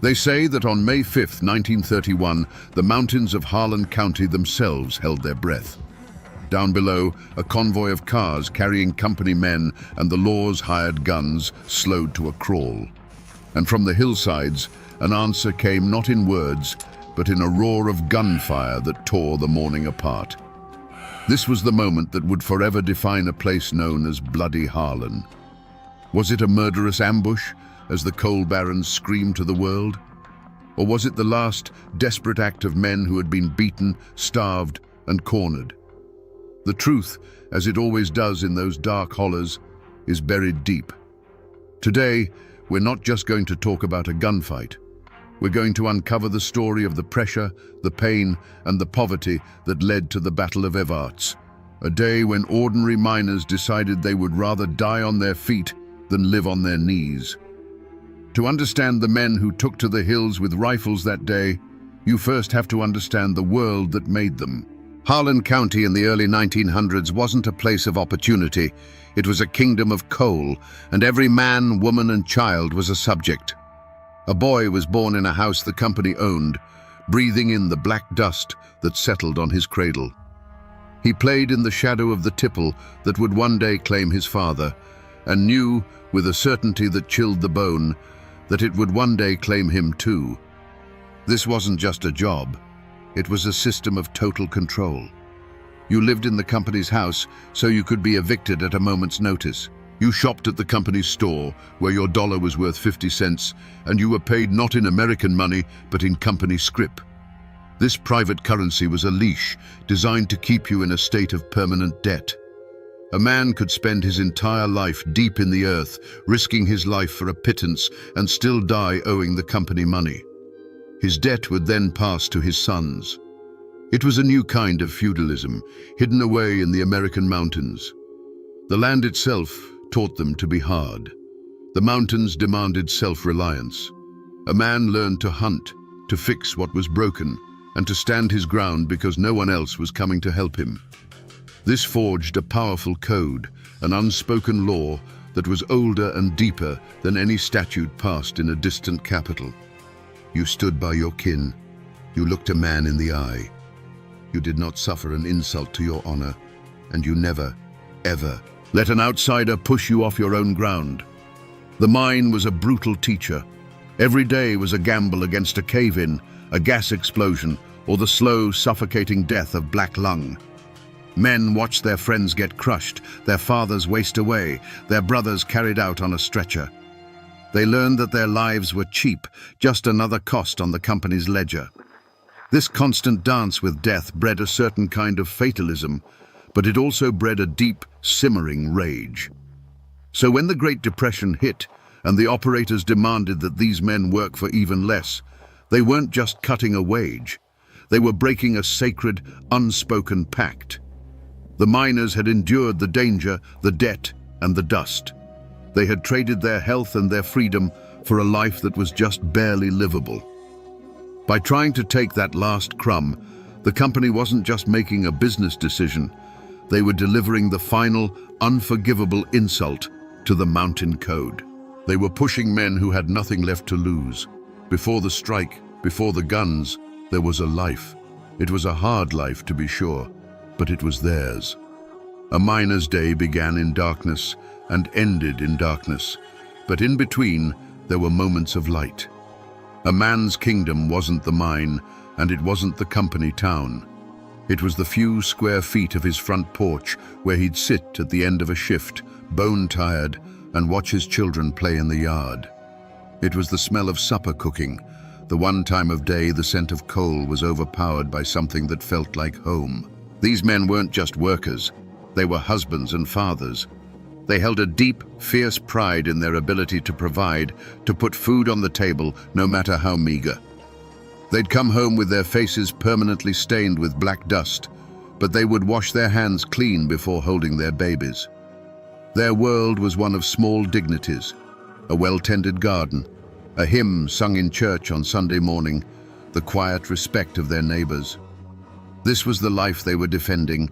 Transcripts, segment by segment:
They say that on May 5th, 1931, the mountains of Harlan County themselves held their breath. Down below, a convoy of cars carrying company men and the law's hired guns slowed to a crawl. And from the hillsides, an answer came not in words, but in a roar of gunfire that tore the morning apart. This was the moment that would forever define a place known as Bloody Harlan. Was it a murderous ambush, as the coal barons screamed to the world? Or was it the last desperate act of men who had been beaten, starved, and cornered? The truth, as it always does in those dark hollows, is buried deep. Today, we're not just going to talk about a gunfight. We're going to uncover the story of the pressure, the pain, and the poverty that led to the Battle of Evarts, a day when ordinary miners decided they would rather die on their feet than live on their knees. To understand the men who took to the hills with rifles that day, you first have to understand the world that made them. Harlan County in the early 1900s wasn't a place of opportunity. It was a kingdom of coal, and every man, woman, and child was a subject. A boy was born in a house the company owned, breathing in the black dust that settled on his cradle. He played in the shadow of the tipple that would one day claim his father, and knew, with a certainty that chilled the bone, that it would one day claim him too. This wasn't just a job. It was a system of total control. You lived in the company's house, so you could be evicted at a moment's notice. You shopped at the company's store, where your dollar was worth 50 cents, and you were paid not in American money, but in company scrip. This private currency was a leash designed to keep you in a state of permanent debt. A man could spend his entire life deep in the earth, risking his life for a pittance, and still die owing the company money. His debt would then pass to his sons. It was a new kind of feudalism, hidden away in the American mountains. The land itself taught them to be hard. The mountains demanded self-reliance. A man learned to hunt, to fix what was broken, and to stand his ground because no one else was coming to help him. This forged a powerful code, an unspoken law that was older and deeper than any statute passed in a distant capital. You stood by your kin. You looked a man in the eye. You did not suffer an insult to your honor, and you never, ever let an outsider push you off your own ground. The mine was a brutal teacher. Every day was a gamble against a cave-in, a gas explosion, or the slow, suffocating death of black lung. Men watched their friends get crushed, their fathers waste away, their brothers carried out on a stretcher. They learned that their lives were cheap, just another cost on the company's ledger. This constant dance with death bred a certain kind of fatalism, but it also bred a deep, simmering rage. So when the Great Depression hit and the operators demanded that these men work for even less, they weren't just cutting a wage. They were breaking a sacred, unspoken pact. The miners had endured the danger, the debt, and the dust. They had traded their health and their freedom for a life that was just barely livable. By trying to take that last crumb, the company wasn't just making a business decision. They were delivering the final, unforgivable insult to the mountain code. They were pushing men who had nothing left to lose. Before the strike, before the guns, there was a life. It was a hard life, to be sure, but it was theirs. A miner's day began in darkness and ended in darkness, but in between there were moments of light. A man's kingdom wasn't the mine, and it wasn't the company town. It was the few square feet of his front porch where he'd sit at the end of a shift, bone-tired, and watch his children play in the yard. It was the smell of supper cooking, the one time of day the scent of coal was overpowered by something that felt like home. These men weren't just workers, they were husbands and fathers. They held a deep, fierce pride in their ability to provide, to put food on the table, no matter how meager. They'd come home with their faces permanently stained with black dust, but they would wash their hands clean before holding their babies. Their world was one of small dignities, a well-tended garden, a hymn sung in church on Sunday morning, the quiet respect of their neighbors. This was the life they were defending.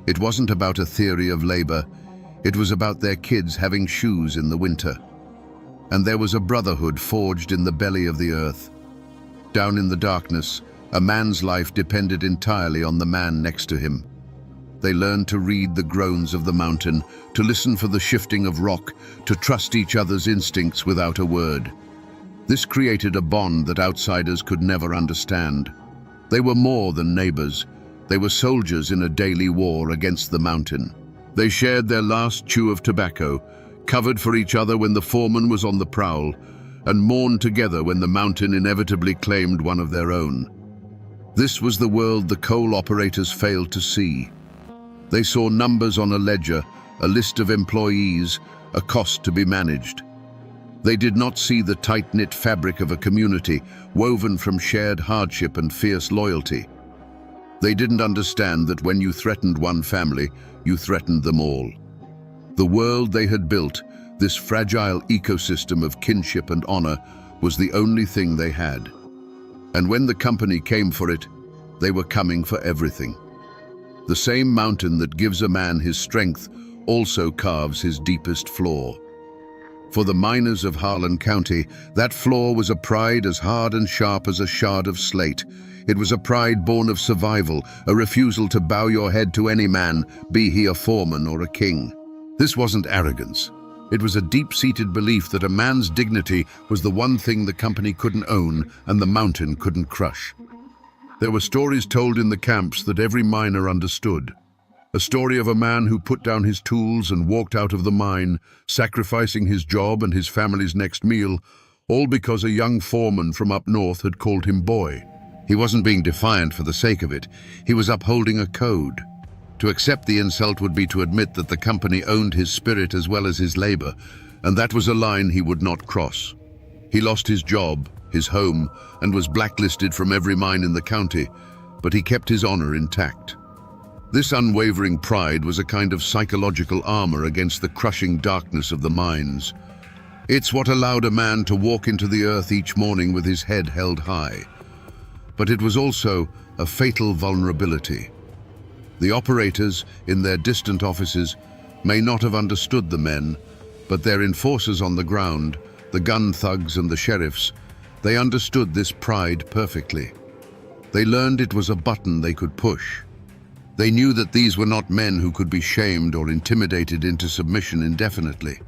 It wasn't about a theory of labor. It was about their kids having shoes in the winter. And there was a brotherhood forged in the belly of the earth. Down in the darkness, a man's life depended entirely on the man next to him. They learned to read the groans of the mountain, to listen for the shifting of rock, to trust each other's instincts without a word. This created a bond that outsiders could never understand. They were more than neighbors. They were soldiers in a daily war against the mountain. They shared their last chew of tobacco, covered for each other when the foreman was on the prowl, and mourned together when the mountain inevitably claimed one of their own. This was the world the coal operators failed to see. They saw numbers on a ledger, a list of employees, a cost to be managed. They did not see the tight-knit fabric of a community woven from shared hardship and fierce loyalty. They didn't understand that when you threatened one family, you threatened them all. The world they had built, this fragile ecosystem of kinship and honor, was the only thing they had. And when the company came for it, they were coming for everything. The same mountain that gives a man his strength also carves his deepest flaw. For the miners of Harlan County, that flaw was a pride as hard and sharp as a shard of slate. It was a pride born of survival, a refusal to bow your head to any man, be he a foreman or a king. This wasn't arrogance. It was a deep-seated belief that a man's dignity was the one thing the company couldn't own and the mountain couldn't crush. There were stories told in the camps that every miner understood. A story of a man who put down his tools and walked out of the mine, sacrificing his job and his family's next meal, all because a young foreman from up north had called him boy. He wasn't being defiant for the sake of it. He was upholding a code. To accept the insult would be to admit that the company owned his spirit as well as his labor, and that was a line he would not cross. He lost his job, his home, and was blacklisted from every mine in the county, but he kept his honor intact. This unwavering pride was a kind of psychological armor against the crushing darkness of the mines. It's what allowed a man to walk into the earth each morning with his head held high. But it was also a fatal vulnerability. The operators, in their distant offices, may not have understood the men, but their enforcers on the ground, the gun thugs and the sheriffs, they understood this pride perfectly. They learned it was a button they could push. They knew that these were not men who could be shamed or intimidated into submission indefinitely.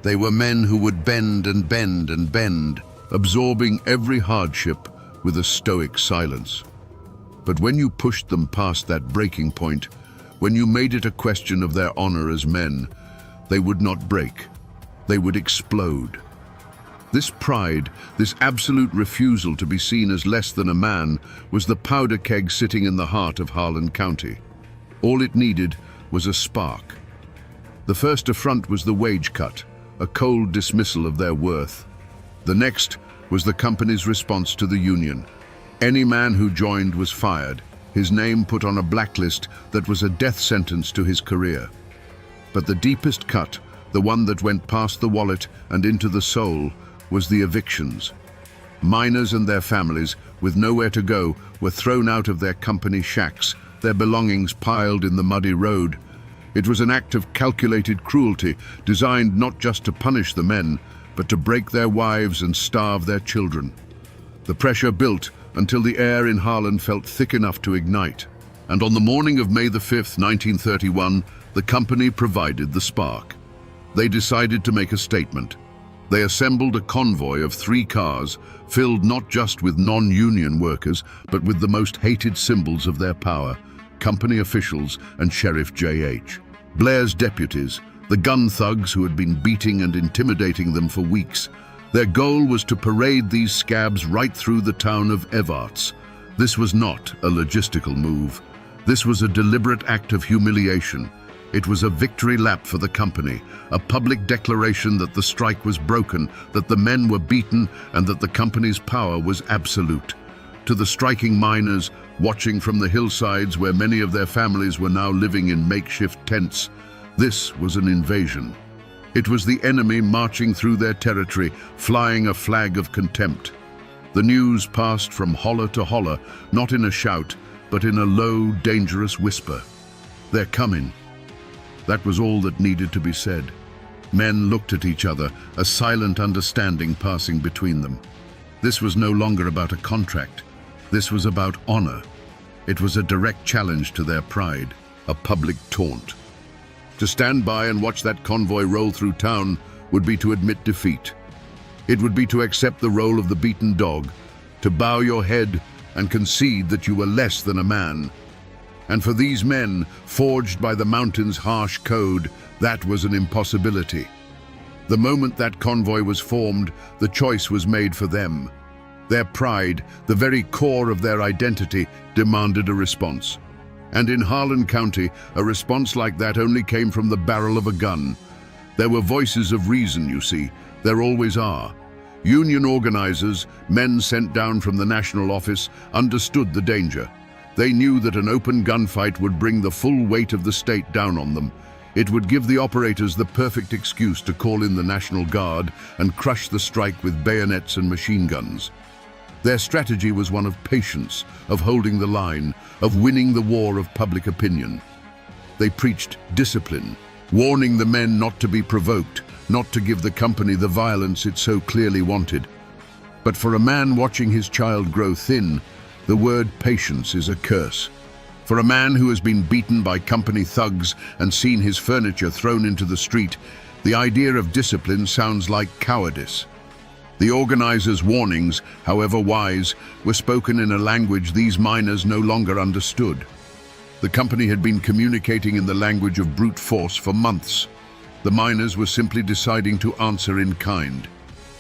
They were men who would bend and bend and bend, absorbing every hardship with a stoic silence. But when you pushed them past that breaking point, when you made it a question of their honor as men, they would not break. They would explode. This pride, this absolute refusal to be seen as less than a man, was the powder keg sitting in the heart of Harlan County. All it needed was a spark. The first affront was the wage cut, a cold dismissal of their worth. The next was the company's response to the union. Any man who joined was fired, his name put on a blacklist that was a death sentence to his career. But the deepest cut, the one that went past the wallet and into the soul, was the evictions. Miners and their families, with nowhere to go, were thrown out of their company shacks, their belongings piled in the muddy road. It was an act of calculated cruelty, designed not just to punish the men, but to break their wives and starve their children. The pressure built until the air in Harlan felt thick enough to ignite. And on the morning of May the 5th, 1931, the company provided the spark. They decided to make a statement. They assembled a convoy of 3 cars, filled not just with non-union workers, but with the most hated symbols of their power, company officials and Sheriff J.H. Blair's deputies, the gun thugs who had been beating and intimidating them for weeks. Their goal was to parade these scabs right through the town of Evarts. This was not a logistical move. This was a deliberate act of humiliation. It was a victory lap for the company, a public declaration that the strike was broken, that the men were beaten, and that the company's power was absolute. To the striking miners, watching from the hillsides where many of their families were now living in makeshift tents, this was an invasion. It was the enemy marching through their territory, flying a flag of contempt. The news passed from holler to holler, not in a shout, but in a low, dangerous whisper. They're coming. That was all that needed to be said. Men looked at each other, a silent understanding passing between them. This was no longer about a contract. This was about honor. It was a direct challenge to their pride, a public taunt. To stand by and watch that convoy roll through town would be to admit defeat. It would be to accept the role of the beaten dog, to bow your head and concede that you were less than a man. And for these men, forged by the mountain's harsh code, that was an impossibility. The moment that convoy was formed, the choice was made for them. Their pride, the very core of their identity, demanded a response. And in Harlan County, a response like that only came from the barrel of a gun. There were voices of reason, you see. There always are. Union organizers, men sent down from the national office, understood the danger. They knew that an open gunfight would bring the full weight of the state down on them. It would give the operators the perfect excuse to call in the National Guard and crush the strike with bayonets and machine guns. Their strategy was one of patience, of holding the line, of winning the war of public opinion. They preached discipline, warning the men not to be provoked, not to give the company the violence it so clearly wanted. But for a man watching his child grow thin, the word patience is a curse. For a man who has been beaten by company thugs and seen his furniture thrown into the street, the idea of discipline sounds like cowardice. The organizers' warnings, however wise, were spoken in a language these miners no longer understood. The company had been communicating in the language of brute force for months. The miners were simply deciding to answer in kind.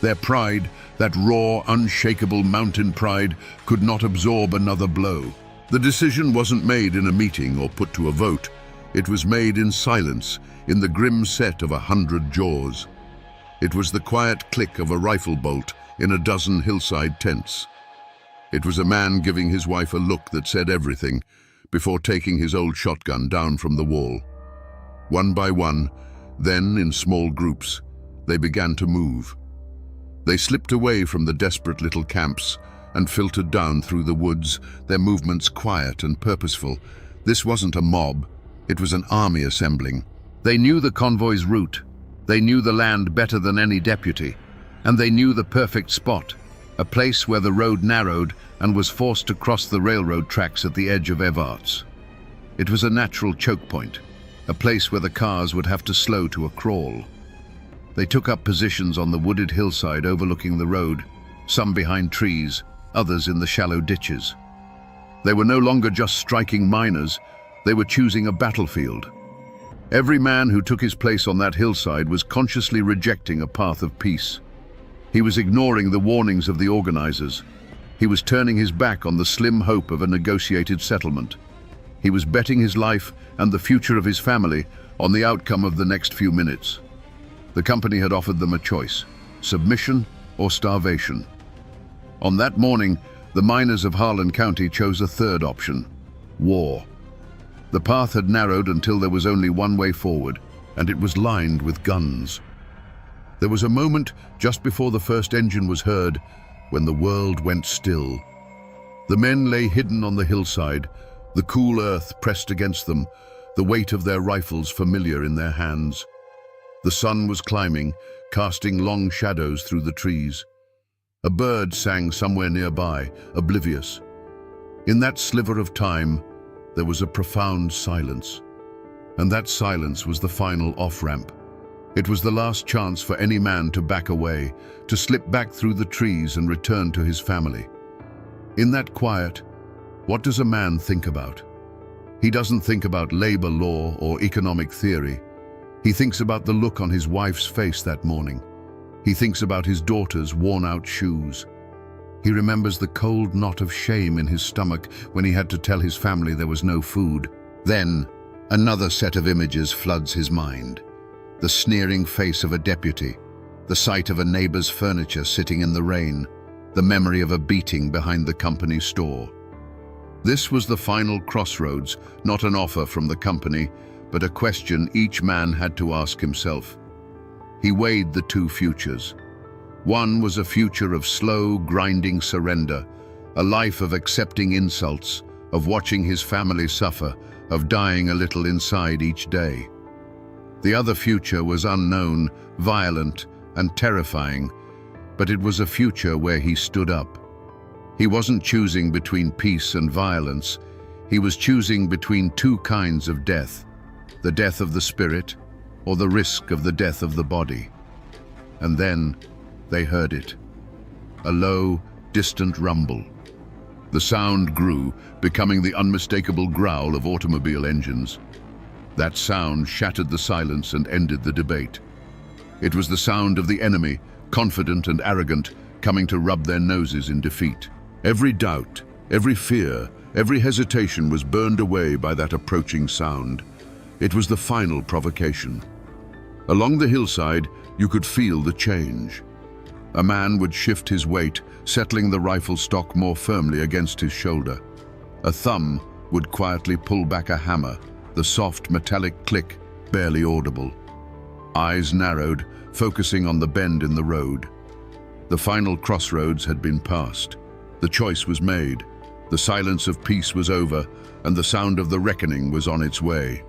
Their pride, that raw, unshakable mountain pride, could not absorb another blow. The decision wasn't made in a meeting or put to a vote. It was made in silence, in the grim set of 100 jaws. It was the quiet click of a rifle bolt in a dozen hillside tents. It was a man giving his wife a look that said everything before taking his old shotgun down from the wall. One by one, then in small groups, they began to move. They slipped away from the desperate little camps and filtered down through the woods, their movements quiet and purposeful. This wasn't a mob, it was an army assembling. They knew the convoy's route, they knew the land better than any deputy, and they knew the perfect spot, a place where the road narrowed and was forced to cross the railroad tracks at the edge of Evarts. It was a natural choke point, a place where the cars would have to slow to a crawl. They took up positions on the wooded hillside overlooking the road, some behind trees, others in the shallow ditches. They were no longer just striking miners, they were choosing a battlefield. Every man who took his place on that hillside was consciously rejecting a path of peace. He was ignoring the warnings of the organizers. He was turning his back on the slim hope of a negotiated settlement. He was betting his life and the future of his family on the outcome of the next few minutes. The company had offered them a choice: submission or starvation. On that morning, the miners of Harlan County chose a third option: war. The path had narrowed until there was only one way forward, and it was lined with guns. There was a moment just before the first engine was heard when the world went still. The men lay hidden on the hillside, the cool earth pressed against them, the weight of their rifles familiar in their hands. The sun was climbing, casting long shadows through the trees. A bird sang somewhere nearby, oblivious. In that sliver of time, there was a profound silence. And that silence was the final off-ramp. It was the last chance for any man to back away, to slip back through the trees and return to his family. In that quiet, what does a man think about? He doesn't think about labor law or economic theory. He thinks about the look on his wife's face that morning. He thinks about his daughter's worn-out shoes. He remembers the cold knot of shame in his stomach when he had to tell his family there was no food. Then, another set of images floods his mind. The sneering face of a deputy, the sight of a neighbor's furniture sitting in the rain, the memory of a beating behind the company store. This was the final crossroads, not an offer from the company, but a question each man had to ask himself. He weighed the two futures. One was a future of slow, grinding surrender, a life of accepting insults, of watching his family suffer, of dying a little inside each day. The other future was unknown, violent, and terrifying, but it was a future where he stood up. He wasn't choosing between peace and violence. He was choosing between two kinds of death, the death of the spirit or the risk of the death of the body. And then they heard it, a low, distant rumble. The sound grew, becoming the unmistakable growl of automobile engines. That sound shattered the silence and ended the debate. It was the sound of the enemy, confident and arrogant, coming to rub their noses in defeat. Every doubt, every fear, every hesitation was burned away by that approaching sound. It was the final provocation. Along the hillside, you could feel the change. A man would shift his weight, settling the rifle stock more firmly against his shoulder. A thumb would quietly pull back a hammer, the soft metallic click barely audible. Eyes narrowed, focusing on the bend in the road. The final crossroads had been passed. The choice was made. The silence of peace was over, and the sound of the reckoning was on its way.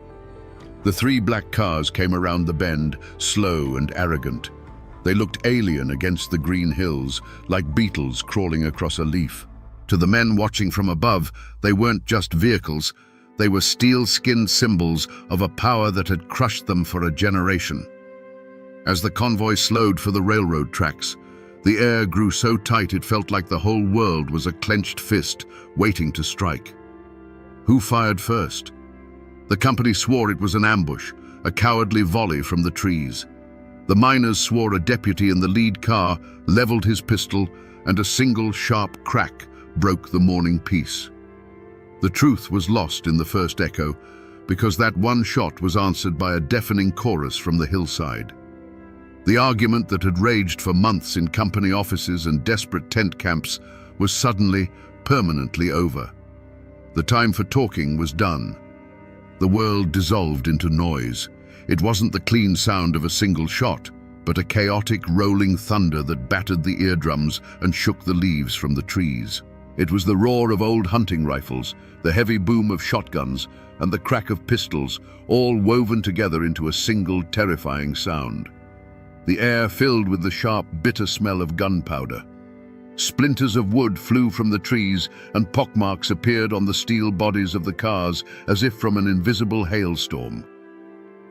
The three black cars came around the bend, slow and arrogant. They looked alien against the green hills, like beetles crawling across a leaf. To the men watching from above, they weren't just vehicles. They were steel-skinned symbols of a power that had crushed them for a generation. As the convoy slowed for the railroad tracks, the air grew so tight it felt like the whole world was a clenched fist waiting to strike. Who fired first? The company swore it was an ambush, a cowardly volley from the trees. The miners swore a deputy in the lead car leveled his pistol, and a single sharp crack broke the morning peace. The truth was lost in the first echo, because that one shot was answered by a deafening chorus from the hillside. The argument that had raged for months in company offices and desperate tent camps was suddenly, permanently over. The time for talking was done. The world dissolved into noise. It wasn't the clean sound of a single shot, but a chaotic, rolling thunder that battered the eardrums and shook the leaves from the trees. It was the roar of old hunting rifles, the heavy boom of shotguns, and the crack of pistols, all woven together into a single, terrifying sound. The air filled with the sharp, bitter smell of gunpowder. Splinters of wood flew from the trees, and pockmarks appeared on the steel bodies of the cars as if from an invisible hailstorm.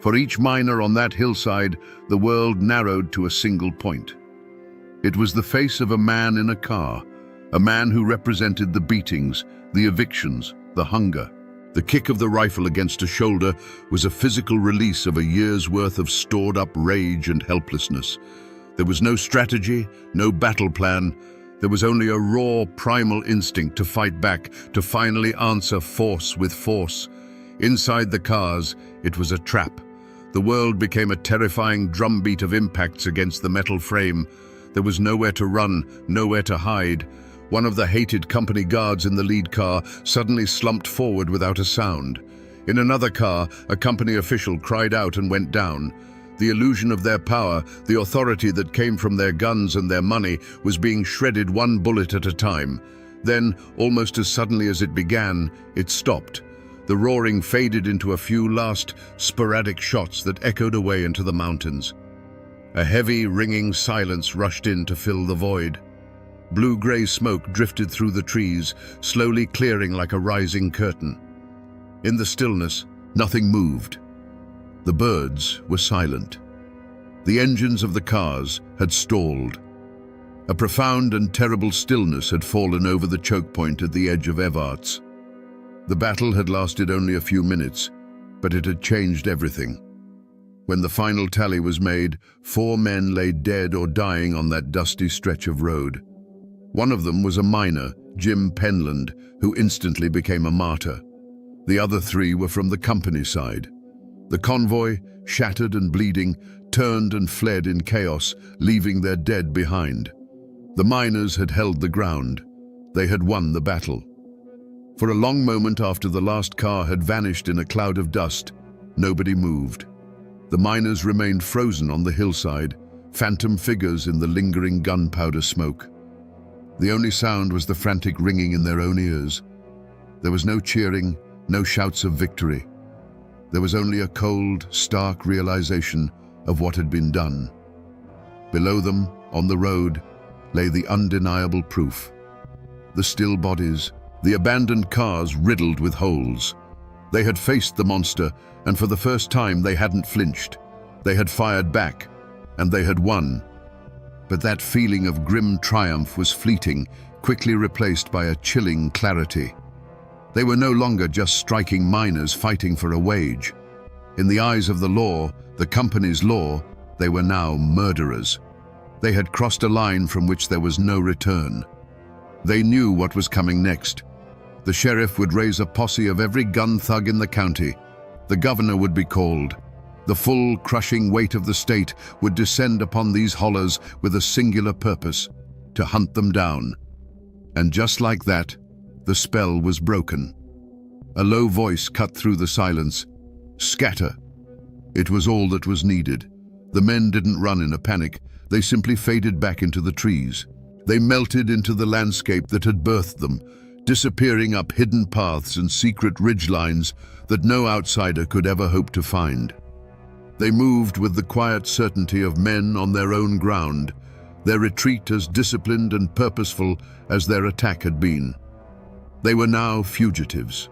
For each miner on that hillside, the world narrowed to a single point. It was the face of a man in a car, a man who represented the beatings, the evictions, the hunger. The kick of the rifle against a shoulder was a physical release of a year's worth of stored-up rage and helplessness. There was no strategy, no battle plan. There was only a raw, primal instinct to fight back, to finally answer force with force. Inside the cars, it was a trap. The world became a terrifying drumbeat of impacts against the metal frame. There was nowhere to run, nowhere to hide. One of the hated company guards in the lead car suddenly slumped forward without a sound. In another car, a company official cried out and went down. The illusion of their power, the authority that came from their guns and their money, was being shredded one bullet at a time. Then, almost as suddenly as it began, it stopped. The roaring faded into a few last, sporadic shots that echoed away into the mountains. A heavy, ringing silence rushed in to fill the void. Blue-gray smoke drifted through the trees, slowly clearing like a rising curtain. In the stillness, nothing moved. The birds were silent. The engines of the cars had stalled. A profound and terrible stillness had fallen over the choke point at the edge of Evarts. The battle had lasted only a few minutes, but it had changed everything. When the final tally was made, 4 men lay dead or dying on that dusty stretch of road. One of them was a miner, Jim Penland, who instantly became a martyr. The other 3 were from the company side. The convoy, shattered and bleeding, turned and fled in chaos, leaving their dead behind. The miners had held the ground. They had won the battle. For a long moment after the last car had vanished in a cloud of dust, nobody moved. The miners remained frozen on the hillside, phantom figures in the lingering gunpowder smoke. The only sound was the frantic ringing in their own ears. There was no cheering, no shouts of victory. There was only a cold, stark realization of what had been done. Below them, on the road, lay the undeniable proof. The still bodies, the abandoned cars riddled with holes. They had faced the monster, and for the first time they hadn't flinched. They had fired back, and they had won. But that feeling of grim triumph was fleeting, quickly replaced by a chilling clarity. They were no longer just striking miners fighting for a wage. In the eyes of the law, the company's law, they were now murderers. They had crossed a line from which there was no return. They knew what was coming next. The sheriff would raise a posse of every gun thug in the county. The governor would be called. The full, crushing weight of the state would descend upon these hollers with a singular purpose: to hunt them down. And just like that, the spell was broken. A low voice cut through the silence. Scatter. It was all that was needed. The men didn't run in a panic. They simply faded back into the trees. They melted into the landscape that had birthed them, disappearing up hidden paths and secret ridgelines that no outsider could ever hope to find. They moved with the quiet certainty of men on their own ground, their retreat as disciplined and purposeful as their attack had been. They were now fugitives.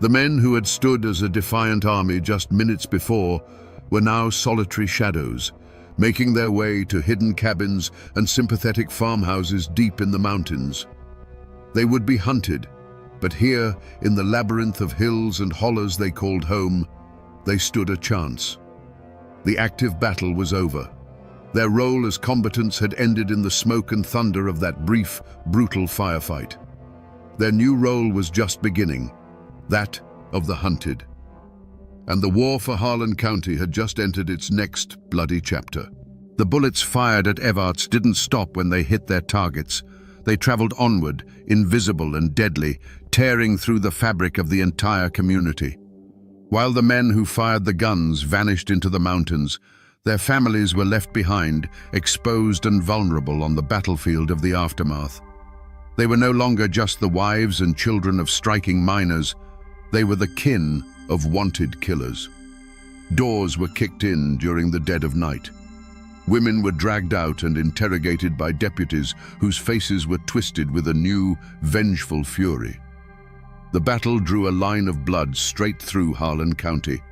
The men who had stood as a defiant army just minutes before were now solitary shadows, making their way to hidden cabins and sympathetic farmhouses deep in the mountains. They would be hunted, but here, in the labyrinth of hills and hollows they called home, they stood a chance. The active battle was over. Their role as combatants had ended in the smoke and thunder of that brief, brutal firefight. Their new role was just beginning, that of the hunted. And the war for Harlan County had just entered its next bloody chapter. The bullets fired at Evarts didn't stop when they hit their targets. They traveled onward, invisible and deadly, tearing through the fabric of the entire community. While the men who fired the guns vanished into the mountains, their families were left behind, exposed and vulnerable on the battlefield of the aftermath. They were no longer just the wives and children of striking miners. They were the kin of wanted killers. Doors were kicked in during the dead of night. Women were dragged out and interrogated by deputies whose faces were twisted with a new, vengeful fury. The battle drew a line of blood straight through Harlan County,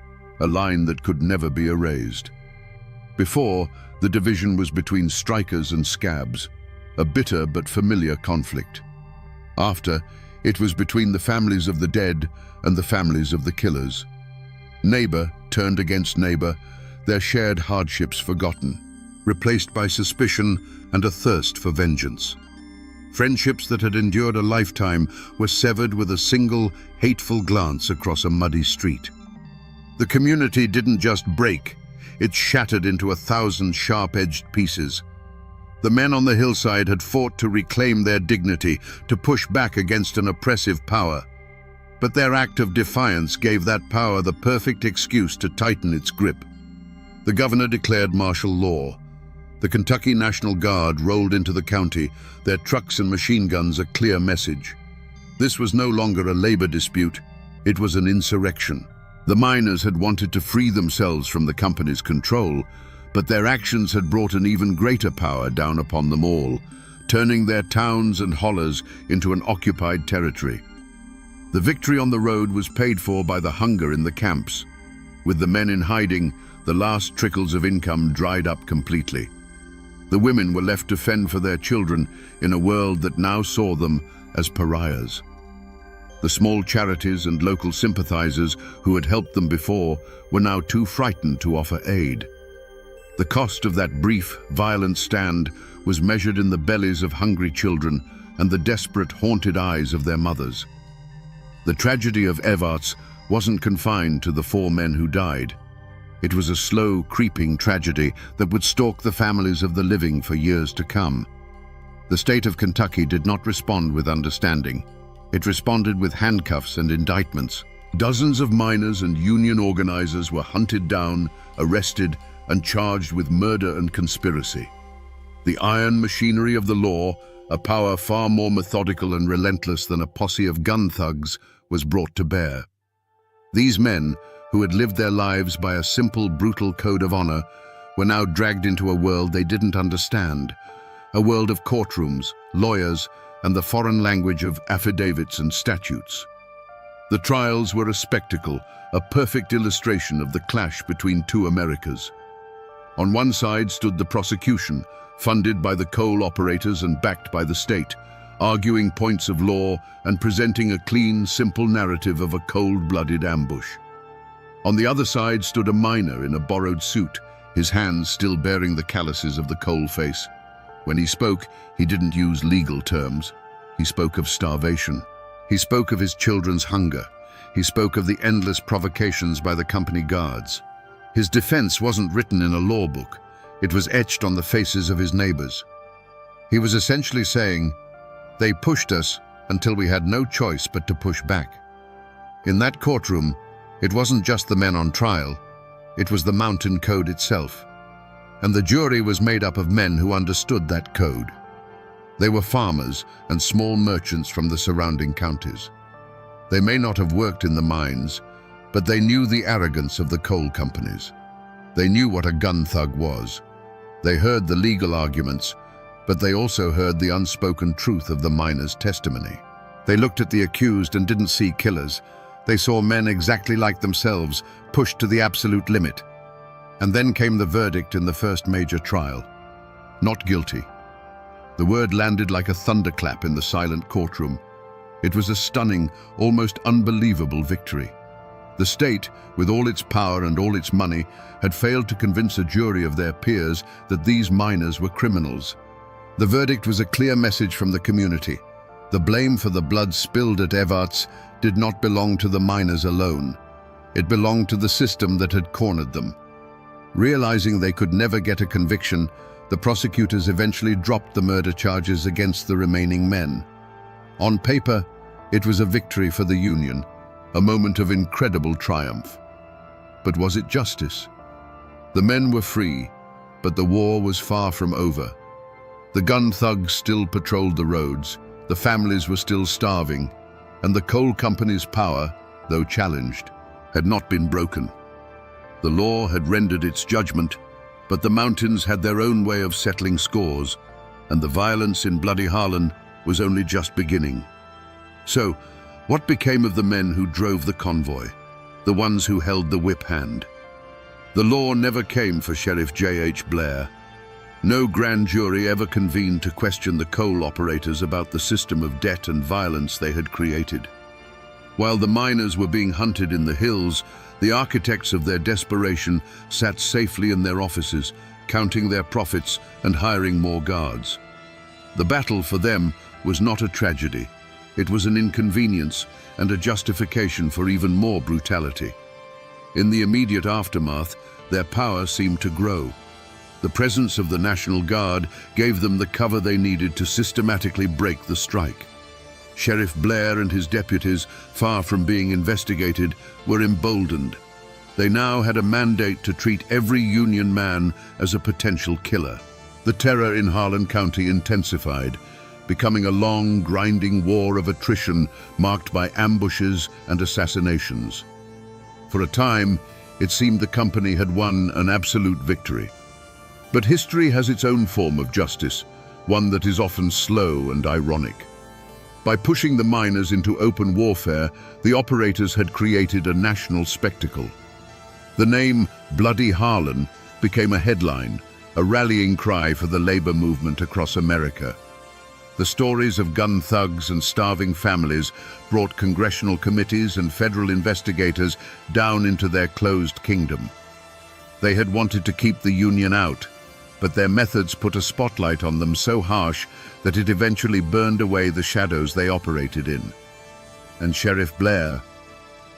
a line that could never be erased. Before, the division was between strikers and scabs, a bitter but familiar conflict. After, it was between the families of the dead and the families of the killers. Neighbor turned against neighbor, their shared hardships forgotten, replaced by suspicion and a thirst for vengeance. Friendships that had endured a lifetime were severed with a single, hateful glance across a muddy street. The community didn't just break, it shattered into 1,000 sharp-edged pieces. The men on the hillside had fought to reclaim their dignity, to push back against an oppressive power. But their act of defiance gave that power the perfect excuse to tighten its grip. The governor declared martial law. The Kentucky National Guard rolled into the county, their trucks and machine guns a clear message. This was no longer a labor dispute, it was an insurrection. The miners had wanted to free themselves from the company's control, but their actions had brought an even greater power down upon them all, turning their towns and hollers into an occupied territory. The victory on the road was paid for by the hunger in the camps. With the men in hiding, the last trickles of income dried up completely. The women were left to fend for their children in a world that now saw them as pariahs. The small charities and local sympathizers who had helped them before were now too frightened to offer aid. The cost of that brief, violent stand was measured in the bellies of hungry children and the desperate, haunted eyes of their mothers. The tragedy of Evarts wasn't confined to the 4 men who died. It was a slow, creeping tragedy that would stalk the families of the living for years to come. The state of Kentucky did not respond with understanding. It responded with handcuffs and indictments. Dozens of miners and union organizers were hunted down, arrested, and charged with murder and conspiracy. The iron machinery of the law, a power far more methodical and relentless than a posse of gun thugs, was brought to bear. These men, who had lived their lives by a simple, brutal code of honor, were now dragged into a world they didn't understand, a world of courtrooms, lawyers, and the foreign language of affidavits and statutes. The trials were a spectacle, a perfect illustration of the clash between two Americas. On one side stood the prosecution, funded by the coal operators and backed by the state, arguing points of law and presenting a clean, simple narrative of a cold-blooded ambush. On the other side stood a miner in a borrowed suit, his hands still bearing the calluses of the coal face. When he spoke, he didn't use legal terms. He spoke of starvation. He spoke of his children's hunger. He spoke of the endless provocations by the company guards. His defense wasn't written in a law book. It was etched on the faces of his neighbors. He was essentially saying, "They pushed us until we had no choice but to push back." In that courtroom, it wasn't just the men on trial, it was the mountain code itself. And the jury was made up of men who understood that code. They were farmers and small merchants from the surrounding counties. They may not have worked in the mines, but they knew the arrogance of the coal companies. They knew what a gun thug was. They heard the legal arguments, but they also heard the unspoken truth of the miners' testimony. They looked at the accused and didn't see killers. They saw men exactly like themselves, pushed to the absolute limit. And then came the verdict in the first major trial. Not guilty. The word landed like a thunderclap in the silent courtroom. It was a stunning, almost unbelievable victory. The state, with all its power and all its money, had failed to convince a jury of their peers that these miners were criminals. The verdict was a clear message from the community. The blame for the blood spilled at Evarts did not belong to the miners alone. It belonged to the system that had cornered them. Realizing they could never get a conviction, the prosecutors eventually dropped the murder charges against the remaining men. On paper, it was a victory for the Union, a moment of incredible triumph. But was it justice? The men were free, but the war was far from over. The gun thugs still patrolled the roads, the families were still starving, and the coal company's power, though challenged, had not been broken. The law had rendered its judgment, but the mountains had their own way of settling scores, and the violence in bloody Harlan was only just beginning. So, what became of the men who drove the convoy, the ones who held the whip hand? The law never came for Sheriff J.H. Blair. No grand jury ever convened to question the coal operators about the system of debt and violence they had created. While the miners were being hunted in the hills, the architects of their desperation sat safely in their offices, counting their profits and hiring more guards. The battle for them was not a tragedy. It was an inconvenience and a justification for even more brutality. In the immediate aftermath, their power seemed to grow. The presence of the National Guard gave them the cover they needed to systematically break the strike. Sheriff Blair and his deputies, far from being investigated, were emboldened. They now had a mandate to treat every Union man as a potential killer. The terror in Harlan County intensified, becoming a long, grinding war of attrition marked by ambushes and assassinations. For a time, it seemed the company had won an absolute victory. But history has its own form of justice, one that is often slow and ironic. By pushing the miners into open warfare, the operators had created a national spectacle. The name Bloody Harlan became a headline, a rallying cry for the labor movement across America. The stories of gun thugs and starving families brought congressional committees and federal investigators down into their closed kingdom. They had wanted to keep the Union out, but their methods put a spotlight on them so harsh that it eventually burned away the shadows they operated in. And Sheriff Blair,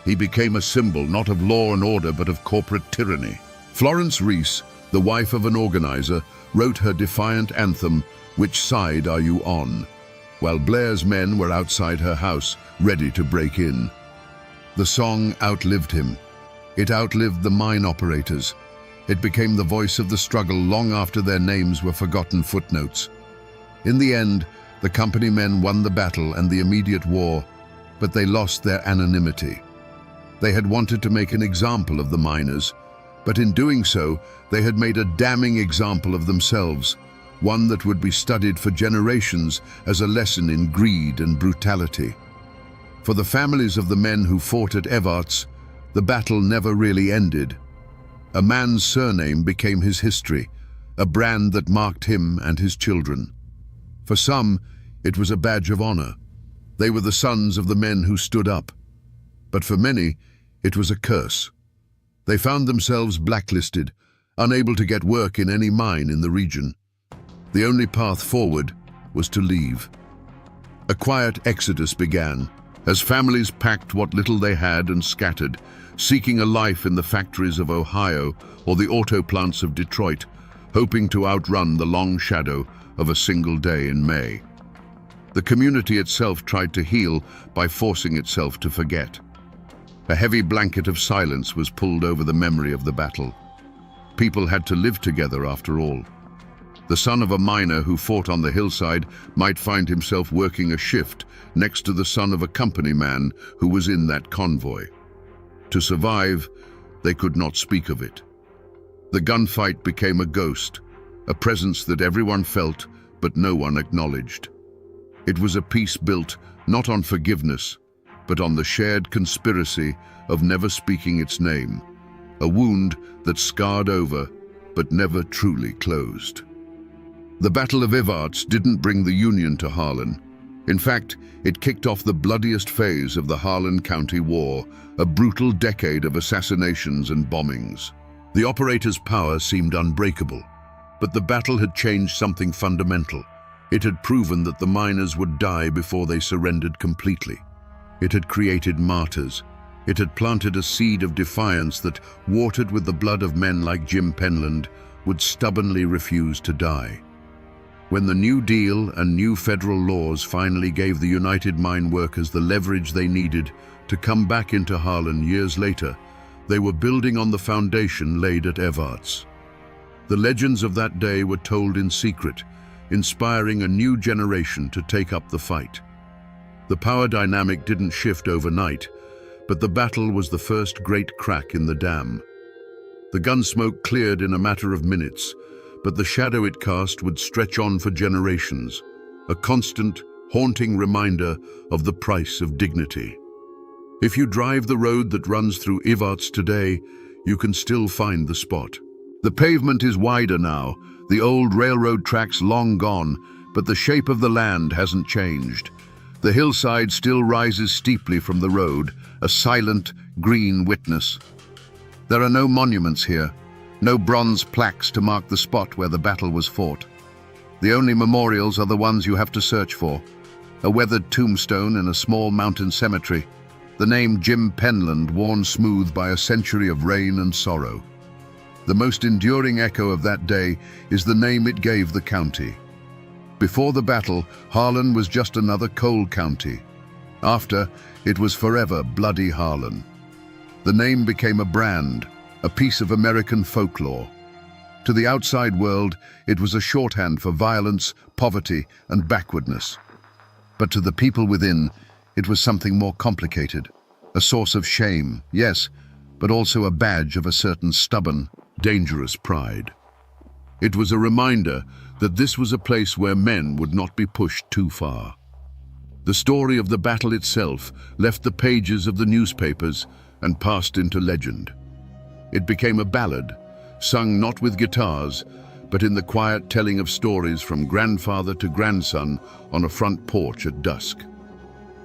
he became a symbol not of law and order but of corporate tyranny. Florence Reese, the wife of an organizer, wrote her defiant anthem, "Which Side Are You On?" while Blair's men were outside her house, ready to break in. The song outlived him. It outlived the mine operators. It became the voice of the struggle long after their names were forgotten footnotes. In the end, the company men won the battle and the immediate war, but they lost their anonymity. They had wanted to make an example of the miners, but in doing so, they had made a damning example of themselves, one that would be studied for generations as a lesson in greed and brutality. For the families of the men who fought at Evarts, the battle never really ended. A man's surname became his history, a brand that marked him and his children. For some, it was a badge of honor. They were the sons of the men who stood up. But for many, it was a curse. They found themselves blacklisted, unable to get work in any mine in the region. The only path forward was to leave. A quiet exodus began, as families packed what little they had and scattered, seeking a life in the factories of Ohio or the auto plants of Detroit, hoping to outrun the long shadow of a single day in May. The community itself tried to heal by forcing itself to forget. A heavy blanket of silence was pulled over the memory of the battle. People had to live together after all. The son of a miner who fought on the hillside might find himself working a shift next to the son of a company man who was in that convoy. To survive, they could not speak of it. The gunfight became a ghost, a presence that everyone felt but no one acknowledged. It was a peace built not on forgiveness, but on the shared conspiracy of never speaking its name, a wound that scarred over but never truly closed. The Battle of Evarts didn't bring the Union to Harlan. In fact, it kicked off the bloodiest phase of the Harlan County War, a brutal decade of assassinations and bombings. The operator's power seemed unbreakable, but the battle had changed something fundamental. It had proven that the miners would die before they surrendered completely. It had created martyrs. It had planted a seed of defiance that, watered with the blood of men like Jim Penland, would stubbornly refuse to die. When the New Deal and new federal laws finally gave the United Mine Workers the leverage they needed to come back into Harlan years later, they were building on the foundation laid at Evarts. The legends of that day were told in secret, inspiring a new generation to take up the fight. The power dynamic didn't shift overnight, but the battle was the first great crack in the dam. The gun smoke cleared in a matter of minutes, but the shadow it cast would stretch on for generations, a constant, haunting reminder of the price of dignity. If you drive the road that runs through Evarts today, you can still find the spot. The pavement is wider now, the old railroad tracks long gone, but the shape of the land hasn't changed. The hillside still rises steeply from the road, a silent, green witness. There are no monuments here, no bronze plaques to mark the spot where the battle was fought. The only memorials are the ones you have to search for. A weathered tombstone in a small mountain cemetery, the name Jim Penland worn smooth by a century of rain and sorrow. The most enduring echo of that day is the name it gave the county. Before the battle, Harlan was just another coal county. After, it was forever Bloody Harlan. The name became a brand, a piece of American folklore. To the outside world, it was a shorthand for violence, poverty, and backwardness. But to the people within, it was something more complicated. A source of shame, yes, but also a badge of a certain stubborn, dangerous pride. It was a reminder that this was a place where men would not be pushed too far. The story of the battle itself left the pages of the newspapers and passed into legend. It became a ballad, sung not with guitars, but in the quiet telling of stories from grandfather to grandson on a front porch at dusk.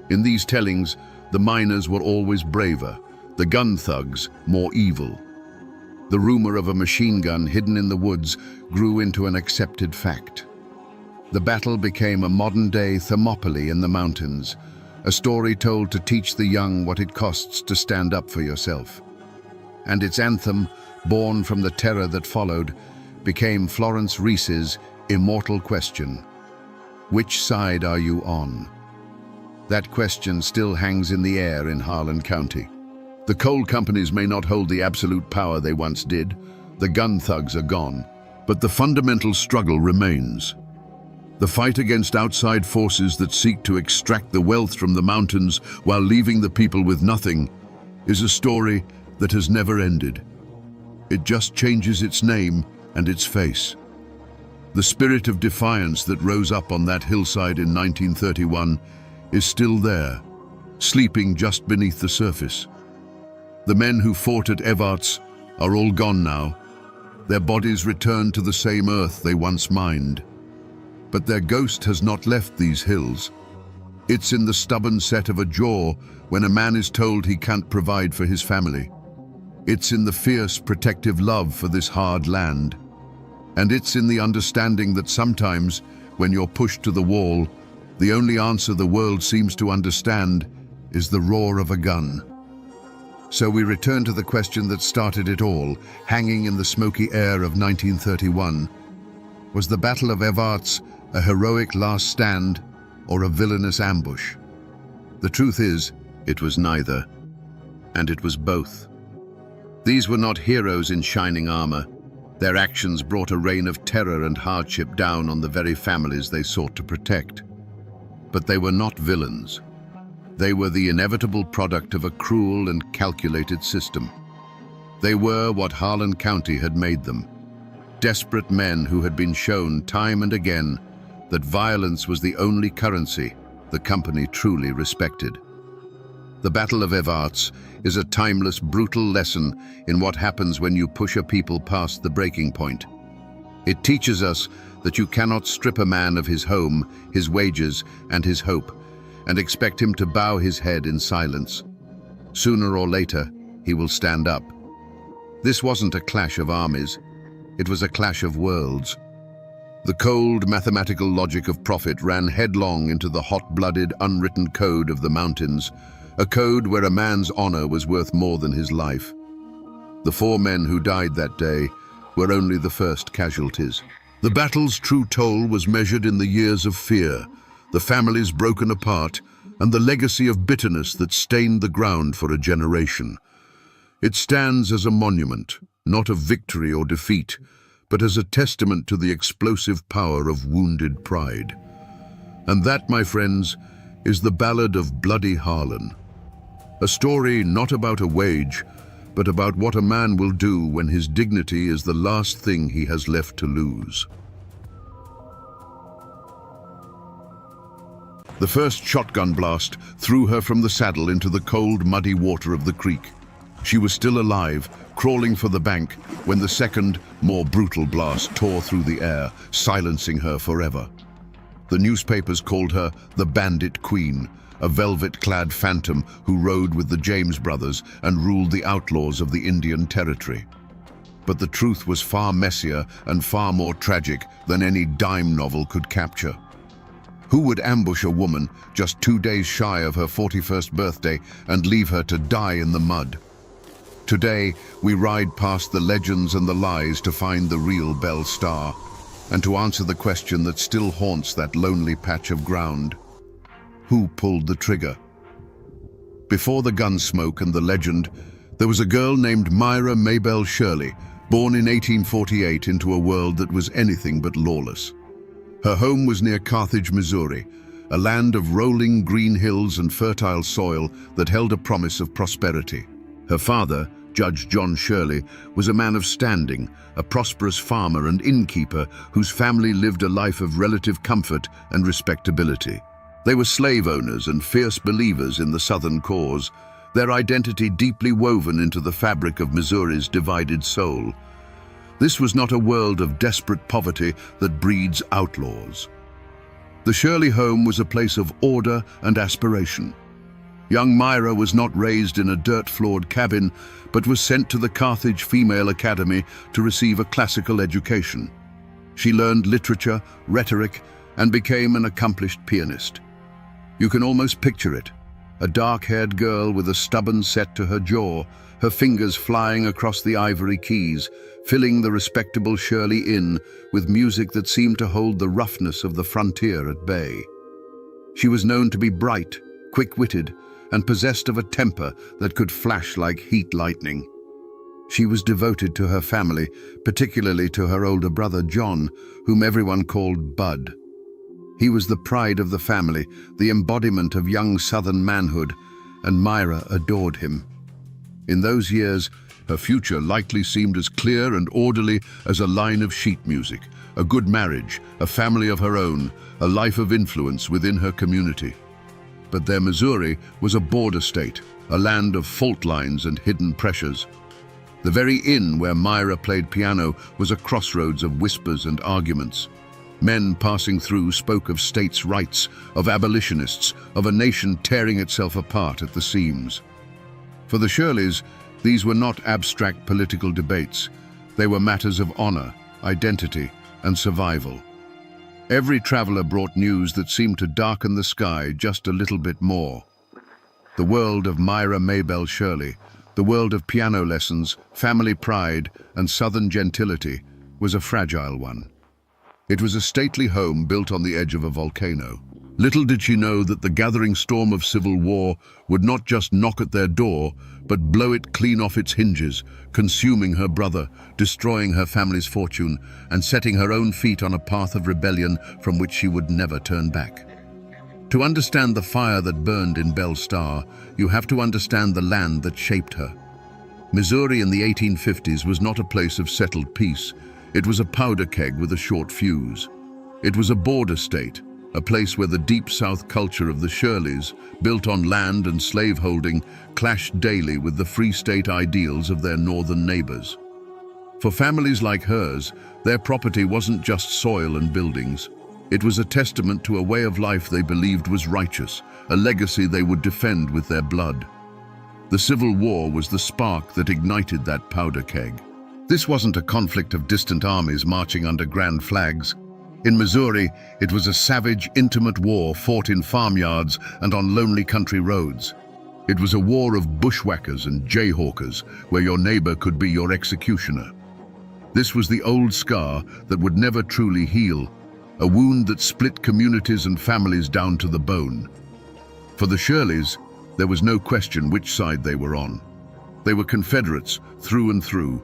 In these tellings, the miners were always braver, the gun thugs more evil. The rumor of a machine gun hidden in the woods grew into an accepted fact. The battle became a modern-day Thermopylae in the mountains, a story told to teach the young what it costs to stand up for yourself. And its anthem, born from the terror that followed, became Florence Reese's immortal question: which side are you on? That question still hangs in the air in Harlan County. The coal companies may not hold the absolute power they once did, the gun thugs are gone, but the fundamental struggle remains. The fight against outside forces that seek to extract the wealth from the mountains while leaving the people with nothing is a story that has never ended. It just changes its name and its face. The spirit of defiance that rose up on that hillside in 1931 is still there, sleeping just beneath the surface. The men who fought at Evarts are all gone now. Their bodies returned to the same earth they once mined. But their ghost has not left these hills. It's in the stubborn set of a jaw when a man is told he can't provide for his family. It's in the fierce, protective love for this hard land. And it's in the understanding that sometimes, when you're pushed to the wall, the only answer the world seems to understand is the roar of a gun. So we return to the question that started it all, hanging in the smoky air of 1931. Was the Battle of Evarts a heroic last stand or a villainous ambush? The truth is, it was neither, and it was both. These were not heroes in shining armor. Their actions brought a reign of terror and hardship down on the very families they sought to protect. But they were not villains. They were the inevitable product of a cruel and calculated system. They were what Harlan County had made them. Desperate men who had been shown time and again that violence was the only currency the company truly respected. The Battle of Evarts is a timeless, brutal lesson in what happens when you push a people past the breaking point. It teaches us that you cannot strip a man of his home, his wages, and his hope, and expect him to bow his head in silence. Sooner or later, he will stand up. This wasn't a clash of armies. It was a clash of worlds. The cold, mathematical logic of profit ran headlong into the hot-blooded, unwritten code of the mountains, a code where a man's honor was worth more than his life. The 4 men who died that day were only the first casualties. The battle's true toll was measured in the years of fear, the families broken apart, and the legacy of bitterness that stained the ground for a generation. It stands as a monument, not of victory or defeat, but as a testament to the explosive power of wounded pride. And that, my friends, is the Ballad of Bloody Harlan. A story not about a wage, but about what a man will do when his dignity is the last thing he has left to lose. The first shotgun blast threw her from the saddle into the cold, muddy water of the creek. She was still alive, crawling for the bank, when the second, more brutal blast tore through the air, silencing her forever. The newspapers called her the Bandit Queen, a velvet-clad phantom who rode with the James brothers and ruled the outlaws of the Indian Territory. But the truth was far messier and far more tragic than any dime novel could capture. Who would ambush a woman just 2 days shy of her 41st birthday and leave her to die in the mud? Today, we ride past the legends and the lies to find the real Belle Star, and to answer the question that still haunts that lonely patch of ground. Who pulled the trigger? Before the gun smoke and the legend, there was a girl named Myra Maybelle Shirley, born in 1848 into a world that was anything but lawless. Her home was near Carthage, Missouri, a land of rolling green hills and fertile soil that held a promise of prosperity. Her father, Judge John Shirley, was a man of standing, a prosperous farmer and innkeeper whose family lived a life of relative comfort and respectability. They were slave owners and fierce believers in the Southern cause, their identity deeply woven into the fabric of Missouri's divided soul. This was not a world of desperate poverty that breeds outlaws. The Shirley home was a place of order and aspiration. Young Myra was not raised in a dirt-floored cabin, but was sent to the Carthage Female Academy to receive a classical education. She learned literature, rhetoric, and became an accomplished pianist. You can almost picture it, a dark-haired girl with a stubborn set to her jaw, her fingers flying across the ivory keys, filling the respectable Shirley Inn with music that seemed to hold the roughness of the frontier at bay. She was known to be bright, quick-witted, and possessed of a temper that could flash like heat lightning. She was devoted to her family, particularly to her older brother John, whom everyone called Bud. He was the pride of the family, the embodiment of young Southern manhood, and Myra adored him. In those years, her future likely seemed as clear and orderly as a line of sheet music, a good marriage, a family of her own, a life of influence within her community. But their Missouri was a border state, a land of fault lines and hidden pressures. The very inn where Myra played piano was a crossroads of whispers and arguments. Men passing through spoke of states' rights, of abolitionists, of a nation tearing itself apart at the seams. For the Shirleys, these were not abstract political debates. They were matters of honor, identity, and survival. Every traveler brought news that seemed to darken the sky just a little bit more. The world of Myra Maybelle Shirley, the world of piano lessons, family pride, and southern gentility, was a fragile one. It was a stately home built on the edge of a volcano. Little did she know that the gathering storm of civil war would not just knock at their door, but blow it clean off its hinges, consuming her brother, destroying her family's fortune, and setting her own feet on a path of rebellion from which she would never turn back. To understand the fire that burned in Belle Starr, you have to understand the land that shaped her. Missouri in the 1850s was not a place of settled peace. It was a powder keg with a short fuse. It was a border state, a place where the deep South culture of the Shirleys, built on land and slaveholding, clashed daily with the free state ideals of their northern neighbors. For families like hers, their property wasn't just soil and buildings. It was a testament to a way of life they believed was righteous, a legacy they would defend with their blood. The Civil War was the spark that ignited that powder keg. This wasn't a conflict of distant armies marching under grand flags. In Missouri, it was a savage, intimate war fought in farmyards and on lonely country roads. It was a war of bushwhackers and jayhawkers, where your neighbor could be your executioner. This was the old scar that would never truly heal, a wound that split communities and families down to the bone. For the Shirleys, there was no question which side they were on. They were Confederates through and through.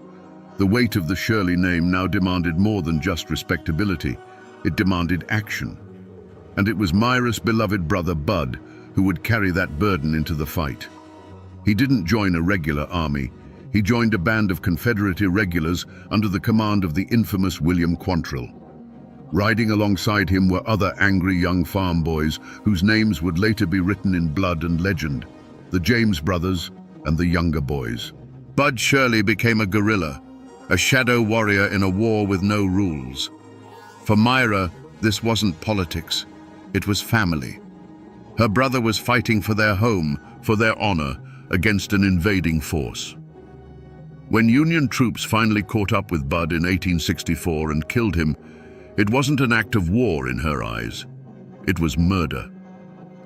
The weight of the Shirley name now demanded more than just respectability. It demanded action. And it was Myra's beloved brother Bud who would carry that burden into the fight. He didn't join a regular army. He joined a band of Confederate irregulars under the command of the infamous William Quantrill. Riding alongside him were other angry young farm boys whose names would later be written in blood and legend, the James brothers and the Younger Boys. Bud Shirley became a guerrilla, a shadow warrior in a war with no rules. For Myra, this wasn't politics, it was family. Her brother was fighting for their home, for their honor, against an invading force. When Union troops finally caught up with Bud in 1864 and killed him, it wasn't an act of war in her eyes. It was murder.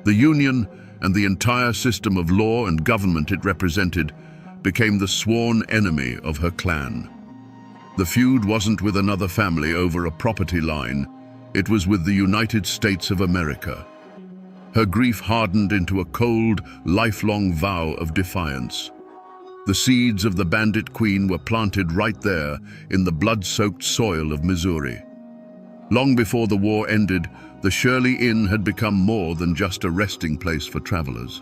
The Union and the entire system of law and government it represented became the sworn enemy of her clan. The feud wasn't with another family over a property line. It was with the United States of America. Her grief hardened into a cold, lifelong vow of defiance. The seeds of the Bandit Queen were planted right there in the blood-soaked soil of Missouri. Long before the war ended, the Shirley Inn had become more than just a resting place for travelers.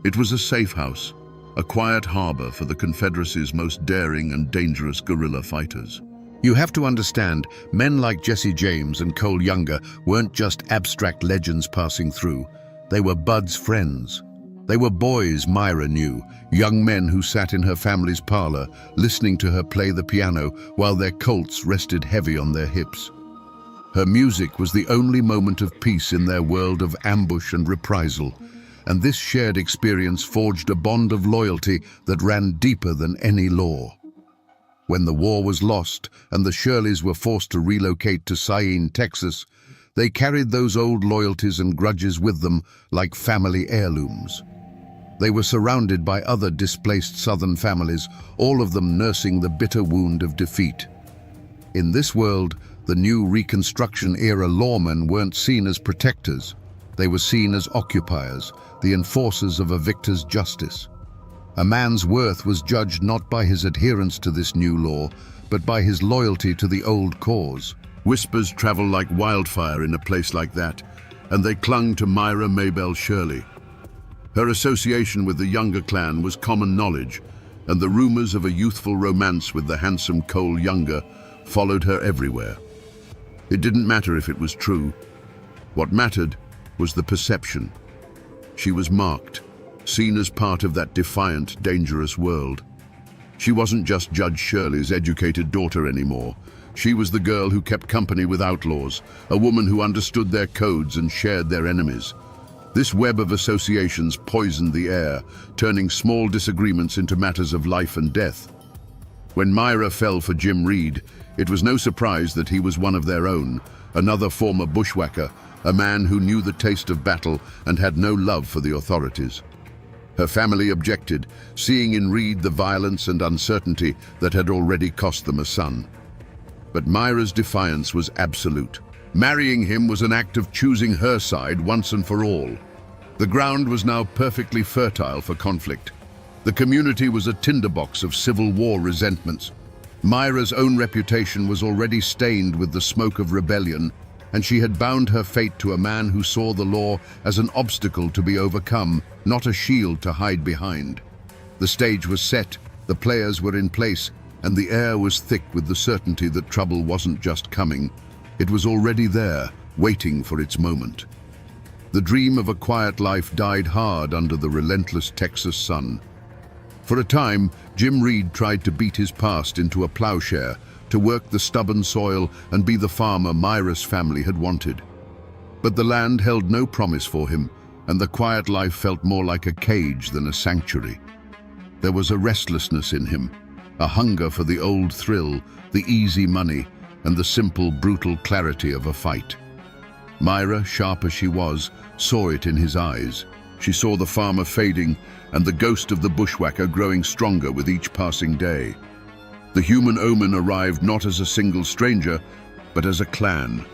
It was a safe house, a quiet harbor for the Confederacy's most daring and dangerous guerrilla fighters. You have to understand, men like Jesse James and Cole Younger weren't just abstract legends passing through. They were Bud's friends. They were boys Myra knew, young men who sat in her family's parlor, listening to her play the piano while their Colts rested heavy on their hips. Her music was the only moment of peace in their world of ambush and reprisal, and this shared experience forged a bond of loyalty that ran deeper than any law. When the war was lost and the Shirleys were forced to relocate to Syene, Texas, they carried those old loyalties and grudges with them like family heirlooms. They were surrounded by other displaced Southern families, all of them nursing the bitter wound of defeat. In this world, the new Reconstruction-era lawmen weren't seen as protectors. They were seen as occupiers, the enforcers of a victor's justice. A man's worth was judged not by his adherence to this new law, but by his loyalty to the old cause. Whispers travel like wildfire in a place like that, and they clung to Myra Maybelle Shirley. Her association with the Younger clan was common knowledge, and the rumors of a youthful romance with the handsome Cole Younger followed her everywhere. It didn't matter if it was true. What mattered was the perception. She was marked, seen as part of that defiant, dangerous world. She wasn't just Judge Shirley's educated daughter anymore. She was the girl who kept company with outlaws, a woman who understood their codes and shared their enemies. This web of associations poisoned the air, turning small disagreements into matters of life and death. When Myra fell for Jim Reed, it was no surprise that he was one of their own, another former bushwhacker, a man who knew the taste of battle and had no love for the authorities. Her family objected, seeing in Reed the violence and uncertainty that had already cost them a son. But Myra's defiance was absolute. Marrying him was an act of choosing her side once and for all. The ground was now perfectly fertile for conflict. The community was a tinderbox of Civil War resentments. Myra's own reputation was already stained with the smoke of rebellion, and she had bound her fate to a man who saw the law as an obstacle to be overcome, not a shield to hide behind. The stage was set, the players were in place, and the air was thick with the certainty that trouble wasn't just coming. It was already there, waiting for its moment. The dream of a quiet life died hard under the relentless Texas sun. For a time, Jim Reed tried to beat his past into a plowshare, to work the stubborn soil and be the farmer Myra's family had wanted. But the land held no promise for him, and the quiet life felt more like a cage than a sanctuary. There was a restlessness in him, a hunger for the old thrill, the easy money, and the simple, brutal clarity of a fight. Myra, sharp as she was, saw it in his eyes. She saw the farmer fading and the ghost of the bushwhacker growing stronger with each passing day. The human omen arrived not as a single stranger, but as a clan.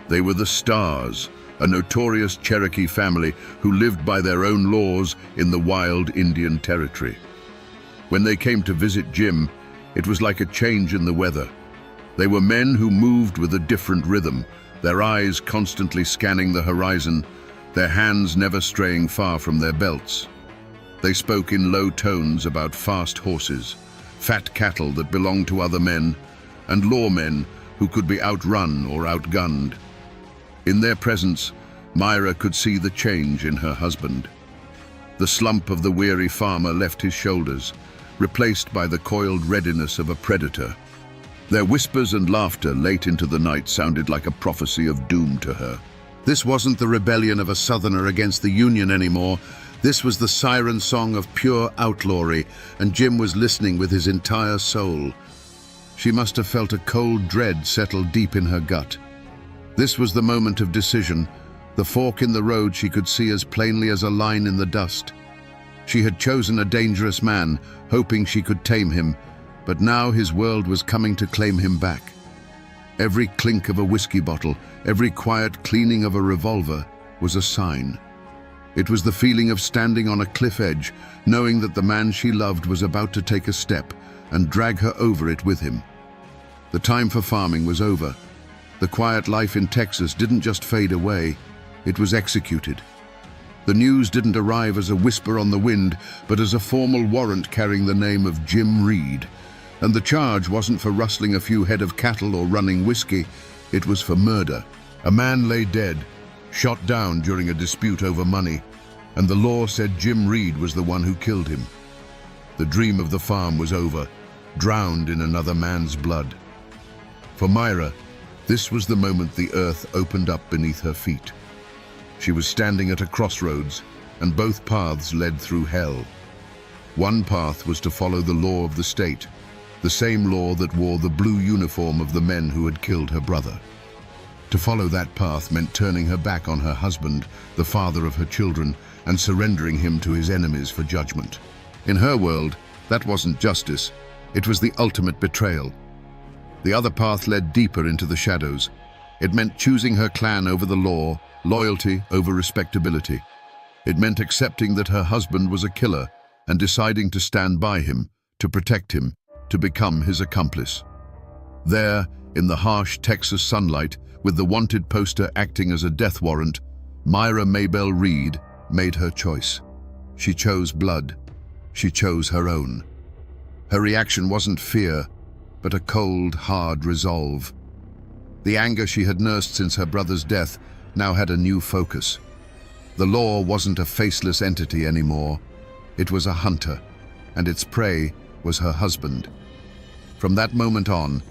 They were the Stars, a notorious Cherokee family who lived by their own laws in the wild Indian territory. When they came to visit Jim, it was like a change in the weather. They were men who moved with a different rhythm, their eyes constantly scanning the horizon, their hands never straying far from their belts. They spoke in low tones about fast horses, fat cattle that belonged to other men, and lawmen who could be outrun or outgunned. In their presence, Myra could see the change in her husband. The slump of the weary farmer left his shoulders, replaced by the coiled readiness of a predator. Their whispers and laughter late into the night sounded like a prophecy of doom to her. This wasn't the rebellion of a Southerner against the Union anymore. This was the siren song of pure outlawry, and Jim was listening with his entire soul. She must have felt a cold dread settle deep in her gut. This was the moment of decision, the fork in the road she could see as plainly as a line in the dust. She had chosen a dangerous man, hoping she could tame him, but now his world was coming to claim him back. Every clink of a whiskey bottle, every quiet cleaning of a revolver was a sign. It was the feeling of standing on a cliff edge, knowing that the man she loved was about to take a step and drag her over it with him. The time for farming was over. The quiet life in Texas didn't just fade away, it was executed. The news didn't arrive as a whisper on the wind, but as a formal warrant carrying the name of Jim Reed. And the charge wasn't for rustling a few head of cattle or running whiskey, it was for murder. A man lay dead, shot down during a dispute over money, and the law said Jim Reed was the one who killed him. The dream of the farm was over, drowned in another man's blood. For Myra, this was the moment the earth opened up beneath her feet. She was standing at a crossroads, and both paths led through hell. One path was to follow the law of the state, the same law that wore the blue uniform of the men who had killed her brother. To follow that path meant turning her back on her husband, the father of her children, and surrendering him to his enemies for judgment. In her world, that wasn't justice, it was the ultimate betrayal. The other path led deeper into the shadows. It meant choosing her clan over the law, loyalty over respectability. It meant accepting that her husband was a killer and deciding to stand by him, to protect him, to become his accomplice. There, in the harsh Texas sunlight, with the wanted poster acting as a death warrant, Myra Maybelle Reed made her choice. She chose blood. She chose her own. Her reaction wasn't fear, but a cold, hard resolve. The anger she had nursed since her brother's death now had a new focus. The law wasn't a faceless entity anymore. It was a hunter, and its prey was her husband. From that moment on,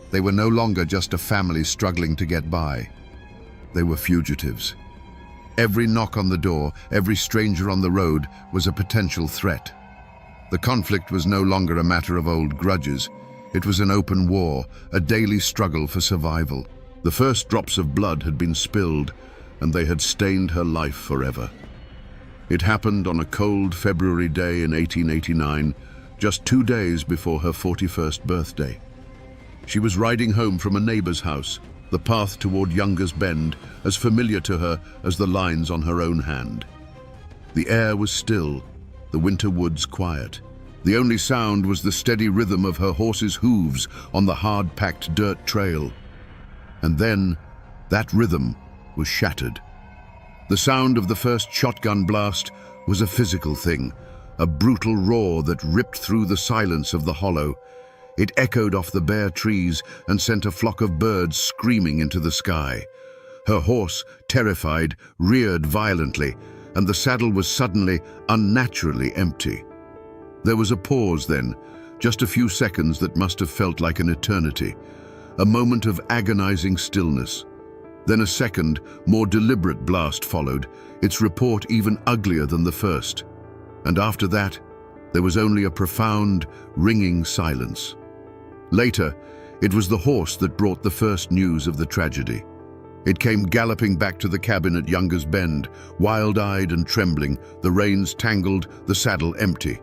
they were no longer just a family struggling to get by. They were fugitives. Every knock on the door, every stranger on the road was a potential threat. The conflict was no longer a matter of old grudges. It was an open war, a daily struggle for survival. The first drops of blood had been spilled, and they had stained her life forever. It happened on a cold February day in 1889, just 2 days before her 41st birthday. She was riding home from a neighbor's house, the path toward Younger's Bend as familiar to her as the lines on her own hand. The air was still, the winter woods quiet. The only sound was the steady rhythm of her horse's hooves on the hard-packed dirt trail. And then, that rhythm was shattered. The sound of the first shotgun blast was a physical thing, a brutal roar that ripped through the silence of the hollow. It echoed off the bare trees and sent a flock of birds screaming into the sky. Her horse, terrified, reared violently, and the saddle was suddenly, unnaturally empty. There was a pause then, just a few seconds that must have felt like an eternity, a moment of agonizing stillness. Then a second, more deliberate blast followed, its report even uglier than the first. And after that, there was only a profound, ringing silence. Later, it was the horse that brought the first news of the tragedy. It came galloping back to the cabin at Younger's Bend, wild-eyed and trembling, the reins tangled, the saddle empty.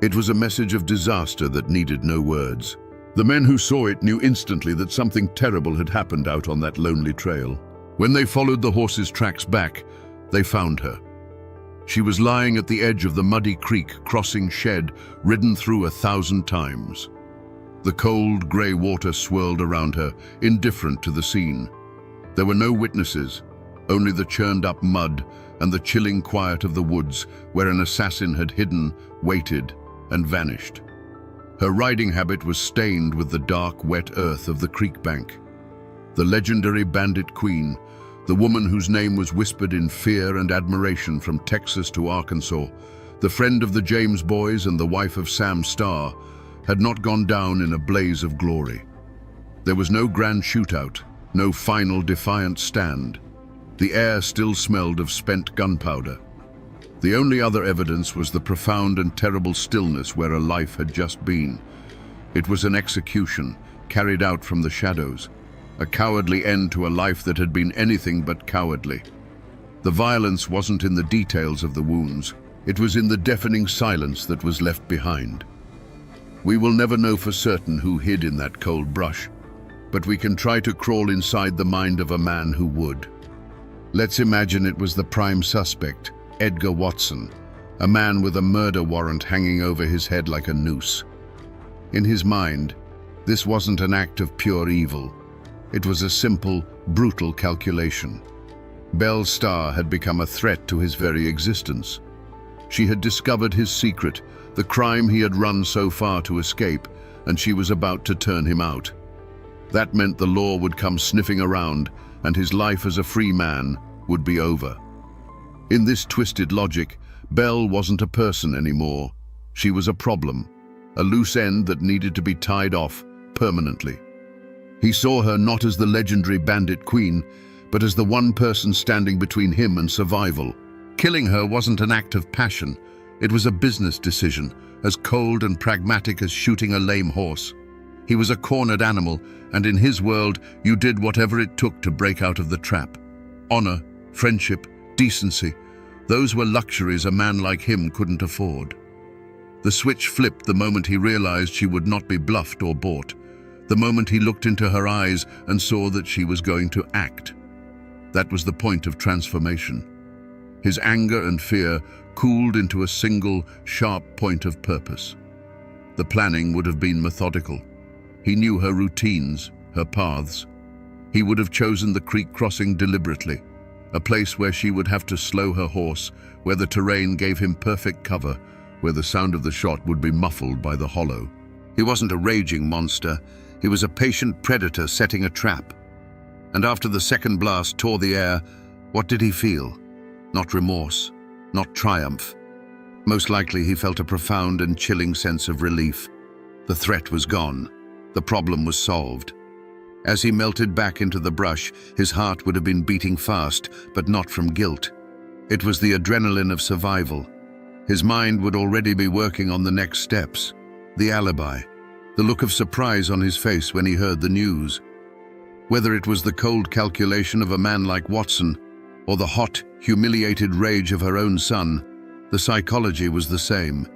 It was a message of disaster that needed no words. The men who saw it knew instantly that something terrible had happened out on that lonely trail. When they followed the horse's tracks back, they found her. She was lying at the edge of the muddy creek crossing shed, ridden through 1,000 times. The cold, grey water swirled around her, indifferent to the scene. There were no witnesses, only the churned-up mud and the chilling quiet of the woods where an assassin had hidden, waited, and vanished. Her riding habit was stained with the dark, wet earth of the creek bank. The legendary bandit queen, the woman whose name was whispered in fear and admiration from Texas to Arkansas, the friend of the James boys and the wife of Sam Starr, had not gone down in a blaze of glory. There was no grand shootout, no final defiant stand. The air still smelled of spent gunpowder. The only other evidence was the profound and terrible stillness where a life had just been. It was an execution, carried out from the shadows, a cowardly end to a life that had been anything but cowardly. The violence wasn't in the details of the wounds, it was in the deafening silence that was left behind. We will never know for certain who hid in that cold brush, but we can try to crawl inside the mind of a man who would. Let's imagine it was the prime suspect, Edgar Watson, a man with a murder warrant hanging over his head like a noose. In his mind, this wasn't an act of pure evil. It was a simple, brutal calculation. Belle Starr had become a threat to his very existence. She had discovered his secret, the crime he had run so far to escape, and she was about to turn him out. That meant the law would come sniffing around, and his life as a free man would be over. In this twisted logic, Belle wasn't a person anymore. She was a problem, a loose end that needed to be tied off permanently. He saw her not as the legendary bandit queen, but as the one person standing between him and survival. Killing her wasn't an act of passion. It was a business decision, as cold and pragmatic as shooting a lame horse. He was a cornered animal, and in his world, you did whatever it took to break out of the trap. Honor, friendship, decency, those were luxuries a man like him couldn't afford. The switch flipped the moment he realized she would not be bluffed or bought, the moment he looked into her eyes and saw that she was going to act. That was the point of transformation. His anger and fear cooled into a single, sharp point of purpose. The planning would have been methodical. He knew her routines, her paths. He would have chosen the creek crossing deliberately, a place where she would have to slow her horse, where the terrain gave him perfect cover, where the sound of the shot would be muffled by the hollow. He wasn't a raging monster. He was a patient predator setting a trap. And after the second blast tore the air, what did he feel? Not remorse, not triumph. Most likely he felt a profound and chilling sense of relief. The threat was gone. The problem was solved. As he melted back into the brush, his heart would have been beating fast, but not from guilt. It was the adrenaline of survival. His mind would already be working on the next steps. The alibi, the look of surprise on his face when he heard the news. Whether it was the cold calculation of a man like Watson, or the hot, humiliated rage of her own son, the psychology was the same.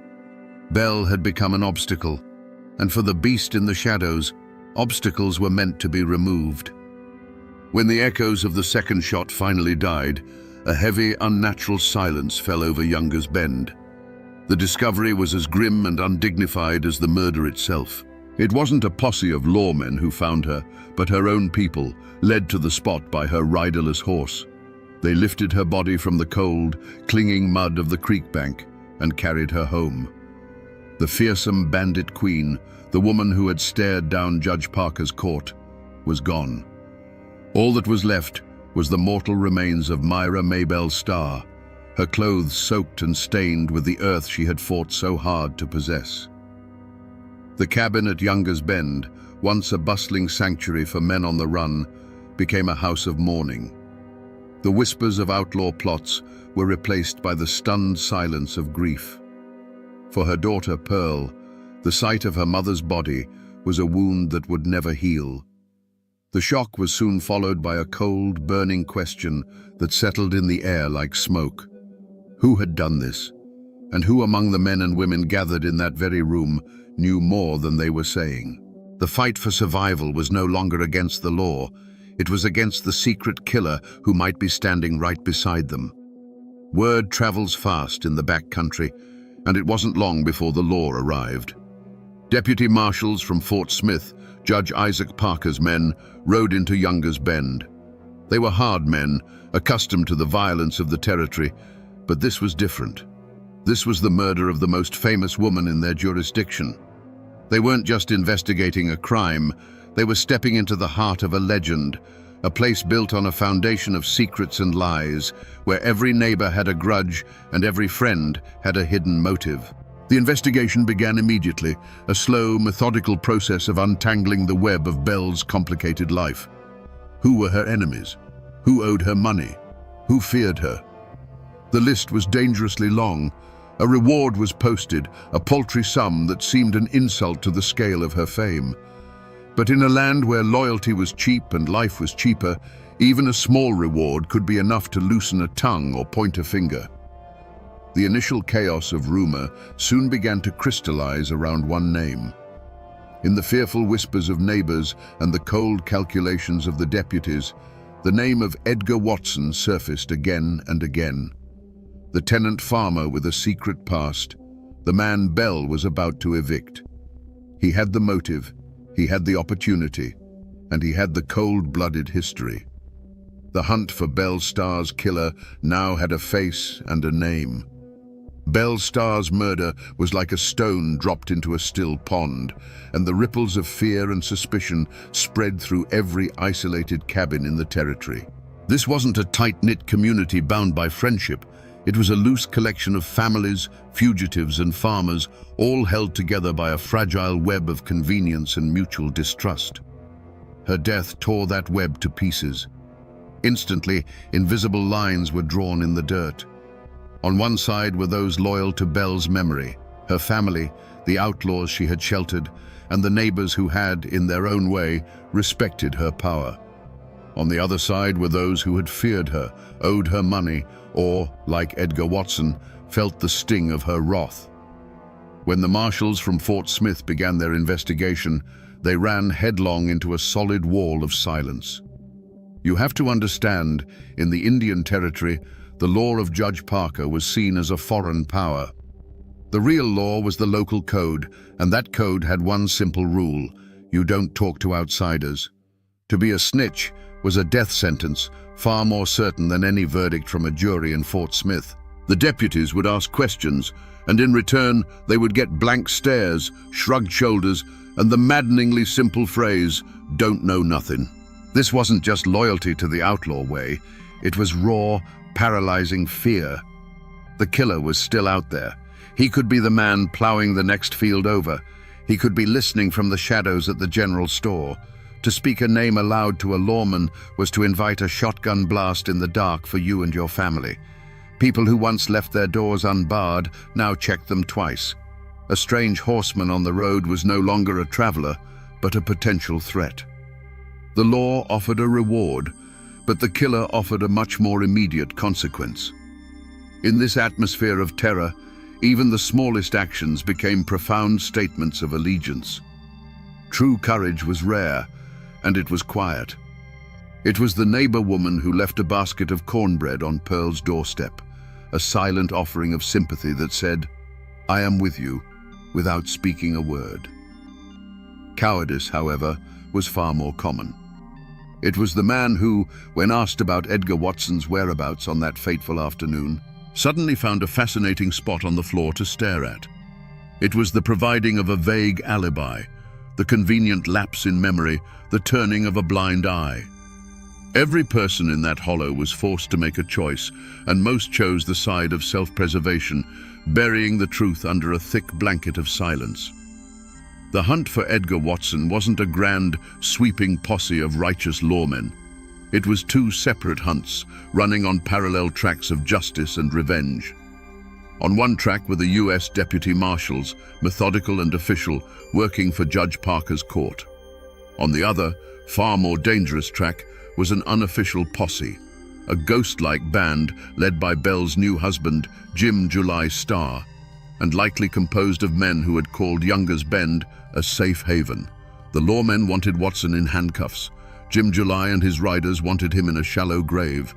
Belle had become an obstacle, and for the beast in the shadows, obstacles were meant to be removed. When the echoes of the second shot finally died, a heavy, unnatural silence fell over Younger's Bend. The discovery was as grim and undignified as the murder itself. It wasn't a posse of lawmen who found her, but her own people, led to the spot by her riderless horse. They lifted her body from the cold, clinging mud of the creek bank and carried her home. The fearsome bandit queen, the woman who had stared down Judge Parker's court, was gone. All that was left was the mortal remains of Myra Maybelle Starr, her clothes soaked and stained with the earth she had fought so hard to possess. The cabin at Younger's Bend, once a bustling sanctuary for men on the run, became a house of mourning. The whispers of outlaw plots were replaced by the stunned silence of grief. For her daughter, Pearl, the sight of her mother's body was a wound that would never heal. The shock was soon followed by a cold, burning question that settled in the air like smoke. Who had done this? And who among the men and women gathered in that very room knew more than they were saying? The fight for survival was no longer against the law. It was against the secret killer who might be standing right beside them. Word travels fast in the back country, and it wasn't long before the law arrived. Deputy marshals from Fort Smith, Judge Isaac Parker's men, rode into Younger's Bend. They were hard men, accustomed to the violence of the territory, but this was different. This was the murder of the most famous woman in their jurisdiction. They weren't just investigating a crime, they were stepping into the heart of a legend, a place built on a foundation of secrets and lies, where every neighbor had a grudge and every friend had a hidden motive. The investigation began immediately, a slow, methodical process of untangling the web of Belle's complicated life. Who were her enemies? Who owed her money? Who feared her? The list was dangerously long. A reward was posted, a paltry sum that seemed an insult to the scale of her fame. But in a land where loyalty was cheap and life was cheaper, even a small reward could be enough to loosen a tongue or point a finger. The initial chaos of rumor soon began to crystallize around one name. In the fearful whispers of neighbors and the cold calculations of the deputies, the name of Edgar Watson surfaced again and again. The tenant farmer with a secret past, the man Belle was about to evict. He had the motive, he had the opportunity, and he had the cold-blooded history. The hunt for Belle Starr's killer now had a face and a name. Belle Starr's murder was like a stone dropped into a still pond, and the ripples of fear and suspicion spread through every isolated cabin in the territory. This wasn't a tight-knit community bound by friendship. It was a loose collection of families, fugitives, and farmers, all held together by a fragile web of convenience and mutual distrust. Her death tore that web to pieces. Instantly, invisible lines were drawn in the dirt. On one side were those loyal to Belle's memory, her family, the outlaws she had sheltered, and the neighbors who had, in their own way, respected her power. On the other side were those who had feared her, owed her money, or, like Edgar Watson, felt the sting of her wrath. When the marshals from Fort Smith began their investigation, they ran headlong into a solid wall of silence. You have to understand, in the Indian Territory, the law of Judge Parker was seen as a foreign power. The real law was the local code, and that code had one simple rule: you don't talk to outsiders. To be a snitch was a death sentence, far more certain than any verdict from a jury in Fort Smith. The deputies would ask questions, and in return they would get blank stares, shrugged shoulders, and the maddeningly simple phrase, "Don't know nothing." This wasn't just loyalty to the outlaw way, it was raw, paralyzing fear. The killer was still out there. He could be the man plowing the next field over. He could be listening from the shadows at the general store. To speak a name aloud to a lawman was to invite a shotgun blast in the dark for you and your family. People who once left their doors unbarred now checked them twice. A strange horseman on the road was no longer a traveler, but a potential threat. The law offered a reward, but the killer offered a much more immediate consequence. In this atmosphere of terror, even the smallest actions became profound statements of allegiance. True courage was rare, and it was quiet. It was the neighbor woman who left a basket of cornbread on Pearl's doorstep, a silent offering of sympathy that said, "I am with you," without speaking a word. Cowardice, however, was far more common. It was the man who, when asked about Edgar Watson's whereabouts on that fateful afternoon, suddenly found a fascinating spot on the floor to stare at. It was the providing of a vague alibi, the convenient lapse in memory, the turning of a blind eye. Every person in that hollow was forced to make a choice, and most chose the side of self-preservation, burying the truth under a thick blanket of silence. The hunt for Edgar Watson wasn't a grand, sweeping posse of righteous lawmen. It was two separate hunts, running on parallel tracks of justice and revenge. On one track were the U.S. deputy marshals, methodical and official, working for Judge Parker's court. On the other, far more dangerous track, was an unofficial posse, a ghost-like band led by Belle's new husband, Jim July Starr, and likely composed of men who had called Younger's Bend a safe haven. The lawmen wanted Watson in handcuffs. Jim July and his riders wanted him in a shallow grave.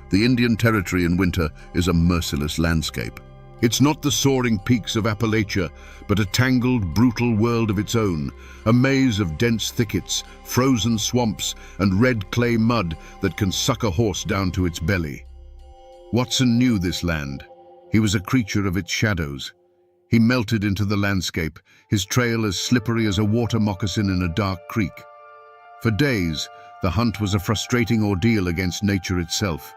The Indian Territory in winter is a merciless landscape. It's not the soaring peaks of Appalachia, but a tangled, brutal world of its own, a maze of dense thickets, frozen swamps, and red clay mud that can suck a horse down to its belly. Watson knew this land. He was a creature of its shadows. He melted into the landscape, his trail as slippery as a water moccasin in a dark creek. For days, the hunt was a frustrating ordeal against nature itself.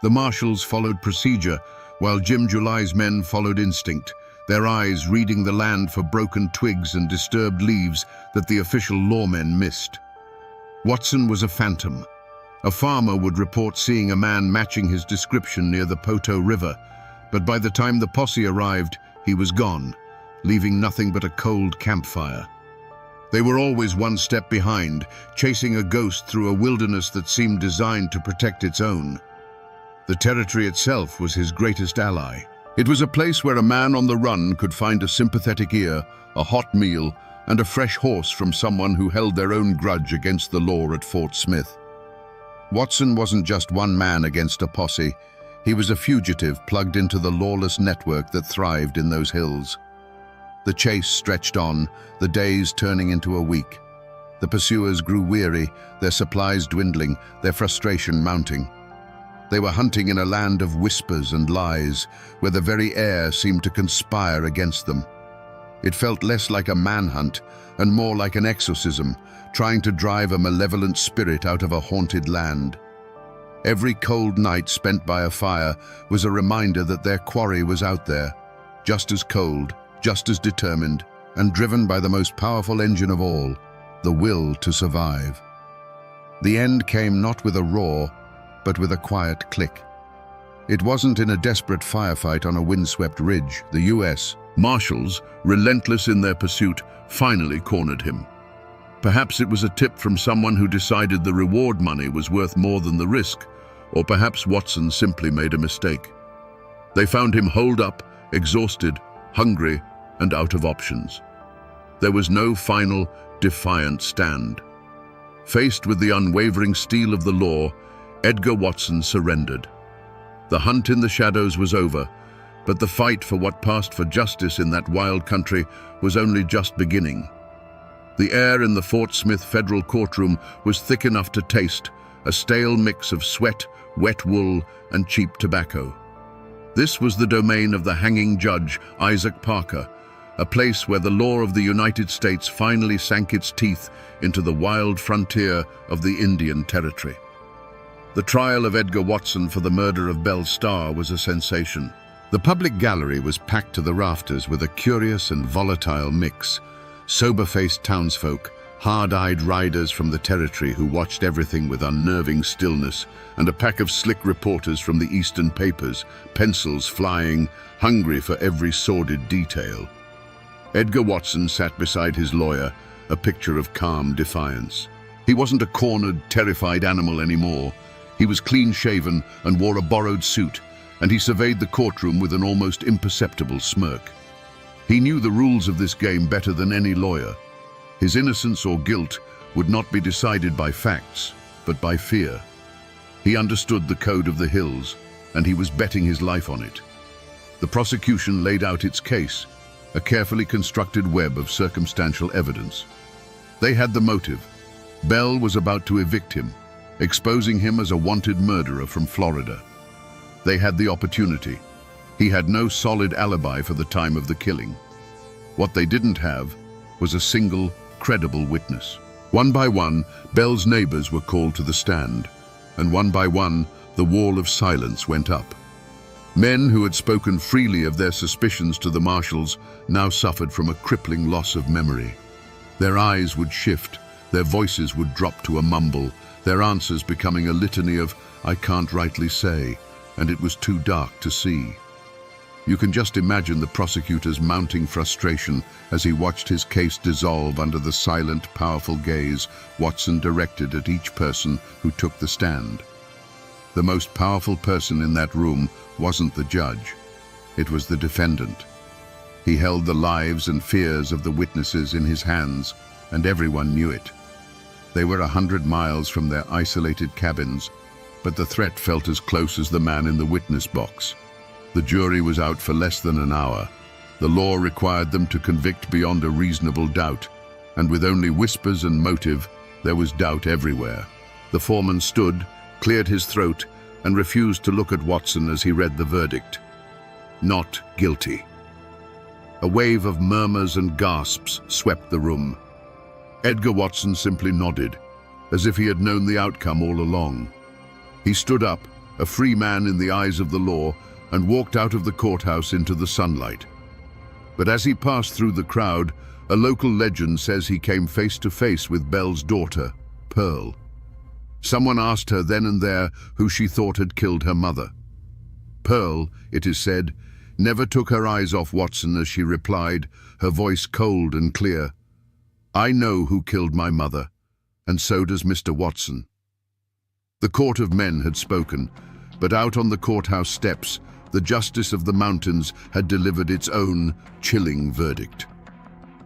The marshals followed procedure, while Jim July's men followed instinct, their eyes reading the land for broken twigs and disturbed leaves that the official lawmen missed. Watson was a phantom. A farmer would report seeing a man matching his description near the Poto River, but by the time the posse arrived, he was gone, leaving nothing but a cold campfire. They were always one step behind, chasing a ghost through a wilderness that seemed designed to protect its own. The territory itself was his greatest ally. It was a place where a man on the run could find a sympathetic ear, a hot meal, and a fresh horse from someone who held their own grudge against the law at Fort Smith. Watson wasn't just one man against a posse. He was a fugitive plugged into the lawless network that thrived in those hills. The chase stretched on, the days turning into a week. The pursuers grew weary, their supplies dwindling, their frustration mounting. They were hunting in a land of whispers and lies, where the very air seemed to conspire against them. It felt less like a manhunt and more like an exorcism, trying to drive a malevolent spirit out of a haunted land. Every cold night spent by a fire was a reminder that their quarry was out there, just as cold, just as determined, and driven by the most powerful engine of all, the will to survive. The end came not with a roar, but with a quiet click. It wasn't in a desperate firefight on a windswept ridge. The U.S. Marshals, relentless in their pursuit, finally cornered him. Perhaps it was a tip from someone who decided the reward money was worth more than the risk, or perhaps Watson simply made a mistake. They found him holed up, exhausted, hungry, and out of options. There was no final, defiant stand. Faced with the unwavering steel of the law, Edgar Watson surrendered. The hunt in the shadows was over, but the fight for what passed for justice in that wild country was only just beginning. The air in the Fort Smith federal courtroom was thick enough to taste, a stale mix of sweat, wet wool, and cheap tobacco. This was the domain of the hanging judge, Isaac Parker, a place where the law of the United States finally sank its teeth into the wild frontier of the Indian Territory. The trial of Edgar Watson for the murder of Belle Starr was a sensation. The public gallery was packed to the rafters with a curious and volatile mix. Sober-faced townsfolk, hard-eyed riders from the territory who watched everything with unnerving stillness, and a pack of slick reporters from the eastern papers, pencils flying, hungry for every sordid detail. Edgar Watson sat beside his lawyer, a picture of calm defiance. He wasn't a cornered, terrified animal anymore. He was clean-shaven and wore a borrowed suit, and he surveyed the courtroom with an almost imperceptible smirk. He knew the rules of this game better than any lawyer. His innocence or guilt would not be decided by facts, but by fear. He understood the code of the hills, and he was betting his life on it. The prosecution laid out its case, a carefully constructed web of circumstantial evidence. They had the motive. Belle was about to evict him, exposing him as a wanted murderer from Florida. They had the opportunity. He had no solid alibi for the time of the killing. What they didn't have was a single, credible witness. One by one, Belle's neighbors were called to the stand, and one by one, the wall of silence went up. Men who had spoken freely of their suspicions to the marshals now suffered from a crippling loss of memory. Their eyes would shift, their voices would drop to a mumble, their answers becoming a litany of, "I can't rightly say," and it was too dark to see. You can just imagine the prosecutor's mounting frustration as he watched his case dissolve under the silent, powerful gaze Watson directed at each person who took the stand. The most powerful person in that room wasn't the judge. It was the defendant. He held the lives and fears of the witnesses in his hands, and everyone knew it. They were 100 miles from their isolated cabins, but the threat felt as close as the man in the witness box. The jury was out for less than an hour. The law required them to convict beyond a reasonable doubt, and with only whispers and motive, there was doubt everywhere. The foreman stood, cleared his throat, and refused to look at Watson as he read the verdict. Not guilty. A wave of murmurs and gasps swept the room. Edgar Watson simply nodded, as if he had known the outcome all along. He stood up, a free man in the eyes of the law, and walked out of the courthouse into the sunlight. But as he passed through the crowd, a local legend says he came face to face with Belle's daughter, Pearl. Someone asked her then and there who she thought had killed her mother. Pearl, it is said, never took her eyes off Watson as she replied, her voice cold and clear, "I know who killed my mother, and so does Mr. Watson." The court of men had spoken, but out on the courthouse steps, the justice of the mountains had delivered its own chilling verdict.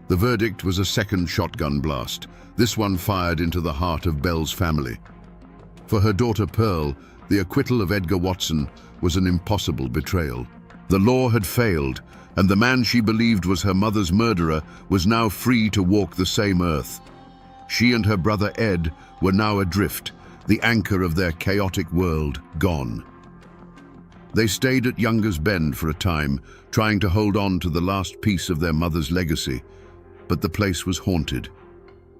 The verdict was a second shotgun blast, this one fired into the heart of Belle's family. For her daughter Pearl, the acquittal of Edgar Watson was an impossible betrayal. The law had failed, and the man she believed was her mother's murderer was now free to walk the same earth. She and her brother Ed were now adrift, the anchor of their chaotic world gone. They stayed at Younger's Bend for a time, trying to hold on to the last piece of their mother's legacy, but the place was haunted.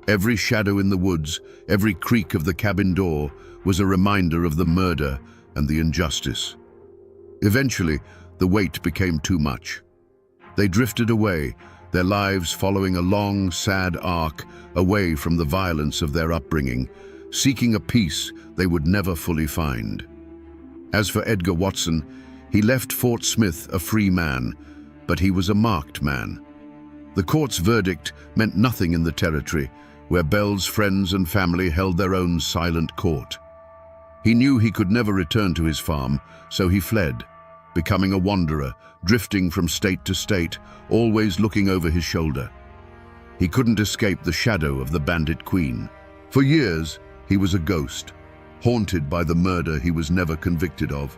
Every shadow in the woods, every creak of the cabin door was a reminder of the murder and the injustice. Eventually, the weight became too much. They drifted away, their lives following a long, sad arc away from the violence of their upbringing, seeking a peace they would never fully find. As for Edgar Watson, he left Fort Smith a free man, but he was a marked man. The court's verdict meant nothing in the territory, where Belle's friends and family held their own silent court. He knew he could never return to his farm, so he fled, becoming a wanderer, drifting from state to state, always looking over his shoulder. He couldn't escape the shadow of the bandit queen. For years, he was a ghost, haunted by the murder he was never convicted of.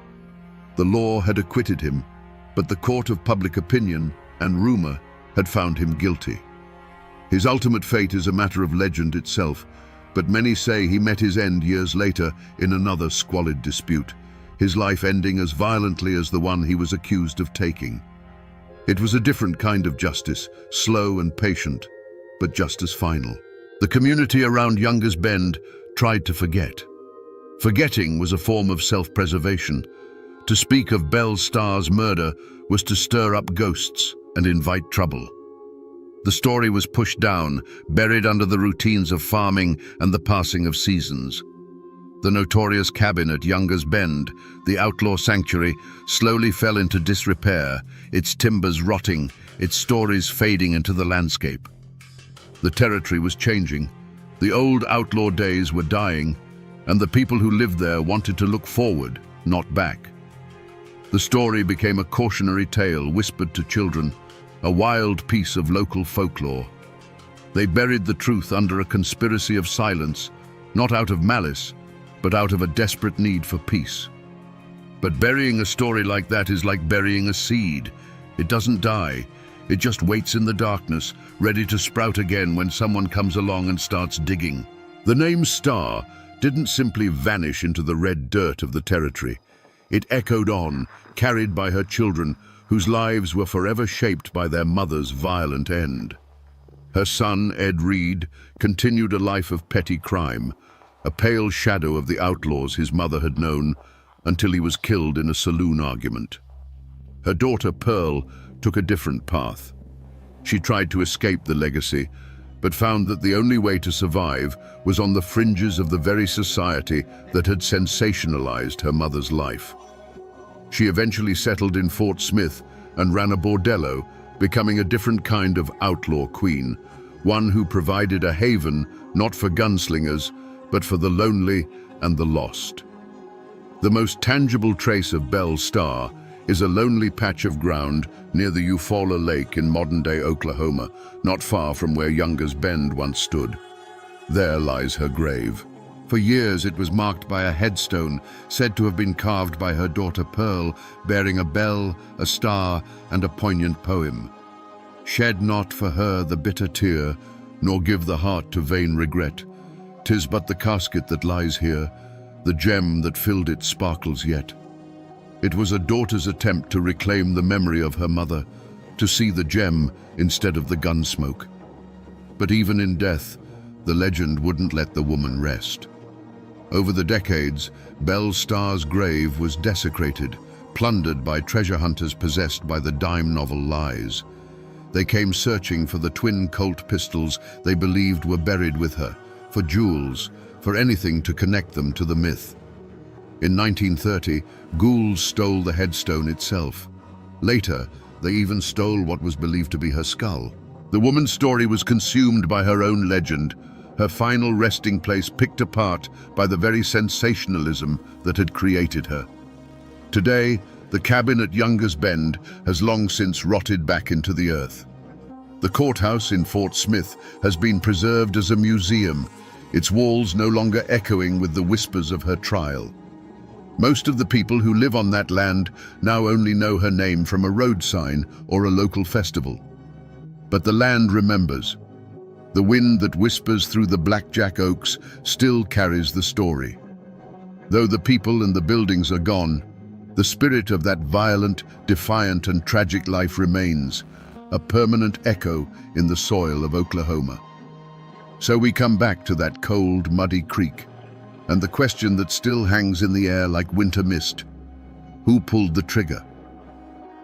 The law had acquitted him, but the court of public opinion and rumor had found him guilty. His ultimate fate is a matter of legend itself, but many say he met his end years later in another squalid dispute. his life ending as violently as the one he was accused of taking. It was a different kind of justice, slow and patient, but just as final. The community around Younger's Bend tried to forget. Forgetting was a form of self-preservation. To speak of Belle Starr's murder was to stir up ghosts and invite trouble. The story was pushed down, buried under the routines of farming and the passing of seasons. The notorious cabin at Younger's Bend, the outlaw sanctuary, slowly fell into disrepair, its timbers rotting, its stories fading into the landscape. The territory was changing. The old outlaw days were dying, and the people who lived there wanted to look forward, not back. The story became a cautionary tale whispered to children, a wild piece of local folklore. They buried the truth under a conspiracy of silence, not out of malice, but out of a desperate need for peace. But burying a story like that is like burying a seed. It doesn't die. It just waits in the darkness, ready to sprout again when someone comes along and starts digging. The name Starr didn't simply vanish into the red dirt of the territory. It echoed on, carried by her children, whose lives were forever shaped by their mother's violent end. Her son, Ed Reed, continued a life of petty crime, a pale shadow of the outlaws his mother had known, until he was killed in a saloon argument. Her daughter, Pearl, took a different path. She tried to escape the legacy, but found that the only way to survive was on the fringes of the very society that had sensationalized her mother's life. She eventually settled in Fort Smith and ran a bordello, becoming a different kind of outlaw queen, one who provided a haven not for gunslingers, but for the lonely and the lost. The most tangible trace of Belle Starr is a lonely patch of ground near the Eufaula Lake in modern-day Oklahoma, not far from where Younger's Bend once stood. There lies her grave. For years it was marked by a headstone said to have been carved by her daughter Pearl, bearing a bell, a star, and a poignant poem. Shed not for her the bitter tear, nor give the heart to vain regret. 'Tis but the casket that lies here, the gem that filled it sparkles yet. It was a daughter's attempt to reclaim the memory of her mother, to see the gem instead of the gun smoke. But even in death, the legend wouldn't let the woman rest. Over the decades, Belle Starr's grave was desecrated, plundered by treasure hunters possessed by the dime novel lies. They came searching for the twin Colt pistols they believed were buried with her, for jewels, for anything to connect them to the myth. In 1930, ghouls stole the headstone itself. Later, they even stole what was believed to be her skull. The woman's story was consumed by her own legend, her final resting place picked apart by the very sensationalism that had created her. Today, the cabin at Younger's Bend has long since rotted back into the earth. The courthouse in Fort Smith has been preserved as a museum, its walls no longer echoing with the whispers of her trial. Most of the people who live on that land now only know her name from a road sign or a local festival. But the land remembers. The wind that whispers through the blackjack oaks still carries the story. Though the people and the buildings are gone, the spirit of that violent, defiant, and tragic life remains, a permanent echo in the soil of Oklahoma. So we come back to that cold, muddy creek, and the question that still hangs in the air like winter mist: who pulled the trigger?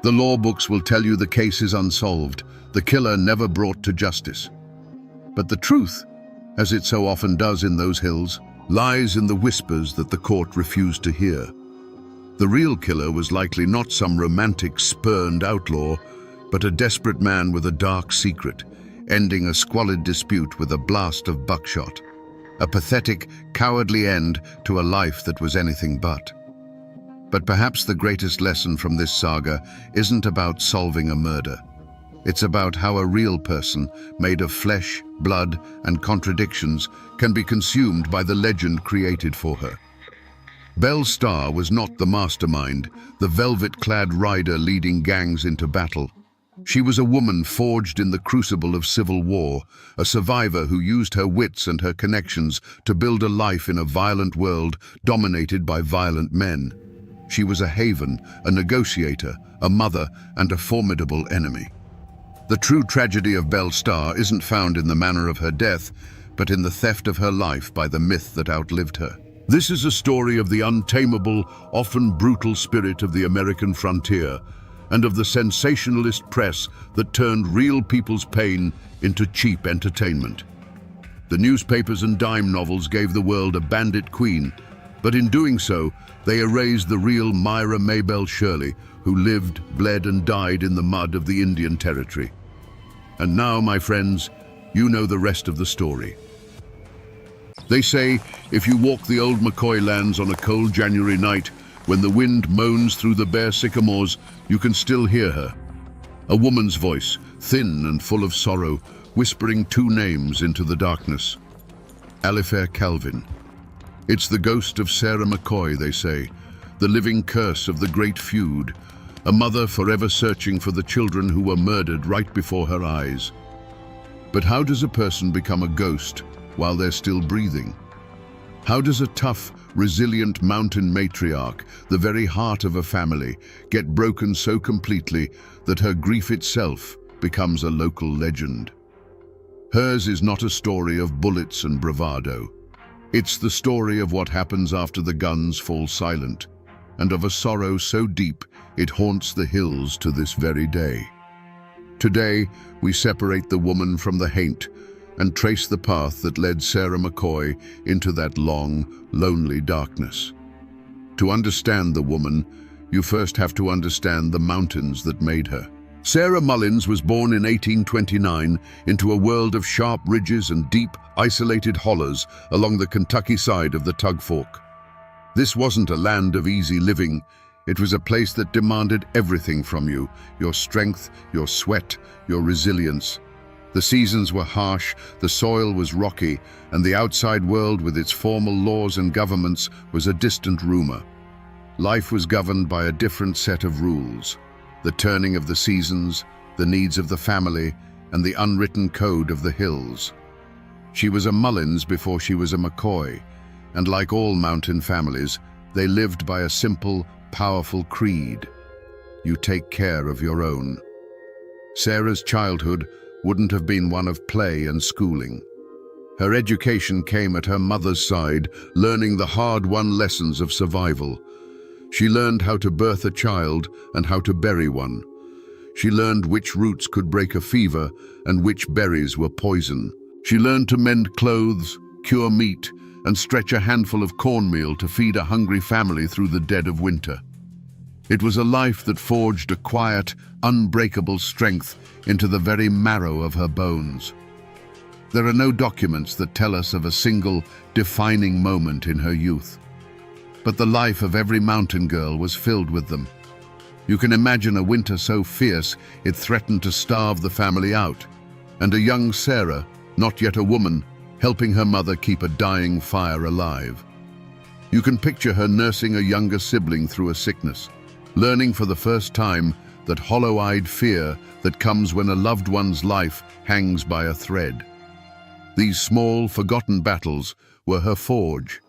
The law books will tell you the case is unsolved, the killer never brought to justice. But the truth, as it so often does in those hills, lies in the whispers that the court refused to hear. The real killer was likely not some romantic, spurned outlaw, but a desperate man with a dark secret, ending a squalid dispute with a blast of buckshot. A pathetic, cowardly end to a life that was anything but. But perhaps the greatest lesson from this saga isn't about solving a murder. It's about how a real person, made of flesh, blood, and contradictions, can be consumed by the legend created for her. Belle Starr was not the mastermind, the velvet-clad rider leading gangs into battle. She was a woman forged in the crucible of civil war, a survivor who used her wits and her connections to build a life in a violent world dominated by violent men. She was a haven, a negotiator, a mother, and a formidable enemy. The true tragedy of Belle Starr isn't found in the manner of her death, but in the theft of her life by the myth that outlived her. This is a story of the untamable, often brutal spirit of the American frontier, and of the sensationalist press that turned real people's pain into cheap entertainment. The newspapers and dime novels gave the world a bandit queen, but in doing so, they erased the real Myra Maybelle Shirley, who lived, bled, and died in the mud of the Indian Territory. And now, my friends, you know the rest of the story. They say, if you walk the old McCoy lands on a cold January night, when the wind moans through the bare sycamores, you can still hear her. A woman's voice, thin and full of sorrow, whispering two names into the darkness. Alifair Calvin. It's the ghost of Sarah McCoy, they say, the living curse of the great feud, a mother forever searching for the children who were murdered right before her eyes. But how does a person become a ghost while they're still breathing? How does a tough, resilient mountain matriarch, the very heart of a family, get broken so completely that her grief itself becomes a local legend? Hers is not a story of bullets and bravado. It's the story of what happens after the guns fall silent, and of a sorrow so deep it haunts the hills to this very day. Today, we separate the woman from the haint and trace the path that led Sarah McCoy into that long, lonely darkness. To understand the woman, you first have to understand the mountains that made her. Sarah Mullins was born in 1829 into a world of sharp ridges and deep, isolated hollows along the Kentucky side of the Tug Fork. This wasn't a land of easy living. It was a place that demanded everything from you: your strength, your sweat, your resilience. The seasons were harsh, the soil was rocky, and the outside world with its formal laws and governments was a distant rumor. Life was governed by a different set of rules: the turning of the seasons, the needs of the family, and the unwritten code of the hills. She was a Mullins before she was a McCoy, and like all mountain families, they lived by a simple, powerful creed: you take care of your own. Sarah's childhood wouldn't have been one of play and schooling. Her education came at her mother's side, learning the hard-won lessons of survival. She learned how to birth a child and how to bury one. She learned which roots could break a fever and which berries were poison. She learned to mend clothes, cure meat, and stretch a handful of cornmeal to feed a hungry family through the dead of winter. It was a life that forged a quiet, unbreakable strength into the very marrow of her bones. There are no documents that tell us of a single, defining moment in her youth. But the life of every mountain girl was filled with them. You can imagine a winter so fierce it threatened to starve the family out, and a young Sarah, not yet a woman, helping her mother keep a dying fire alive. You can picture her nursing a younger sibling through a sickness, learning for the first time that hollow-eyed fear that comes when a loved one's life hangs by a thread. These small, forgotten battles were her forge,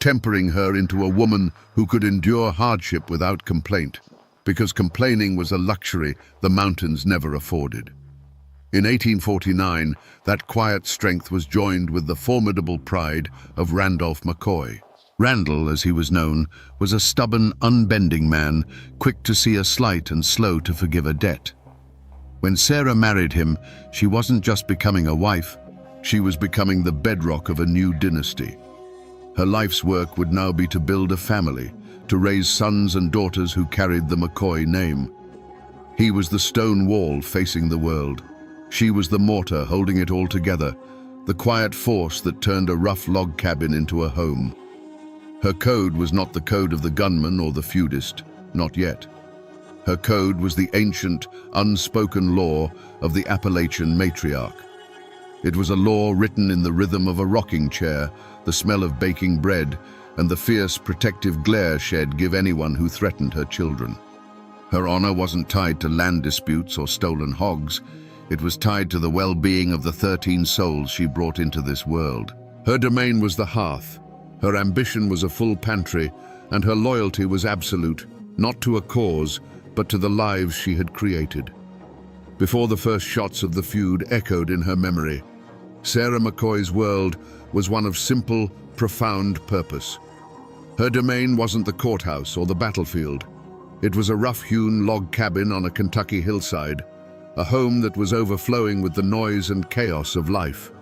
tempering her into a woman who could endure hardship without complaint, because complaining was a luxury the mountains never afforded. In 1849, that quiet strength was joined with the formidable pride of Randolph McCoy. Randall, as he was known, was a stubborn, unbending man, quick to see a slight and slow to forgive a debt. When Sarah married him, she wasn't just becoming a wife, she was becoming the bedrock of a new dynasty. Her life's work would now be to build a family, to raise sons and daughters who carried the McCoy name. He was the stone wall facing the world. She was the mortar holding it all together, the quiet force that turned a rough log cabin into a home. Her code was not the code of the gunman or the feudist, not yet. Her code was the ancient, unspoken law of the Appalachian matriarch. It was a law written in the rhythm of a rocking chair, the smell of baking bread, and the fierce, protective glare she'd give anyone who threatened her children. Her honor wasn't tied to land disputes or stolen hogs. It was tied to the well-being of the 13 souls she brought into this world. Her domain was the hearth. Her ambition was a full pantry, and her loyalty was absolute, not to a cause, but to the lives she had created. Before the first shots of the feud echoed in her memory, Sarah McCoy's world was one of simple, profound purpose. Her domain wasn't the courthouse or the battlefield. It was a rough-hewn log cabin on a Kentucky hillside, a home that was overflowing with the noise and chaos of life.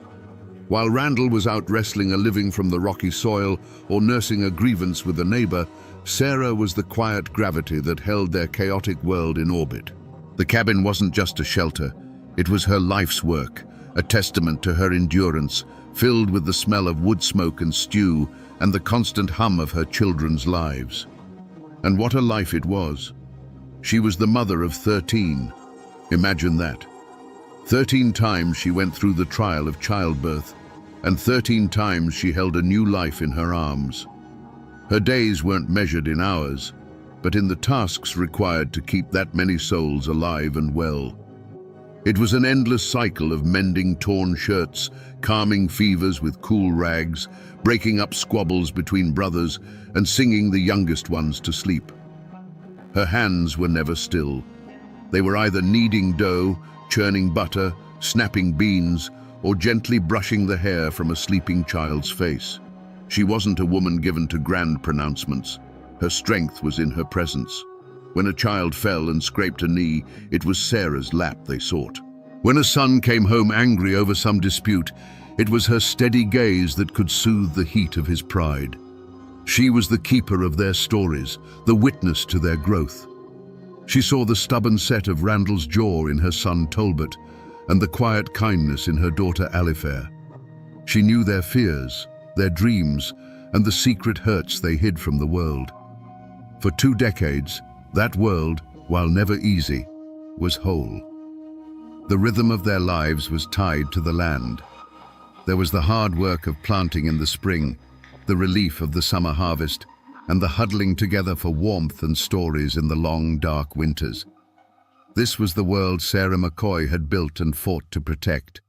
While Randall was out wrestling a living from the rocky soil or nursing a grievance with a neighbor, Sarah was the quiet gravity that held their chaotic world in orbit. The cabin wasn't just a shelter, it was her life's work, a testament to her endurance, filled with the smell of wood smoke and stew and the constant hum of her children's lives. And what a life it was. She was the mother of 13. Imagine that. 13 times she went through the trial of childbirth, and 13 times she held a new life in her arms. Her days weren't measured in hours, but in the tasks required to keep that many souls alive and well. It was an endless cycle of mending torn shirts, calming fevers with cool rags, breaking up squabbles between brothers, and singing the youngest ones to sleep. Her hands were never still. They were either kneading dough, churning butter, snapping beans, or gently brushing the hair from a sleeping child's face. She wasn't a woman given to grand pronouncements. Her strength was in her presence. When a child fell and scraped a knee, it was Sarah's lap they sought. When a son came home angry over some dispute, it was her steady gaze that could soothe the heat of his pride. She was the keeper of their stories, the witness to their growth. She saw the stubborn set of Randall's jaw in her son Tolbert, and the quiet kindness in her daughter Alifair. She knew their fears, their dreams, and the secret hurts they hid from the world. For 2 decades, that world, while never easy, was whole. The rhythm of their lives was tied to the land. There was the hard work of planting in the spring, the relief of the summer harvest, and the huddling together for warmth and stories in the long, dark winters. This was the world Sarah McCoy had built and fought to protect.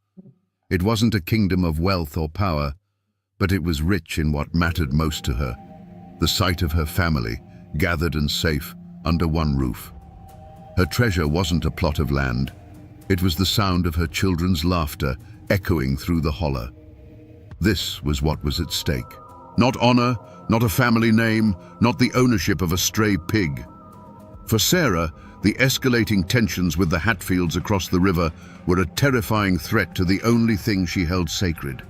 It wasn't a kingdom of wealth or power, but it was rich in what mattered most to her, the sight of her family, gathered and safe, under one roof. Her treasure wasn't a plot of land. It was the sound of her children's laughter echoing through the holler. This was what was at stake. Not honor, not a family name, not the ownership of a stray pig. For Sarah, the escalating tensions with the Hatfields across the river were a terrifying threat to the only thing she held sacred.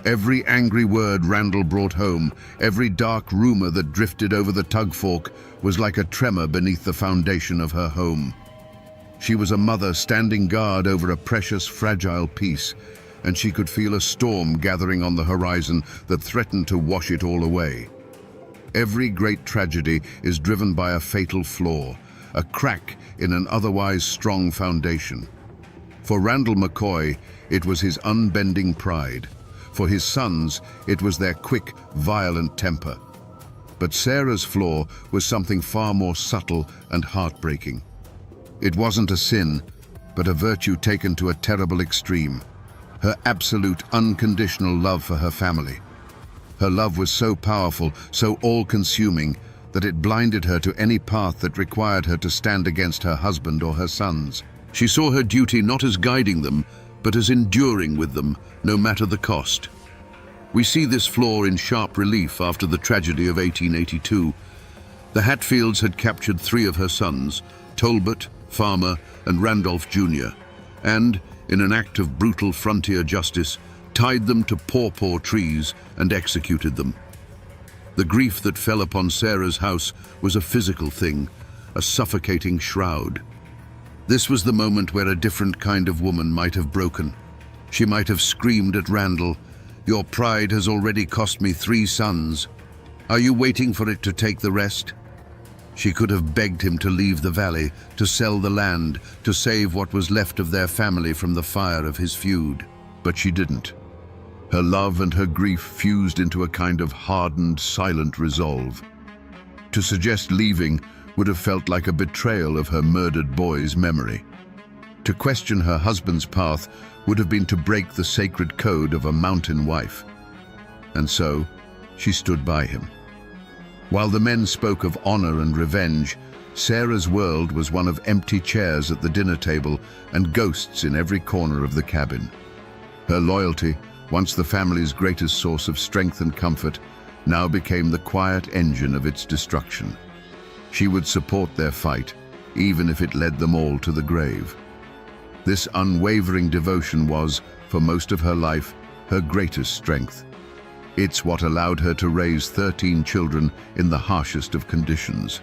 Every angry word Randall brought home, every dark rumor that drifted over the tug fork was like a tremor beneath the foundation of her home. She was a mother standing guard over a precious, fragile peace, and she could feel a storm gathering on the horizon that threatened to wash it all away. Every great tragedy is driven by a fatal flaw, a crack in an otherwise strong foundation. For Randall McCoy, it was his unbending pride. For his sons, it was their quick, violent temper. But Sarah's flaw was something far more subtle and heartbreaking. It wasn't a sin, but a virtue taken to a terrible extreme. Her absolute, unconditional love for her family. Her love was so powerful, so all-consuming, that it blinded her to any path that required her to stand against her husband or her sons. She saw her duty not as guiding them, but as enduring with them, no matter the cost. We see this flaw in sharp relief after the tragedy of 1882. The Hatfields had captured 3 of her sons, Tolbert, Farmer, and Randolph Jr., and, in an act of brutal frontier justice, tied them to pawpaw trees and executed them. The grief that fell upon Sarah's house was a physical thing, a suffocating shroud. This was the moment where a different kind of woman might have broken. She might have screamed at Randall, "Your pride has already cost me 3 sons. Are you waiting for it to take the rest?" She could have begged him to leave the valley, to sell the land, to save what was left of their family from the fire of his feud. But she didn't. Her love and her grief fused into a kind of hardened, silent resolve. To suggest leaving would have felt like a betrayal of her murdered boy's memory. To question her husband's path would have been to break the sacred code of a mountain wife. And so, she stood by him. While the men spoke of honor and revenge, Sarah's world was one of empty chairs at the dinner table and ghosts in every corner of the cabin. Her loyalty, once the family's greatest source of strength and comfort, now became the quiet engine of its destruction. She would support their fight, even if it led them all to the grave. This unwavering devotion was, for most of her life, her greatest strength. It's what allowed her to raise 13 children in the harshest of conditions.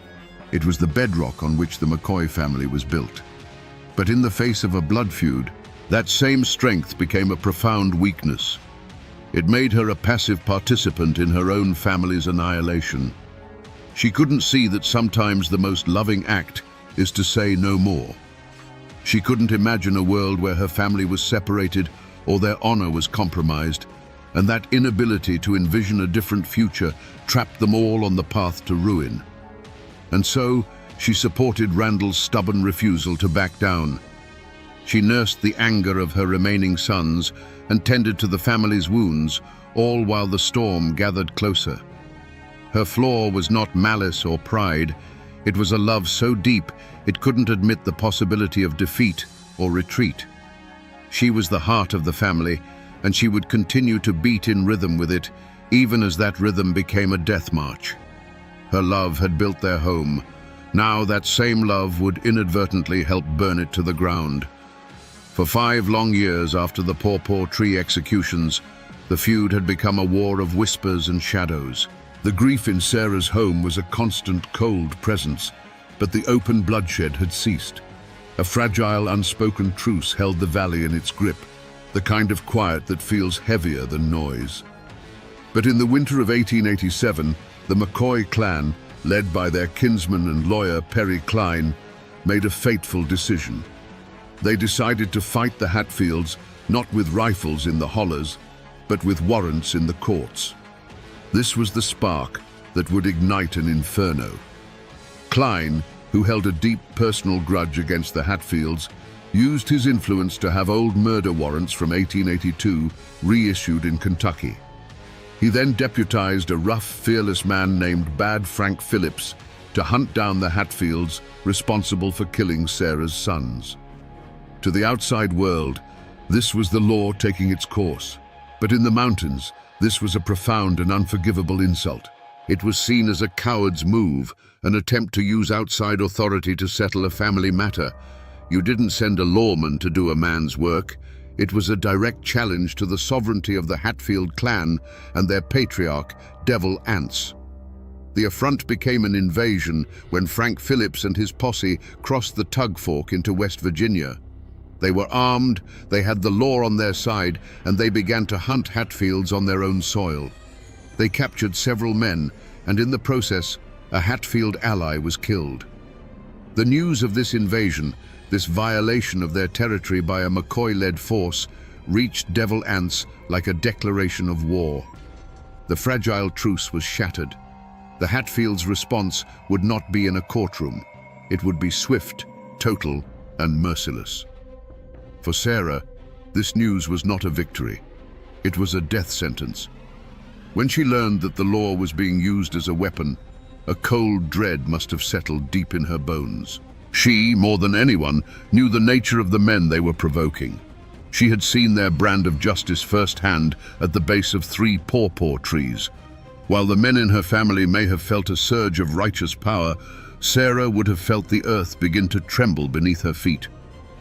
It was the bedrock on which the McCoy family was built. But in the face of a blood feud, that same strength became a profound weakness. It made her a passive participant in her own family's annihilation. She couldn't see that sometimes the most loving act is to say no more. She couldn't imagine a world where her family was separated or their honor was compromised, and that inability to envision a different future trapped them all on the path to ruin. And so, she supported Randall's stubborn refusal to back down. She nursed the anger of her remaining sons and tended to the family's wounds, all while the storm gathered closer. Her flaw was not malice or pride. It was a love so deep it couldn't admit the possibility of defeat or retreat. She was the heart of the family, and she would continue to beat in rhythm with it, even as that rhythm became a death march. Her love had built their home. Now that same love would inadvertently help burn it to the ground. For 5 long years after the Paw Tree executions, the feud had become a war of whispers and shadows. The grief in Sarah's home was a constant, cold presence, but the open bloodshed had ceased. A fragile, unspoken truce held the valley in its grip, the kind of quiet that feels heavier than noise. But in the winter of 1887, the McCoy clan, led by their kinsman and lawyer Perry Cline, made a fateful decision. They decided to fight the Hatfields, not with rifles in the hollers, but with warrants in the courts. This was the spark that would ignite an inferno. Cline, who held a deep personal grudge against the Hatfields, used his influence to have old murder warrants from 1882 reissued in Kentucky. He then deputized a rough, fearless man named Bad Frank Phillips to hunt down the Hatfields responsible for killing Sarah's sons. To the outside world, this was the law taking its course. But in the mountains, this was a profound and unforgivable insult. It was seen as a coward's move, an attempt to use outside authority to settle a family matter. You didn't send a lawman to do a man's work. It was a direct challenge to the sovereignty of the Hatfield clan and their patriarch, Devil Anse. The affront became an invasion when Frank Phillips and his posse crossed the Tug Fork into West Virginia. They were armed, they had the law on their side, and they began to hunt Hatfields on their own soil. They captured several men, and in the process, a Hatfield ally was killed. The news of this invasion, this violation of their territory by a McCoy-led force, reached Devil Anse like a declaration of war. The fragile truce was shattered. The Hatfields' response would not be in a courtroom. It would be swift, total, and merciless. For Sarah, this news was not a victory. It was a death sentence. When she learned that the law was being used as a weapon, a cold dread must have settled deep in her bones. She, more than anyone, knew the nature of the men they were provoking. She had seen their brand of justice firsthand at the base of 3 paw trees. While the men in her family may have felt a surge of righteous power, Sarah would have felt the earth begin to tremble beneath her feet.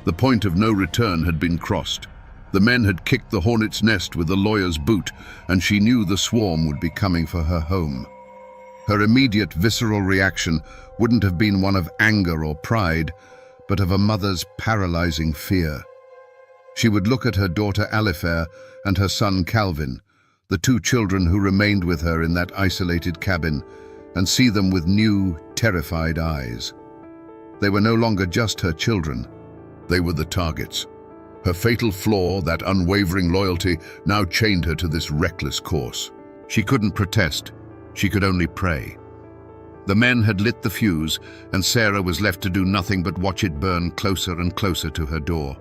The point of no return had been crossed. The men had kicked the hornet's nest with the lawyer's boot, and she knew the swarm would be coming for her home. Her immediate visceral reaction wouldn't have been one of anger or pride, but of a mother's paralyzing fear. She would look at her daughter Alifair and her son Calvin, the 2 children who remained with her in that isolated cabin, and see them with new, terrified eyes. They were no longer just her children. They were the targets. Her fatal flaw, that unwavering loyalty, now chained her to this reckless course. She couldn't protest. She could only pray. The men had lit the fuse, and Sarah was left to do nothing but watch it burn closer and closer to her door.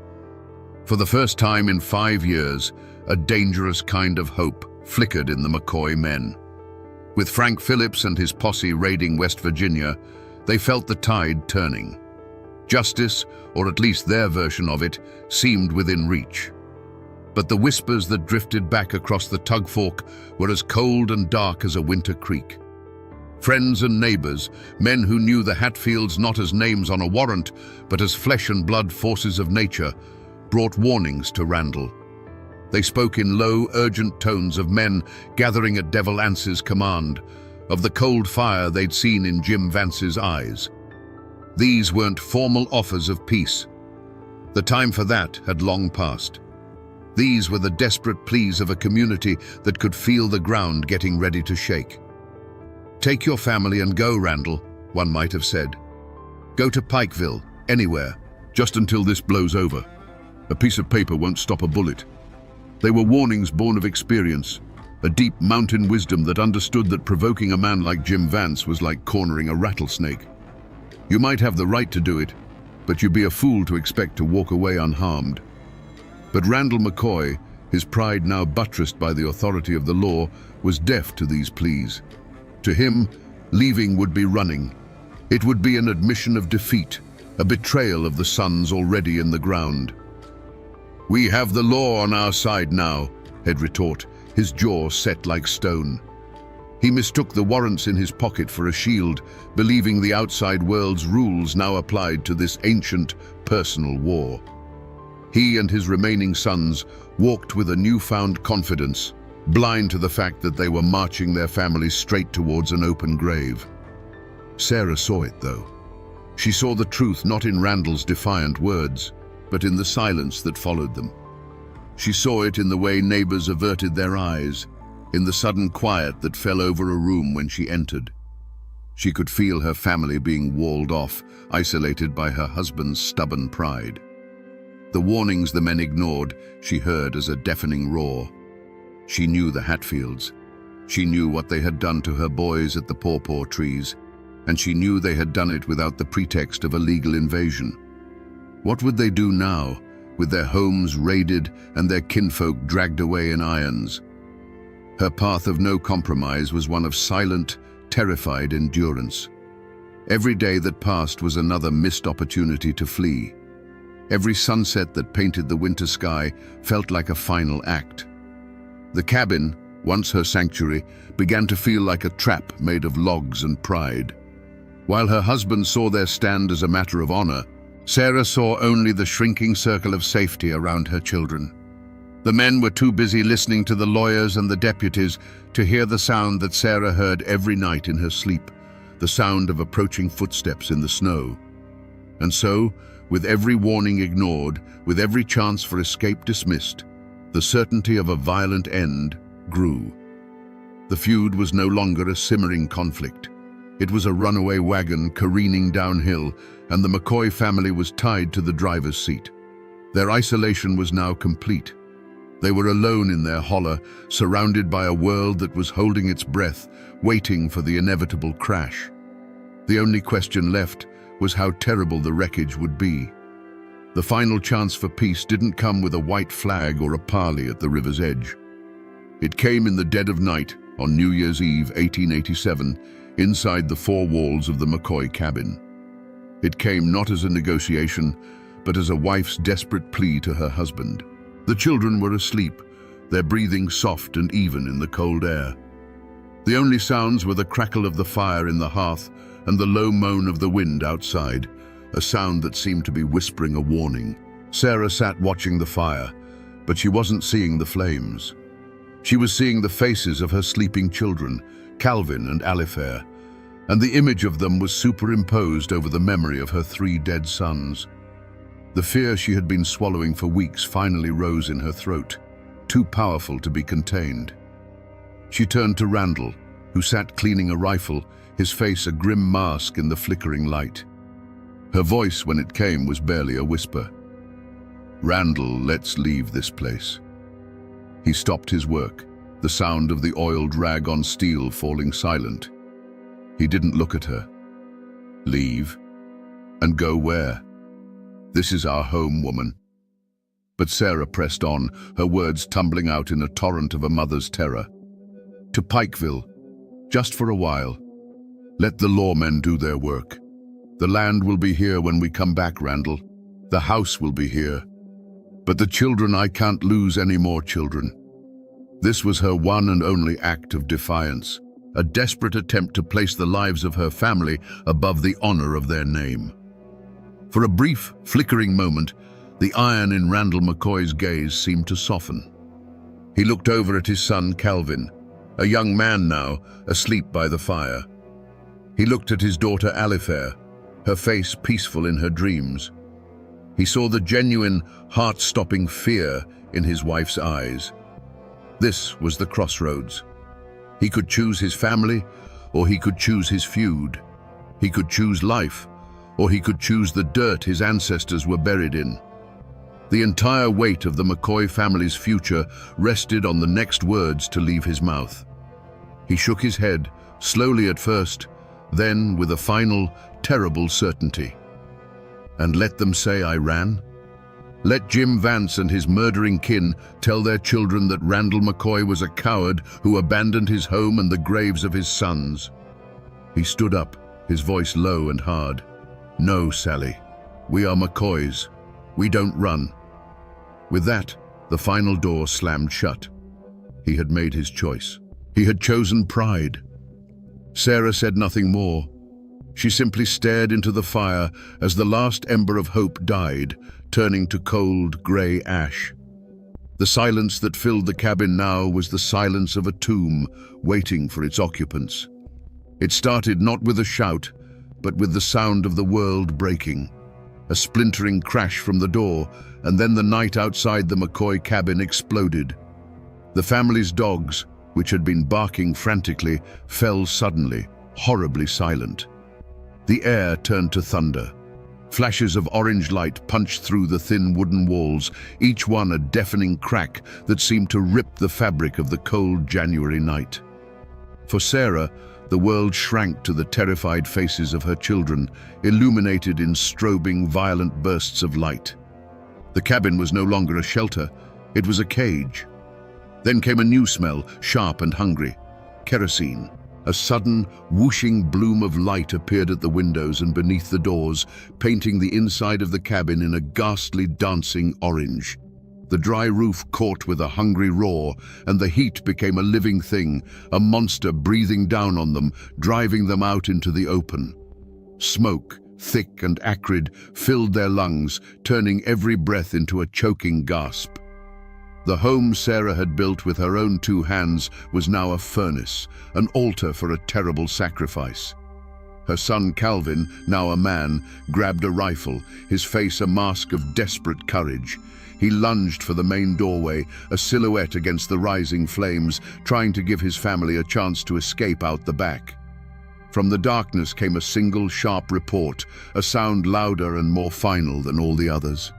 For the first time in 5 years, a dangerous kind of hope flickered in the McCoy men. With Frank Phillips and his posse raiding West Virginia, they felt the tide turning. Justice, or at least their version of it, seemed within reach. But the whispers that drifted back across the Tug Fork were as cold and dark as a winter creek. Friends and neighbors, men who knew the Hatfields not as names on a warrant, but as flesh and blood forces of nature, brought warnings to Randall. They spoke in low, urgent tones of men gathering at Devil Anse's command, of the cold fire they'd seen in Jim Vance's eyes. These weren't formal offers of peace. The time for that had long passed. These were the desperate pleas of a community that could feel the ground getting ready to shake. "Take your family and go, Randall," one might have said. "Go to Pikeville, anywhere, just until this blows over. A piece of paper won't stop a bullet." They were warnings born of experience, a deep mountain wisdom that understood that provoking a man like Jim Vance was like cornering a rattlesnake. You might have the right to do it, but you'd be a fool to expect to walk away unharmed. But Randall McCoy, his pride now buttressed by the authority of the law, was deaf to these pleas. To him, leaving would be running. It would be an admission of defeat, a betrayal of the sons already in the ground. "We have the law on our side now," he'd retort, his jaw set like stone. He mistook the warrants in his pocket for a shield, believing the outside world's rules now applied to this ancient, personal war. He and his remaining sons walked with a newfound confidence, blind to the fact that they were marching their families straight towards an open grave. Sarah saw it, though. She saw the truth not in Randall's defiant words, but in the silence that followed them. She saw it in the way neighbors averted their eyes, in the sudden quiet that fell over a room when she entered. She could feel her family being walled off, isolated by her husband's stubborn pride. The warnings the men ignored, she heard as a deafening roar. She knew the Hatfields. She knew what they had done to her boys at the pawpaw trees, and she knew they had done it without the pretext of a legal invasion. What would they do now, with their homes raided and their kinfolk dragged away in irons? Her path of no compromise was one of silent, terrified endurance. Every day that passed was another missed opportunity to flee. Every sunset that painted the winter sky felt like a final act. The cabin, once her sanctuary, began to feel like a trap made of logs and pride. While her husband saw their stand as a matter of honor, Sarah saw only the shrinking circle of safety around her children. The men were too busy listening to the lawyers and the deputies to hear the sound that Sarah heard every night in her sleep, the sound of approaching footsteps in the snow. And so, with every warning ignored, with every chance for escape dismissed, the certainty of a violent end grew. The feud was no longer a simmering conflict. It was a runaway wagon careening downhill, and the McCoy family was tied to the driver's seat. Their isolation was now complete. They were alone in their holler, surrounded by a world that was holding its breath, waiting for the inevitable crash. The only question left was how terrible the wreckage would be. The final chance for peace didn't come with a white flag or a parley at the river's edge. It came in the dead of night, on New Year's Eve, 1887, inside the four walls of the McCoy cabin. It came not as a negotiation, but as a wife's desperate plea to her husband. The children were asleep, their breathing soft and even in the cold air. The only sounds were the crackle of the fire in the hearth and the low moan of the wind outside, a sound that seemed to be whispering a warning. Sarah sat watching the fire, but she wasn't seeing the flames. She was seeing the faces of her sleeping children, Calvin and Alifair, and the image of them was superimposed over the memory of her 3 dead sons. The fear she had been swallowing for weeks finally rose in her throat, too powerful to be contained. She turned to Randall, who sat cleaning a rifle, his face a grim mask in the flickering light. Her voice, when it came, was barely a whisper. "Randall, let's leave this place." He stopped his work, the sound of the oiled rag on steel falling silent. He didn't look at her. "Leave? And go where?" "This is our home, woman." But Sarah pressed on, her words tumbling out in a torrent of a mother's terror. "To Pikeville. Just for a while. Let the lawmen do their work. The land will be here when we come back, Randall. The house will be here. But the children, I can't lose any more children. This was her one and only act of defiance, a desperate attempt to place the lives of her family above the honor of their name. For a brief, flickering moment, the iron in Randall McCoy's gaze seemed to soften. He looked over at his son, Calvin, a young man now, asleep by the fire. He looked at his daughter, Alifair, her face peaceful in her dreams. He saw the genuine, heart-stopping fear in his wife's eyes. This was the crossroads. He could choose his family, or he could choose his feud. He could choose life, or he could choose the dirt his ancestors were buried in. The entire weight of the McCoy family's future rested on the next words to leave his mouth. He shook his head, slowly at first, then with a final, terrible certainty. And let them say I ran? Let Jim Vance and his murdering kin tell their children that Randall McCoy was a coward who abandoned his home and the graves of his sons. He stood up, his voice low and hard. No, Sally. We are McCoys. We don't run. With that, the final door slammed shut. He had made his choice. He had chosen pride. Sarah said nothing more. She simply stared into the fire as the last ember of hope died, turning to cold, grey ash. The silence that filled the cabin now was the silence of a tomb waiting for its occupants. It started not with a shout, but with the sound of the world breaking. A splintering crash from the door, and then the night outside the McCoy cabin exploded. The family's dogs, which had been barking frantically, fell suddenly, horribly silent. The air turned to thunder. Flashes of orange light punched through the thin wooden walls, each one a deafening crack that seemed to rip the fabric of the cold January night. For Sarah, the world shrank to the terrified faces of her children, illuminated in strobing, violent bursts of light. The cabin was no longer a shelter, it was a cage. Then came a new smell, sharp and hungry. Kerosene. A sudden, whooshing bloom of light appeared at the windows and beneath the doors, painting the inside of the cabin in a ghastly, dancing orange. The dry roof caught with a hungry roar, and the heat became a living thing, a monster breathing down on them, driving them out into the open. Smoke, thick and acrid, filled their lungs, turning every breath into a choking gasp. The home Sarah had built with her own two hands was now a furnace, an altar for a terrible sacrifice. Her son Calvin, now a man, grabbed a rifle, his face a mask of desperate courage. He lunged for the main doorway, a silhouette against the rising flames, trying to give his family a chance to escape out the back. From the darkness came a single sharp report, a sound louder and more final than all the others.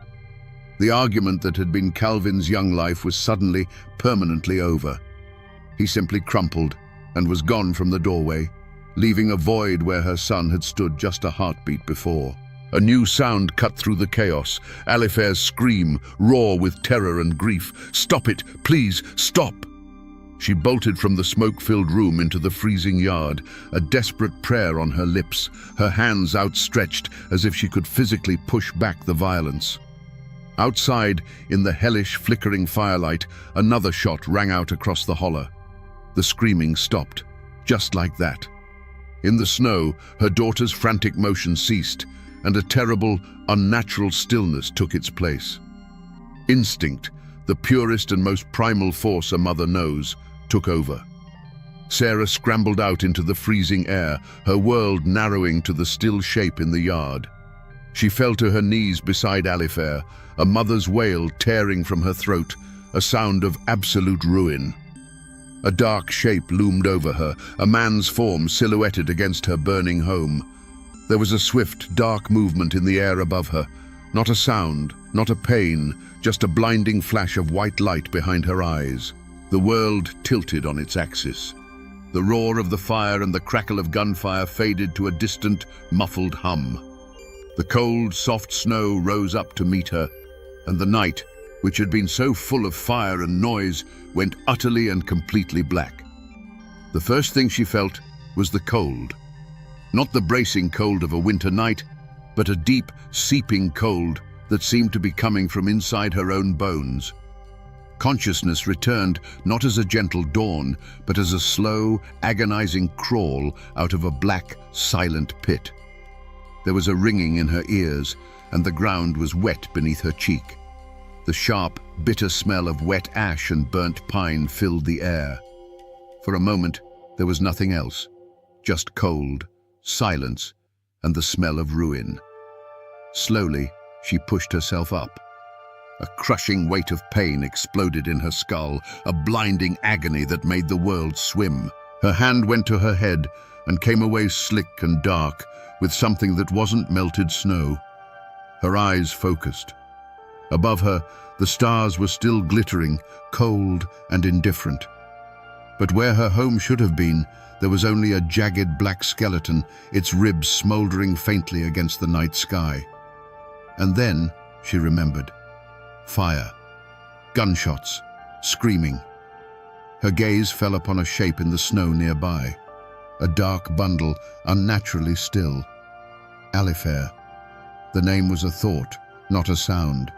The argument that had been Calvin's young life was suddenly, permanently over. He simply crumpled and was gone from the doorway, leaving a void where her son had stood just a heartbeat before. A new sound cut through the chaos, Alifair's scream, raw with terror and grief. "Stop it, please, stop!" She bolted from the smoke-filled room into the freezing yard, a desperate prayer on her lips, her hands outstretched as if she could physically push back the violence. Outside, in the hellish, flickering firelight, another shot rang out across the holler. The screaming stopped, just like that. In the snow, her daughter's frantic motion ceased, and a terrible, unnatural stillness took its place. Instinct, the purest and most primal force a mother knows, took over. Sarah scrambled out into the freezing air, her world narrowing to the still shape in the yard. She fell to her knees beside Alifair, a mother's wail tearing from her throat, a sound of absolute ruin. A dark shape loomed over her, a man's form silhouetted against her burning home. There was a swift, dark movement in the air above her. Not a sound, not a pain, just a blinding flash of white light behind her eyes. The world tilted on its axis. The roar of the fire and the crackle of gunfire faded to a distant, muffled hum. The cold, soft snow rose up to meet her, and the night, which had been so full of fire and noise, went utterly and completely black. The first thing she felt was the cold. Not the bracing cold of a winter night, but a deep, seeping cold that seemed to be coming from inside her own bones. Consciousness returned not as a gentle dawn, but as a slow, agonizing crawl out of a black, silent pit. There was a ringing in her ears, and the ground was wet beneath her cheek. The sharp, bitter smell of wet ash and burnt pine filled the air. For a moment, there was nothing else, just cold, silence, and the smell of ruin. Slowly, she pushed herself up. A crushing weight of pain exploded in her skull, a blinding agony that made the world swim. Her hand went to her head and came away slick and dark, with something that wasn't melted snow. Her eyes focused. Above her, the stars were still glittering, cold and indifferent. But where her home should have been, there was only a jagged black skeleton, its ribs smoldering faintly against the night sky. And then, she remembered, fire, gunshots, screaming. Her gaze fell upon a shape in the snow nearby, a dark bundle, unnaturally still. Alifair. The name was a thought, not a sound.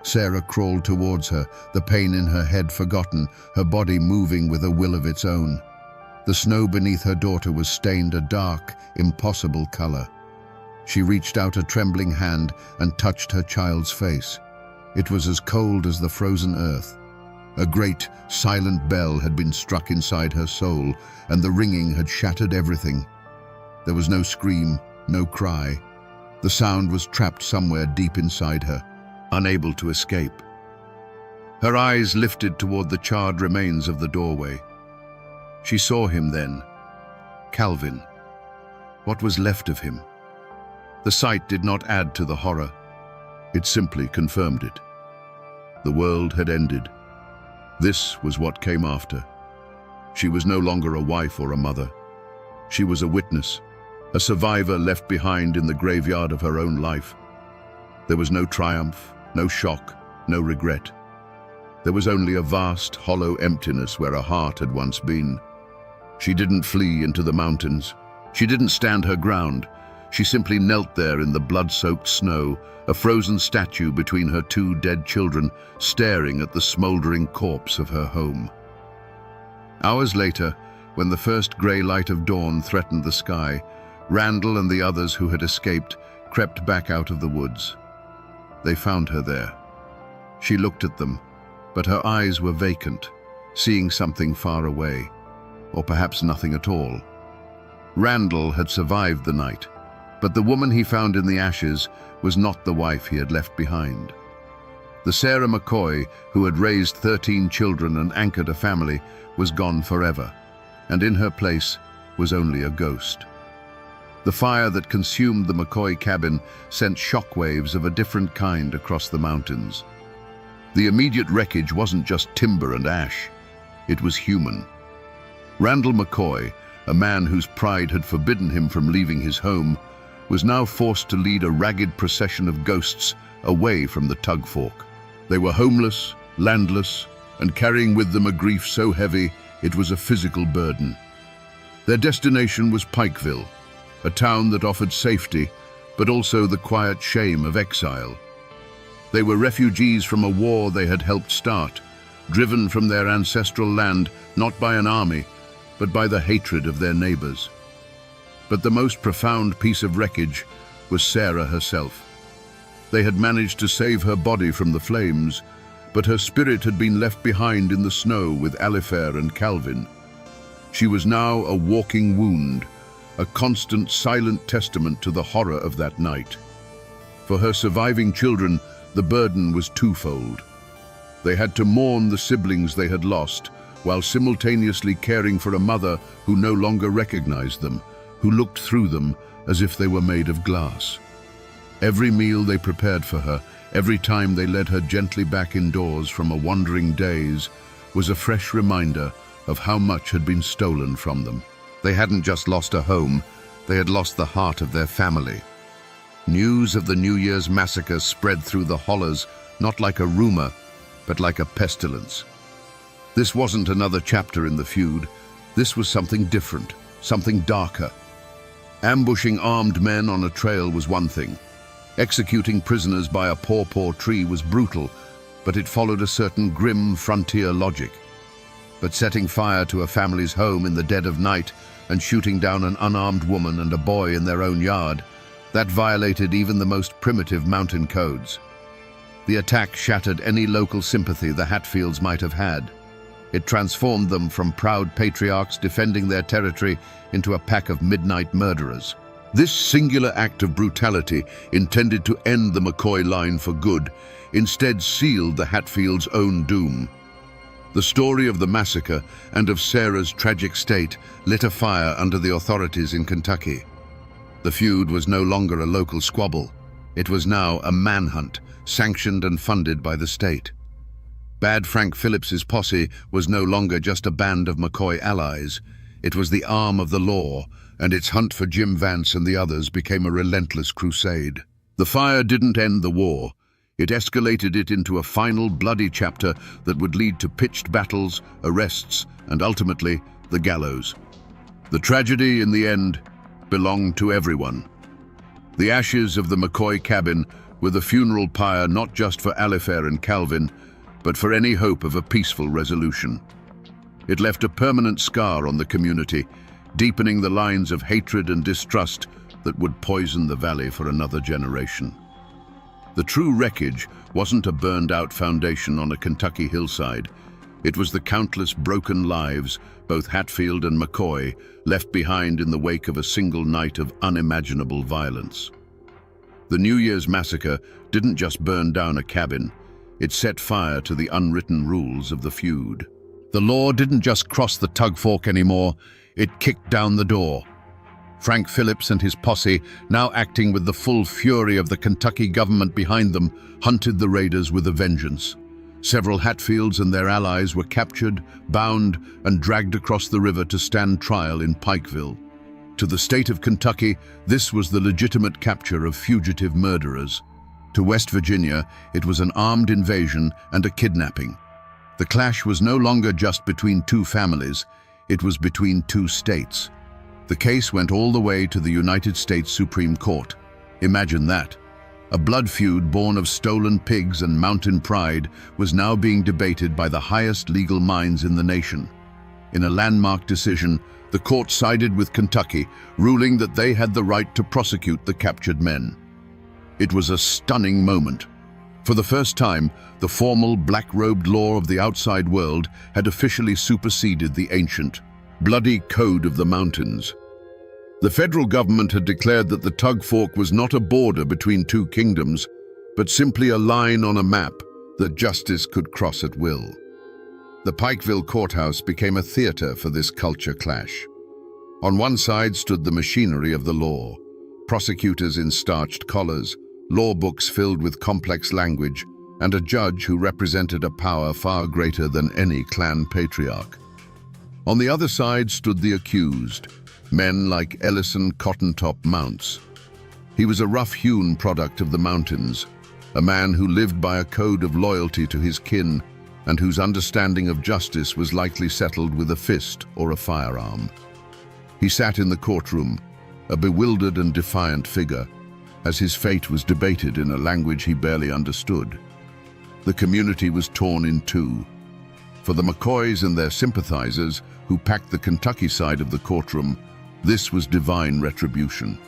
Sarah crawled towards her, the pain in her head forgotten, her body moving with a will of its own. The snow beneath her daughter was stained a dark, impossible color. She reached out a trembling hand and touched her child's face. It was as cold as the frozen earth. A great, silent bell had been struck inside her soul, and the ringing had shattered everything. There was no scream, no cry. The sound was trapped somewhere deep inside her, unable to escape. Her eyes lifted toward the charred remains of the doorway. She saw him then. Calvin. What was left of him? The sight did not add to the horror. It simply confirmed it. The world had ended. This was what came after. She was no longer a wife or a mother. She was a witness, a survivor left behind in the graveyard of her own life. There was no triumph, no shock, no regret. There was only a vast, hollow emptiness where a heart had once been. She didn't flee into the mountains. She didn't stand her ground. She simply knelt there in the blood-soaked snow, a frozen statue between her two dead children, staring at the smoldering corpse of her home. Hours later, when the first grey light of dawn threatened the sky, Randall and the others who had escaped crept back out of the woods. They found her there. She looked at them, but her eyes were vacant, seeing something far away, or perhaps nothing at all. Randall had survived the night, but the woman he found in the ashes was not the wife he had left behind. The Sarah McCoy, who had raised 13 children and anchored a family, was gone forever, and in her place was only a ghost. The fire that consumed the McCoy cabin sent shockwaves of a different kind across the mountains. The immediate wreckage wasn't just timber and ash, it was human. Randall McCoy, a man whose pride had forbidden him from leaving his home, was now forced to lead a ragged procession of ghosts away from the Tug Fork. They were homeless, landless, and carrying with them a grief so heavy it was a physical burden. Their destination was Pikeville, a town that offered safety, but also the quiet shame of exile. They were refugees from a war they had helped start, driven from their ancestral land not by an army, but by the hatred of their neighbors. But the most profound piece of wreckage was Sarah herself. They had managed to save her body from the flames, but her spirit had been left behind in the snow with Alifair and Calvin. She was now a walking wound, a constant, silent testament to the horror of that night. For her surviving children, the burden was twofold. They had to mourn the siblings they had lost, while simultaneously caring for a mother who no longer recognized them, who looked through them as if they were made of glass. Every meal they prepared for her, every time they led her gently back indoors from a wandering daze, was a fresh reminder of how much had been stolen from them. They hadn't just lost a home, they had lost the heart of their family. News of the New Year's massacre spread through the hollers, not like a rumor, but like a pestilence. This wasn't another chapter in the feud. This was something different, something darker. Ambushing armed men on a trail was one thing. Executing prisoners by a pawpaw tree was brutal, but it followed a certain grim frontier logic. But setting fire to a family's home in the dead of night and shooting down an unarmed woman and a boy in their own yard, that violated even the most primitive mountain codes. The attack shattered any local sympathy the Hatfields might have had. It transformed them from proud patriarchs defending their territory into a pack of midnight murderers. This singular act of brutality, intended to end the McCoy line for good, instead sealed the Hatfields' own doom. The story of the massacre and of Sarah's tragic state lit a fire under the authorities in Kentucky. The feud was no longer a local squabble. It was now a manhunt, sanctioned and funded by the state. Bad Frank Phillips's posse was no longer just a band of McCoy allies. It was the arm of the law, and its hunt for Jim Vance and the others became a relentless crusade. The fire didn't end the war. It escalated it into a final bloody chapter that would lead to pitched battles, arrests, and ultimately, the gallows. The tragedy, in the end, belonged to everyone. The ashes of the McCoy cabin were the funeral pyre not just for Alifair and Calvin, but for any hope of a peaceful resolution. It left a permanent scar on the community, deepening the lines of hatred and distrust that would poison the valley for another generation. The true wreckage wasn't a burned-out foundation on a Kentucky hillside. It was the countless broken lives, both Hatfield and McCoy, left behind in the wake of a single night of unimaginable violence. The New Year's massacre didn't just burn down a cabin, it set fire to the unwritten rules of the feud. The law didn't just cross the tug fork anymore, it kicked down the door. Frank Phillips and his posse, now acting with the full fury of the Kentucky government behind them, hunted the raiders with a vengeance. Several Hatfields and their allies were captured, bound, and dragged across the river to stand trial in Pikeville. To the state of Kentucky, this was the legitimate capture of fugitive murderers. To West Virginia, it was an armed invasion and a kidnapping. The clash was no longer just between two families, it was between two states. The case went all the way to the United States Supreme Court. Imagine that. A blood feud born of stolen pigs and mountain pride was now being debated by the highest legal minds in the nation. In a landmark decision, the court sided with Kentucky, ruling that they had the right to prosecute the captured men. It was a stunning moment. For the first time, the formal black-robed law of the outside world had officially superseded the ancient, bloody code of the mountains. The federal government had declared that the tug fork was not a border between two kingdoms, but simply a line on a map that justice could cross at will. The Pikeville courthouse became a theater for this culture clash. On one side stood the machinery of the law, prosecutors in starched collars, law books filled with complex language, and a judge who represented a power far greater than any clan patriarch. On the other side stood the accused, men like Ellison Cottontop Mounts. He was a rough-hewn product of the mountains, a man who lived by a code of loyalty to his kin and whose understanding of justice was likely settled with a fist or a firearm. He sat in the courtroom, a bewildered and defiant figure, as his fate was debated in a language he barely understood. The community was torn in two. For the McCoys and their sympathizers, who packed the Kentucky side of the courtroom, this was divine retribution.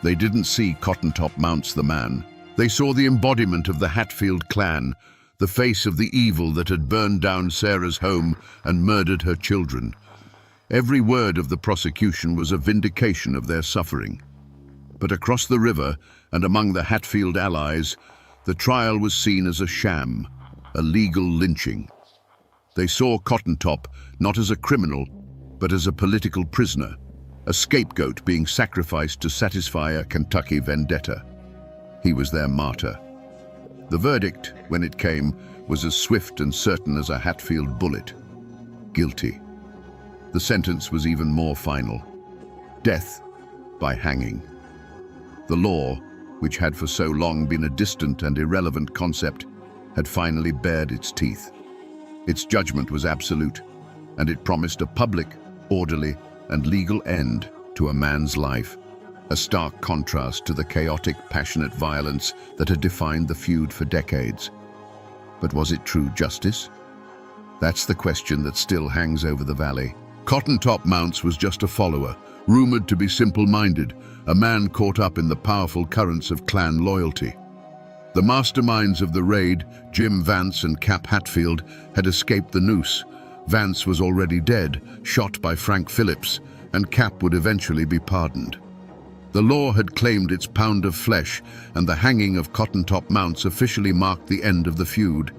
They didn't see Cottontop Mounts the man. They saw the embodiment of the Hatfield clan, the face of the evil that had burned down Sarah's home and murdered her children. Every word of the prosecution was a vindication of their suffering. But across the river and among the Hatfield allies, the trial was seen as a sham, a legal lynching. They saw Cottontop not as a criminal, but as a political prisoner, a scapegoat being sacrificed to satisfy a Kentucky vendetta. He was their martyr. The verdict, when it came, was as swift and certain as a Hatfield bullet. Guilty. The sentence was even more final. Death by hanging. The law, which had for so long been a distant and irrelevant concept, had finally bared its teeth. Its judgment was absolute, and it promised a public, orderly, and legal end to a man's life, a stark contrast to the chaotic, passionate violence that had defined the feud for decades. But was it true justice? That's the question that still hangs over the valley. Cotton Top Mounts was just a follower, rumored to be simple-minded, a man caught up in the powerful currents of clan loyalty. The masterminds of the raid, Jim Vance and Cap Hatfield, had escaped the noose. Vance was already dead, shot by Frank Phillips, and Cap would eventually be pardoned. The law had claimed its pound of flesh, and the hanging of Cotton Top Mounts officially marked the end of the feud.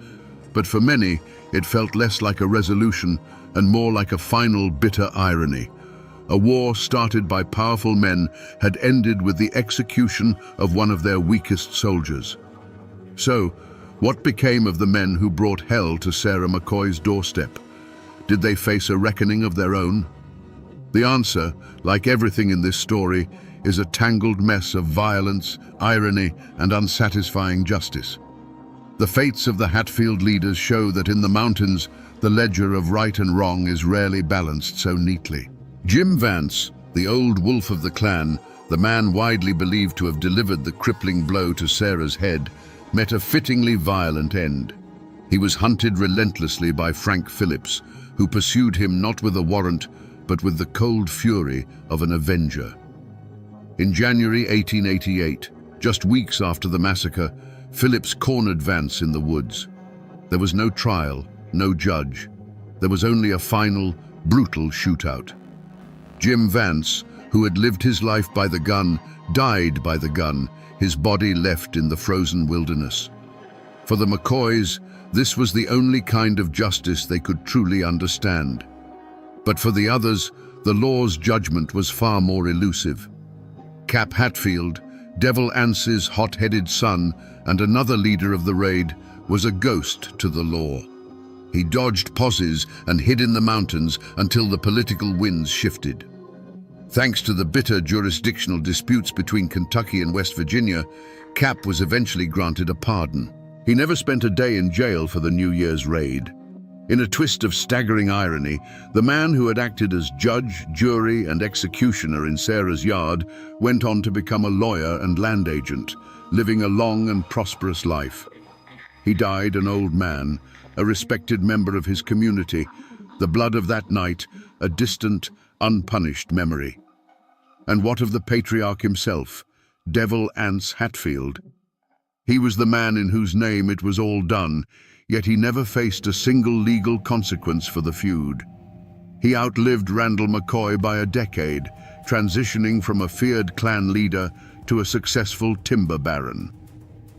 But for many, it felt less like a resolution and more like a final bitter irony. A war started by powerful men had ended with the execution of one of their weakest soldiers. So, what became of the men who brought hell to Sarah McCoy's doorstep? Did they face a reckoning of their own? The answer, like everything in this story, is a tangled mess of violence, irony, and unsatisfying justice. The fates of the Hatfield leaders show that in the mountains, the ledger of right and wrong is rarely balanced so neatly. Jim Vance, the old wolf of the clan, the man widely believed to have delivered the crippling blow to Sarah's head, met a fittingly violent end. He was hunted relentlessly by Frank Phillips, who pursued him not with a warrant, but with the cold fury of an avenger. In January 1888, just weeks after the massacre, Phillips cornered Vance in the woods. There was no trial, no judge. There was only a final, brutal shootout. Jim Vance, who had lived his life by the gun, died by the gun, his body left in the frozen wilderness. For the McCoys, this was the only kind of justice they could truly understand. But for the others, the law's judgment was far more elusive. Cap Hatfield, Devil Anse's hot-headed son and another leader of the raid, was a ghost to the law. He dodged posses and hid in the mountains until the political winds shifted. Thanks to the bitter jurisdictional disputes between Kentucky and West Virginia, Cap was eventually granted a pardon. He never spent a day in jail for the New Year's raid. In a twist of staggering irony, the man who had acted as judge, jury, and executioner in Sarah's yard went on to become a lawyer and land agent, living a long and prosperous life. He died an old man, a respected member of his community, the blood of that night, a distant, unpunished memory. And what of the patriarch himself, Devil Anse Hatfield? He was the man in whose name it was all done, yet he never faced a single legal consequence for the feud. He outlived Randall McCoy by a decade, transitioning from a feared clan leader to a successful timber baron.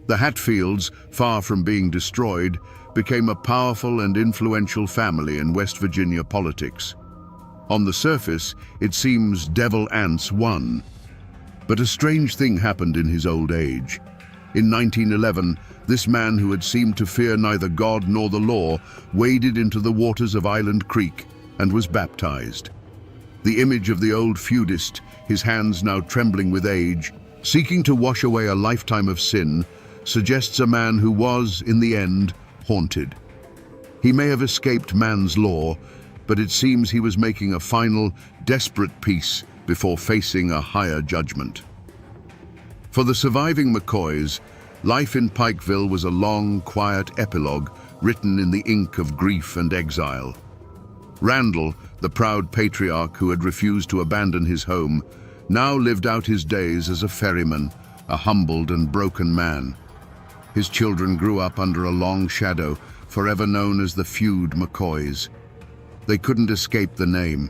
The Hatfields, far from being destroyed, became a powerful and influential family in West Virginia politics. On the surface, it seems Devil Anse won. But a strange thing happened in his old age. In 1911, this man who had seemed to fear neither God nor the law waded into the waters of Island Creek and was baptized. The image of the old feudist, his hands now trembling with age, seeking to wash away a lifetime of sin, suggests a man who was, in the end, haunted. He may have escaped man's law, but it seems he was making a final, desperate peace before facing a higher judgment. For the surviving McCoys, life in Pikeville was a long, quiet epilogue written in the ink of grief and exile. Randall, the proud patriarch who had refused to abandon his home, now lived out his days as a ferryman, a humbled and broken man. His children grew up under a long shadow, forever known as the Feud McCoys. They couldn't escape the name.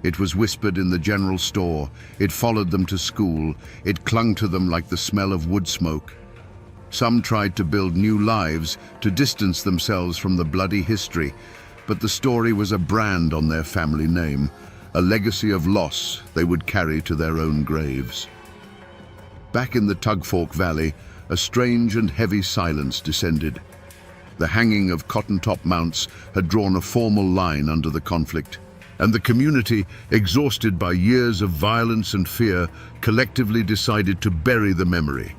It was whispered in the general store, it followed them to school, it clung to them like the smell of wood smoke. Some tried to build new lives, to distance themselves from the bloody history, but the story was a brand on their family name, a legacy of loss they would carry to their own graves. Back in the Tugfork Valley, a strange and heavy silence descended. The hanging of Cotton Top Mounts had drawn a formal line under the conflict, and the community, exhausted by years of violence and fear, collectively decided to bury the memory.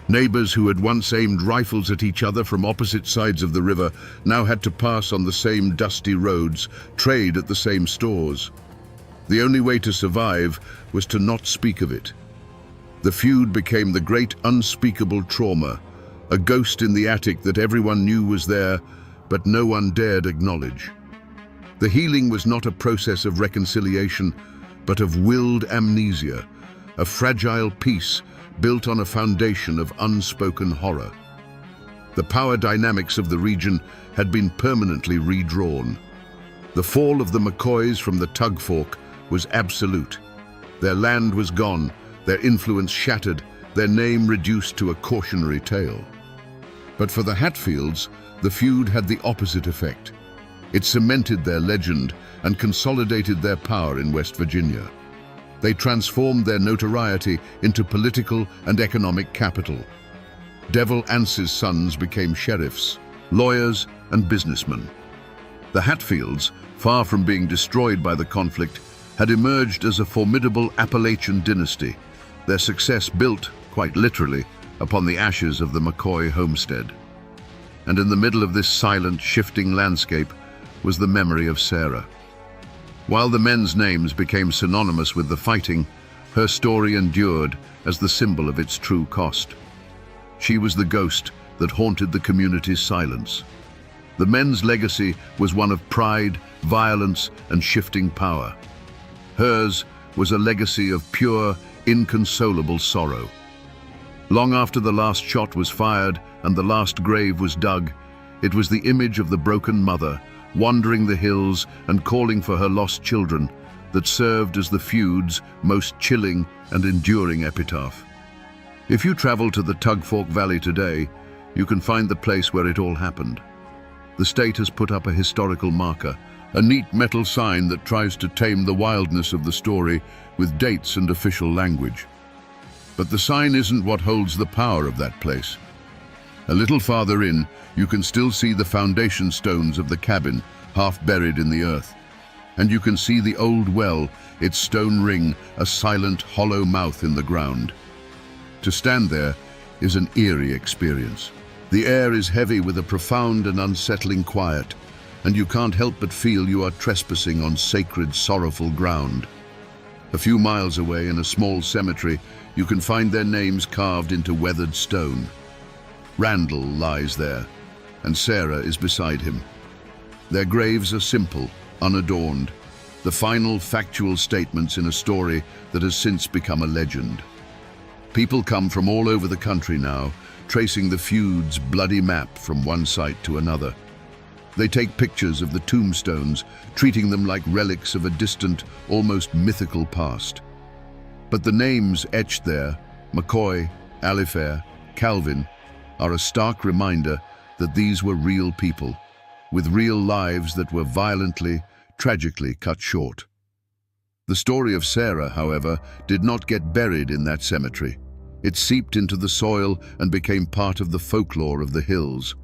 Neighbors who had once aimed rifles at each other from opposite sides of the river now had to pass on the same dusty roads, trade at the same stores. The only way to survive was to not speak of it. The feud became the great unspeakable trauma, a ghost in the attic that everyone knew was there, but no one dared acknowledge. The healing was not a process of reconciliation, but of willed amnesia, a fragile peace built on a foundation of unspoken horror. The power dynamics of the region had been permanently redrawn. The fall of the McCoys from the Tug Fork was absolute. Their land was gone, their influence shattered, their name reduced to a cautionary tale. But for the Hatfields, the feud had the opposite effect. It cemented their legend and consolidated their power in West Virginia. They transformed their notoriety into political and economic capital. Devil Anse's sons became sheriffs, lawyers, and businessmen. The Hatfields, far from being destroyed by the conflict, had emerged as a formidable Appalachian dynasty, their success built, quite literally, upon the ashes of the McCoy homestead. And in the middle of this silent, shifting landscape was the memory of Sarah. While the men's names became synonymous with the fighting, her story endured as the symbol of its true cost. She was the ghost that haunted the community's silence. The men's legacy was one of pride, violence, and shifting power. Hers was a legacy of pure, inconsolable sorrow. Long after the last shot was fired and the last grave was dug, it was the image of the broken mother, wandering the hills and calling for her lost children, that served as the feud's most chilling and enduring epitaph. If you travel to the Tug Fork Valley today, you can find the place where it all happened. The state has put up a historical marker, a neat metal sign that tries to tame the wildness of the story with dates and official language. But the sign isn't what holds the power of that place. A little farther in, you can still see the foundation stones of the cabin, half buried in the earth. And you can see the old well, its stone ring, a silent, hollow mouth in the ground. To stand there is an eerie experience. The air is heavy with a profound and unsettling quiet, and you can't help but feel you are trespassing on sacred, sorrowful ground. A few miles away, in a small cemetery, you can find their names carved into weathered stone. Randall lies there, and Sarah is beside him. Their graves are simple, unadorned, the final factual statements in a story that has since become a legend. People come from all over the country now, tracing the feud's bloody map from one site to another. They take pictures of the tombstones, treating them like relics of a distant, almost mythical past. But the names etched there, McCoy, Alifair, Calvin, are a stark reminder that these were real people, with real lives that were violently, tragically cut short. The story of Sarah, however, did not get buried in that cemetery. It seeped into the soil and became part of the folklore of the hills.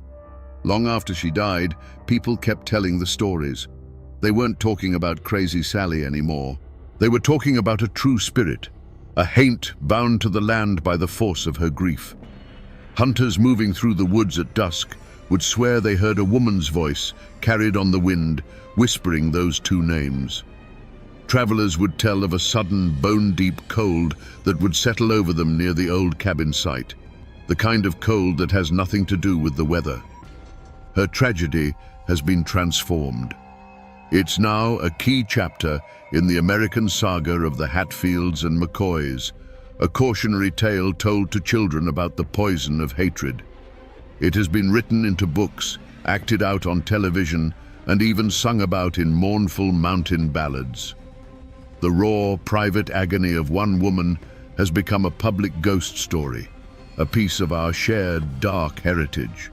Long after she died, people kept telling the stories. They weren't talking about Crazy Sally anymore. They were talking about a true spirit, a haint bound to the land by the force of her grief. Hunters moving through the woods at dusk would swear they heard a woman's voice carried on the wind, whispering those two names. Travelers would tell of a sudden, bone-deep cold that would settle over them near the old cabin site, the kind of cold that has nothing to do with the weather. Her tragedy has been transformed. It's now a key chapter in the American saga of the Hatfields and McCoys, a cautionary tale told to children about the poison of hatred. It has been written into books, acted out on television, and even sung about in mournful mountain ballads. The raw, private agony of one woman has become a public ghost story, a piece of our shared dark heritage.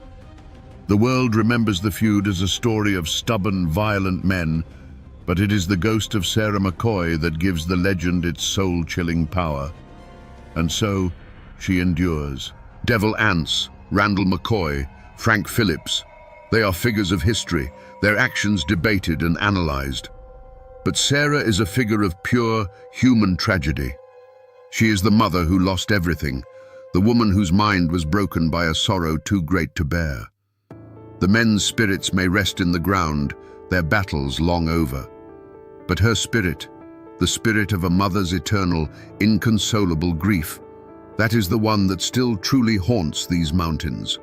The world remembers the feud as a story of stubborn, violent men, but it is the ghost of Sarah McCoy that gives the legend its soul-chilling power. And so, she endures. Devil Anse, Randall McCoy, Frank Phillips, they are figures of history, their actions debated and analyzed. But Sarah is a figure of pure, human tragedy. She is the mother who lost everything, the woman whose mind was broken by a sorrow too great to bear. The men's spirits may rest in the ground, their battles long over. But her spirit, the spirit of a mother's eternal, inconsolable grief. That is the one that still truly haunts these mountains.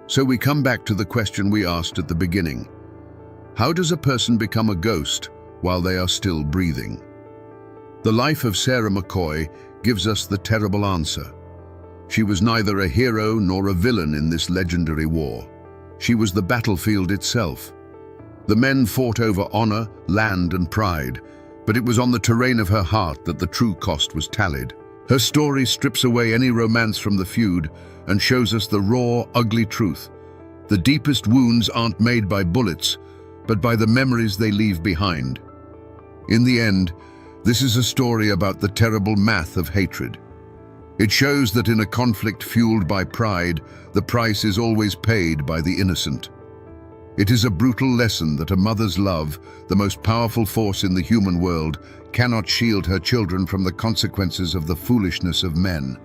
So we come back to the question we asked at the beginning. How does a person become a ghost while they are still breathing? The life of Sarah McCoy gives us the terrible answer. She was neither a hero nor a villain in this legendary war. She was the battlefield itself. The men fought over honor, land, and pride, but it was on the terrain of her heart that the true cost was tallied. Her story strips away any romance from the feud and shows us the raw, ugly truth. The deepest wounds aren't made by bullets, but by the memories they leave behind. In the end, this is a story about the terrible math of hatred. It shows that in a conflict fueled by pride, the price is always paid by the innocent. It is a brutal lesson that a mother's love, the most powerful force in the human world, cannot shield her children from the consequences of the foolishness of men.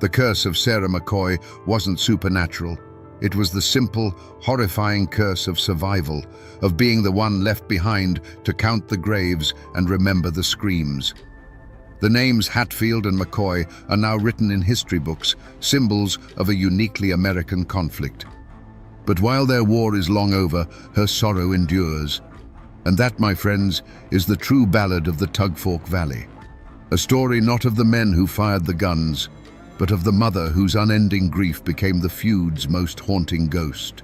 The curse of Sarah McCoy wasn't supernatural. It was the simple, horrifying curse of survival, of being the one left behind to count the graves and remember the screams. The names Hatfield and McCoy are now written in history books, symbols of a uniquely American conflict. But while their war is long over, her sorrow endures. And that, my friends, is the true ballad of the Tugfork Valley. A story not of the men who fired the guns, but of the mother whose unending grief became the feud's most haunting ghost.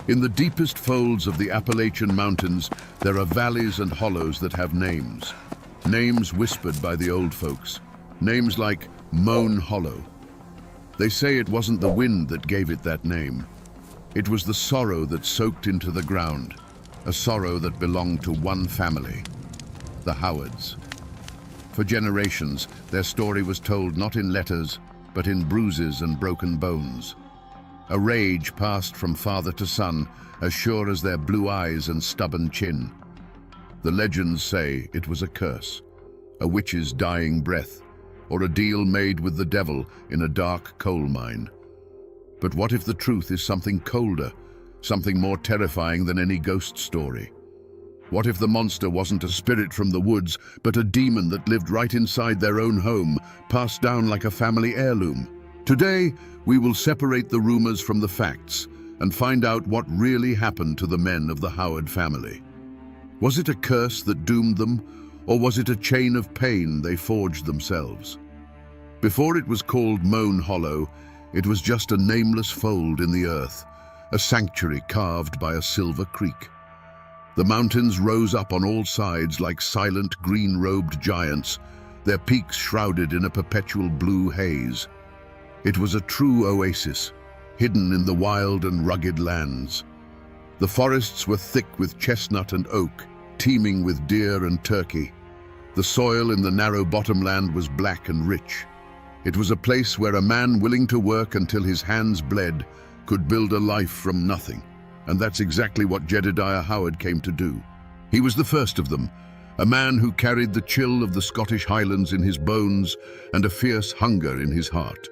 In the deepest folds of the Appalachian Mountains, there are valleys and hollows that have names. Names whispered by the old folks. Names like Moan Hollow. They say it wasn't the wind that gave it that name. It was the sorrow that soaked into the ground, a sorrow that belonged to one family, the Howards. For generations, their story was told not in letters, but in bruises and broken bones. A rage passed from father to son, as sure as their blue eyes and stubborn chin. The legends say it was a curse, a witch's dying breath, or a deal made with the devil in a dark coal mine. But what if the truth is something colder, something more terrifying than any ghost story? What if the monster wasn't a spirit from the woods, but a demon that lived right inside their own home, passed down like a family heirloom? Today, we will separate the rumors from the facts and find out what really happened to the men of the Howard family. Was it a curse that doomed them, or was it a chain of pain they forged themselves? Before it was called Moan Hollow, it was just a nameless fold in the earth, a sanctuary carved by a silver creek. The mountains rose up on all sides like silent green-robed giants, their peaks shrouded in a perpetual blue haze. It was a true oasis, hidden in the wild and rugged lands. The forests were thick with chestnut and oak, teeming with deer and turkey. The soil in the narrow bottomland was black and rich. It was a place where a man willing to work until his hands bled could build a life from nothing. And that's exactly what Jedediah Howard came to do. He was the first of them, a man who carried the chill of the Scottish Highlands in his bones and a fierce hunger in his heart.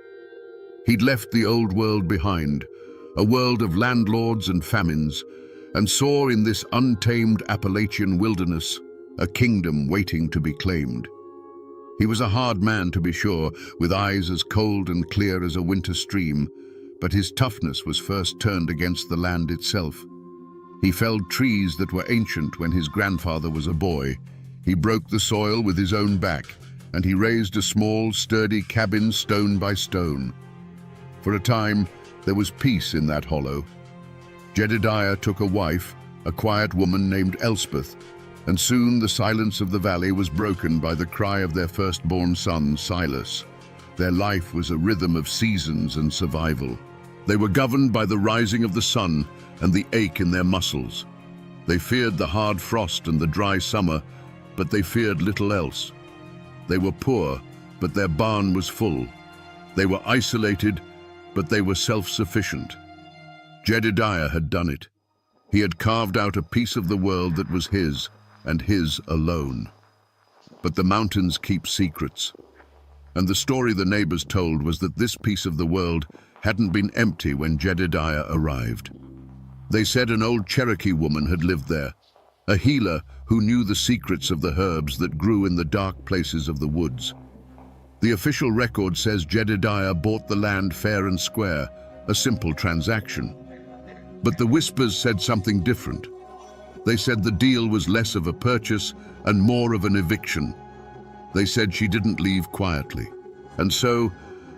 He'd left the old world behind, a world of landlords and famines, and saw in this untamed Appalachian wilderness a kingdom waiting to be claimed. He was a hard man, to be sure, with eyes as cold and clear as a winter stream, but his toughness was first turned against the land itself. He felled trees that were ancient when his grandfather was a boy. He broke the soil with his own back, and he raised a small, sturdy cabin stone by stone. For a time, there was peace in that hollow. Jedediah took a wife, a quiet woman named Elspeth, and soon the silence of the valley was broken by the cry of their firstborn son, Silas. Their life was a rhythm of seasons and survival. They were governed by the rising of the sun and the ache in their muscles. They feared the hard frost and the dry summer, but they feared little else. They were poor, but their barn was full. They were isolated, but they were self-sufficient. Jedediah had done it. He had carved out a piece of the world that was his, and his alone. But the mountains keep secrets. And the story the neighbors told was that this piece of the world hadn't been empty when Jedediah arrived. They said an old Cherokee woman had lived there, a healer who knew the secrets of the herbs that grew in the dark places of the woods. The official record says Jedediah bought the land fair and square, a simple transaction. But the whispers said something different. They said the deal was less of a purchase and more of an eviction. They said she didn't leave quietly, and so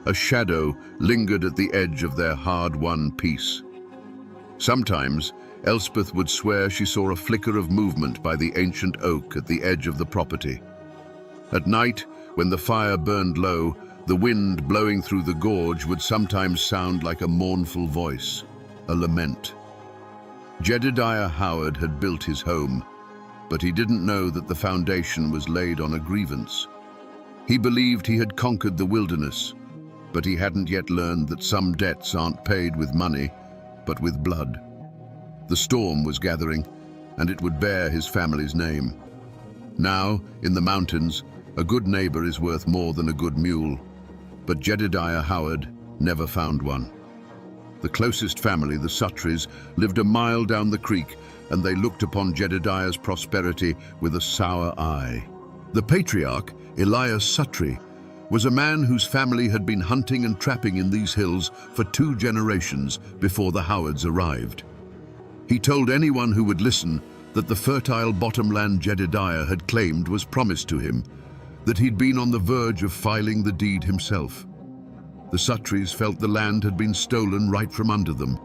a shadow lingered at the edge of their hard-won peace. Sometimes, Elspeth would swear she saw a flicker of movement by the ancient oak at the edge of the property. At night, when the fire burned low, the wind blowing through the gorge would sometimes sound like a mournful voice, a lament. Jedediah Howard had built his home, but he didn't know that the foundation was laid on a grievance. He believed he had conquered the wilderness, but he hadn't yet learned that some debts aren't paid with money, but with blood. The storm was gathering, and it would bear his family's name. Now, in the mountains, a good neighbor is worth more than a good mule, but Jedediah Howard never found one. The closest family, the Suttrys, lived a mile down the creek, and they looked upon Jedediah's prosperity with a sour eye. The patriarch, Elias Suttry, was a man whose family had been hunting and trapping in these hills for 2 generations before the Howards arrived. He told anyone who would listen that the fertile bottomland Jedediah had claimed was promised to him, that he'd been on the verge of filing the deed himself. The Suttrys felt the land had been stolen right from under them,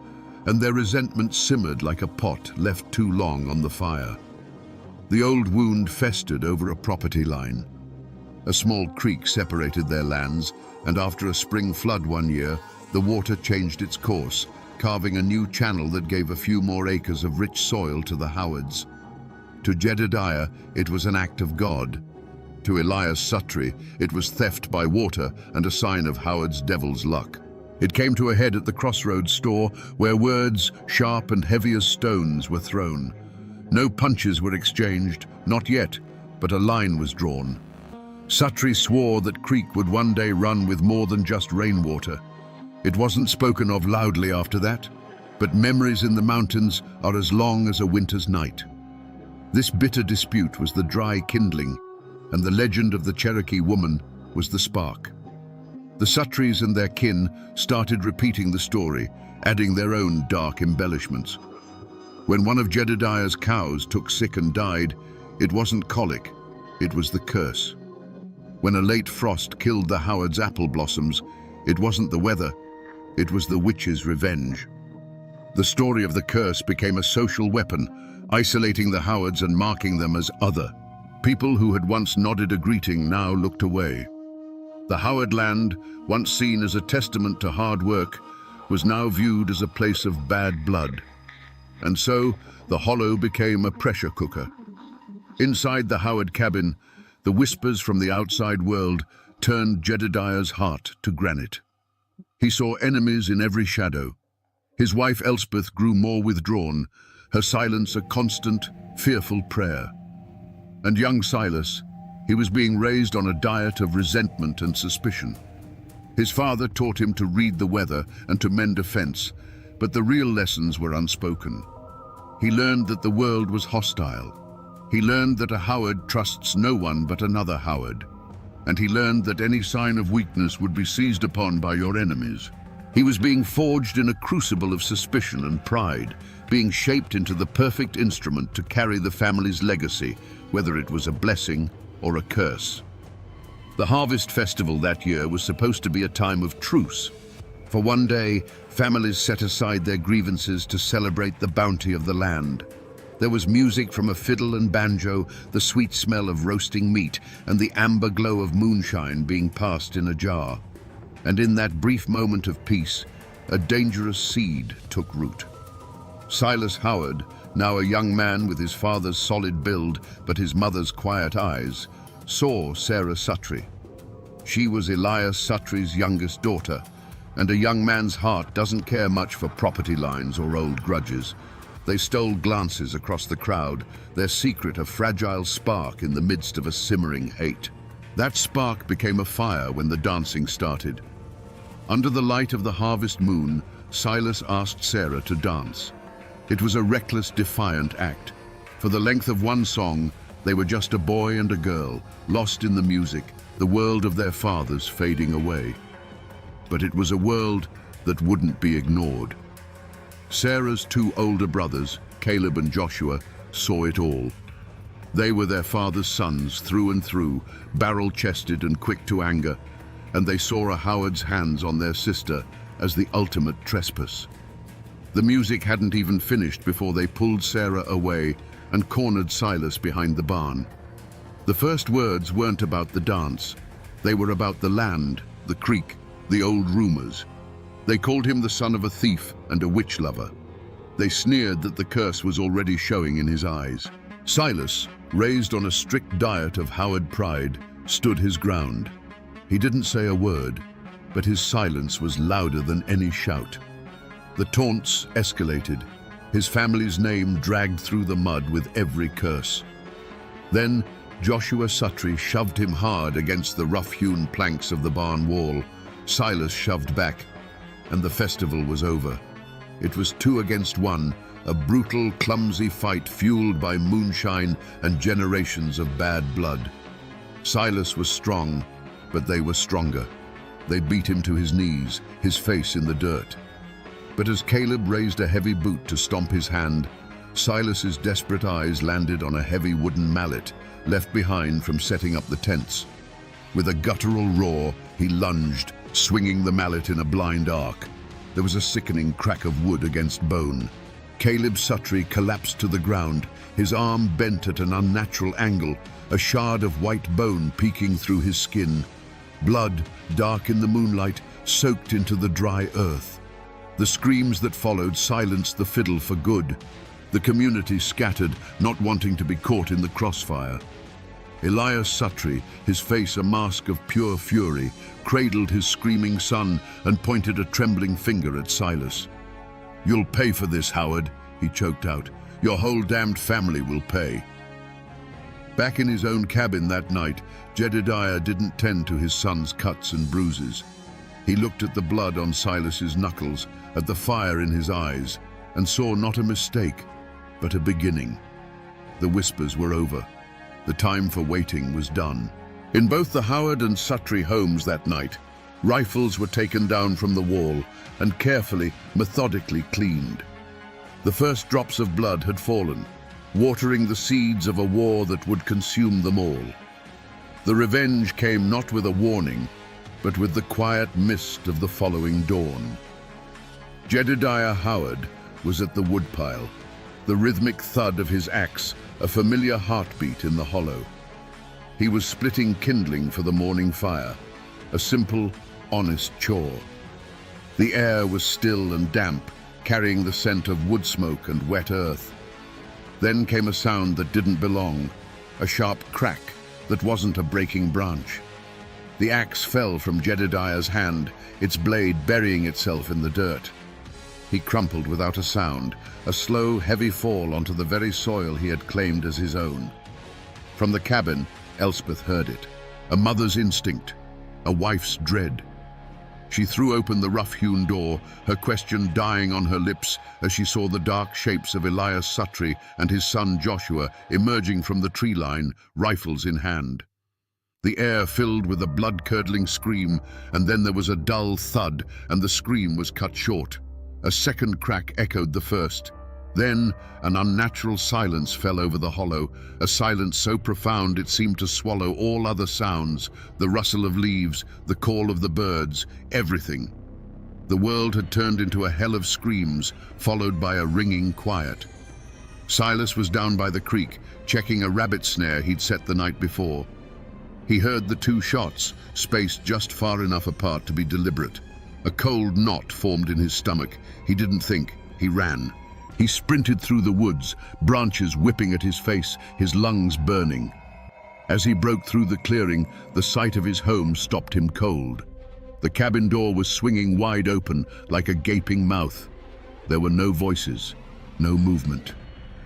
and their resentment simmered like a pot left too long on the fire. The old wound festered over a property line. A small creek separated their lands, and after a spring flood one year, the water changed its course, carving a new channel that gave a few more acres of rich soil to the Howards. To Jedediah, it was an act of God. To Elias Suttry, it was theft by water and a sign of Howard's devil's luck. It came to a head at the crossroads store, where words, sharp and heavy as stones, were thrown. No punches were exchanged, not yet, but a line was drawn. Suttry swore that creek would one day run with more than just rainwater. It wasn't spoken of loudly after that, but memories in the mountains are as long as a winter's night. This bitter dispute was the dry kindling, and the legend of the Cherokee woman was the spark. The Suttrys and their kin started repeating the story, adding their own dark embellishments. When one of Jedediah's cows took sick and died, it wasn't colic, it was the curse. When a late frost killed the Howards' apple blossoms, it wasn't the weather, it was the witch's revenge. The story of the curse became a social weapon, isolating the Howards and marking them as other. People who had once nodded a greeting now looked away. The Howard land, once seen as a testament to hard work, was now viewed as a place of bad blood. And so, the hollow became a pressure cooker. Inside the Howard cabin, the whispers from the outside world turned Jedediah's heart to granite. He saw enemies in every shadow. His wife Elspeth grew more withdrawn, her silence a constant, fearful prayer. And young Silas, he was being raised on a diet of resentment and suspicion. His father taught him to read the weather and to mend a fence, but the real lessons were unspoken. He learned that the world was hostile. He learned that a Howard trusts no one but another Howard. And he learned that any sign of weakness would be seized upon by your enemies. He was being forged in a crucible of suspicion and pride, being shaped into the perfect instrument to carry the family's legacy, whether it was a blessing or a curse. The harvest festival that year was supposed to be a time of truce. For one day, families set aside their grievances to celebrate the bounty of the land. There was music from a fiddle and banjo, the sweet smell of roasting meat, and the amber glow of moonshine being passed in a jar. And in that brief moment of peace, a dangerous seed took root. Silas Howard, now a young man with his father's solid build but his mother's quiet eyes, saw Sarah Suttry. She was Elias Suttry's youngest daughter, and a young man's heart doesn't care much for property lines or old grudges. They stole glances across the crowd, their secret a fragile spark in the midst of a simmering hate. That spark became a fire when the dancing started. Under the light of the harvest moon, Silas asked Sarah to dance. It was a reckless, defiant act. For the length of one song, they were just a boy and a girl, lost in the music, the world of their fathers fading away. But it was a world that wouldn't be ignored. Sarah's two older brothers, Caleb and Joshua, saw it all. They were their father's sons through and through, barrel-chested and quick to anger, and they saw a Howard's hands on their sister as the ultimate trespass. The music hadn't even finished before they pulled Sarah away and cornered Silas behind the barn. The first words weren't about the dance. They were about the land, the creek, the old rumors. They called him the son of a thief and a witch lover. They sneered that the curse was already showing in his eyes. Silas, raised on a strict diet of Howard pride, stood his ground. He didn't say a word, but his silence was louder than any shout. The taunts escalated, his family's name dragged through the mud with every curse. Then Joshua Suttree shoved him hard against the rough-hewn planks of the barn wall. Silas shoved back, and the festival was over. It was 2 against 1, a brutal, clumsy fight fueled by moonshine and generations of bad blood. Silas was strong, but they were stronger. They beat him to his knees, his face in the dirt. But as Caleb raised a heavy boot to stomp his hand, Silas's desperate eyes landed on a heavy wooden mallet left behind from setting up the tents. With a guttural roar, he lunged, swinging the mallet in a blind arc. There was a sickening crack of wood against bone. Caleb Suttree collapsed to the ground, his arm bent at an unnatural angle, a shard of white bone peeking through his skin. Blood, dark in the moonlight, soaked into the dry earth. The screams that followed silenced the fiddle for good. The community scattered, not wanting to be caught in the crossfire. Elias Suttree, his face a mask of pure fury, cradled his screaming son and pointed a trembling finger at Silas. "You'll pay for this, Howard," he choked out. "Your whole damned family will pay." Back in his own cabin that night, Jedediah didn't tend to his son's cuts and bruises. He looked at the blood on Silas's knuckles, at the fire in his eyes, and saw not a mistake, but a beginning. The whispers were over. The time for waiting was done. In both the Howard and Suttree homes that night, rifles were taken down from the wall and carefully, methodically cleaned. The first drops of blood had fallen, watering the seeds of a war that would consume them all. The revenge came not with a warning, but with the quiet mist of the following dawn. Jedediah Howard was at the woodpile, the rhythmic thud of his axe, a familiar heartbeat in the hollow. He was splitting kindling for the morning fire, a simple, honest chore. The air was still and damp, carrying the scent of wood smoke and wet earth. Then came a sound that didn't belong, a sharp crack that wasn't a breaking branch. The axe fell from Jedediah's hand, its blade burying itself in the dirt. He crumpled without a sound, a slow, heavy fall onto the very soil he had claimed as his own. From the cabin, Elspeth heard it, a mother's instinct, a wife's dread. She threw open the rough-hewn door, her question dying on her lips as she saw the dark shapes of Elias Suttree and his son Joshua emerging from the tree line, rifles in hand. The air filled with a blood-curdling scream, and then there was a dull thud, and the scream was cut short. A second crack echoed the first. Then an unnatural silence fell over the hollow, a silence so profound it seemed to swallow all other sounds, the rustle of leaves, the call of the birds, everything. The world had turned into a hell of screams, followed by a ringing quiet. Silas was down by the creek, checking a rabbit snare he'd set the night before. He heard the 2 shots, spaced just far enough apart to be deliberate. A cold knot formed in his stomach. He didn't think, he ran. He sprinted through the woods, branches whipping at his face, his lungs burning. As he broke through the clearing, the sight of his home stopped him cold. The cabin door was swinging wide open, like a gaping mouth. There were no voices, no movement.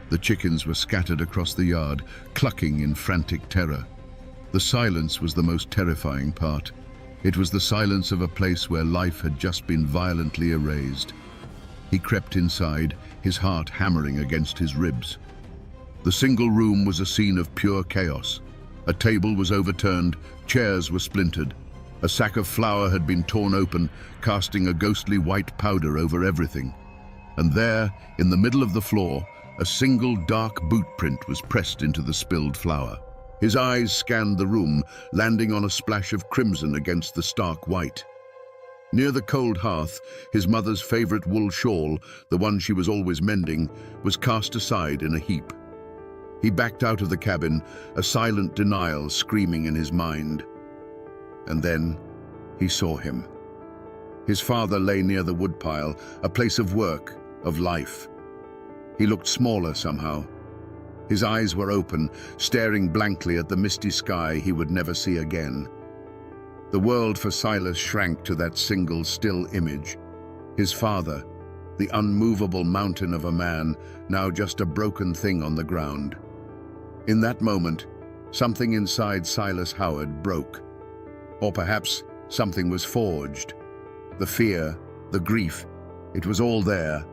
The chickens were scattered across the yard, clucking in frantic terror. The silence was the most terrifying part. It was the silence of a place where life had just been violently erased. He crept inside, his heart hammering against his ribs. The single room was a scene of pure chaos. A table was overturned, chairs were splintered. A sack of flour had been torn open, casting a ghostly white powder over everything. And there, in the middle of the floor, a single dark boot print was pressed into the spilled flour. His eyes scanned the room, landing on a splash of crimson against the stark white. Near the cold hearth, his mother's favorite wool shawl, the one she was always mending, was cast aside in a heap. He backed out of the cabin, a silent denial screaming in his mind. And then he saw him. His father lay near the woodpile, a place of work, of life. He looked smaller somehow. His eyes were open, staring blankly at the misty sky he would never see again. The world for Silas shrank to that single still image. His father, the unmovable mountain of a man, now just a broken thing on the ground. In that moment, something inside Silas Howard broke. Or perhaps something was forged. The fear, the grief, it was all there,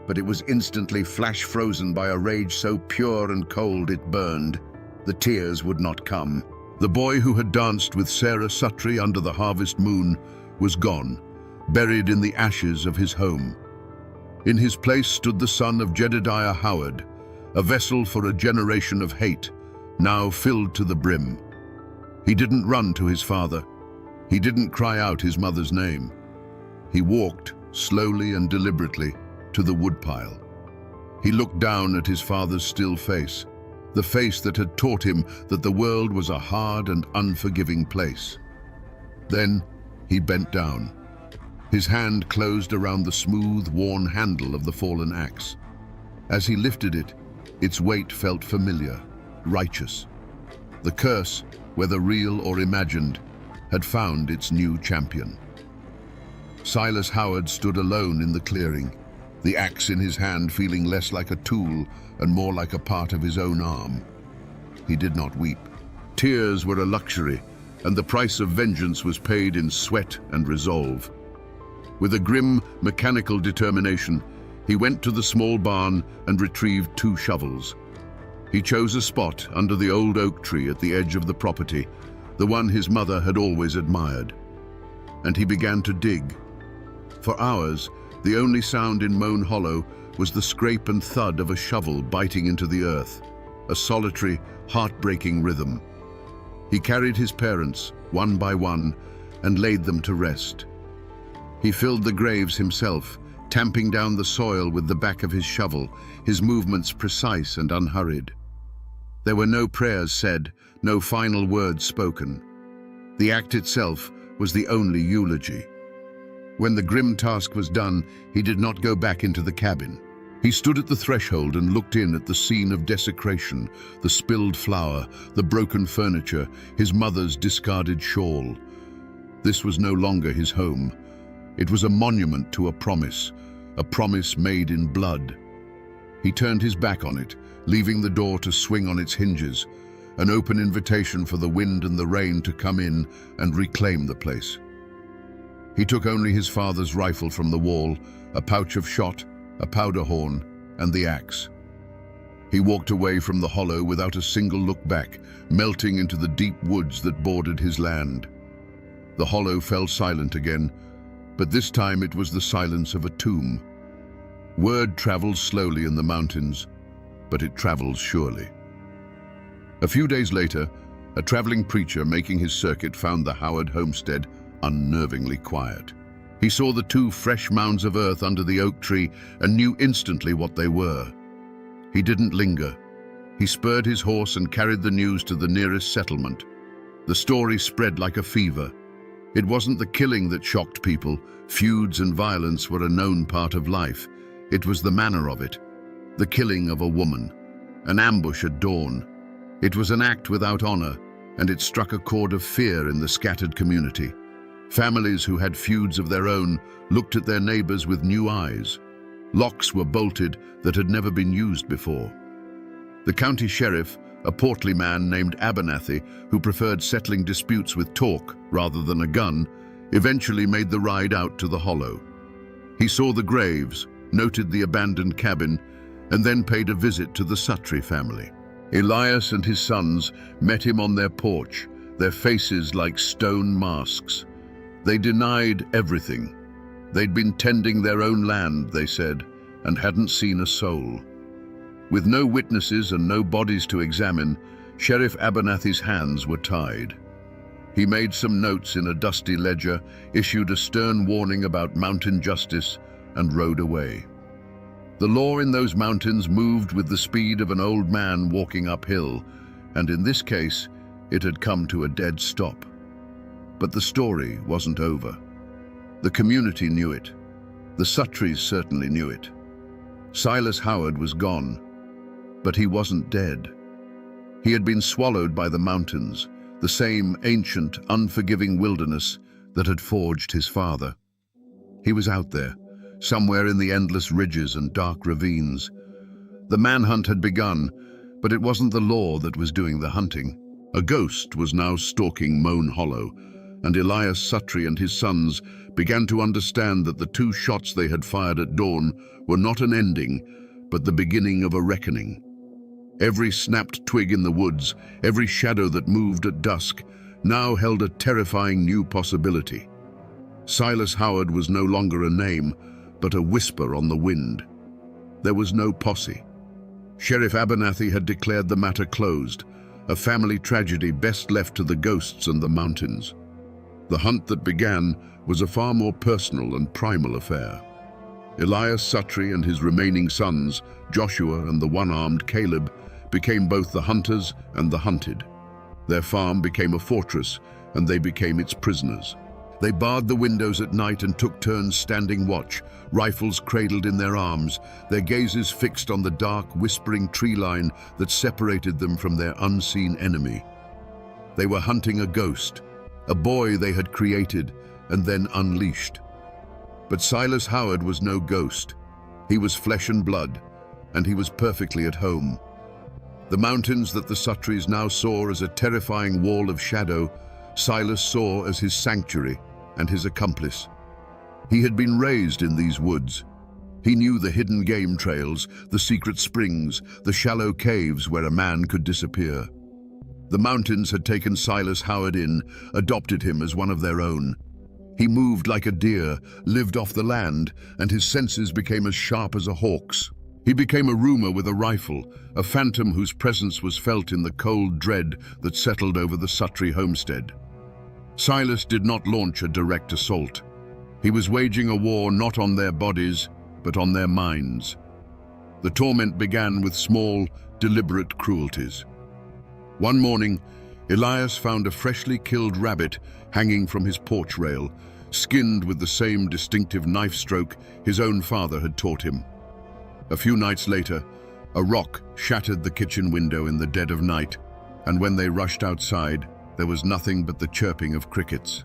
but it was instantly flash-frozen by a rage so pure and cold it burned. The tears would not come. The boy who had danced with Sarah Suttree under the harvest moon was gone, buried in the ashes of his home. In his place stood the son of Jedediah Howard, a vessel for a generation of hate, now filled to the brim. He didn't run to his father. He didn't cry out his mother's name. He walked, slowly and deliberately, to the woodpile. He looked down at his father's still face, the face that had taught him that the world was a hard and unforgiving place. Then he bent down. His hand closed around the smooth, worn handle of the fallen axe. As he lifted it, its weight felt familiar, righteous. The curse, whether real or imagined, had found its new champion. Silas Howard stood alone in the clearing, the axe in his hand feeling less like a tool and more like a part of his own arm. He did not weep. Tears were a luxury, and the price of vengeance was paid in sweat and resolve. With a grim, mechanical determination, he went to the small barn and retrieved 2 shovels. He chose a spot under the old oak tree at the edge of the property, the one his mother had always admired. And he began to dig. For hours, the only sound in Moan Hollow was the scrape and thud of a shovel biting into the earth, a solitary, heartbreaking rhythm. He carried his parents, one by one, and laid them to rest. He filled the graves himself, tamping down the soil with the back of his shovel, his movements precise and unhurried. There were no prayers said, no final words spoken. The act itself was the only eulogy. When the grim task was done, he did not go back into the cabin. He stood at the threshold and looked in at the scene of desecration, the spilled flour, the broken furniture, his mother's discarded shawl. This was no longer his home. It was a monument to a promise made in blood. He turned his back on it, leaving the door to swing on its hinges, an open invitation for the wind and the rain to come in and reclaim the place. He took only his father's rifle from the wall, a pouch of shot, a powder horn, and the axe. He walked away from the hollow without a single look back, melting into the deep woods that bordered his land. The hollow fell silent again, but this time it was the silence of a tomb. Word travels slowly in the mountains, but it travels surely. A few days later, a traveling preacher making his circuit found the Howard homestead unnervingly quiet. He saw the 2 fresh mounds of earth under the oak tree and knew instantly what they were. He didn't linger. He spurred his horse and carried the news to the nearest settlement. The story spread like a fever. It wasn't the killing that shocked people. Feuds and violence were a known part of life. It was the manner of it. The killing of a woman. An ambush at dawn. It was an act without honor, and it struck a chord of fear in the scattered community. Families who had feuds of their own looked at their neighbors with new eyes. Locks were bolted that had never been used before. The county sheriff, a portly man named Abernathy, who preferred settling disputes with talk rather than a gun, eventually made the ride out to the hollow. He saw the graves, noted the abandoned cabin, and then paid a visit to the Sutri family. Elias and his sons met him on their porch, their faces like stone masks. They denied everything. They'd been tending their own land, they said, and hadn't seen a soul. With no witnesses and no bodies to examine, Sheriff Abernathy's hands were tied. He made some notes in a dusty ledger, issued a stern warning about mountain justice, and rode away. The law in those mountains moved with the speed of an old man walking uphill, and in this case, it had come to a dead stop. But the story wasn't over. The community knew it. The Sutris certainly knew it. Silas Howard was gone, but he wasn't dead. He had been swallowed by the mountains, the same ancient, unforgiving wilderness that had forged his father. He was out there, somewhere in the endless ridges and dark ravines. The manhunt had begun, but it wasn't the law that was doing the hunting. A ghost was now stalking Moan Hollow, and Elias Sutri and his sons began to understand that the 2 shots they had fired at dawn were not an ending, but the beginning of a reckoning. Every snapped twig in the woods, every shadow that moved at dusk, now held a terrifying new possibility. Silas Howard was no longer a name, but a whisper on the wind. There was no posse. Sheriff Abernathy had declared the matter closed, a family tragedy best left to the ghosts and the mountains. The hunt that began was a far more personal and primal affair. Elias Sutri and his remaining sons, Joshua and the one-armed Caleb, became both the hunters and the hunted. Their farm became a fortress, and they became its prisoners. They barred the windows at night and took turns standing watch, rifles cradled in their arms, their gazes fixed on the dark, whispering tree line that separated them from their unseen enemy. They were hunting a ghost, a boy they had created and then unleashed. But Silas Howard was no ghost. He was flesh and blood, and he was perfectly at home. The mountains that the Sutris now saw as a terrifying wall of shadow, Silas saw as his sanctuary and his accomplice. He had been raised in these woods. He knew the hidden game trails, the secret springs, the shallow caves where a man could disappear. The mountains had taken Silas Howard in, adopted him as one of their own. He moved like a deer, lived off the land, and his senses became as sharp as a hawk's. He became a roomer with a rifle, a phantom whose presence was felt in the cold dread that settled over the Sutri homestead. Silas did not launch a direct assault. He was waging a war not on their bodies, but on their minds. The torment began with small, deliberate cruelties. One morning, Elias found a freshly killed rabbit hanging from his porch rail, skinned with the same distinctive knife stroke his own father had taught him. A few nights later, a rock shattered the kitchen window in the dead of night, and when they rushed outside, there was nothing but the chirping of crickets.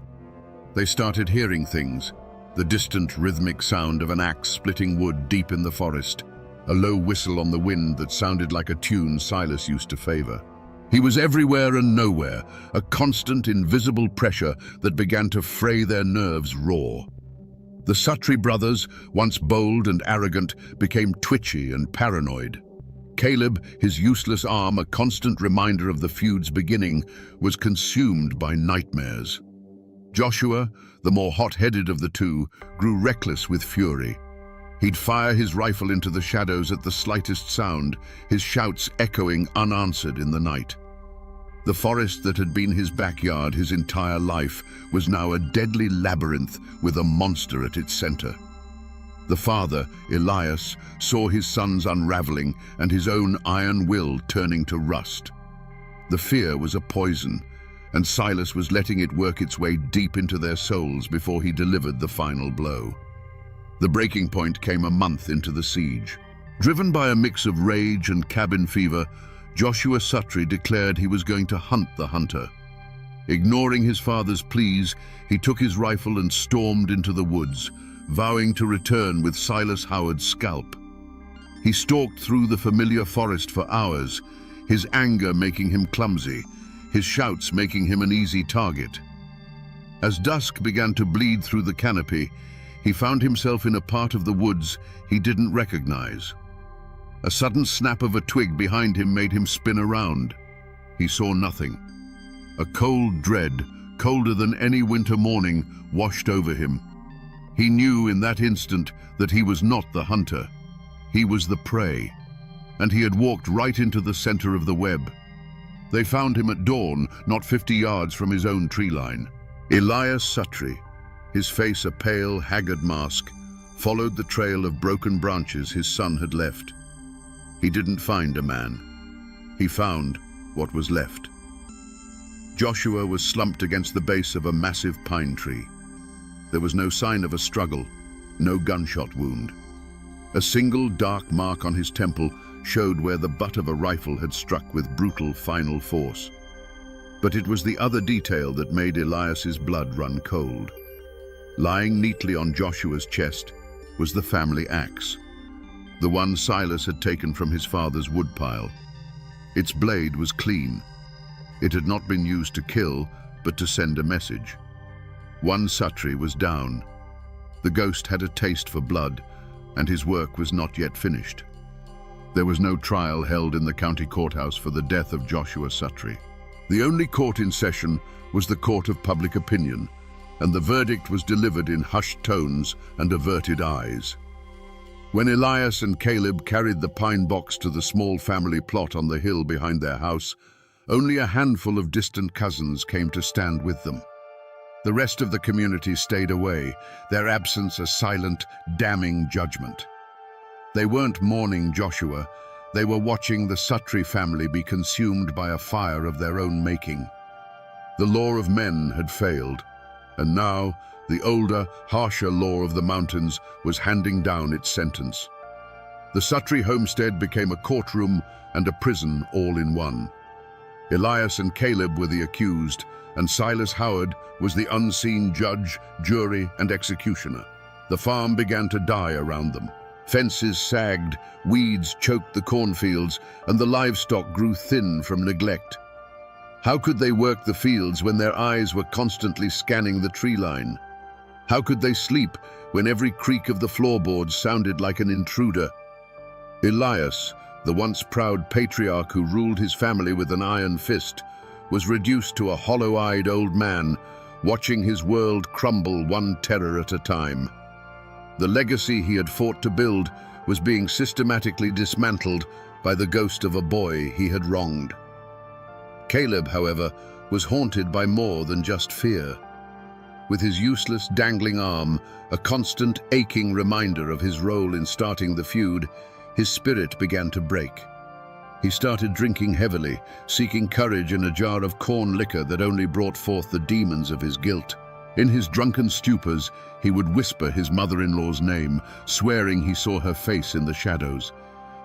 They started hearing things, the distant rhythmic sound of an axe splitting wood deep in the forest, a low whistle on the wind that sounded like a tune Silas used to favor. He was everywhere and nowhere, a constant, invisible pressure that began to fray their nerves raw. The Sutri brothers, once bold and arrogant, became twitchy and paranoid. Caleb, his useless arm a constant reminder of the feud's beginning, was consumed by nightmares. Joshua, the more hot-headed of the two, grew reckless with fury. He'd fire his rifle into the shadows at the slightest sound, his shouts echoing unanswered in the night. The forest that had been his backyard his entire life was now a deadly labyrinth with a monster at its center. The father, Elias, saw his sons unraveling and his own iron will turning to rust. The fear was a poison, and Silas was letting it work its way deep into their souls before he delivered the final blow. The breaking point came a month into the siege. Driven by a mix of rage and cabin fever, Joshua Sutri declared he was going to hunt the hunter. Ignoring his father's pleas, he took his rifle and stormed into the woods, vowing to return with Silas Howard's scalp. He stalked through the familiar forest for hours, his anger making him clumsy, his shouts making him an easy target. As dusk began to bleed through the canopy, he found himself in a part of the woods he didn't recognize. A sudden snap of a twig behind him made him spin around. He saw nothing. A cold dread, colder than any winter morning, washed over him. He knew in that instant that he was not the hunter. He was the prey, and he had walked right into the center of the web. They found him at dawn, not 50 yards from his own tree line. Elias Suttree, his face a pale, haggard mask, followed the trail of broken branches his son had left. He didn't find a man. He found what was left. Joshua was slumped against the base of a massive pine tree. There was no sign of a struggle, no gunshot wound. A single dark mark on his temple showed where the butt of a rifle had struck with brutal final force. But it was the other detail that made Elias's blood run cold. Lying neatly on Joshua's chest was the family axe, the one Silas had taken from his father's woodpile. Its blade was clean. It had not been used to kill, but to send a message. One Suttree was down. The ghost had a taste for blood, and his work was not yet finished. There was no trial held in the county courthouse for the death of Joshua Suttree. The only court in session was the court of public opinion, and the verdict was delivered in hushed tones and averted eyes. When Elias and Caleb carried the pine box to the small family plot on the hill behind their house, only a handful of distant cousins came to stand with them. The rest of the community stayed away, their absence a silent, damning judgment. They weren't mourning Joshua, they were watching the Suttree family be consumed by a fire of their own making. The law of men had failed, and now the older, harsher law of the mountains was handing down its sentence. The Suttree homestead became a courtroom and a prison all in one. Elias and Caleb were the accused, and Silas Howard was the unseen judge, jury, and executioner. The farm began to die around them. Fences sagged, weeds choked the cornfields, and the livestock grew thin from neglect. How could they work the fields when their eyes were constantly scanning the tree line? How could they sleep when every creak of the floorboards sounded like an intruder? Elias, the once proud patriarch who ruled his family with an iron fist, was reduced to a hollow-eyed old man, watching his world crumble one terror at a time. The legacy he had fought to build was being systematically dismantled by the ghost of a boy he had wronged. Caleb, however, was haunted by more than just fear. With his useless dangling arm, a constant aching reminder of his role in starting the feud, his spirit began to break. He started drinking heavily, seeking courage in a jar of corn liquor that only brought forth the demons of his guilt. In his drunken stupors, he would whisper his mother-in-law's name, swearing he saw her face in the shadows.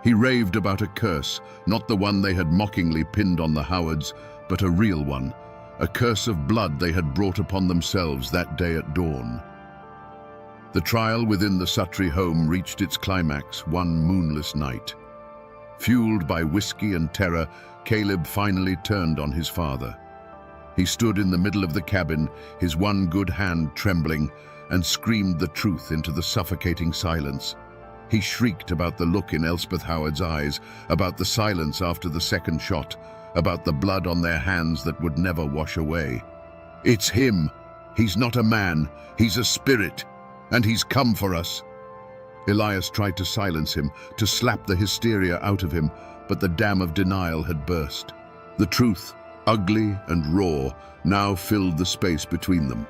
He raved about a curse, not the one they had mockingly pinned on the Howards, but a real one, a curse of blood they had brought upon themselves that day at dawn. The trial within the Suttree home reached its climax one moonless night. Fueled by whiskey and terror, Caleb finally turned on his father. He stood in the middle of the cabin, his one good hand trembling, and screamed the truth into the suffocating silence. He shrieked about the look in Elspeth Howard's eyes, about the silence after the second shot, about the blood on their hands that would never wash away. "It's him. He's not a man. He's a spirit. And he's come for us." Elias tried to silence him, to slap the hysteria out of him, but the dam of denial had burst. The truth, ugly and raw, now filled the space between them.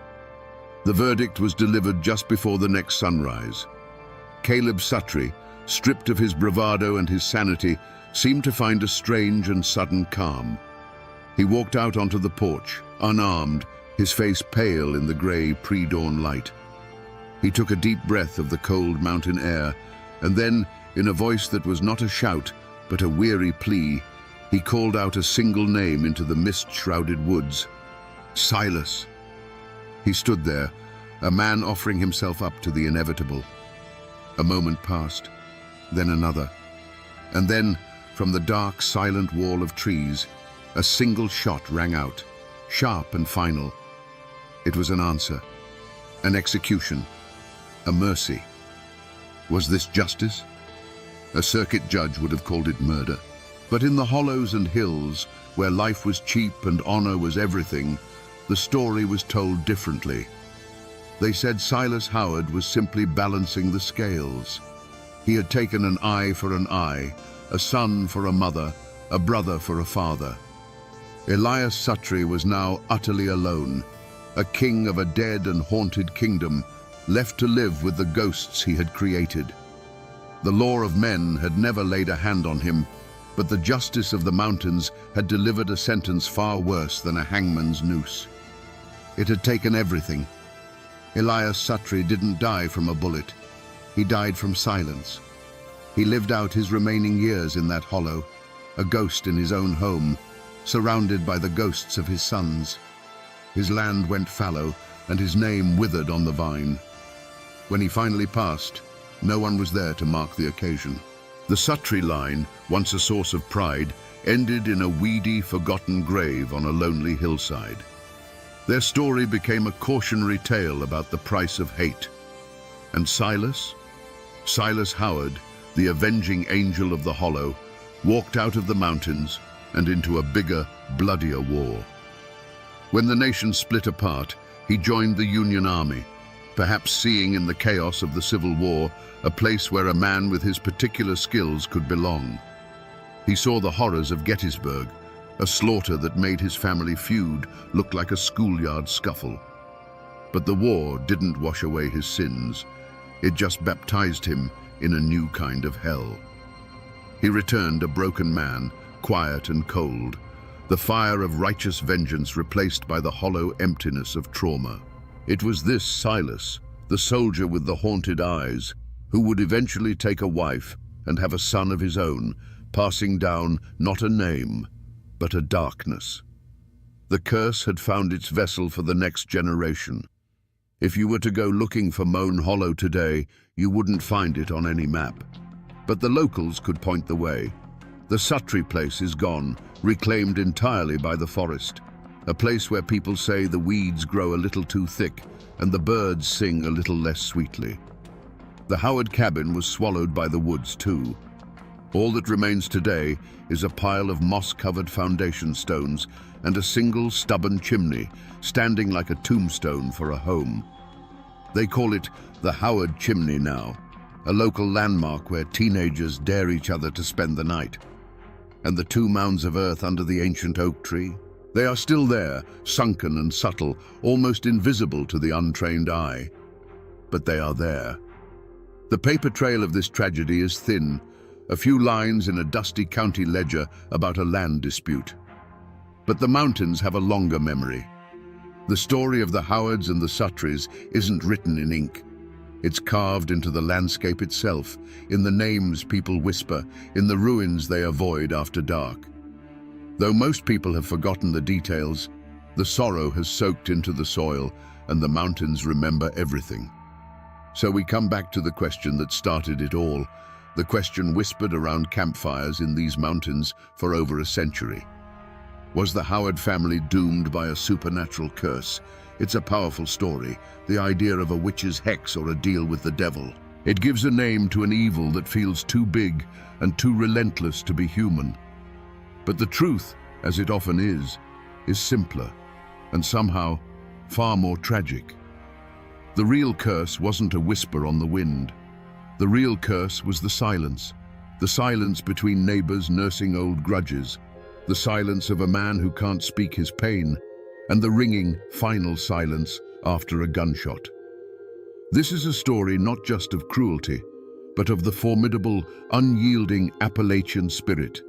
The verdict was delivered just before the next sunrise. Caleb Suttree, stripped of his bravado and his sanity, seemed to find a strange and sudden calm. He walked out onto the porch, unarmed, his face pale in the grey pre-dawn light. He took a deep breath of the cold mountain air, and then, in a voice that was not a shout, but a weary plea, he called out a single name into the mist-shrouded woods. Silas. He stood there, a man offering himself up to the inevitable. A moment passed, then another. And then, from the dark, silent wall of trees, a single shot rang out, sharp and final. It was an answer, an execution. a mercy. Was this justice? A circuit judge would have called it murder. But in the hollows and hills, where life was cheap and honor was everything, the story was told differently. They said Silas Howard was simply balancing the scales. He had taken an eye for an eye, a son for a mother, a brother for a father. Elias Suttree was now utterly alone, a king of a dead and haunted kingdom, left to live with the ghosts he had created. The law of men had never laid a hand on him, but the justice of the mountains had delivered a sentence far worse than a hangman's noose. It had taken everything. Elias Suttree didn't die from a bullet. He died from silence. He lived out his remaining years in that hollow, a ghost in his own home, surrounded by the ghosts of his sons. His land went fallow, and his name withered on the vine. When he finally passed, no one was there to mark the occasion. The Suttree line, once a source of pride, ended in a weedy, forgotten grave on a lonely hillside. Their story became a cautionary tale about the price of hate. And Silas Howard, the avenging angel of the hollow, walked out of the mountains and into a bigger, bloodier war. When the nation split apart, he joined the Union Army, perhaps seeing in the chaos of the Civil War a place where a man with his particular skills could belong. He saw the horrors of Gettysburg, a slaughter that made his family feud look like a schoolyard scuffle. But the war didn't wash away his sins. It just baptized him in a new kind of hell. He returned a broken man, quiet and cold, the fire of righteous vengeance replaced by the hollow emptiness of trauma. It was this Silas, the soldier with the haunted eyes, who would eventually take a wife and have a son of his own, passing down not a name, but a darkness. The curse had found its vessel for the next generation. If you were to go looking for Moan Hollow today, you wouldn't find it on any map. But the locals could point the way. The Suttree place is gone, reclaimed entirely by the forest, a place where people say the weeds grow a little too thick and the birds sing a little less sweetly. The Howard cabin was swallowed by the woods too. All that remains today is a pile of moss-covered foundation stones and a single stubborn chimney standing like a tombstone for a home. They call it the Howard Chimney now, a local landmark where teenagers dare each other to spend the night. And the 2 mounds of earth under the ancient oak tree? They are still there, sunken and subtle, almost invisible to the untrained eye. But they are there. The paper trail of this tragedy is thin, a few lines in a dusty county ledger about a land dispute. But the mountains have a longer memory. The story of the Howards and the Suttrees isn't written in ink. It's carved into the landscape itself, in the names people whisper, in the ruins they avoid after dark. Though most people have forgotten the details, the sorrow has soaked into the soil and the mountains remember everything. So we come back to the question that started it all, the question whispered around campfires in these mountains for over a century. Was the Howard family doomed by a supernatural curse? It's a powerful story, the idea of a witch's hex or a deal with the devil. It gives a name to an evil that feels too big and too relentless to be human. But the truth, as it often is simpler and somehow far more tragic. The real curse wasn't a whisper on the wind. The real curse was the silence between neighbors nursing old grudges, the silence of a man who can't speak his pain, and the ringing, final silence after a gunshot. This is a story not just of cruelty, but of the formidable, unyielding Appalachian spirit,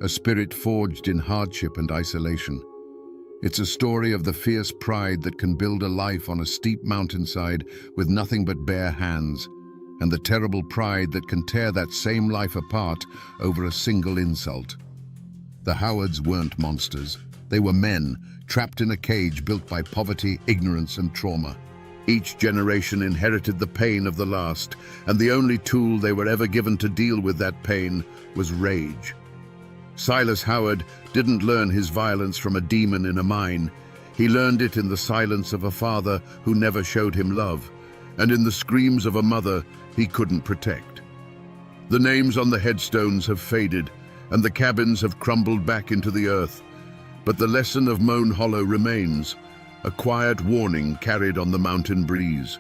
a spirit forged in hardship and isolation. It's a story of the fierce pride that can build a life on a steep mountainside with nothing but bare hands, and the terrible pride that can tear that same life apart over a single insult. The Howards weren't monsters. They were men, trapped in a cage built by poverty, ignorance, and trauma. Each generation inherited the pain of the last, and the only tool they were ever given to deal with that pain was rage. Silas Howard didn't learn his violence from a demon in a mine. He learned it in the silence of a father who never showed him love, and in the screams of a mother he couldn't protect. The names on the headstones have faded, and the cabins have crumbled back into the earth, but the lesson of Moan Hollow remains, a quiet warning carried on the mountain breeze.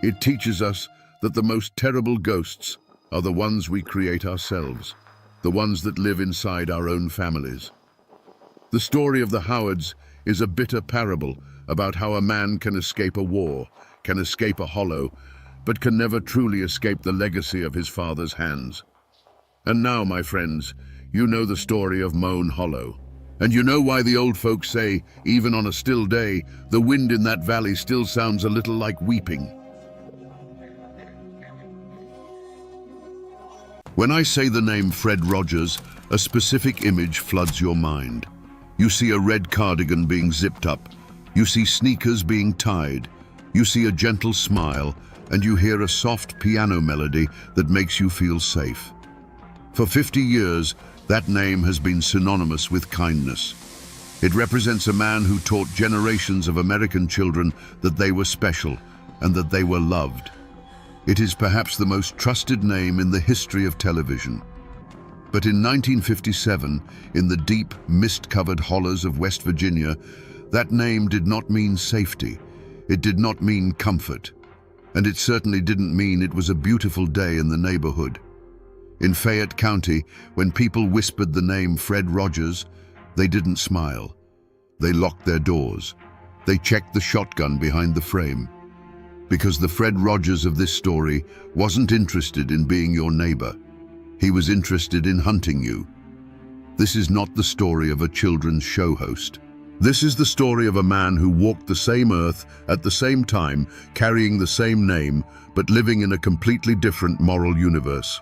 It teaches us that the most terrible ghosts are the ones we create ourselves, the ones that live inside our own families. The story of the Howards is a bitter parable about how a man can escape a war, can escape a hollow, but can never truly escape the legacy of his father's hands. And now, my friends, you know the story of Moan Hollow. And you know why the old folks say, even on a still day, the wind in that valley still sounds a little like weeping. When I say the name Fred Rogers, a specific image floods your mind. You see a red cardigan being zipped up. You see sneakers being tied. You see a gentle smile, and you hear a soft piano melody that makes you feel safe. For 50 years, that name has been synonymous with kindness. It represents a man who taught generations of American children that they were special and that they were loved. It is perhaps the most trusted name in the history of television. But in 1957, in the deep, mist-covered hollows of West Virginia, that name did not mean safety. It did not mean comfort. And it certainly didn't mean it was a beautiful day in the neighborhood. In Fayette County, when people whispered the name Fred Rogers, they didn't smile. They locked their doors. They checked the shotgun behind the frame. Because the Fred Rogers of this story wasn't interested in being your neighbor. He was interested in hunting you. This is not the story of a children's show host. This is the story of a man who walked the same earth at the same time, carrying the same name, but living in a completely different moral universe.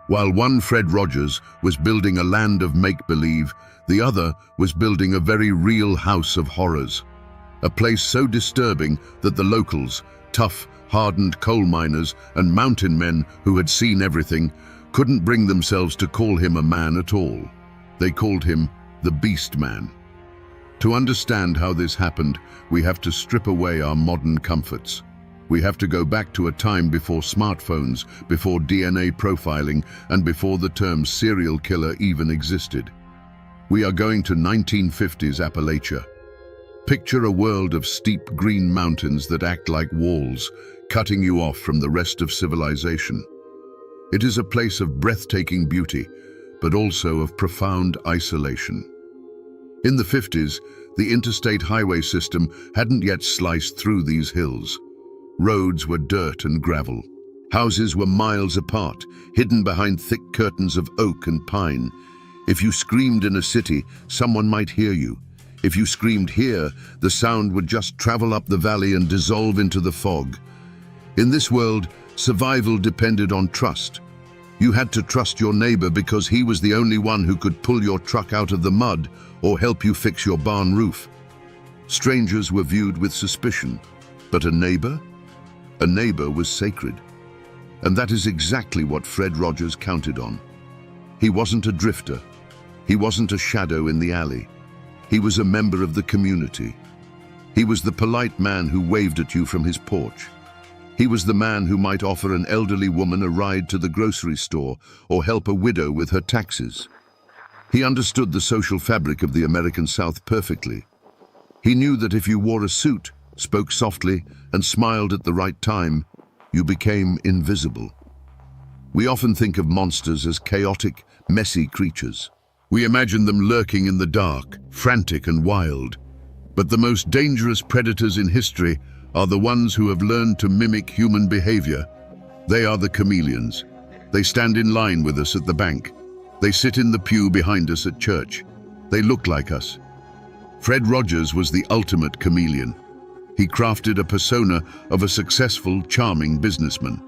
While one Fred Rogers was building a land of make-believe, the other was building a very real house of horrors. A place so disturbing that the locals, tough, hardened coal miners and mountain men who had seen everything, couldn't bring themselves to call him a man at all. They called him the Beast Man. To understand how this happened, we have to strip away our modern comforts. We have to go back to a time before smartphones, before DNA profiling, and before the term serial killer even existed. We are going to 1950s Appalachia. Picture a world of steep green mountains that act like walls, cutting you off from the rest of civilization. It is a place of breathtaking beauty, but also of profound isolation. In the 50s, the interstate highway system hadn't yet sliced through these hills. Roads were dirt and gravel. Houses were miles apart, hidden behind thick curtains of oak and pine. If you screamed in a city, someone might hear you. If you screamed here, the sound would just travel up the valley and dissolve into the fog. In this world, survival depended on trust. You had to trust your neighbor because he was the only one who could pull your truck out of the mud or help you fix your barn roof. Strangers were viewed with suspicion, but a neighbor was sacred. And that is exactly what Fred Rogers counted on. He wasn't a drifter. He wasn't a shadow in the alley. He was a member of the community. He was the polite man who waved at you from his porch. He was the man who might offer an elderly woman a ride to the grocery store or help a widow with her taxes. He understood the social fabric of the American South perfectly. He knew that if you wore a suit, spoke softly, and smiled at the right time, you became invisible. We often think of monsters as chaotic, messy creatures. We imagine them lurking in the dark, frantic and wild. But the most dangerous predators in history are the ones who have learned to mimic human behavior. They are the chameleons. They stand in line with us at the bank. They sit in the pew behind us at church. They look like us. Fred Rogers was the ultimate chameleon. He crafted a persona of a successful, charming businessman.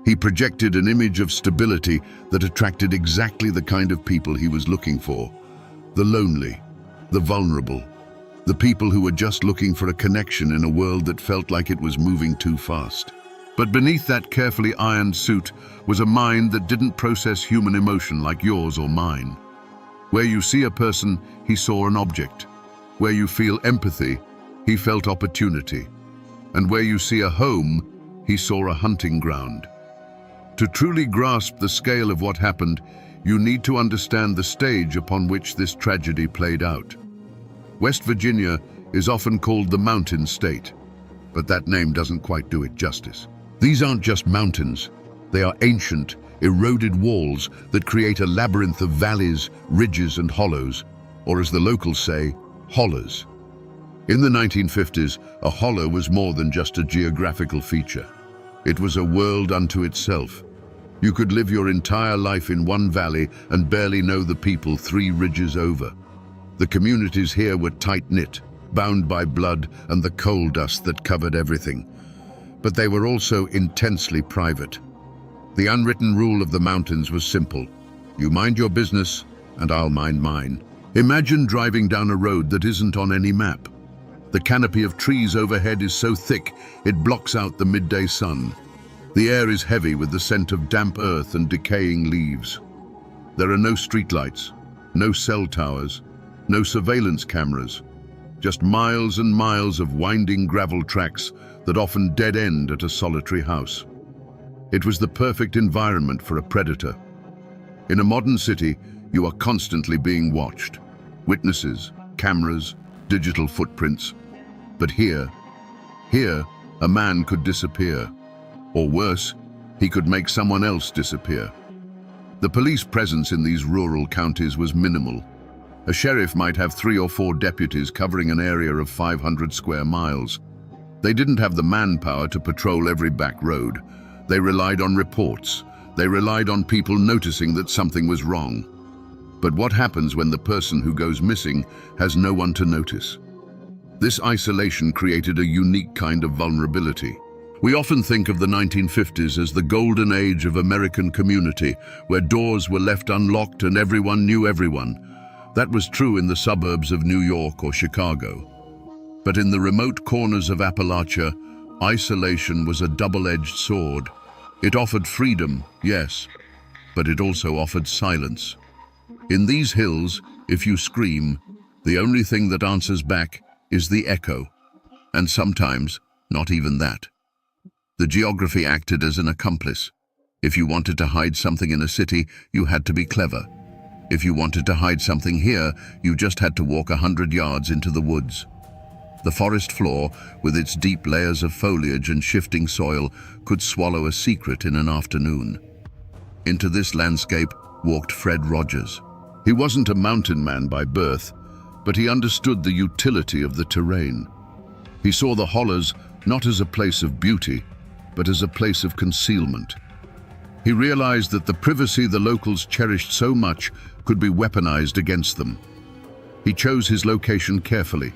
He projected an image of stability that attracted exactly the kind of people he was looking for. The lonely, the vulnerable, the people who were just looking for a connection in a world that felt like it was moving too fast. But beneath that carefully ironed suit was a mind that didn't process human emotion like yours or mine. Where you see a person, he saw an object. Where you feel empathy, he felt opportunity. And where you see a home, he saw a hunting ground. To truly grasp the scale of what happened, you need to understand the stage upon which this tragedy played out. West Virginia is often called the Mountain State, but that name doesn't quite do it justice. These aren't just mountains. They are ancient, eroded walls that create a labyrinth of valleys, ridges, and hollows, or as the locals say, hollers. In the 1950s, a holler was more than just a geographical feature. It was a world unto itself. You could live your entire life in one valley and barely know the people 3 ridges over. The communities here were tight-knit, bound by blood and the coal dust that covered everything. But they were also intensely private. The unwritten rule of the mountains was simple. You mind your business, and I'll mind mine. Imagine driving down a road that isn't on any map. The canopy of trees overhead is so thick, it blocks out the midday sun. The air is heavy with the scent of damp earth and decaying leaves. There are no streetlights, no cell towers, no surveillance cameras, just miles and miles of winding gravel tracks that often dead end at a solitary house. It was the perfect environment for a predator. In a modern city, you are constantly being watched. Witnesses, cameras, digital footprints. But here, a man could disappear. Or worse, he could make someone else disappear. The police presence in these rural counties was minimal. A sheriff might have 3 or 4 deputies covering an area of 500 square miles. They didn't have the manpower to patrol every back road. They relied on reports. They relied on people noticing that something was wrong. But what happens when the person who goes missing has no one to notice? This isolation created a unique kind of vulnerability. We often think of the 1950s as the golden age of American community, where doors were left unlocked and everyone knew everyone. That was true in the suburbs of New York or Chicago. But in the remote corners of Appalachia, isolation was a double-edged sword. It offered freedom, yes, but it also offered silence. In these hills, if you scream, the only thing that answers back is the echo, and sometimes not even that. The geography acted as an accomplice. If you wanted to hide something in a city, you had to be clever. If you wanted to hide something here, you just had to walk 100 yards into the woods. The forest floor, with its deep layers of foliage and shifting soil, could swallow a secret in an afternoon. Into this landscape walked Fred Rogers. He wasn't a mountain man by birth, but he understood the utility of the terrain. He saw the hollers not as a place of beauty, but as a place of concealment. He realized that the privacy the locals cherished so much could be weaponized against them. He chose his location carefully.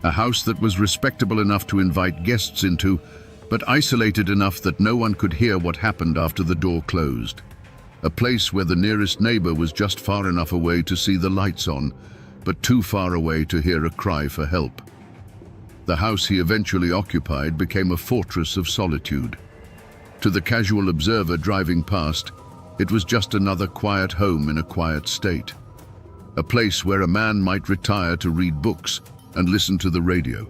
A house that was respectable enough to invite guests into, but isolated enough that no one could hear what happened after the door closed. A place where the nearest neighbor was just far enough away to see the lights on, but too far away to hear a cry for help. The house he eventually occupied became a fortress of solitude. To the casual observer driving past, it was just another quiet home in a quiet state. A place where a man might retire to read books and listen to the radio.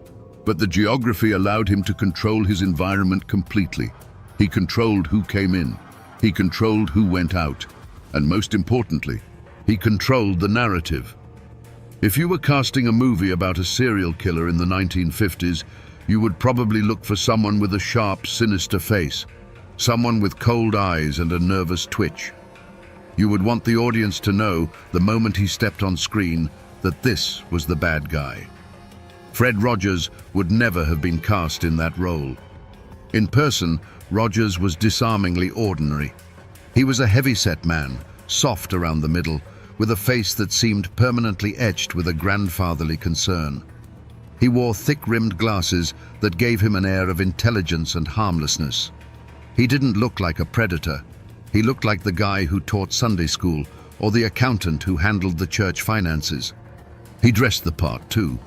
But the geography allowed him to control his environment completely. He controlled who came in. He controlled who went out. And most importantly, he controlled the narrative. If you were casting a movie about a serial killer in the 1950s, you would probably look for someone with a sharp, sinister face, someone with cold eyes and a nervous twitch. You would want the audience to know, the moment he stepped on screen, that this was the bad guy. Fred Rogers would never have been cast in that role. In person, Rogers was disarmingly ordinary. He was a heavy-set man, soft around the middle, with a face that seemed permanently etched with a grandfatherly concern. He wore thick-rimmed glasses that gave him an air of intelligence and harmlessness. He didn't look like a predator. He looked like the guy who taught Sunday school or the accountant who handled the church finances. He dressed the part, too.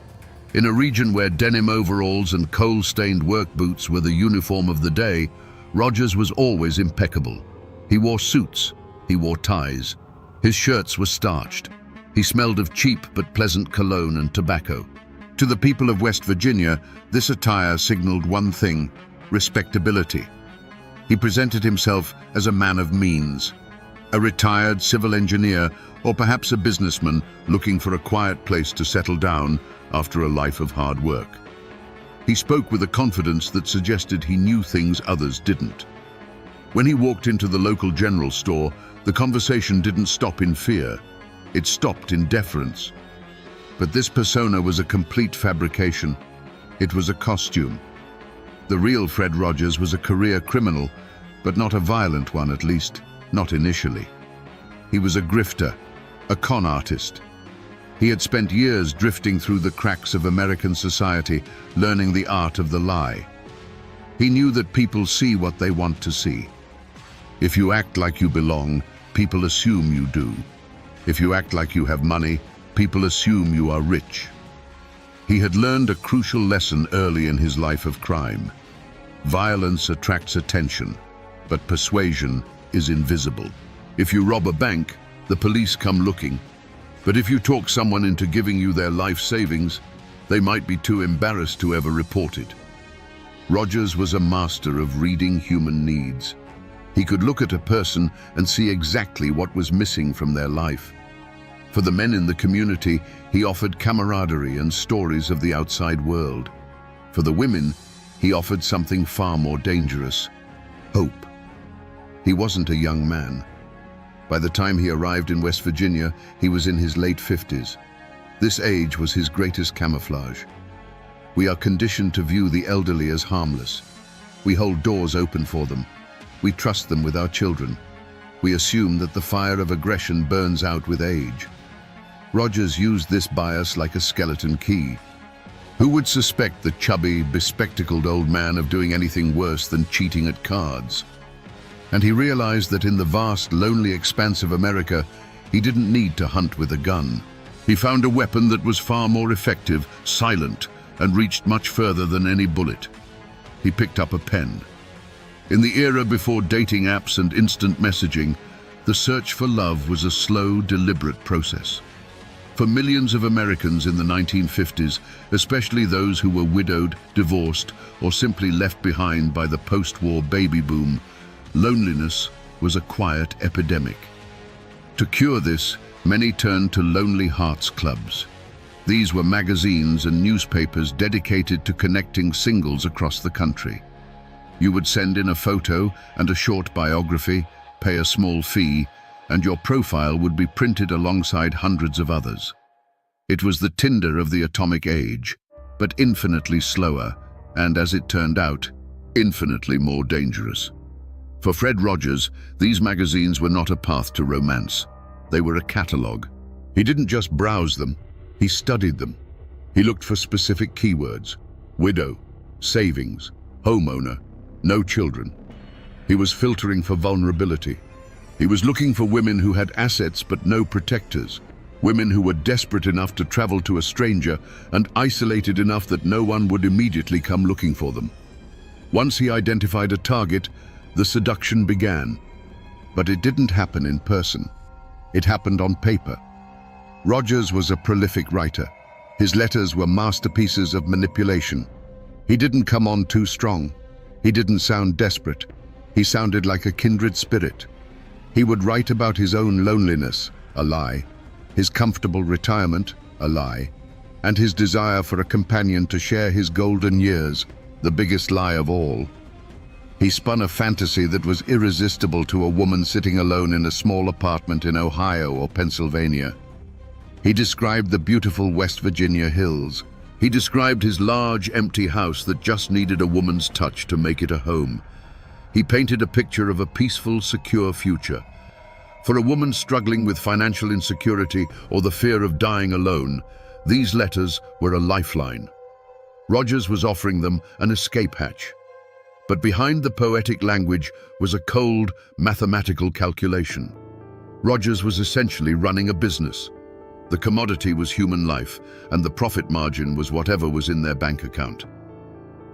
In a region where denim overalls and coal-stained work boots were the uniform of the day, Rogers was always impeccable. He wore suits. He wore ties. His shirts were starched. He smelled of cheap but pleasant cologne and tobacco. To the people of West Virginia, this attire signaled one thing: respectability. He presented himself as a man of means, a retired civil engineer or perhaps a businessman looking for a quiet place to settle down after a life of hard work. He spoke with a confidence that suggested he knew things others didn't. When he walked into the local general store, the conversation didn't stop in fear. It stopped in deference. But this persona was a complete fabrication. It was a costume. The real Fred Rogers was a career criminal, but not a violent one, at least, not initially. He was a grifter, a con artist. He had spent years drifting through the cracks of American society, learning the art of the lie. He knew that people see what they want to see. If you act like you belong, people assume you do. If you act like you have money, people assume you are rich. He had learned a crucial lesson early in his life of crime. Violence attracts attention, but persuasion is invisible. If you rob a bank, the police come looking. But if you talk someone into giving you their life savings, they might be too embarrassed to ever report it. Rogers was a master of reading human needs. He could look at a person and see exactly what was missing from their life. For the men in the community, he offered camaraderie and stories of the outside world. For the women, he offered something far more dangerous: hope. He wasn't a young man. By the time he arrived in West Virginia, he was in his late 50s. This age was his greatest camouflage. We are conditioned to view the elderly as harmless. We hold doors open for them. We trust them with our children. We assume that the fire of aggression burns out with age. Rogers used this bias like a skeleton key. Who would suspect the chubby, bespectacled old man of doing anything worse than cheating at cards? And he realized that in the vast, lonely expanse of America, he didn't need to hunt with a gun. He found a weapon that was far more effective, silent, and reached much further than any bullet. He picked up a pen. In the era before dating apps and instant messaging, the search for love was a slow, deliberate process. For millions of Americans in the 1950s, especially those who were widowed, divorced, or simply left behind by the post-war baby boom, loneliness was a quiet epidemic. To cure this, many turned to Lonely Hearts Clubs. These were magazines and newspapers dedicated to connecting singles across the country. You would send in a photo and a short biography, pay a small fee, and your profile would be printed alongside hundreds of others. It was the Tinder of the atomic age, but infinitely slower, and as it turned out, infinitely more dangerous. For Fred Rogers, these magazines were not a path to romance. They were a catalogue. He didn't just browse them, he studied them. He looked for specific keywords: widow, savings, homeowner, no children. He was filtering for vulnerability. He was looking for women who had assets but no protectors, women who were desperate enough to travel to a stranger and isolated enough that no one would immediately come looking for them. Once he identified a target, the seduction began. But it didn't happen in person. It happened on paper. Rogers was a prolific writer. His letters were masterpieces of manipulation. He didn't come on too strong. He didn't sound desperate. He sounded like a kindred spirit. He would write about his own loneliness, a lie, his comfortable retirement, a lie, and his desire for a companion to share his golden years, the biggest lie of all. He spun a fantasy that was irresistible to a woman sitting alone in a small apartment in Ohio or Pennsylvania. He described the beautiful West Virginia hills. He described his large, empty house that just needed a woman's touch to make it a home. He painted a picture of a peaceful, secure future. For a woman struggling with financial insecurity or the fear of dying alone, these letters were a lifeline. Rogers was offering them an escape hatch. But behind the poetic language was a cold, mathematical calculation. Rogers was essentially running a business. The commodity was human life, and the profit margin was whatever was in their bank account.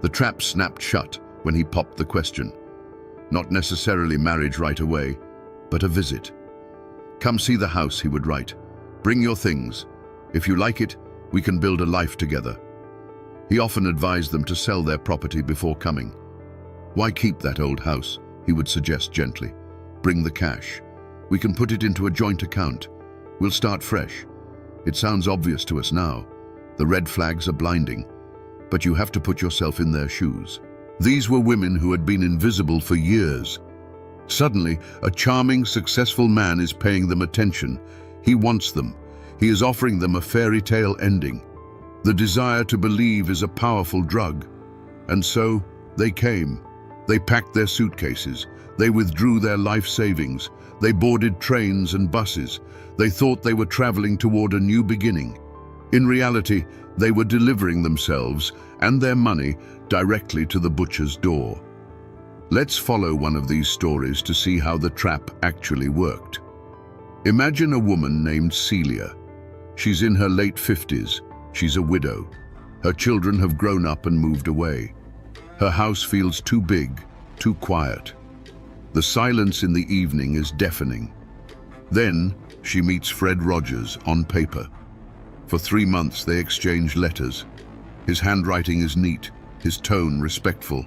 The trap snapped shut when he popped the question. Not necessarily marriage right away, but a visit. "Come see the house," he would write. "Bring your things. If you like it, we can build a life together." He often advised them to sell their property before coming. "Why keep that old house?" he would suggest gently. "Bring the cash. We can put it into a joint account. We'll start fresh." It sounds obvious to us now. The red flags are blinding. But you have to put yourself in their shoes. These were women who had been invisible for years. Suddenly, a charming, successful man is paying them attention. He wants them. He is offering them a fairy tale ending. The desire to believe is a powerful drug. And so, they came. They packed their suitcases. They withdrew their life savings. They boarded trains and buses. They thought they were traveling toward a new beginning. In reality, they were delivering themselves and their money directly to the butcher's door. Let's follow one of these stories to see how the trap actually worked. Imagine a woman named Celia. She's in her late 50s. She's a widow. Her children have grown up and moved away. Her house feels too big, too quiet. The silence in the evening is deafening. Then she meets Fred Rogers on paper. For 3 months they exchange letters. His handwriting is neat, his tone respectful.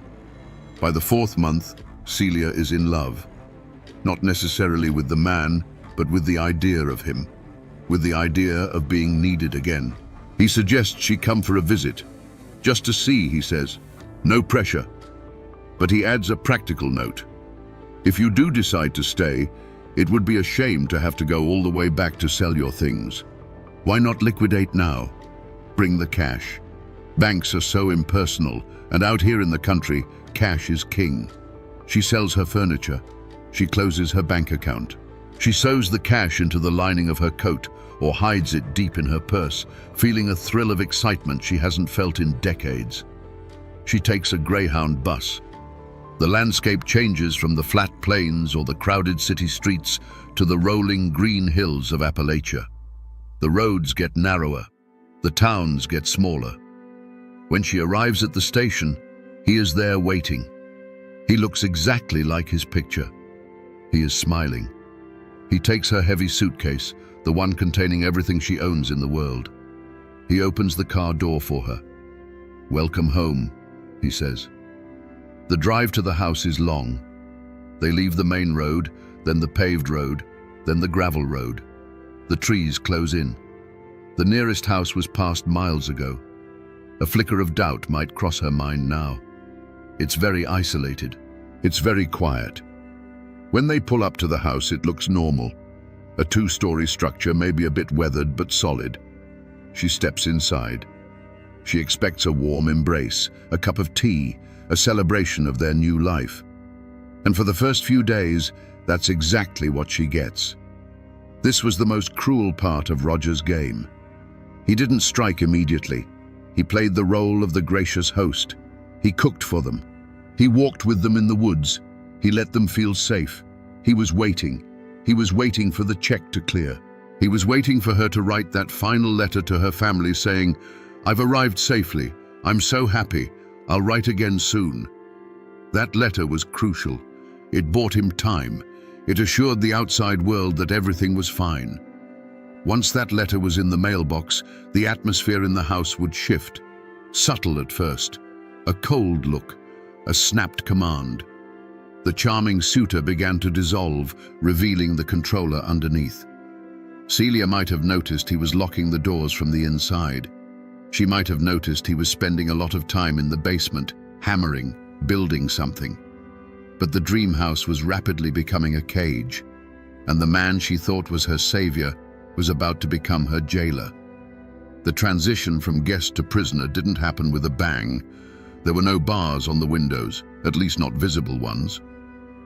By the 4th month, Celia is in love. Not necessarily with the man, but with the idea of him. With the idea of being needed again. He suggests she come for a visit. Just to see, he says. No pressure. But he adds a practical note. If you do decide to stay, it would be a shame to have to go all the way back to sell your things. Why not liquidate now? Bring the cash. Banks are so impersonal, and out here in the country, cash is king. She sells her furniture. She closes her bank account. She sews the cash into the lining of her coat or hides it deep in her purse, feeling a thrill of excitement she hasn't felt in decades. She takes a Greyhound bus. The landscape changes from the flat plains or the crowded city streets to the rolling green hills of Appalachia. The roads get narrower. The towns get smaller. When she arrives at the station, he is there waiting. He looks exactly like his picture. He is smiling. He takes her heavy suitcase, the one containing everything she owns in the world. He opens the car door for her. "Welcome home," he says. The drive to the house is long. They leave the main road, then the paved road, then the gravel road. The trees close in. The nearest house was passed miles ago. A flicker of doubt might cross her mind now. It's very isolated. It's very quiet. When they pull up to the house, it looks normal. A 2-story structure, maybe a bit weathered but solid. She steps inside. She expects a warm embrace, a cup of tea, a celebration of their new life. And for the first few days, that's exactly what she gets. This was the most cruel part of Roger's game. He didn't strike immediately. He played the role of the gracious host. He cooked for them. He walked with them in the woods. He let them feel safe. He was waiting. He was waiting for the check to clear. He was waiting for her to write that final letter to her family saying, "I've arrived safely. I'm so happy. I'll write again soon." That letter was crucial. It bought him time. It assured the outside world that everything was fine. Once that letter was in the mailbox, the atmosphere in the house would shift. Subtle at first. A cold look. A snapped command. The charming suitor began to dissolve, revealing the controller underneath. Celia might have noticed he was locking the doors from the inside. She might have noticed he was spending a lot of time in the basement, hammering, building something. But the dream house was rapidly becoming a cage, and the man she thought was her savior was about to become her jailer. The transition from guest to prisoner didn't happen with a bang. There were no bars on the windows, at least not visible ones.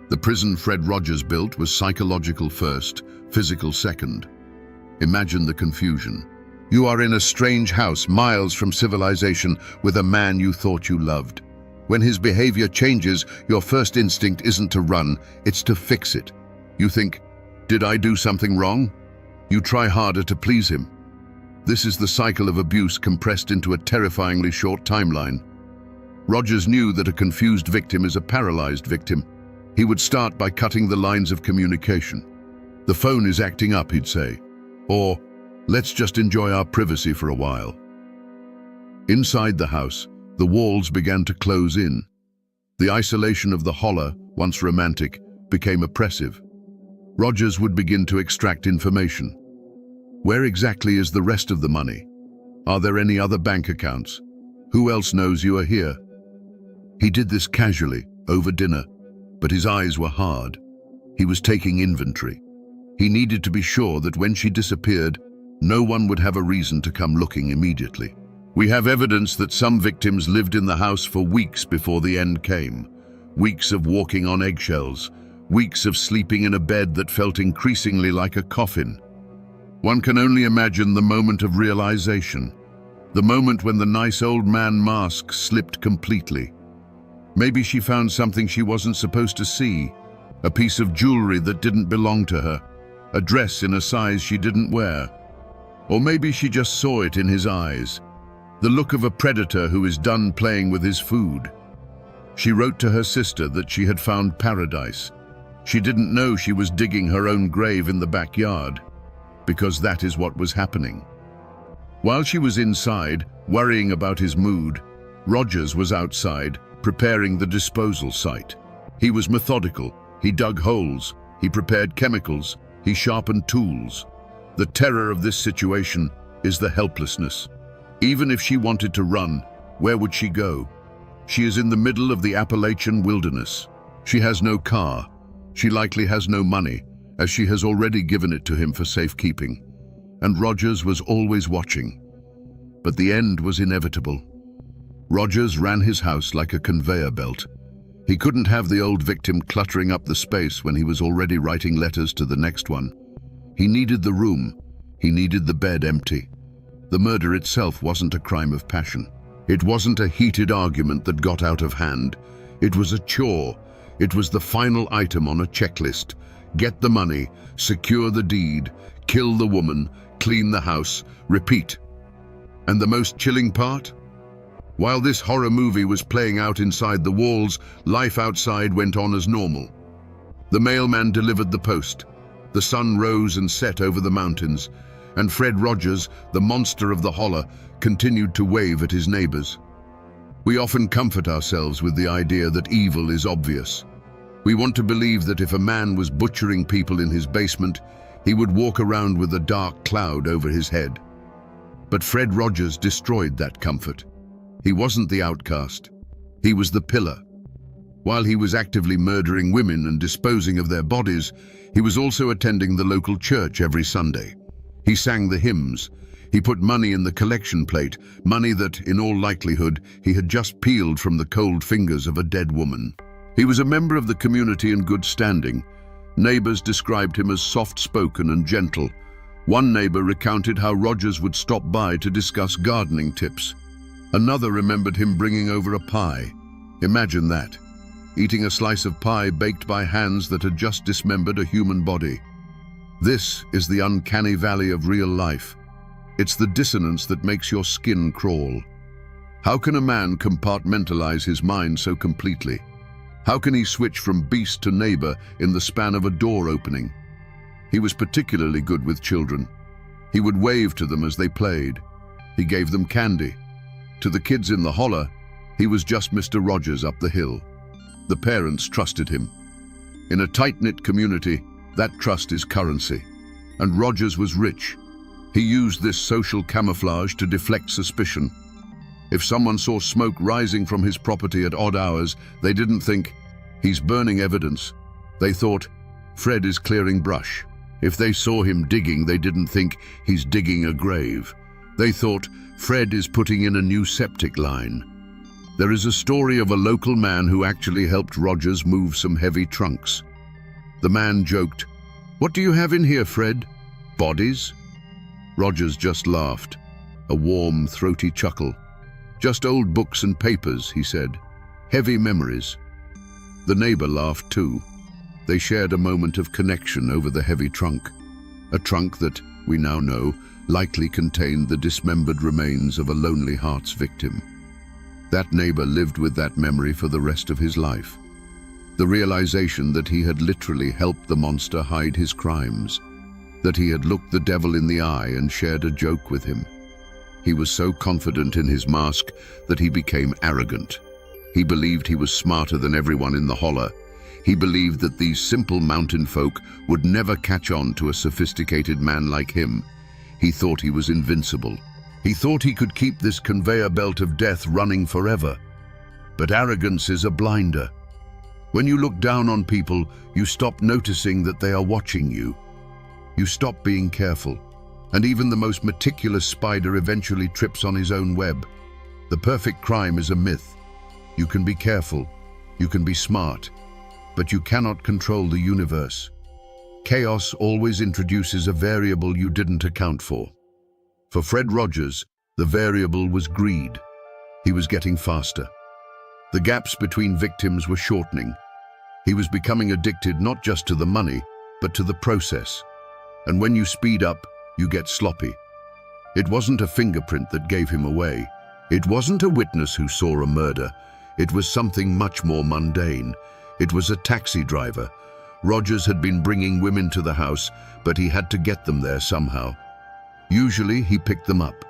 The prison Fred Rogers built was psychological first, physical second. Imagine the confusion. You are in a strange house, miles from civilization, with a man you thought you loved. When his behavior changes, your first instinct isn't to run, it's to fix it. You think, did I do something wrong? You try harder to please him. This is the cycle of abuse compressed into a terrifyingly short timeline. Rogers knew that a confused victim is a paralyzed victim. He would start by cutting the lines of communication. The phone is acting up, he'd say. Or, let's just enjoy our privacy for a while. Inside the house, the walls began to close in. The isolation of the holler, once romantic, became oppressive. Rogers would begin to extract information. Where exactly is the rest of the money? Are there any other bank accounts? Who else knows you are here? He did this casually, over dinner, but his eyes were hard. He was taking inventory. He needed to be sure that when she disappeared, no one would have a reason to come looking immediately. We have evidence that some victims lived in the house for weeks before the end came. Weeks of walking on eggshells, weeks of sleeping in a bed that felt increasingly like a coffin. One can only imagine the moment of realization, the moment when the nice old man mask slipped completely. Maybe she found something she wasn't supposed to see, a piece of jewelry that didn't belong to her, a dress in a size she didn't wear. Or maybe she just saw it in his eyes, the look of a predator who is done playing with his food. She wrote to her sister that she had found paradise. She didn't know she was digging her own grave in the backyard, because that is what was happening. While she was inside, worrying about his mood, Rogers was outside, preparing the disposal site. He was methodical. He dug holes. He prepared chemicals. He sharpened tools. The terror of this situation is the helplessness. Even if she wanted to run, where would she go? She is in the middle of the Appalachian wilderness. She has no car. She likely has no money, as she has already given it to him for safekeeping. And Rogers was always watching. But the end was inevitable. Rogers ran his house like a conveyor belt. He couldn't have the old victim cluttering up the space when he was already writing letters to the next one. He needed the room. He needed the bed empty. The murder itself wasn't a crime of passion. It wasn't a heated argument that got out of hand. It was a chore. It was the final item on a checklist. Get the money, secure the deed, kill the woman, clean the house, repeat. And the most chilling part? While this horror movie was playing out inside the walls, life outside went on as normal. The mailman delivered the post. The sun rose and set over the mountains, and Fred Rogers, the monster of the holler, continued to wave at his neighbors. We often comfort ourselves with the idea that evil is obvious. We want to believe that if a man was butchering people in his basement, he would walk around with a dark cloud over his head. But Fred Rogers destroyed that comfort. He wasn't the outcast. He was the pillar. While he was actively murdering women and disposing of their bodies, he was also attending the local church every Sunday. He sang the hymns. He put money in the collection plate, money that, in all likelihood, he had just peeled from the cold fingers of a dead woman. He was a member of the community in good standing. Neighbors described him as soft-spoken and gentle. One neighbor recounted how Rogers would stop by to discuss gardening tips. Another remembered him bringing over a pie. Imagine that, eating a slice of pie baked by hands that had just dismembered a human body. This is the uncanny valley of real life. It's the dissonance that makes your skin crawl. How can a man compartmentalize his mind so completely? How can he switch from beast to neighbor in the span of a door opening? He was particularly good with children. He would wave to them as they played. He gave them candy. To the kids in the holler, he was just Mr. Rogers up the hill. The parents trusted him. In a tight-knit community, that trust is currency. And Rogers was rich. He used this social camouflage to deflect suspicion. If someone saw smoke rising from his property at odd hours, they didn't think, he's burning evidence. They thought, Fred is clearing brush. If they saw him digging, they didn't think, he's digging a grave. They thought, Fred is putting in a new septic line. There is a story of a local man who actually helped Rogers move some heavy trunks. The man joked, "What do you have in here, Fred? Bodies?" Rogers just laughed, a warm, throaty chuckle. "Just old books and papers," he said. "Heavy memories." The neighbor laughed too. They shared a moment of connection over the heavy trunk. A trunk that, we now know, likely contained the dismembered remains of a Lonely Hearts victim. That neighbor lived with that memory for the rest of his life. The realization that he had literally helped the monster hide his crimes, that he had looked the devil in the eye and shared a joke with him. He was so confident in his mask that he became arrogant. He believed he was smarter than everyone in the holler. He believed that these simple mountain folk would never catch on to a sophisticated man like him. He thought he was invincible. He thought he could keep this conveyor belt of death running forever. But arrogance is a blinder. When you look down on people, you stop noticing that they are watching you. You stop being careful. And even the most meticulous spider eventually trips on his own web. The perfect crime is a myth. You can be careful, you can be smart, but you cannot control the universe. Chaos always introduces a variable you didn't account for. For Fred Rogers, the variable was greed. He was getting faster. The gaps between victims were shortening. He was becoming addicted not just to the money, but to the process. And when you speed up, you get sloppy. It wasn't a fingerprint that gave him away. It wasn't a witness who saw a murder. It was something much more mundane. It was a taxi driver. Rogers had been bringing women to the house, but he had to get them there somehow. Usually he picked them up.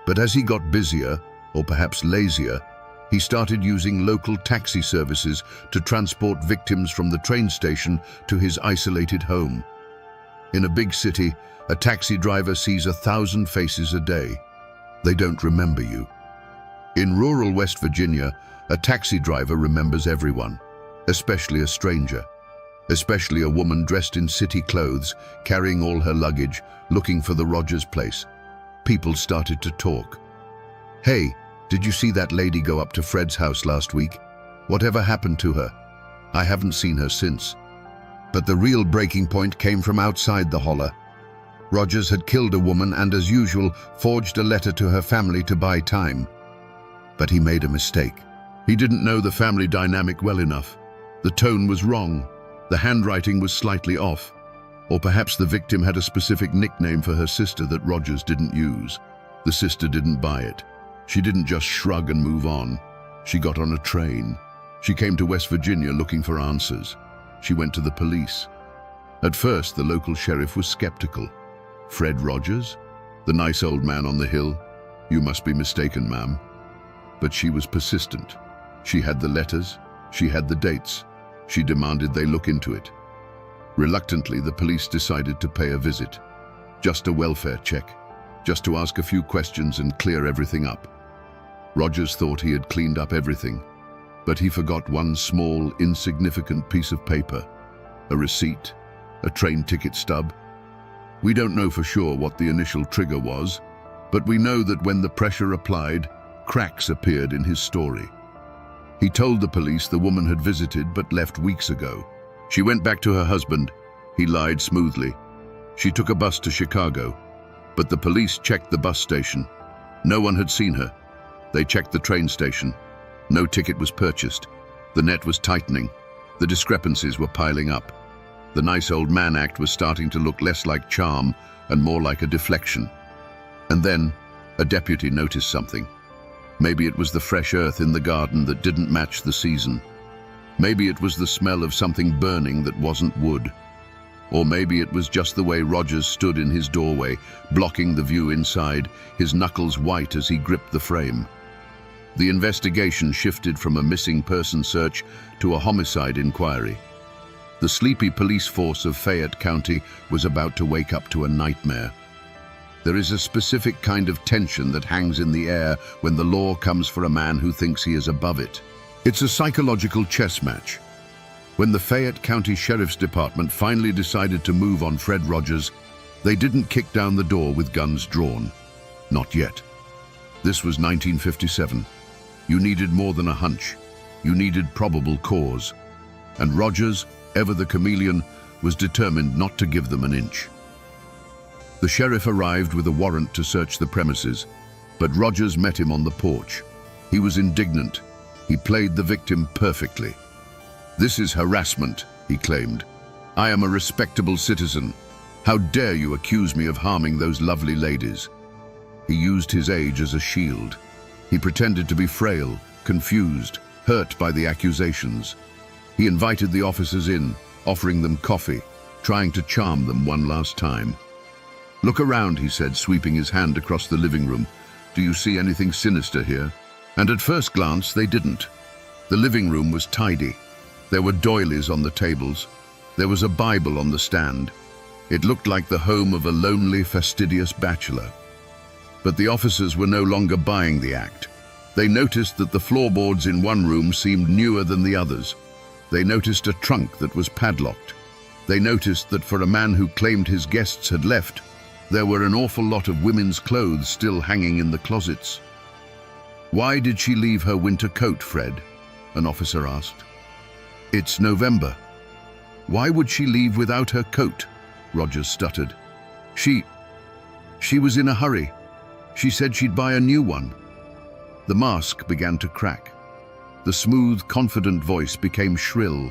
But as he got busier, or perhaps lazier, he started using local taxi services to transport victims from the train station to his isolated home. In a big city, a taxi driver sees 1,000 faces a day. They don't remember you. In rural West Virginia, a taxi driver remembers everyone, especially a stranger, especially a woman dressed in city clothes, carrying all her luggage, looking for the Rogers place. People started to talk. "Hey, did you see that lady go up to Fred's house last week? Whatever happened to her? I haven't seen her since." But the real breaking point came from outside the holler. Rogers had killed a woman and, as usual, forged a letter to her family to buy time. But he made a mistake. He didn't know the family dynamic well enough. The tone was wrong. The handwriting was slightly off. Or perhaps the victim had a specific nickname for her sister that Rogers didn't use. The sister didn't buy it. She didn't just shrug and move on. She got on a train. She came to West Virginia looking for answers. She went to the police. At first, the local sheriff was skeptical. "Fred Rogers? The nice old man on the hill? You must be mistaken, ma'am." But she was persistent. She had the letters. She had the dates. She demanded they look into it. Reluctantly, the police decided to pay a visit. Just a welfare check. Just to ask a few questions and clear everything up. Rogers thought he had cleaned up everything, but he forgot one small, insignificant piece of paper. A receipt, a train ticket stub. We don't know for sure what the initial trigger was, but we know that when the pressure applied, cracks appeared in his story. He told the police the woman had visited but left weeks ago. She went back to her husband. He lied smoothly. She took a bus to Chicago, but the police checked the bus station. No one had seen her. They checked the train station. No ticket was purchased. The net was tightening. The discrepancies were piling up. The nice old man act was starting to look less like charm and more like a deflection. And then, a deputy noticed something. Maybe it was the fresh earth in the garden that didn't match the season. Maybe it was the smell of something burning that wasn't wood. Or maybe it was just the way Rogers stood in his doorway, blocking the view inside, his knuckles white as he gripped the frame. The investigation shifted from a missing person search to a homicide inquiry. The sleepy police force of Fayette County was about to wake up to a nightmare. There is a specific kind of tension that hangs in the air when the law comes for a man who thinks he is above it. It's a psychological chess match. When the Fayette County Sheriff's Department finally decided to move on Fred Rogers, they didn't kick down the door with guns drawn. Not yet. This was 1957. You needed more than a hunch. You needed probable cause. And Rogers, ever the chameleon, was determined not to give them an inch. The sheriff arrived with a warrant to search the premises, but Rogers met him on the porch. He was indignant. He played the victim perfectly. "This is harassment," he claimed. "I am a respectable citizen. How dare you accuse me of harming those lovely ladies?" He used his age as a shield. He pretended to be frail, confused, hurt by the accusations. He invited the officers in, offering them coffee, trying to charm them one last time. "Look around," he said, sweeping his hand across the living room. "Do you see anything sinister here?" And at first glance, they didn't. The living room was tidy. There were doilies on the tables. There was a Bible on the stand. It looked like the home of a lonely, fastidious bachelor. But the officers were no longer buying the act. They noticed that the floorboards in one room seemed newer than the others. They noticed a trunk that was padlocked. They noticed that for a man who claimed his guests had left, there were an awful lot of women's clothes still hanging in the closets. "Why did she leave her winter coat, Fred?" an officer asked. "It's November." "Why would she leave without her coat?" Rogers stuttered. She was in a hurry. She said she'd buy a new one." The mask began to crack. The smooth, confident voice became shrill.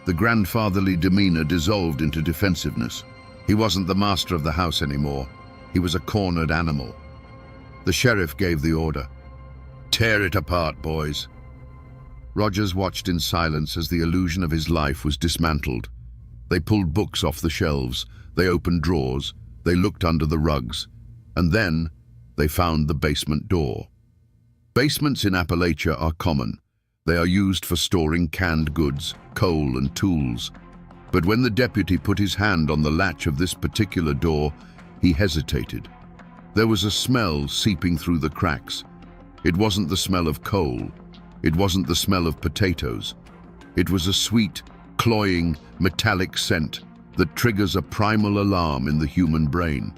The grandfatherly demeanor dissolved into defensiveness. He wasn't the master of the house anymore. He was a cornered animal. The sheriff gave the order. "Tear it apart, boys." Rogers watched in silence as the illusion of his life was dismantled. They pulled books off the shelves, they opened drawers, they looked under the rugs, and then they found the basement door. Basements in Appalachia are common. They are used for storing canned goods, coal and tools. But when the deputy put his hand on the latch of this particular door, he hesitated. There was a smell seeping through the cracks. It wasn't the smell of coal. It wasn't the smell of potatoes. It was a sweet, cloying, metallic scent that triggers a primal alarm in the human brain.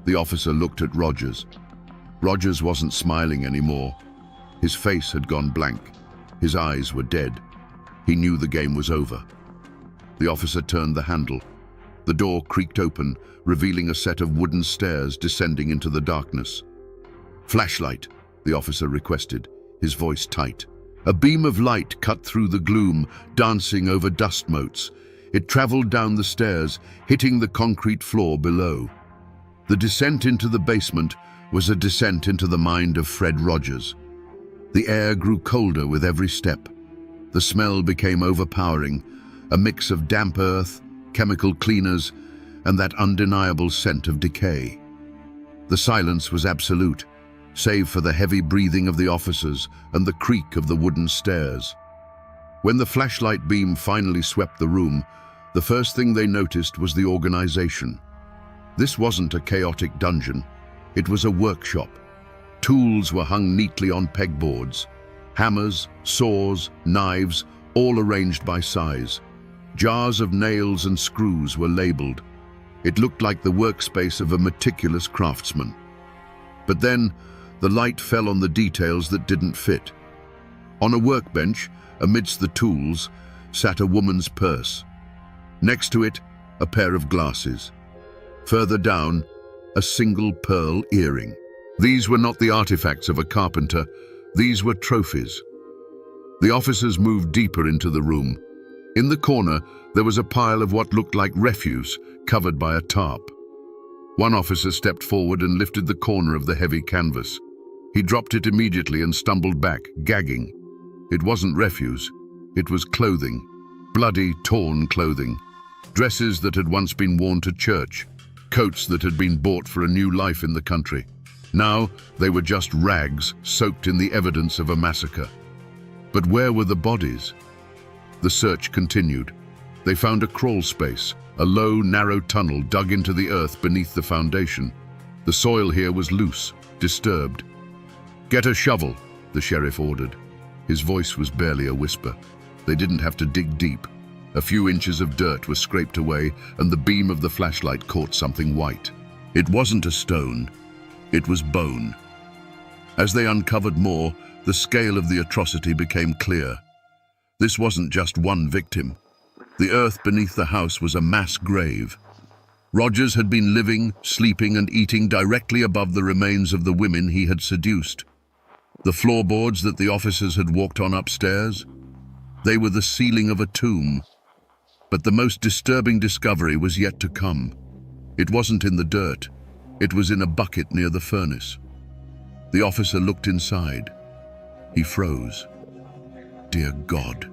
The officer looked at Rogers. Rogers wasn't smiling anymore. His face had gone blank. His eyes were dead. He knew the game was over. The officer turned the handle. The door creaked open, revealing a set of wooden stairs descending into the darkness. "Flashlight," the officer requested, his voice tight. A beam of light cut through the gloom, dancing over dust motes. It traveled down the stairs, hitting the concrete floor below. The descent into the basement was a descent into the mind of Fred Rogers. The air grew colder with every step. The smell became overpowering, a mix of damp earth, chemical cleaners, and that undeniable scent of decay. The silence was absolute, save for the heavy breathing of the officers and the creak of the wooden stairs. When the flashlight beam finally swept the room, the first thing they noticed was the organization. This wasn't a chaotic dungeon. It was a workshop. Tools were hung neatly on pegboards. Hammers, saws, knives, all arranged by size. Jars of nails and screws were labeled. It looked like the workspace of a meticulous craftsman. But then, the light fell on the details that didn't fit. On a workbench, amidst the tools, sat a woman's purse. Next to it, a pair of glasses. Further down, a single pearl earring. These were not the artifacts of a carpenter. These were trophies. The officers moved deeper into the room. In the corner, there was a pile of what looked like refuse, covered by a tarp. One officer stepped forward and lifted the corner of the heavy canvas. He dropped it immediately and stumbled back, gagging. It wasn't refuse. It was clothing. Bloody, torn clothing. Dresses that had once been worn to church. Coats that had been bought for a new life in the country. Now, they were just rags soaked in the evidence of a massacre. But where were the bodies? The search continued. They found a crawl space, a low, narrow tunnel dug into the earth beneath the foundation. The soil here was loose, disturbed. "Get a shovel," the sheriff ordered. His voice was barely a whisper. They didn't have to dig deep. A few inches of dirt were scraped away, and the beam of the flashlight caught something white. It wasn't a stone. It was bone. As they uncovered more, the scale of the atrocity became clear. This wasn't just one victim. The earth beneath the house was a mass grave. Rogers had been living, sleeping, and eating directly above the remains of the women he had seduced. The floorboards that the officers had walked on upstairs, they were the ceiling of a tomb. But the most disturbing discovery was yet to come. It wasn't in the dirt. It was in a bucket near the furnace. The officer looked inside. He froze. "Dear God,"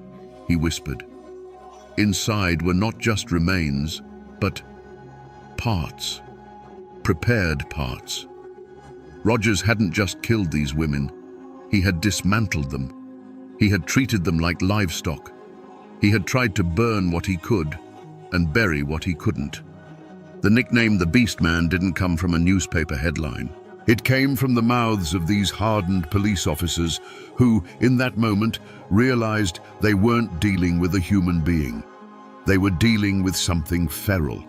he whispered. Inside were not just remains, but parts. Prepared parts. Rogers hadn't just killed these women. He had dismantled them. He had treated them like livestock. He had tried to burn what he could and bury what he couldn't. The nickname the Beast Man didn't come from a newspaper headline. It came from the mouths of these hardened police officers who, in that moment, realized they weren't dealing with a human being. They were dealing with something feral.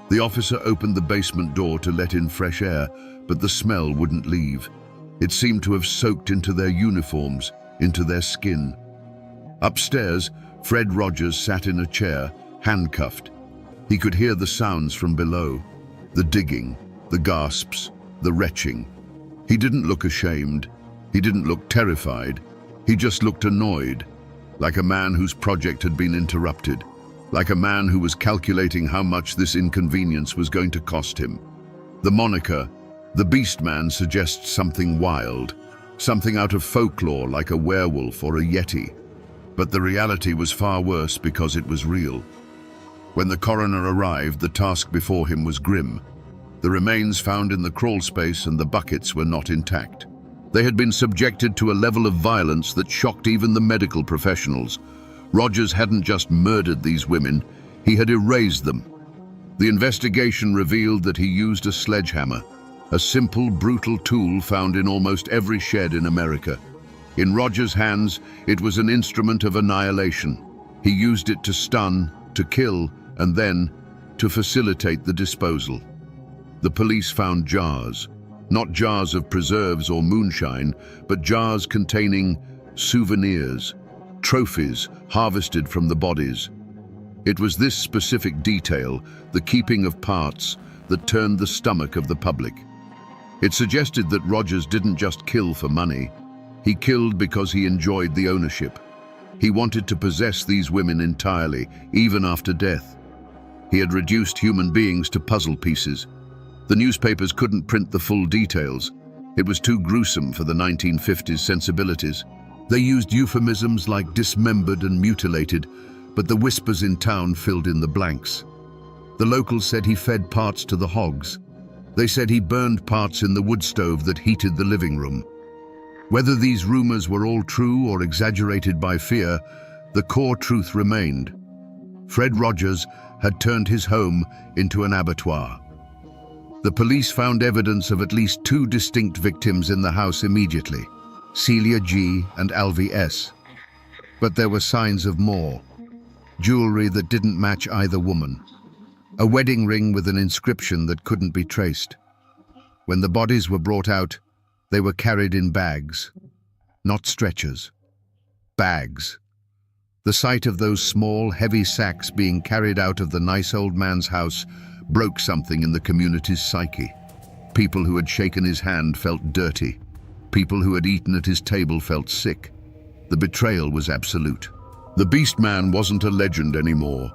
The officer opened the basement door to let in fresh air, but the smell wouldn't leave. It seemed to have soaked into their uniforms, into their skin. Upstairs, Fred Rogers sat in a chair, handcuffed. He could hear the sounds from below, the digging, the gasps, the retching. He didn't look ashamed. He didn't look terrified. He just looked annoyed, like a man whose project had been interrupted, like a man who was calculating how much this inconvenience was going to cost him. The moniker, the Beast Man, suggests something wild, something out of folklore like a werewolf or a yeti. But the reality was far worse because it was real. When the coroner arrived, the task before him was grim. The remains found in the crawl space and the buckets were not intact. They had been subjected to a level of violence that shocked even the medical professionals. Rogers hadn't just murdered these women, he had erased them. The investigation revealed that he used a sledgehammer, a simple, brutal tool found in almost every shed in America. In Rogers' hands, it was an instrument of annihilation. He used it to stun, to kill, and then to facilitate the disposal. The police found jars, not jars of preserves or moonshine, but jars containing souvenirs, trophies harvested from the bodies. It was this specific detail, the keeping of parts, that turned the stomach of the public. It suggested that Rogers didn't just kill for money. He killed because he enjoyed the ownership. He wanted to possess these women entirely, even after death. He had reduced human beings to puzzle pieces. The newspapers couldn't print the full details. It was too gruesome for the 1950s sensibilities. They used euphemisms like dismembered and mutilated, but the whispers in town filled in the blanks. The locals said he fed parts to the hogs. They said he burned parts in the wood stove that heated the living room. Whether these rumors were all true or exaggerated by fear, the core truth remained. Fred Rogers had turned his home into an abattoir. The police found evidence of at least 2 distinct victims in the house immediately, Celia G. and Alvy S. But there were signs of more. Jewelry that didn't match either woman. A wedding ring with an inscription that couldn't be traced. When the bodies were brought out, they were carried in bags, not stretchers. Bags. The sight of those small, heavy sacks being carried out of the nice old man's house broke something in the community's psyche. People who had shaken his hand felt dirty. People who had eaten at his table felt sick. The betrayal was absolute. The Beast Man wasn't a legend anymore.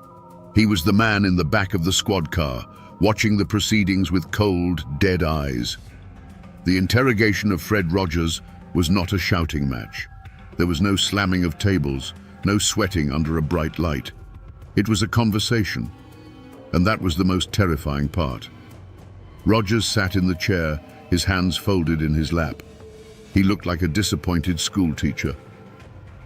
He was the man in the back of the squad car, watching the proceedings with cold, dead eyes. The interrogation of Fred Rogers was not a shouting match. There was no slamming of tables, no sweating under a bright light. It was a conversation. And that was the most terrifying part. Rogers sat in the chair, his hands folded in his lap. He looked like a disappointed schoolteacher.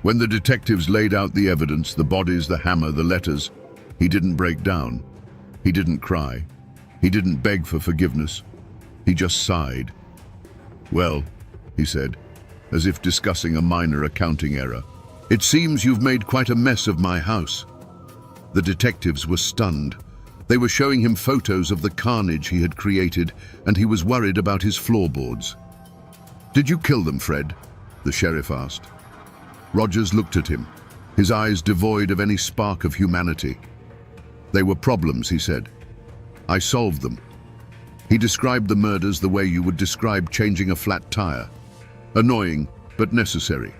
When the detectives laid out the evidence, the bodies, the hammer, the letters, he didn't break down. He didn't cry. He didn't beg for forgiveness. He just sighed. "Well," he said, as if discussing a minor accounting error, "it seems you've made quite a mess of my house." The detectives were stunned. They were showing him photos of the carnage he had created, and he was worried about his floorboards. "Did you kill them, Fred?" the sheriff asked. Rogers looked at him, his eyes devoid of any spark of humanity. "They were problems," he said. "I solved them." He described the murders the way you would describe changing a flat tire. Annoying, but necessary.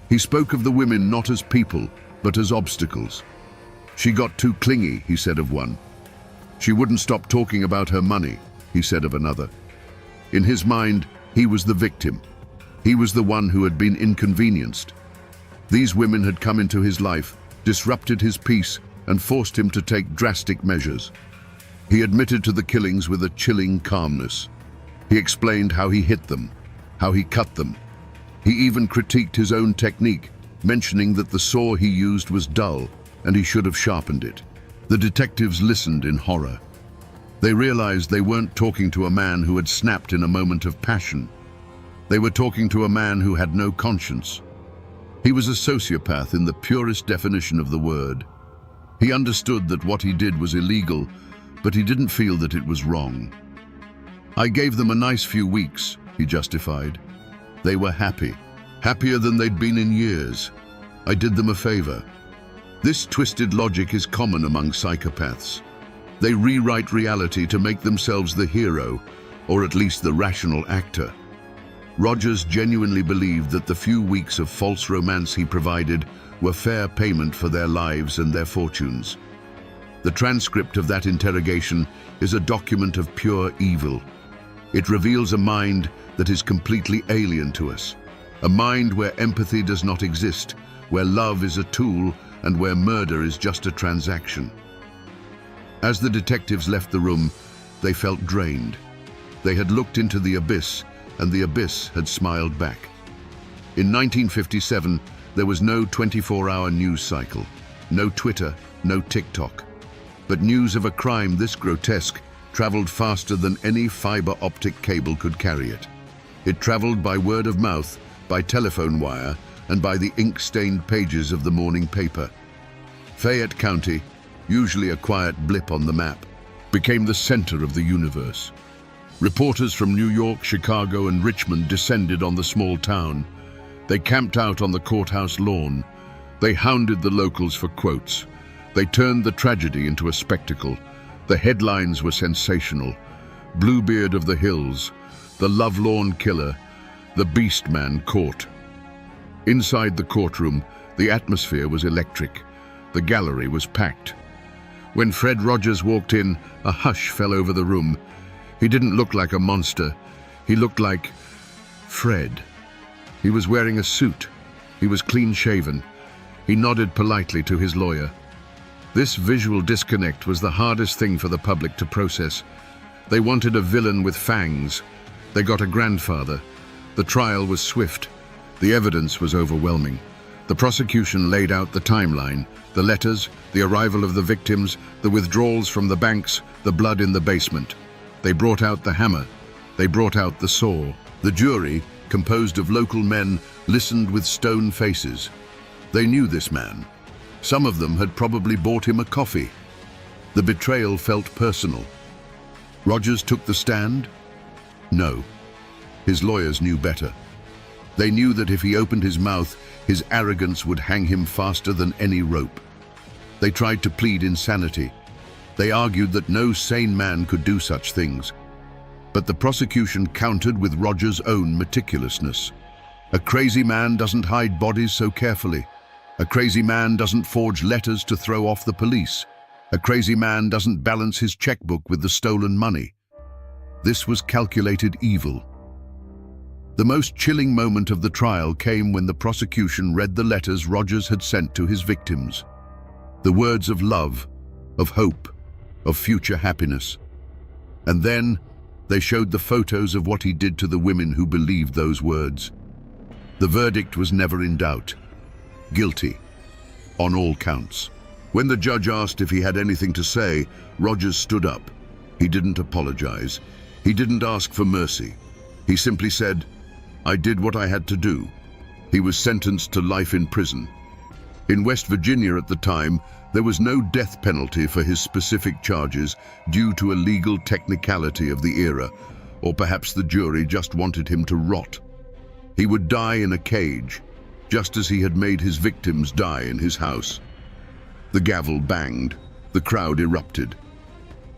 He spoke of the women not as people, but as obstacles. "She got too clingy," he said of one. "She wouldn't stop talking about her money," he said of another. In his mind, he was the victim. He was the one who had been inconvenienced. These women had come into his life, disrupted his peace, and forced him to take drastic measures. He admitted to the killings with a chilling calmness. He explained how he hit them, how he cut them, He even critiqued his own technique, mentioning that the saw he used was dull and he should have sharpened it. The detectives listened in horror. They realized they weren't talking to a man who had snapped in a moment of passion. They were talking to a man who had no conscience. He was a sociopath in the purest definition of the word. He understood that what he did was illegal, but he didn't feel that it was wrong. "I gave them a nice few weeks," he justified. "They were happy, happier than they'd been in years. I did them a favor." This twisted logic is common among psychopaths. They rewrite reality to make themselves the hero, or at least the rational actor. Rogers genuinely believed that the few weeks of false romance he provided were fair payment for their lives and their fortunes. The transcript of that interrogation is a document of pure evil. It reveals a mind that is completely alien to us, a mind where empathy does not exist, where love is a tool, and where murder is just a transaction. As the detectives left the room, they felt drained. They had looked into the abyss, and the abyss had smiled back. In 1957, there was no 24-hour news cycle, no Twitter, no TikTok. But news of a crime this grotesque traveled faster than any fiber optic cable could carry it. It traveled by word of mouth, by telephone wire, and by the ink-stained pages of the morning paper. Fayette County, usually a quiet blip on the map, became the center of the universe. Reporters from New York, Chicago, and Richmond descended on the small town. They camped out on the courthouse lawn. They hounded the locals for quotes. They turned the tragedy into a spectacle. The headlines were sensational. Bluebeard of the Hills, the lovelorn killer, the beast man caught. Inside the courtroom, the atmosphere was electric. The gallery was packed. When Fred Rogers walked in, a hush fell over the room. He didn't look like a monster. He looked like Fred. He was wearing a suit. He was clean-shaven. He nodded politely to his lawyer. This visual disconnect was the hardest thing for the public to process. They wanted a villain with fangs. They got a grandfather. The trial was swift. The evidence was overwhelming. The prosecution laid out the timeline, the letters, the arrival of the victims, the withdrawals from the banks, the blood in the basement. They brought out the hammer. They brought out the saw. The jury, composed of local men, listened with stone faces. They knew this man. Some of them had probably bought him a coffee. The betrayal felt personal. Rogers took the stand? No. His lawyers knew better. They knew that if he opened his mouth, his arrogance would hang him faster than any rope. They tried to plead insanity. They argued that no sane man could do such things. But the prosecution countered with Rogers' own meticulousness. A crazy man doesn't hide bodies so carefully. A crazy man doesn't forge letters to throw off the police. A crazy man doesn't balance his checkbook with the stolen money. This was calculated evil. The most chilling moment of the trial came when the prosecution read the letters Rogers had sent to his victims. The words of love, of hope, of future happiness. And then they showed the photos of what he did to the women who believed those words. The verdict was never in doubt. Guilty, on all counts. When the judge asked if he had anything to say, Rogers stood up. He didn't apologize. He didn't ask for mercy. He simply said, "I did what I had to do." He was sentenced to life in prison. In West Virginia at the time, there was no death penalty for his specific charges due to a legal technicality of the era, or perhaps the jury just wanted him to rot. He would die in a cage, just as he had made his victims die in his house. The gavel banged. The crowd erupted.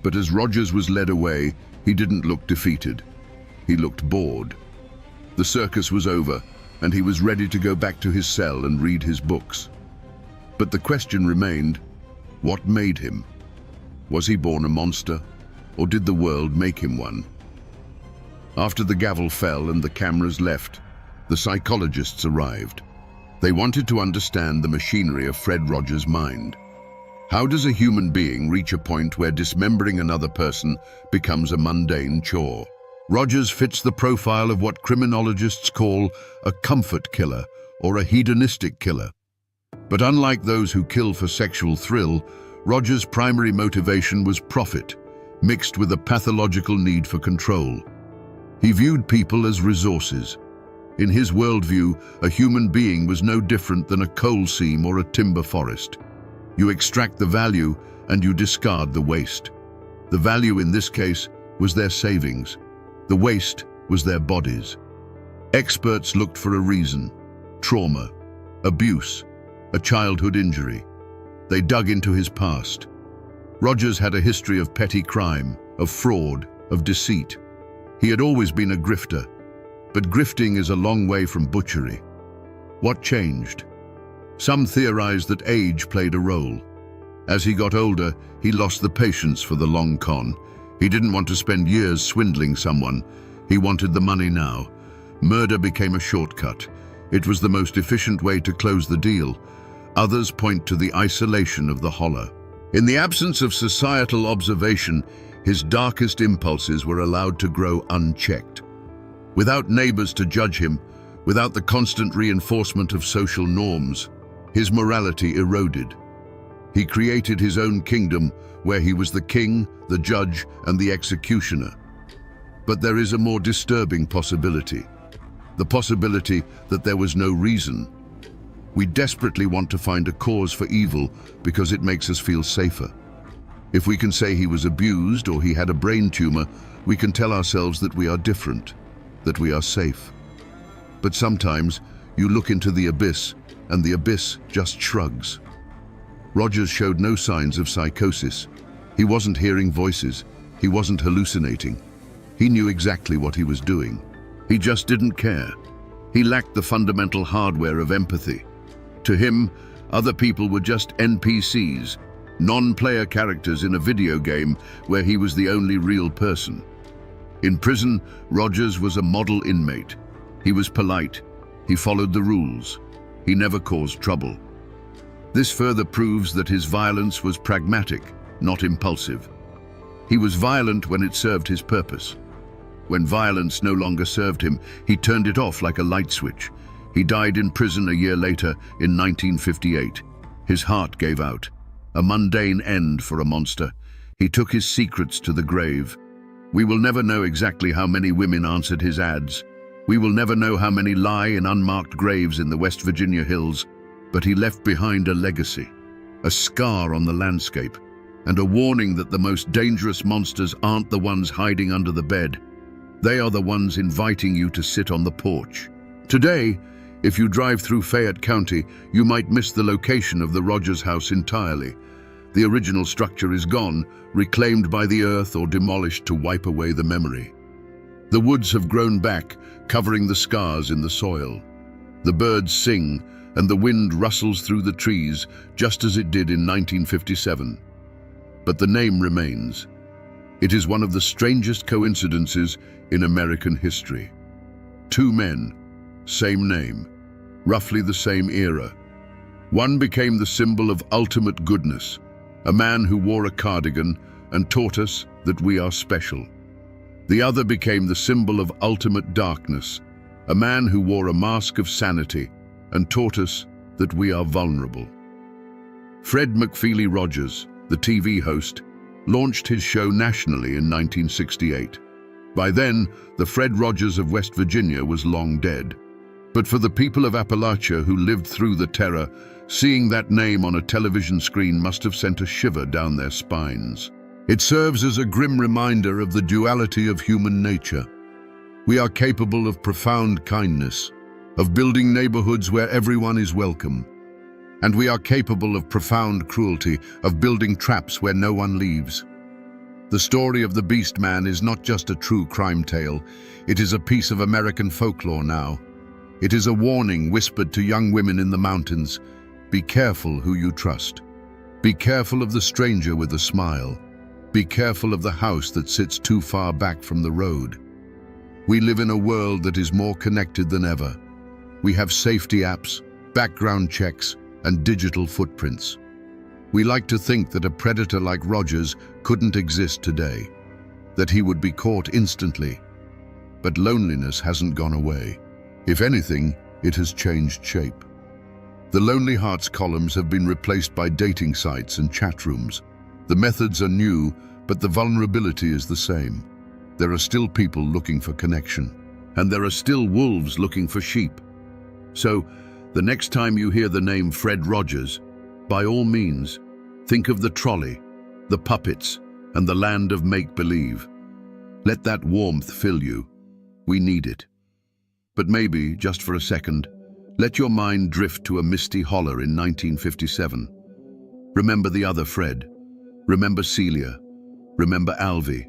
But as Rogers was led away, he didn't look defeated. He looked bored. The circus was over, and he was ready to go back to his cell and read his books. But the question remained, what made him? Was he born a monster, or did the world make him one? After the gavel fell and the cameras left, the psychologists arrived. They wanted to understand the machinery of Fred Rogers' mind. How does a human being reach a point where dismembering another person becomes a mundane chore? Rogers fits the profile of what criminologists call a comfort killer or a hedonistic killer. But unlike those who kill for sexual thrill, Rogers' primary motivation was profit, mixed with a pathological need for control. He viewed people as resources. In his worldview, a human being was no different than a coal seam or a timber forest. You extract the value and you discard the waste. The value in this case was their savings. The waste was their bodies. Experts looked for a reason: trauma, abuse, a childhood injury. They dug into his past. Rogers had a history of petty crime, of fraud, of deceit. He had always been a grifter, but grifting is a long way from butchery. What changed? Some theorized that age played a role. As he got older, he lost the patience for the long con. He didn't want to spend years swindling someone. He wanted the money now. Murder became a shortcut. It was the most efficient way to close the deal. Others point to the isolation of the holler. In the absence of societal observation, his darkest impulses were allowed to grow unchecked. Without neighbors to judge him, without the constant reinforcement of social norms, his morality eroded. He created his own kingdom where he was the king, the judge, and the executioner. But there is a more disturbing possibility. The possibility that there was no reason. We desperately want to find a cause for evil because it makes us feel safer. If we can say he was abused or he had a brain tumor, we can tell ourselves that we are different, that we are safe. But sometimes you look into the abyss and the abyss just shrugs. Rogers showed no signs of psychosis. He wasn't hearing voices. He wasn't hallucinating. He knew exactly what he was doing. He just didn't care. He lacked the fundamental hardware of empathy. To him, other people were just NPCs, non-player characters in a video game where he was the only real person. In prison, Rogers was a model inmate. He was polite. He followed the rules. He never caused trouble. This further proves that his violence was pragmatic, not impulsive. He was violent when it served his purpose. When violence no longer served him, he turned it off like a light switch. He died in prison a year later, in 1958. His heart gave out. A mundane end for a monster. He took his secrets to the grave. We will never know exactly how many women answered his ads. We will never know how many lie in unmarked graves in the West Virginia hills, but he left behind a legacy, a scar on the landscape, and a warning that the most dangerous monsters aren't the ones hiding under the bed. They are the ones inviting you to sit on the porch. Today, if you drive through Fayette County, you might miss the location of the Rogers house entirely. The original structure is gone, reclaimed by the earth or demolished to wipe away the memory. The woods have grown back, covering the scars in the soil. The birds sing, and the wind rustles through the trees, just as it did in 1957. But the name remains. It is one of the strangest coincidences in American history. Two men, same name, roughly the same era. One became the symbol of ultimate goodness, a man who wore a cardigan and taught us that we are special. The other became the symbol of ultimate darkness, a man who wore a mask of sanity and taught us that we are vulnerable. Fred McFeely Rogers, the TV host, launched his show nationally in 1968. By then, the Fred Rogers of West Virginia was long dead. But for the people of Appalachia who lived through the terror, seeing that name on a television screen must have sent a shiver down their spines. It serves as a grim reminder of the duality of human nature. We are capable of profound kindness, of building neighborhoods where everyone is welcome. And we are capable of profound cruelty, of building traps where no one leaves. The story of the Beast Man is not just a true crime tale. It is a piece of American folklore now. It is a warning whispered to young women in the mountains. Be careful who you trust. Be careful of the stranger with a smile. Be careful of the house that sits too far back from the road. We live in a world that is more connected than ever. We have safety apps, background checks, and digital footprints. We like to think that a predator like Rogers couldn't exist today, that he would be caught instantly. But loneliness hasn't gone away. If anything, it has changed shape. The Lonely Hearts columns have been replaced by dating sites and chat rooms. The methods are new, but the vulnerability is the same. There are still people looking for connection, and there are still wolves looking for sheep. So, the next time you hear the name Fred Rogers, by all means, think of the trolley, the puppets, and the land of make-believe. Let that warmth fill you. We need it. But maybe, just for a second, let your mind drift to a misty holler in 1957. Remember the other Fred. Remember Celia. Remember Alvy.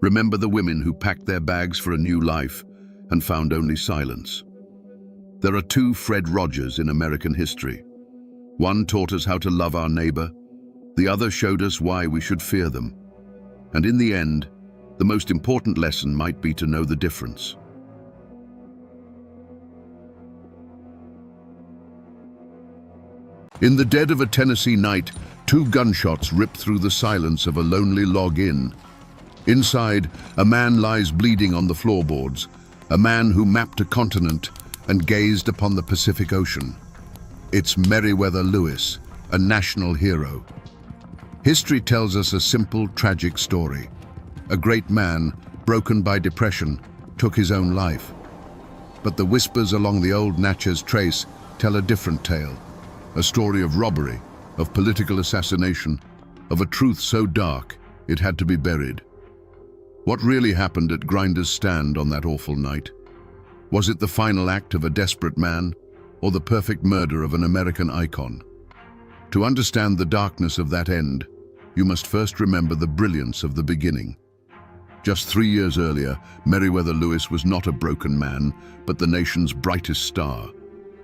Remember the women who packed their bags for a new life and found only silence. There are two Fred Rogers in American history. One taught us how to love our neighbor. The other showed us why we should fear them. And in the end, the most important lesson might be to know the difference. In the dead of a Tennessee night, two gunshots rip through the silence of a lonely log inn. Inside, a man lies bleeding on the floorboards, a man who mapped a continent and gazed upon the Pacific Ocean. It's Meriwether Lewis, a national hero. History tells us a simple, tragic story. A great man, broken by depression, took his own life. But the whispers along the old Natchez Trace tell a different tale. A story of robbery, of political assassination, of a truth so dark it had to be buried. What really happened at Grinder's Stand on that awful night? Was it the final act of a desperate man, or the perfect murder of an American icon? To understand the darkness of that end, you must first remember the brilliance of the beginning. Just 3 years earlier, Meriwether Lewis was not a broken man, but the nation's brightest star.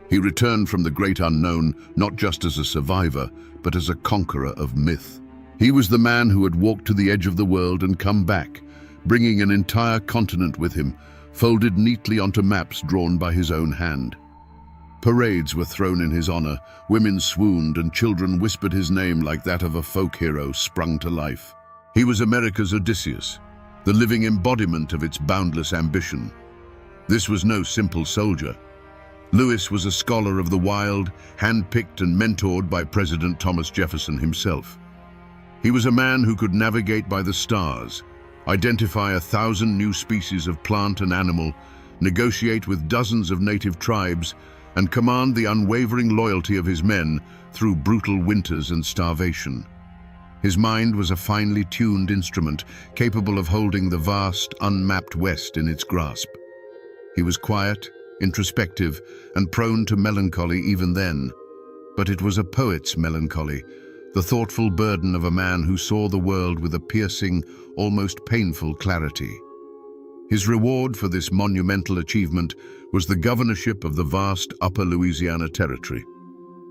He returned from the great unknown not just as a survivor, but as a conqueror of myth. He was the man who had walked to the edge of the world and come back, bringing an entire continent with him, folded neatly onto maps drawn by his own hand. Parades were thrown in his honor, women swooned, and children whispered his name like that of a folk hero sprung to life. He was America's Odysseus, the living embodiment of its boundless ambition. This was no simple soldier. Lewis was a scholar of the wild, handpicked and mentored by President Thomas Jefferson himself. He was a man who could navigate by the stars, identify 1,000 new species of plant and animal, negotiate with dozens of native tribes, and command the unwavering loyalty of his men through brutal winters and starvation. His mind was a finely tuned instrument, capable of holding the vast, unmapped West in its grasp. He was quiet, introspective, and prone to melancholy even then. But it was a poet's melancholy, the thoughtful burden of a man who saw the world with a piercing, almost painful clarity. His reward for this monumental achievement was the governorship of the vast Upper Louisiana Territory.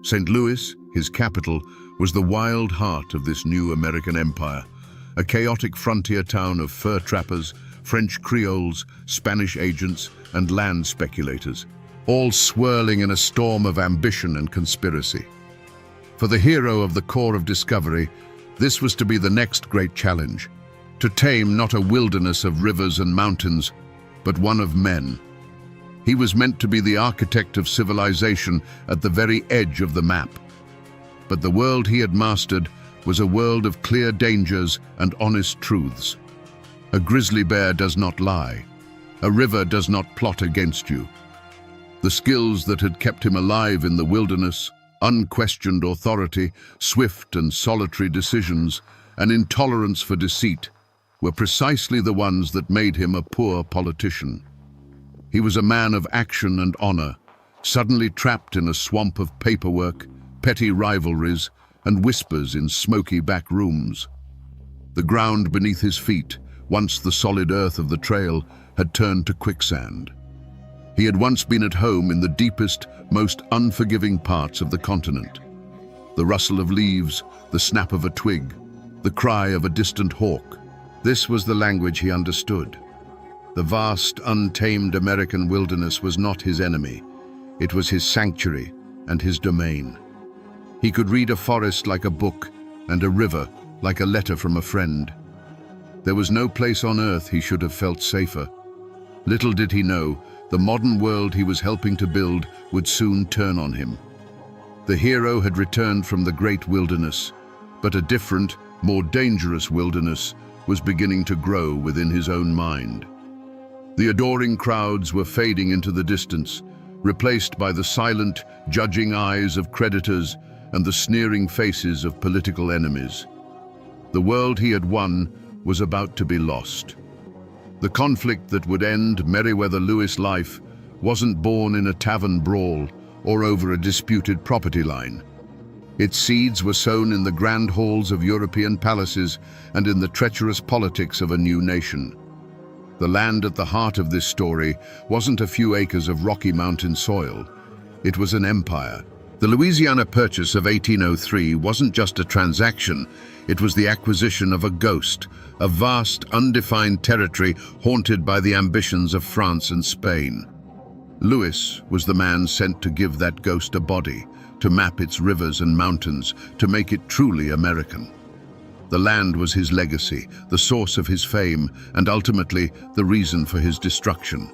St. Louis, his capital, was the wild heart of this new American empire, a chaotic frontier town of fur trappers, French Creoles, Spanish agents, and land speculators, all swirling in a storm of ambition and conspiracy. For the hero of the Corps of Discovery, this was to be the next great challenge, to tame not a wilderness of rivers and mountains, but one of men. He was meant to be the architect of civilization at the very edge of the map. But the world he had mastered was a world of clear dangers and honest truths. A grizzly bear does not lie. A river does not plot against you. The skills that had kept him alive in the wilderness, unquestioned authority, swift and solitary decisions, and intolerance for deceit, were precisely the ones that made him a poor politician. He was a man of action and honor, suddenly trapped in a swamp of paperwork, petty rivalries, and whispers in smoky back rooms. The ground beneath his feet, once the solid earth of the trail, had turned to quicksand. He had once been at home in the deepest, most unforgiving parts of the continent. The rustle of leaves, the snap of a twig, the cry of a distant hawk. This was the language he understood. The vast, untamed American wilderness was not his enemy. It was his sanctuary and his domain. He could read a forest like a book and a river like a letter from a friend. There was no place on earth he should have felt safer. Little did he know, the modern world he was helping to build would soon turn on him. The hero had returned from the great wilderness, but a different, more dangerous wilderness was beginning to grow within his own mind. The adoring crowds were fading into the distance, replaced by the silent, judging eyes of creditors and the sneering faces of political enemies. The world he had won was about to be lost. The conflict that would end Meriwether Lewis' life wasn't born in a tavern brawl or over a disputed property line. Its seeds were sown in the grand halls of European palaces and in the treacherous politics of a new nation. The land at the heart of this story wasn't a few acres of Rocky Mountain soil. It was an empire. The Louisiana Purchase of 1803 wasn't just a transaction, it was the acquisition of a ghost, a vast, undefined territory haunted by the ambitions of France and Spain. Lewis was the man sent to give that ghost a body, to map its rivers and mountains, to make it truly American. The land was his legacy, the source of his fame, and ultimately the reason for his destruction.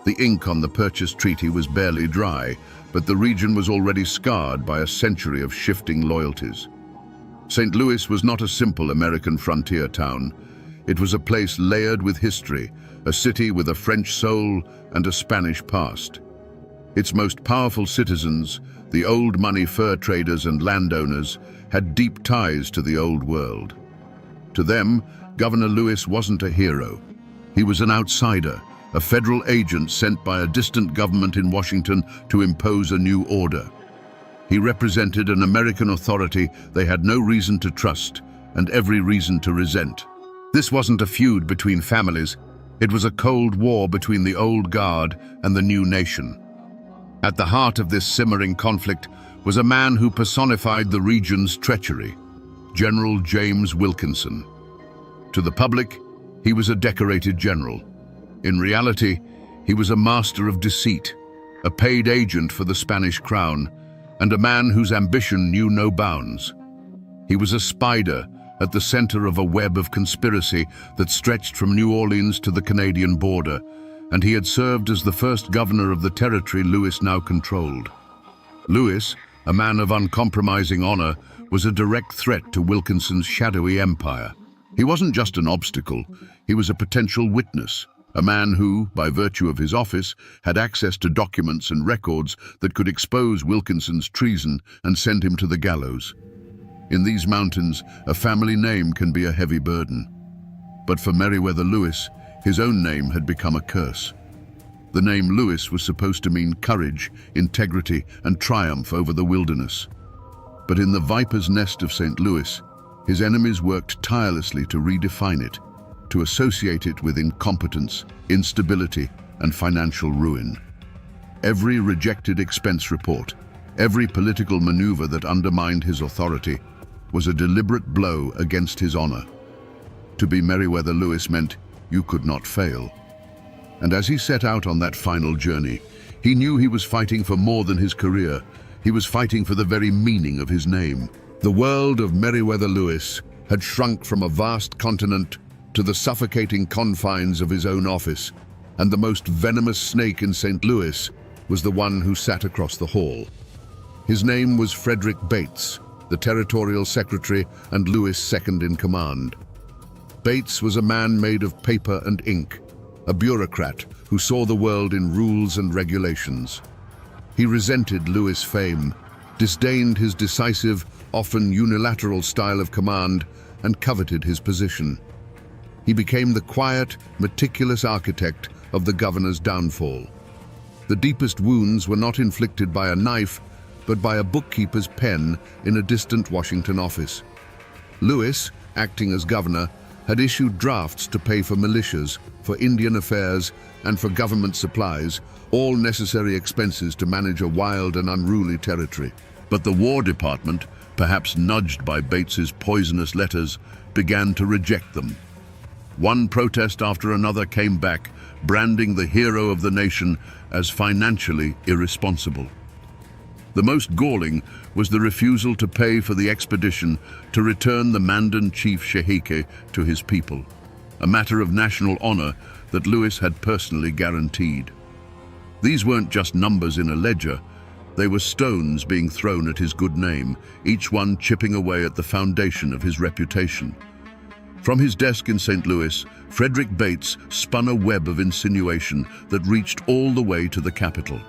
The ink on the Purchase Treaty was barely dry, but the region was already scarred by a century of shifting loyalties. St. Louis was not a simple American frontier town. It was a place layered with history, a city with a French soul and a Spanish past. Its most powerful citizens, the old money fur traders and landowners, had deep ties to the old world. To them, Governor Lewis wasn't a hero. He was an outsider, a federal agent sent by a distant government in Washington to impose a new order. He represented an American authority they had no reason to trust and every reason to resent. This wasn't a feud between families. It was a cold war between the old guard and the new nation. At the heart of this simmering conflict was a man who personified the region's treachery, General James Wilkinson. To the public, he was a decorated general. In reality, he was a master of deceit, a paid agent for the Spanish crown, and a man whose ambition knew no bounds. He was a spider at the center of a web of conspiracy that stretched from New Orleans to the Canadian border, and he had served as the first governor of the territory Lewis now controlled. Lewis, a man of uncompromising honor, was a direct threat to Wilkinson's shadowy empire. He wasn't just an obstacle, he was a potential witness, a man who, by virtue of his office, had access to documents and records that could expose Wilkinson's treason and send him to the gallows. In these mountains, a family name can be a heavy burden. But for Meriwether Lewis, his own name had become a curse. The name Lewis was supposed to mean courage, integrity, and triumph over the wilderness. But in the viper's nest of St. Louis, his enemies worked tirelessly to redefine it, to associate it with incompetence, instability, and financial ruin. Every rejected expense report, every political maneuver that undermined his authority, was a deliberate blow against his honor. To be Meriwether Lewis meant you could not fail. And as he set out on that final journey, he knew he was fighting for more than his career. He was fighting for the very meaning of his name. The world of Meriwether Lewis had shrunk from a vast continent to the suffocating confines of his own office, and the most venomous snake in St. Louis was the one who sat across the hall. His name was Frederick Bates, the territorial secretary and Lewis' second in command. Bates was a man made of paper and ink, a bureaucrat who saw the world in rules and regulations. He resented Lewis' fame, disdained his decisive, often unilateral style of command, and coveted his position. He became the quiet, meticulous architect of the governor's downfall. The deepest wounds were not inflicted by a knife, but by a bookkeeper's pen in a distant Washington office. Lewis, acting as governor, had issued drafts to pay for militias, for Indian affairs, and for government supplies, all necessary expenses to manage a wild and unruly territory. But the War Department, perhaps nudged by Bates's poisonous letters, began to reject them. One protest after another came back, branding the hero of the nation as financially irresponsible. The most galling was the refusal to pay for the expedition to return the Mandan chief Shehike to his people. a matter of national honor that Lewis had personally guaranteed. These weren't just numbers in a ledger, they were stones being thrown at his good name, each one chipping away at the foundation of his reputation. From his desk in St. Louis, Frederick Bates spun a web of insinuation that reached all the way to the Capitol.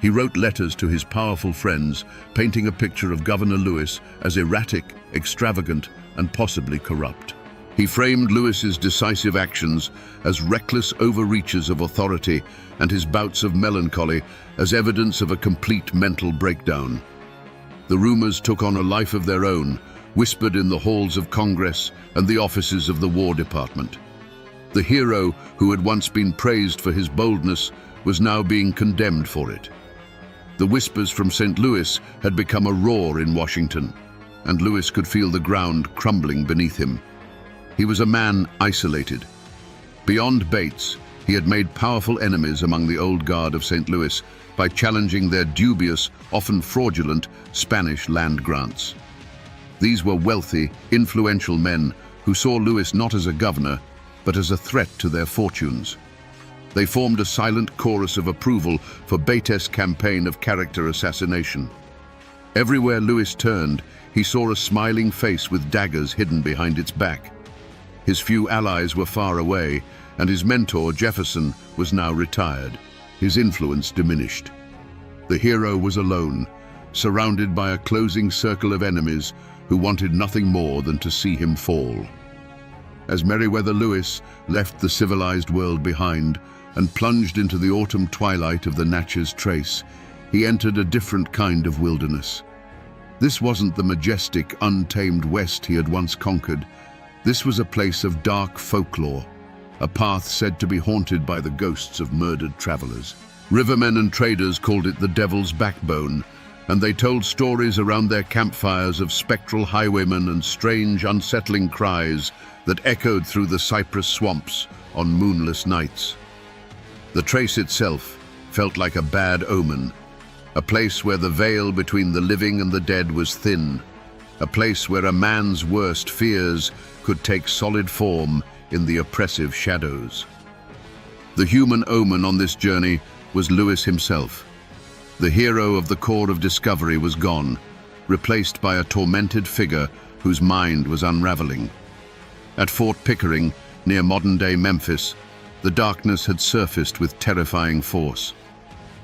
He wrote letters to his powerful friends, painting a picture of Governor Lewis as erratic, extravagant, and possibly corrupt. He framed Lewis's decisive actions as reckless overreaches of authority and his bouts of melancholy as evidence of a complete mental breakdown. The rumors took on a life of their own, whispered in the halls of Congress and the offices of the War Department. The hero who had once been praised for his boldness was now being condemned for it. The whispers from St. Louis had become a roar in Washington, and Lewis could feel the ground crumbling beneath him. He was a man isolated. Beyond Bates, he had made powerful enemies among the old guard of St. Louis by challenging their dubious, often fraudulent, Spanish land grants. These were wealthy, influential men who saw Lewis not as a governor, but as a threat to their fortunes. They formed a silent chorus of approval for Bates' campaign of character assassination. Everywhere Lewis turned, he saw a smiling face with daggers hidden behind its back. His few allies were far away, and his mentor, Jefferson, was now retired. His influence diminished. The hero was alone, surrounded by a closing circle of enemies who wanted nothing more than to see him fall. As Meriwether Lewis left the civilized world behind and plunged into the autumn twilight of the Natchez Trace, he entered a different kind of wilderness. This wasn't the majestic, untamed West he had once conquered. This was a place of dark folklore, a path said to be haunted by the ghosts of murdered travelers. Rivermen and traders called it the Devil's Backbone, and they told stories around their campfires of spectral highwaymen and strange, unsettling cries that echoed through the cypress swamps on moonless nights. The trace itself felt like a bad omen, a place where the veil between the living and the dead was thin, a place where a man's worst fears could take solid form in the oppressive shadows. The human omen on this journey was Lewis himself. The hero of the Corps of Discovery was gone, replaced by a tormented figure whose mind was unraveling. At Fort Pickering, near modern-day Memphis, the darkness had surfaced with terrifying force.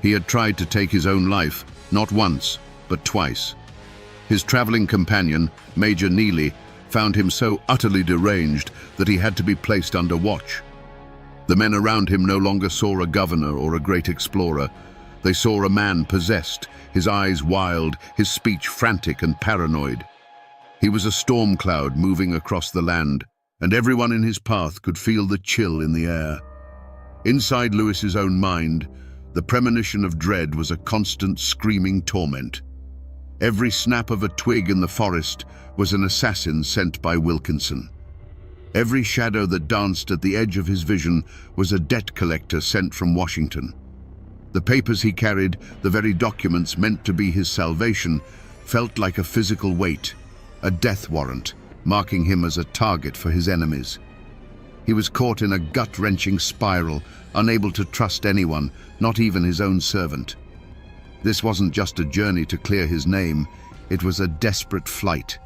He had tried to take his own life, not once, but twice. His traveling companion, Major Neely, found him so utterly deranged that he had to be placed under watch. The men around him no longer saw a governor or a great explorer. They saw a man possessed, his eyes wild, his speech frantic and paranoid. He was a storm cloud moving across the land, and everyone in his path could feel the chill in the air. Inside Lewis's own mind, the premonition of dread was a constant screaming torment. Every snap of a twig in the forest was an assassin sent by Wilkinson. Every shadow that danced at the edge of his vision was a debt collector sent from Washington. The papers he carried, the very documents meant to be his salvation, felt like a physical weight, a death warrant, marking him as a target for his enemies. He was caught in a gut-wrenching spiral, unable to trust anyone, not even his own servant. This wasn't just a journey to clear his name, it was a desperate flight.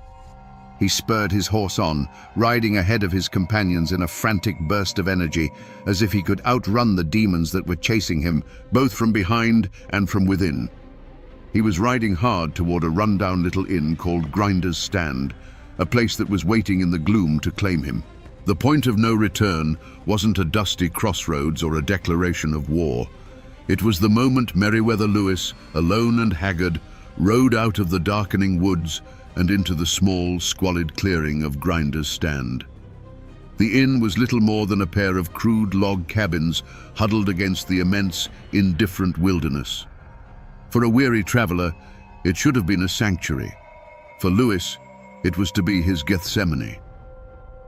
He spurred his horse on, riding ahead of his companions in a frantic burst of energy, as if he could outrun the demons that were chasing him, both from behind and from within. He was riding hard toward a rundown little inn called Grinder's Stand, a place that was waiting in the gloom to claim him. The point of no return wasn't a dusty crossroads or a declaration of war. It was the moment Meriwether Lewis, alone and haggard, rode out of the darkening woods and into the small, squalid clearing of Grinder's Stand. The inn was little more than a pair of crude log cabins huddled against the immense, indifferent wilderness. For a weary traveler, it should have been a sanctuary. For Lewis, it was to be his Gethsemane.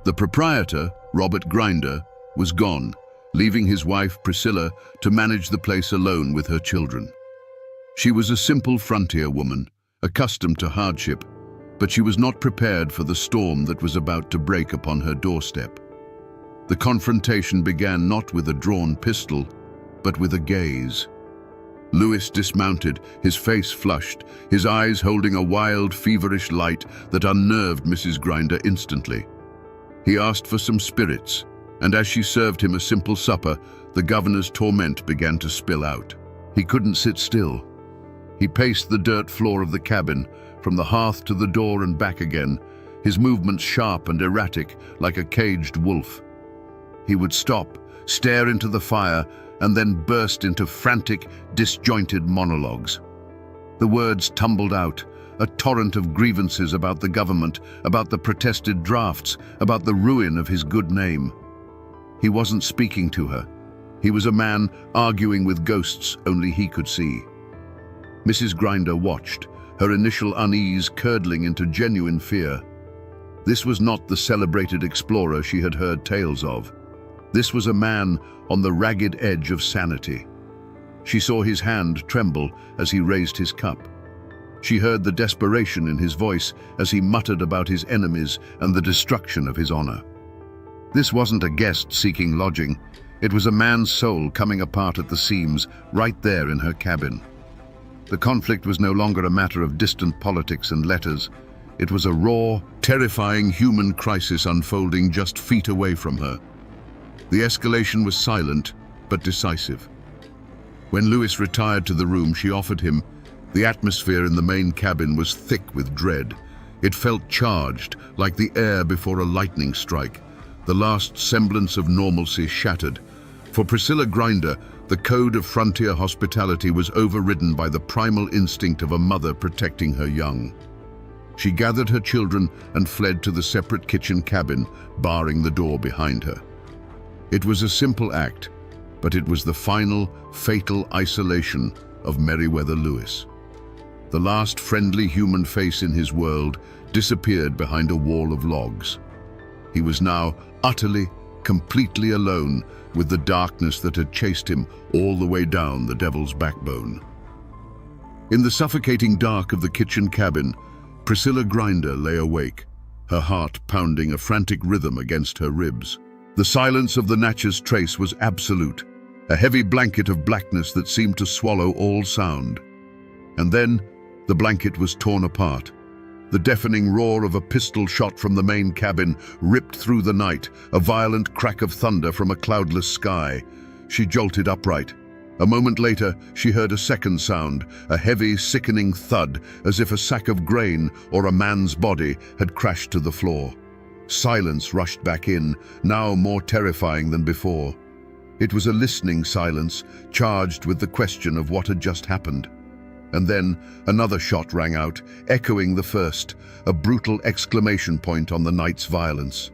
The proprietor, Robert Grinder, was gone, leaving his wife, Priscilla, to manage the place alone with her children. She was a simple frontier woman, accustomed to hardship, but she was not prepared for the storm that was about to break upon her doorstep. The confrontation began not with a drawn pistol, but with a gaze. Lewis dismounted, his face flushed, his eyes holding a wild, feverish light that unnerved Mrs. Grinder instantly. He asked for some spirits, and as she served him a simple supper, the governor's torment began to spill out. He couldn't sit still. He paced the dirt floor of the cabin, from the hearth to the door and back again, his movements sharp and erratic, like a caged wolf. He would stop, stare into the fire, and then burst into frantic, disjointed monologues. The words tumbled out, a torrent of grievances about the government, about the protested drafts, about the ruin of his good name. He wasn't speaking to her. He was a man arguing with ghosts only he could see. Mrs. Grinder watched, her initial unease curdling into genuine fear. This was not the celebrated explorer she had heard tales of. This was a man on the ragged edge of sanity. She saw his hand tremble as he raised his cup. She heard the desperation in his voice as he muttered about his enemies and the destruction of his honor. This wasn't a guest seeking lodging. It was a man's soul coming apart at the seams, right there in her cabin. The conflict was no longer a matter of distant politics and letters. It was a raw, terrifying human crisis unfolding just feet away from her. The escalation was silent, but decisive. When Lewis retired to the room she offered him, the atmosphere in the main cabin was thick with dread. It felt charged, like the air before a lightning strike. The last semblance of normalcy shattered. For Priscilla Grinder, the code of frontier hospitality was overridden by the primal instinct of a mother protecting her young. She gathered her children and fled to the separate kitchen cabin, barring the door behind her. It was a simple act, but it was the final, fatal isolation of Meriwether Lewis. The last friendly human face in his world disappeared behind a wall of logs. He was now utterly, completely alone with the darkness that had chased him all the way down the devil's backbone. In the suffocating dark of the kitchen cabin, Priscilla Grinder lay awake, her heart pounding a frantic rhythm against her ribs. The silence of the Natchez Trace was absolute, a heavy blanket of blackness that seemed to swallow all sound. And then, the blanket was torn apart. The deafening roar of a pistol shot from the main cabin ripped through the night, a violent crack of thunder from a cloudless sky. She jolted upright. A moment later, she heard a second sound, a heavy, sickening thud, as if a sack of grain or a man's body had crashed to the floor. Silence rushed back in, now more terrifying than before. It was a listening silence, charged with the question of what had just happened. And then another shot rang out, echoing the first, a brutal exclamation point on the night's violence.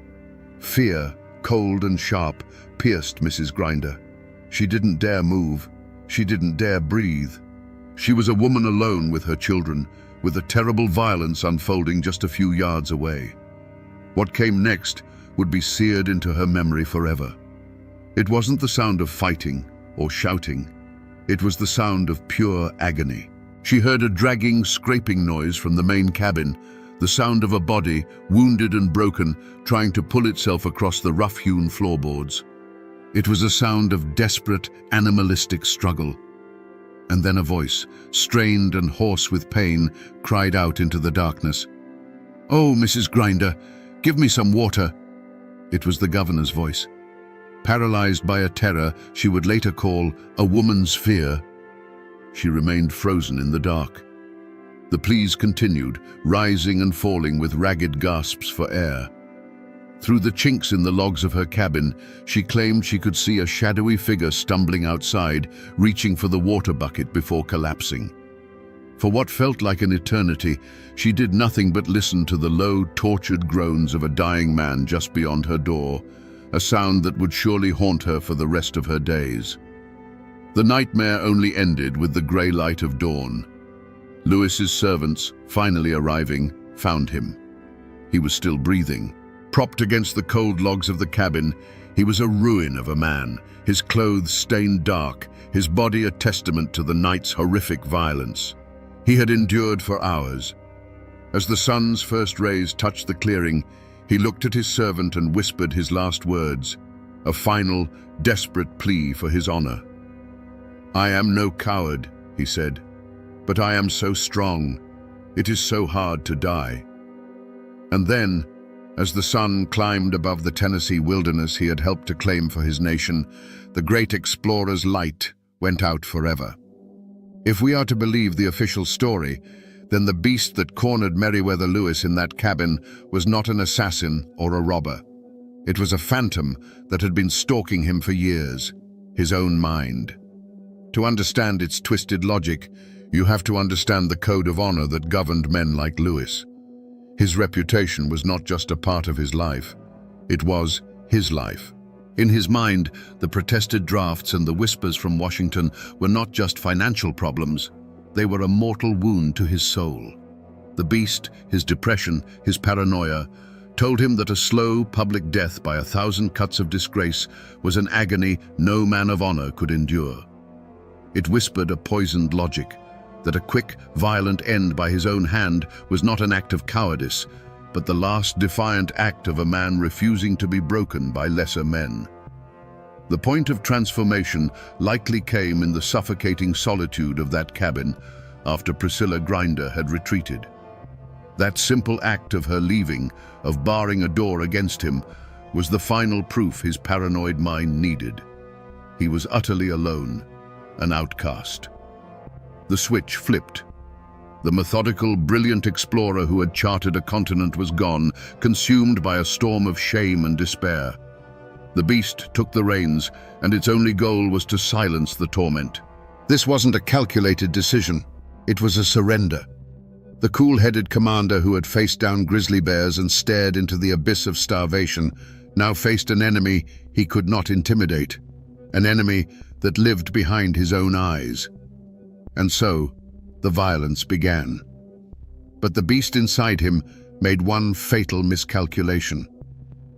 Fear, cold and sharp, pierced Mrs. Grinder. She didn't dare move. She didn't dare breathe. She was a woman alone with her children, with a terrible violence unfolding just a few yards away. What came next would be seared into her memory forever. It wasn't the sound of fighting or shouting. It was the sound of pure agony. She heard a dragging, scraping noise from the main cabin, the sound of a body, wounded and broken, trying to pull itself across the rough-hewn floorboards. It was a sound of desperate, animalistic struggle. And then a voice, strained and hoarse with pain, cried out into the darkness. "Oh, Mrs. Grinder, give me some water." It was the governor's voice. Paralyzed by a terror she would later call a woman's fear, she remained frozen in the dark. The pleas continued, rising and falling with ragged gasps for air. Through the chinks in the logs of her cabin, she claimed she could see a shadowy figure stumbling outside, reaching for the water bucket before collapsing. For what felt like an eternity, she did nothing but listen to the low, tortured groans of a dying man just beyond her door, a sound that would surely haunt her for the rest of her days. The nightmare only ended with the grey light of dawn. Lewis's servants, finally arriving, found him. He was still breathing. Propped against the cold logs of the cabin, he was a ruin of a man, his clothes stained dark, his body a testament to the night's horrific violence. He had endured for hours. As the sun's first rays touched the clearing, he looked at his servant and whispered his last words, a final, desperate plea for his honor. "I am no coward," he said, "but I am so strong. It is so hard to die." And then, as the sun climbed above the Tennessee wilderness he had helped to claim for his nation, the great explorer's light went out forever. If we are to believe the official story, then the beast that cornered Meriwether Lewis in that cabin was not an assassin or a robber. It was a phantom that had been stalking him for years, his own mind. To understand its twisted logic, you have to understand the code of honor that governed men like Lewis. His reputation was not just a part of his life, it was his life. In his mind, the protested drafts and the whispers from Washington were not just financial problems, they were a mortal wound to his soul. The beast, his depression, his paranoia, told him that a slow public death by 1,000 cuts of disgrace was an agony no man of honor could endure. It whispered a poisoned logic, that a quick, violent end by his own hand was not an act of cowardice, but the last defiant act of a man refusing to be broken by lesser men. The point of transformation likely came in the suffocating solitude of that cabin after Priscilla Grinder had retreated. That simple act of her leaving, of barring a door against him, was the final proof his paranoid mind needed. He was utterly alone, an outcast. The switch flipped. The methodical, brilliant explorer who had charted a continent was gone, consumed by a storm of shame and despair. The beast took the reins, and its only goal was to silence the torment. This wasn't a calculated decision. It was a surrender. The cool-headed commander who had faced down grizzly bears and stared into the abyss of starvation now faced an enemy he could not intimidate, an enemy that lived behind his own eyes. And so, the violence began. But the beast inside him made one fatal miscalculation.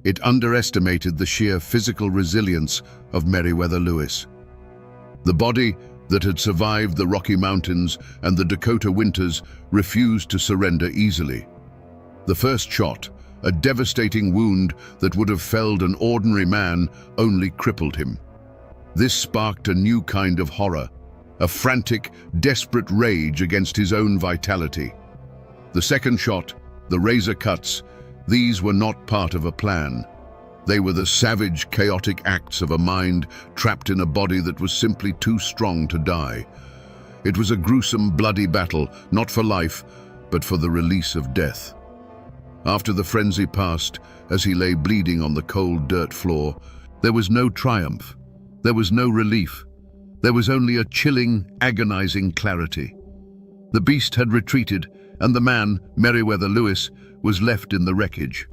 It underestimated the sheer physical resilience of Meriwether Lewis. The body that had survived the Rocky Mountains and the Dakota winters refused to surrender easily. The first shot, a devastating wound that would have felled an ordinary man, only crippled him. This sparked a new kind of horror, a frantic, desperate rage against his own vitality. The second shot, the razor cuts, these were not part of a plan. They were the savage, chaotic acts of a mind trapped in a body that was simply too strong to die. It was a gruesome, bloody battle, not for life, but for the release of death. After the frenzy passed, as he lay bleeding on the cold dirt floor, there was no triumph. There was no relief. There was only a chilling, agonizing clarity. The beast had retreated, and the man, Meriwether Lewis, was left in the wreckage.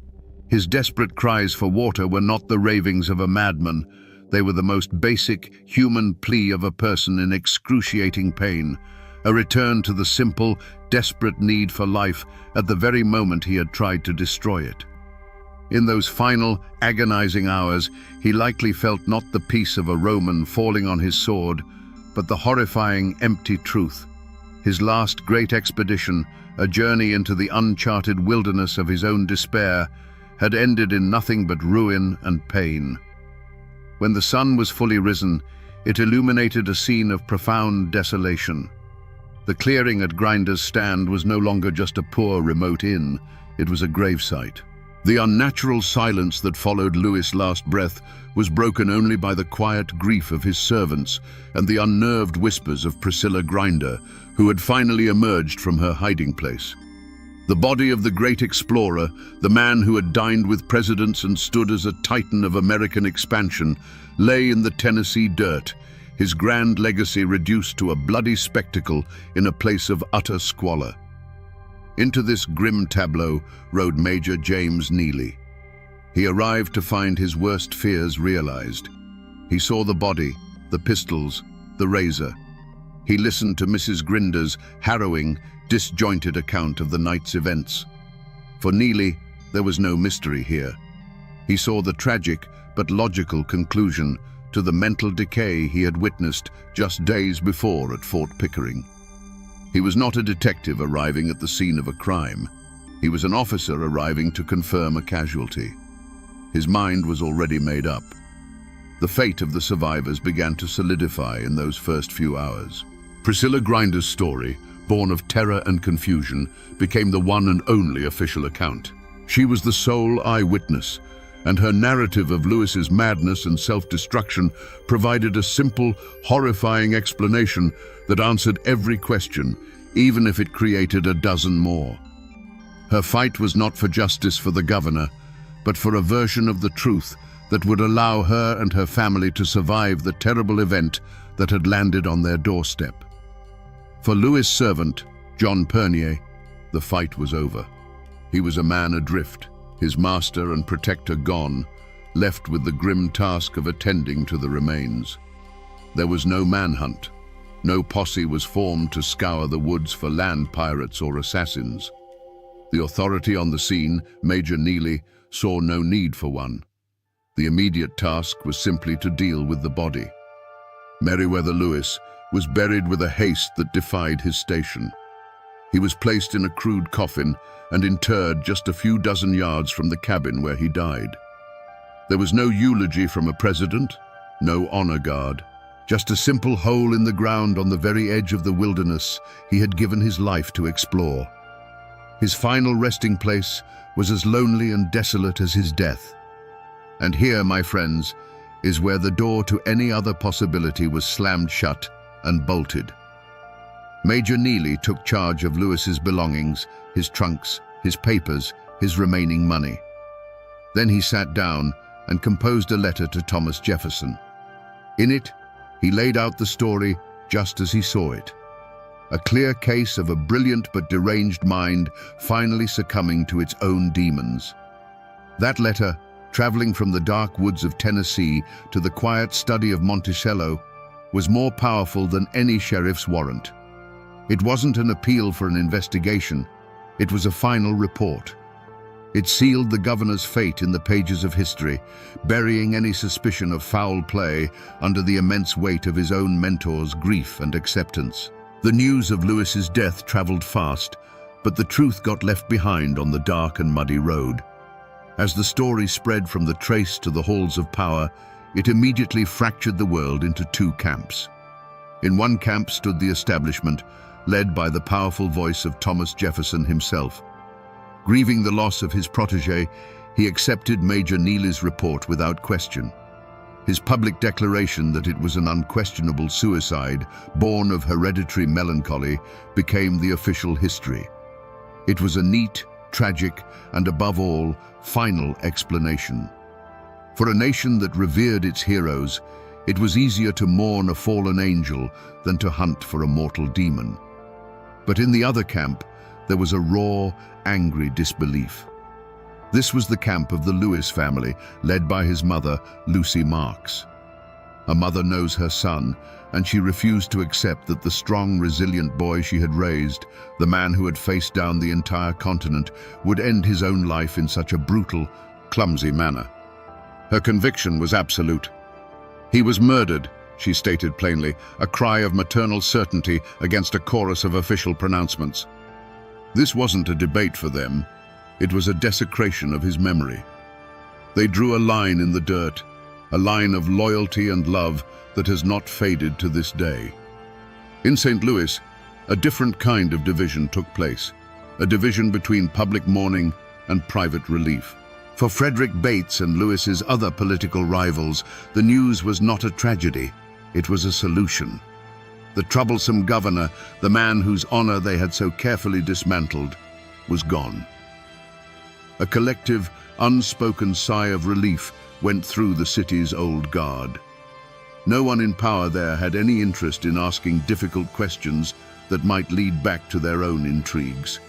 His desperate cries for water were not the ravings of a madman. They were the most basic, human plea of a person in excruciating pain, a return to the simple, desperate need for life at the very moment he had tried to destroy it. In those final, agonizing hours, he likely felt not the peace of a Roman falling on his sword, but the horrifying, empty truth. His last great expedition, a journey into the uncharted wilderness of his own despair, had ended in nothing but ruin and pain. When the sun was fully risen, it illuminated a scene of profound desolation. The clearing at Grinder's Stand was no longer just a poor remote inn, it was a gravesite. The unnatural silence that followed Lewis' last breath was broken only by the quiet grief of his servants and the unnerved whispers of Priscilla Grinder, who had finally emerged from her hiding place. The body of the great explorer, the man who had dined with presidents and stood as a titan of American expansion, lay in the Tennessee dirt, his grand legacy reduced to a bloody spectacle in a place of utter squalor. Into this grim tableau rode Major James Neely. He arrived to find his worst fears realized. He saw the body, the pistols, the razor. He listened to Mrs. Grinder's harrowing, disjointed account of the night's events. For Neely, there was no mystery here. He saw the tragic but logical conclusion to the mental decay he had witnessed just days before at Fort Pickering. He was not a detective arriving at the scene of a crime. He was an officer arriving to confirm a casualty. His mind was already made up. The fate of the survivors began to solidify in those first few hours. Priscilla Grinder's story, born of terror and confusion, became the one and only official account. She was the sole eyewitness, and her narrative of Lewis's madness and self-destruction provided a simple, horrifying explanation that answered every question, even if it created a dozen more. Her fight was not for justice for the governor, but for a version of the truth that would allow her and her family to survive the terrible event that had landed on their doorstep. For Lewis' servant, John Pernier, the fight was over. He was a man adrift, his master and protector gone, left with the grim task of attending to the remains. There was no manhunt. No posse was formed to scour the woods for land pirates or assassins. The authority on the scene, Major Neely, saw no need for one. The immediate task was simply to deal with the body. Meriwether Lewis was buried with a haste that defied his station. He was placed in a crude coffin and interred just a few dozen yards from the cabin where he died. There was no eulogy from a president, no honor guard, just a simple hole in the ground on the very edge of the wilderness he had given his life to explore. His final resting place was as lonely and desolate as his death. And here, my friends, is where the door to any other possibility was slammed shut and bolted. Major Neely took charge of Lewis's belongings, his trunks, his papers, his remaining money. Then he sat down and composed a letter to Thomas Jefferson. In it, he laid out the story just as he saw it. A clear case of a brilliant but deranged mind finally succumbing to its own demons. That letter, traveling from the dark woods of Tennessee to the quiet study of Monticello, was more powerful than any sheriff's warrant. It wasn't an appeal for an investigation, it was a final report. It sealed the governor's fate in the pages of history, burying any suspicion of foul play under the immense weight of his own mentor's grief and acceptance. The news of Lewis's death traveled fast, but the truth got left behind on the dark and muddy road. As the story spread from the trace to the halls of power, it immediately fractured the world into two camps. In one camp stood the establishment, led by the powerful voice of Thomas Jefferson himself. Grieving the loss of his protege, he accepted Major Neely's report without question. His public declaration that it was an unquestionable suicide, born of hereditary melancholy, became the official history. It was a neat, tragic, and above all, final explanation. For a nation that revered its heroes, it was easier to mourn a fallen angel than to hunt for a mortal demon. But in the other camp, there was a raw, angry disbelief. This was the camp of the Lewis family, led by his mother, Lucy Marks. A mother knows her son, and she refused to accept that the strong, resilient boy she had raised, the man who had faced down the entire continent, would end his own life in such a brutal, clumsy manner. Her conviction was absolute. He was murdered, she stated plainly, a cry of maternal certainty against a chorus of official pronouncements. This wasn't a debate for them. It was a desecration of his memory. They drew a line in the dirt, a line of loyalty and love that has not faded to this day. In St. Louis, a different kind of division took place, a division between public mourning and private relief. For Frederick Bates and Lewis's other political rivals, the news was not a tragedy, it was a solution. The troublesome governor, the man whose honor they had so carefully dismantled, was gone. A collective, unspoken sigh of relief went through the city's old guard. No one in power there had any interest in asking difficult questions that might lead back to their own intrigues.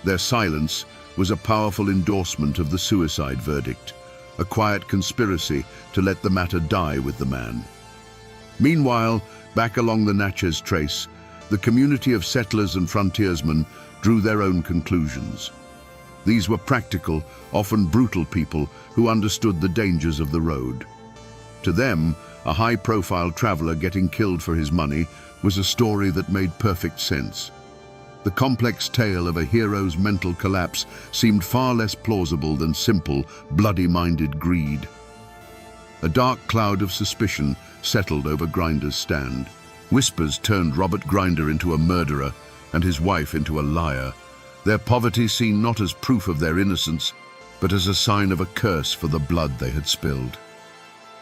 Their silence was a powerful endorsement of the suicide verdict, a quiet conspiracy to let the matter die with the man. Meanwhile, back along the Natchez Trace, the community of settlers and frontiersmen drew their own conclusions. These were practical, often brutal people who understood the dangers of the road. To them, a high-profile traveler getting killed for his money was a story that made perfect sense. The complex tale of a hero's mental collapse seemed far less plausible than simple, bloody-minded greed. A dark cloud of suspicion settled over Grinder's stand. Whispers turned Robert Grinder into a murderer and his wife into a liar, their poverty seen not as proof of their innocence, but as a sign of a curse for the blood they had spilled.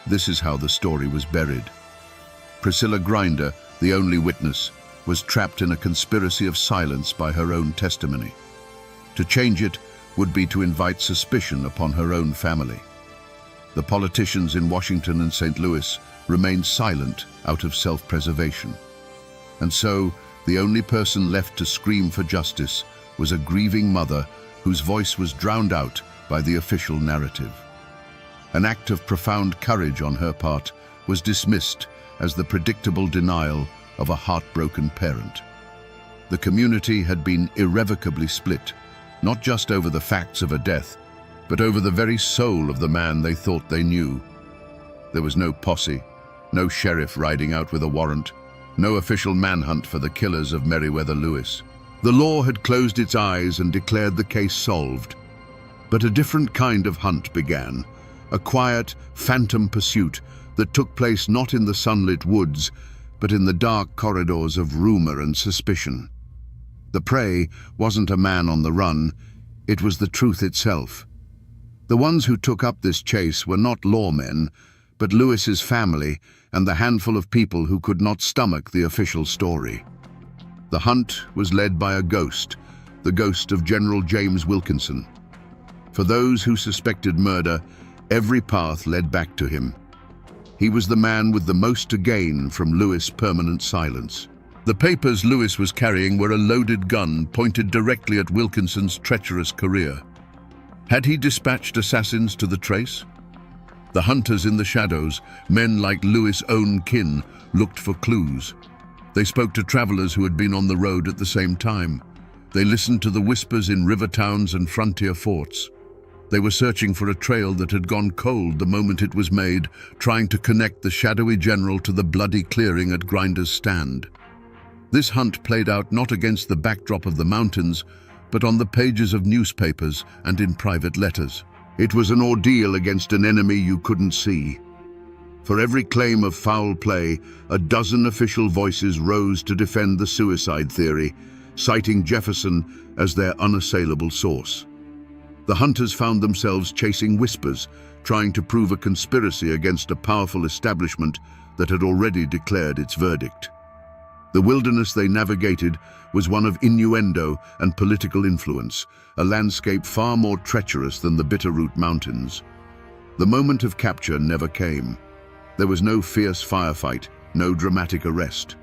This is how the story was buried. Priscilla Grinder, the only witness, was trapped in a conspiracy of silence by her own testimony. To change it would be to invite suspicion upon her own family. The politicians in Washington and St. Louis remained silent out of self-preservation. And so, the only person left to scream for justice was a grieving mother whose voice was drowned out by the official narrative. An act of profound courage on her part was dismissed as the predictable denial of a heartbroken parent. The community had been irrevocably split, not just over the facts of a death, but over the very soul of the man they thought they knew. There was no posse, no sheriff riding out with a warrant, no official manhunt for the killers of Meriwether Lewis. The law had closed its eyes and declared the case solved. But a different kind of hunt began, a quiet, phantom pursuit that took place not in the sunlit woods, but in the dark corridors of rumor and suspicion. The prey wasn't a man on the run, it was the truth itself. The ones who took up this chase were not lawmen, but Lewis's family and the handful of people who could not stomach the official story. The hunt was led by a ghost, the ghost of General James Wilkinson. For those who suspected murder, every path led back to him. He was the man with the most to gain from Lewis' permanent silence. The papers Lewis was carrying were a loaded gun pointed directly at Wilkinson's treacherous career. Had he dispatched assassins to the trace? The hunters in the shadows, men like Lewis' own kin, looked for clues. They spoke to travelers who had been on the road at the same time. They listened to the whispers in river towns and frontier forts. They were searching for a trail that had gone cold the moment it was made, trying to connect the shadowy general to the bloody clearing at Grinder's stand. This hunt played out not against the backdrop of the mountains, but on the pages of newspapers and in private letters. It was an ordeal against an enemy you couldn't see. For every claim of foul play, a dozen official voices rose to defend the suicide theory, citing Jefferson as their unassailable source. The hunters found themselves chasing whispers, trying to prove a conspiracy against a powerful establishment that had already declared its verdict. The wilderness they navigated was one of innuendo and political influence, a landscape far more treacherous than the Bitterroot Mountains. The moment of capture never came. There was no fierce firefight, no dramatic arrest.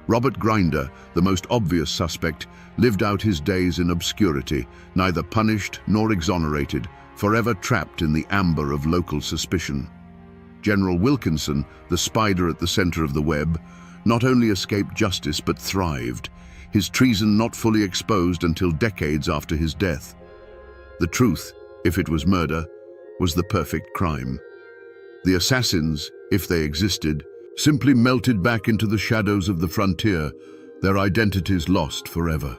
Robert Grinder, the most obvious suspect, lived out his days in obscurity, neither punished nor exonerated, forever trapped in the amber of local suspicion. General Wilkinson, the spider at the center of the web, not only escaped justice but thrived, his treason not fully exposed until decades after his death. The truth, if it was murder, was the perfect crime. The assassins, if they existed, simply melted back into the shadows of the frontier, their identities lost forever.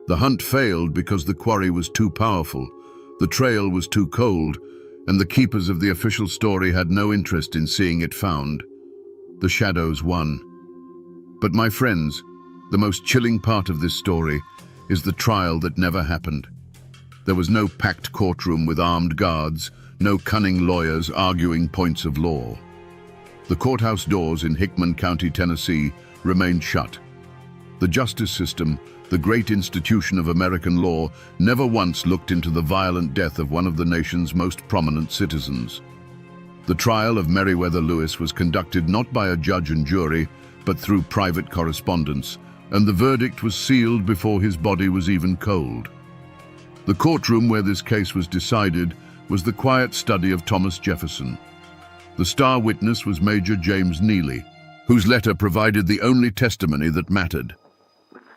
The hunt failed because the quarry was too powerful, the trail was too cold, and the keepers of the official story had no interest in seeing it found. The shadows won. But my friends, the most chilling part of this story is the trial that never happened. There was no packed courtroom with armed guards, no cunning lawyers arguing points of law. The courthouse doors in Hickman County, Tennessee, remained shut. The justice system, the great institution of American law, never once looked into the violent death of one of the nation's most prominent citizens. The trial of Meriwether Lewis was conducted not by a judge and jury, but through private correspondence, and the verdict was sealed before his body was even cold. The courtroom where this case was decided was the quiet study of Thomas Jefferson. The star witness was Major James Neely, whose letter provided the only testimony that mattered.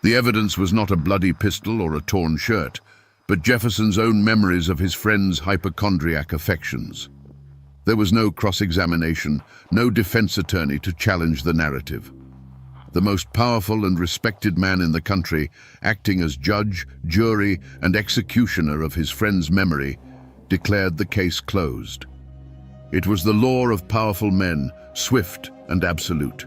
The evidence was not a bloody pistol or a torn shirt, but Jefferson's own memories of his friend's hypochondriac affections. There was no cross-examination, no defense attorney to challenge the narrative. The most powerful and respected man in the country, acting as judge, jury, and executioner of his friend's memory, declared the case closed. It was the law of powerful men, swift and absolute.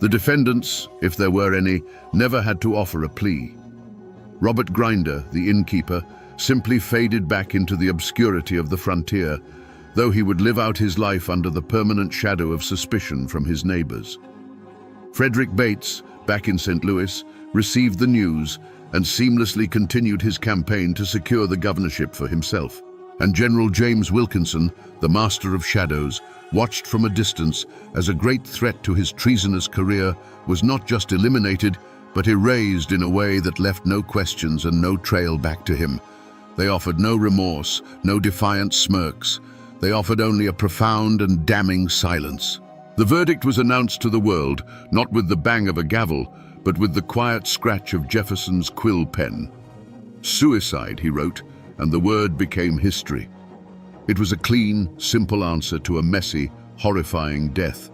The defendants, if there were any, never had to offer a plea. Robert Grinder, the innkeeper, simply faded back into the obscurity of the frontier, though he would live out his life under the permanent shadow of suspicion from his neighbors. Frederick Bates, back in St. Louis, received the news and seamlessly continued his campaign to secure the governorship for himself. And General James Wilkinson, the master of shadows, watched from a distance as a great threat to his treasonous career was not just eliminated, but erased in a way that left no questions and no trail back to him. They offered no remorse, no defiant smirks. They offered only a profound and damning silence. The verdict was announced to the world, not with the bang of a gavel, but with the quiet scratch of Jefferson's quill pen. Suicide, he wrote, and the word became history. It was a clean, simple answer to a messy, horrifying death.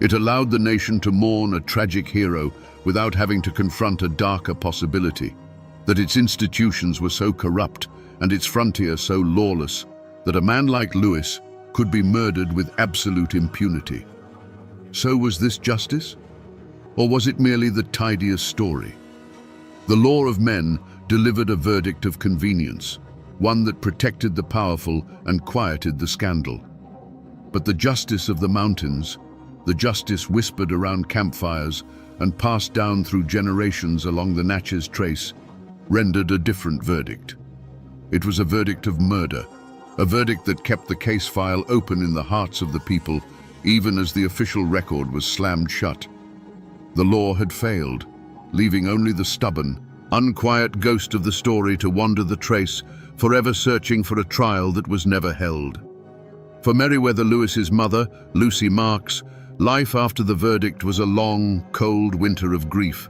It allowed the nation to mourn a tragic hero without having to confront a darker possibility, that its institutions were so corrupt and its frontier so lawless that a man like Lewis could be murdered with absolute impunity. So was this justice? Or was it merely the tidiest story? The law of men delivered a verdict of convenience, one that protected the powerful and quieted the scandal. But the justice of the mountains, the justice whispered around campfires and passed down through generations along the Natchez Trace, rendered a different verdict. It was a verdict of murder, a verdict that kept the case file open in the hearts of the people, even as the official record was slammed shut. The law had failed, leaving only the stubborn, unquiet ghost of the story to wander the trace, forever searching for a trial that was never held. For Meriwether Lewis's mother, Lucy Marks, life after the verdict was a long, cold winter of grief.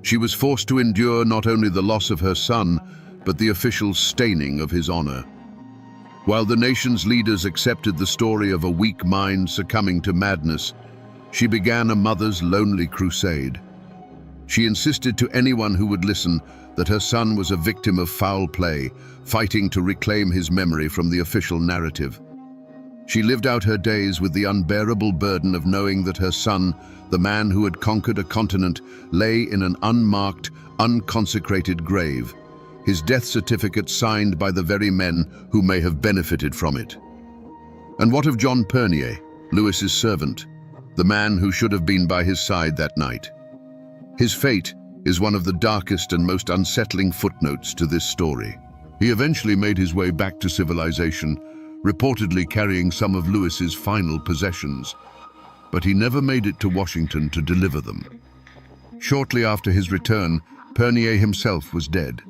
She was forced to endure not only the loss of her son, but the official staining of his honor. While the nation's leaders accepted the story of a weak mind succumbing to madness, she began a mother's lonely crusade. She insisted to anyone who would listen that her son was a victim of foul play, fighting to reclaim his memory from the official narrative. She lived out her days with the unbearable burden of knowing that her son, the man who had conquered a continent, lay in an unmarked, unconsecrated grave, his death certificate signed by the very men who may have benefited from it. And what of John Pernier, Lewis's servant, the man who should have been by his side that night? His fate is one of the darkest and most unsettling footnotes to this story. He eventually made his way back to civilization, reportedly carrying some of Lewis's final possessions, but he never made it to Washington to deliver them. Shortly after his return, Pernier himself was dead.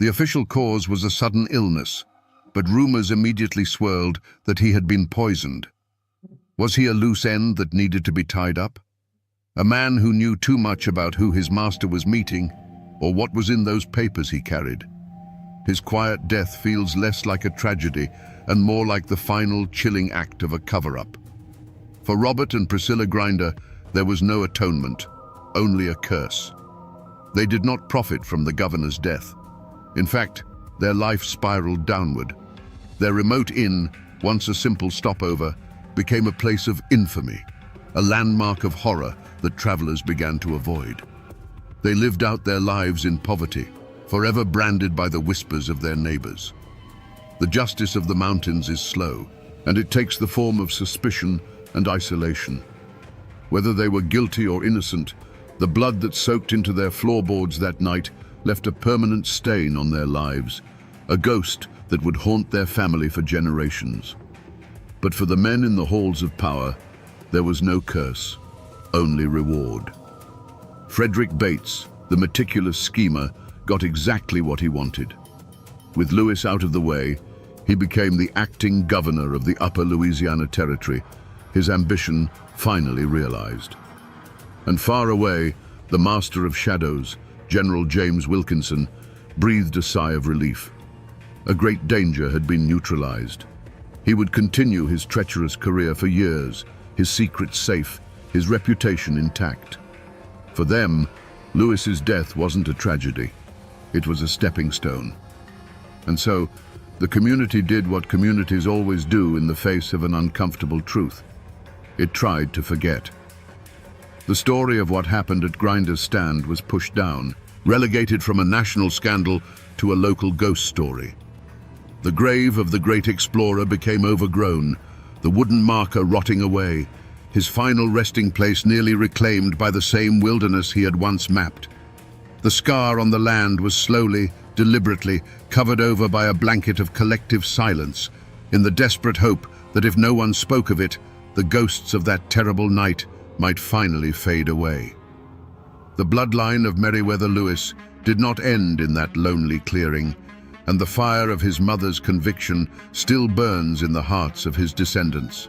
The official cause was a sudden illness, but rumors immediately swirled that he had been poisoned. Was he a loose end that needed to be tied up? A man who knew too much about who his master was meeting, or what was in those papers he carried? His quiet death feels less like a tragedy and more like the final chilling act of a cover-up. For Robert and Priscilla Grinder, there was no atonement, only a curse. They did not profit from the governor's death. In fact, their life spiraled downward. Their remote inn, once a simple stopover, became a place of infamy, a landmark of horror that travelers began to avoid. They lived out their lives in poverty, forever branded by the whispers of their neighbors. The justice of the mountains is slow, and it takes the form of suspicion and isolation. Whether they were guilty or innocent, the blood that soaked into their floorboards that night left a permanent stain on their lives, a ghost that would haunt their family for generations. But for the men in the halls of power, there was no curse, only reward. Frederick Bates, the meticulous schemer, got exactly what he wanted. With Lewis out of the way, he became the acting governor of the Upper Louisiana Territory, his ambition finally realized. And far away, the master of shadows, General James Wilkinson, breathed a sigh of relief. A great danger had been neutralized. He would continue his treacherous career for years, his secrets safe, his reputation intact. For them, Lewis's death wasn't a tragedy. It was a stepping stone. And so, The community did what communities always do in the face of an uncomfortable truth. It tried to forget. The story of what happened at Grinder's Stand was pushed down, relegated from a national scandal to a local ghost story. The grave of the great explorer became overgrown, the wooden marker rotting away, his final resting place nearly reclaimed by the same wilderness he had once mapped. The scar on the land was slowly, deliberately, covered over by a blanket of collective silence, in the desperate hope that if no one spoke of it, the ghosts of that terrible night might finally fade away. The bloodline of Meriwether Lewis did not end in that lonely clearing, and the fire of his mother's conviction still burns in the hearts of his descendants.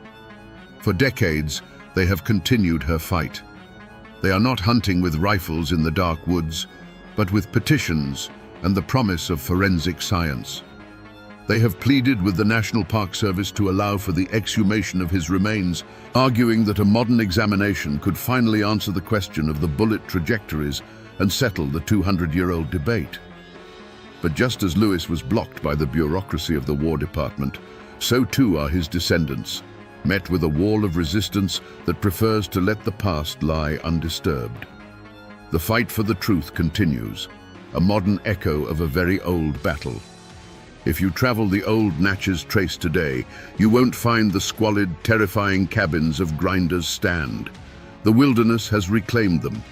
For decades, they have continued her fight. They are not hunting with rifles in the dark woods, but with petitions and the promise of forensic science. They have pleaded with the National Park Service to allow for the exhumation of his remains, arguing that a modern examination could finally answer the question of the bullet trajectories and settle the 200-year-old debate. But just as Lewis was blocked by the bureaucracy of the War Department, so too are his descendants, met with a wall of resistance that prefers to let the past lie undisturbed. The fight for the truth continues, a modern echo of a very old battle. If you travel the old Natchez Trace today, you won't find the squalid, terrifying cabins of Grinder's Stand. The wilderness has reclaimed them.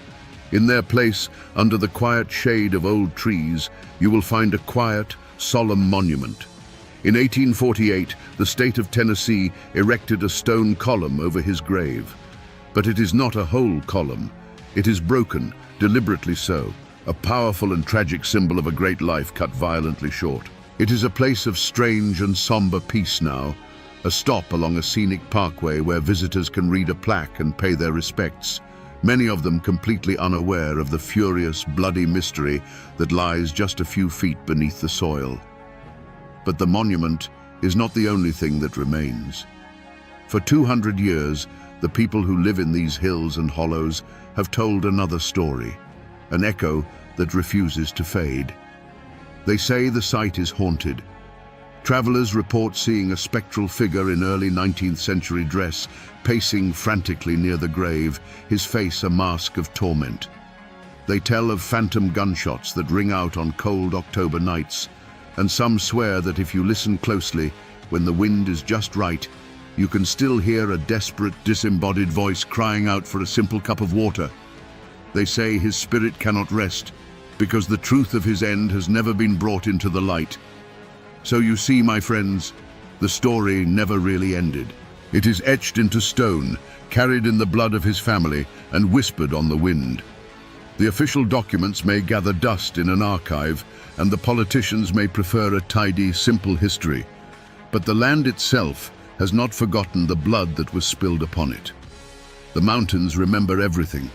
In their place, under the quiet shade of old trees, you will find a quiet, solemn monument. In 1848, the state of Tennessee erected a stone column over his grave. But it is not a whole column. It is broken, deliberately so, a powerful and tragic symbol of a great life cut violently short. It is a place of strange and somber peace now, a stop along a scenic parkway where visitors can read a plaque and pay their respects, many of them completely unaware of the furious, bloody mystery that lies just a few feet beneath the soil. But the monument is not the only thing that remains. For 200 years, the people who live in these hills and hollows have told another story, an echo that refuses to fade. They say the site is haunted. Travelers report seeing a spectral figure in early 19th century dress, pacing frantically near the grave, his face a mask of torment. They tell of phantom gunshots that ring out on cold October nights, and some swear that if you listen closely, when the wind is just right, you can still hear a desperate, disembodied voice crying out for a simple cup of water. They say his spirit cannot rest, because the truth of his end has never been brought into the light. So you see, my friends, the story never really ended. It is etched into stone, carried in the blood of his family, and whispered on the wind. The official documents may gather dust in an archive, and the politicians may prefer a tidy, simple history. But the land itself has not forgotten the blood that was spilled upon it. The mountains remember everything.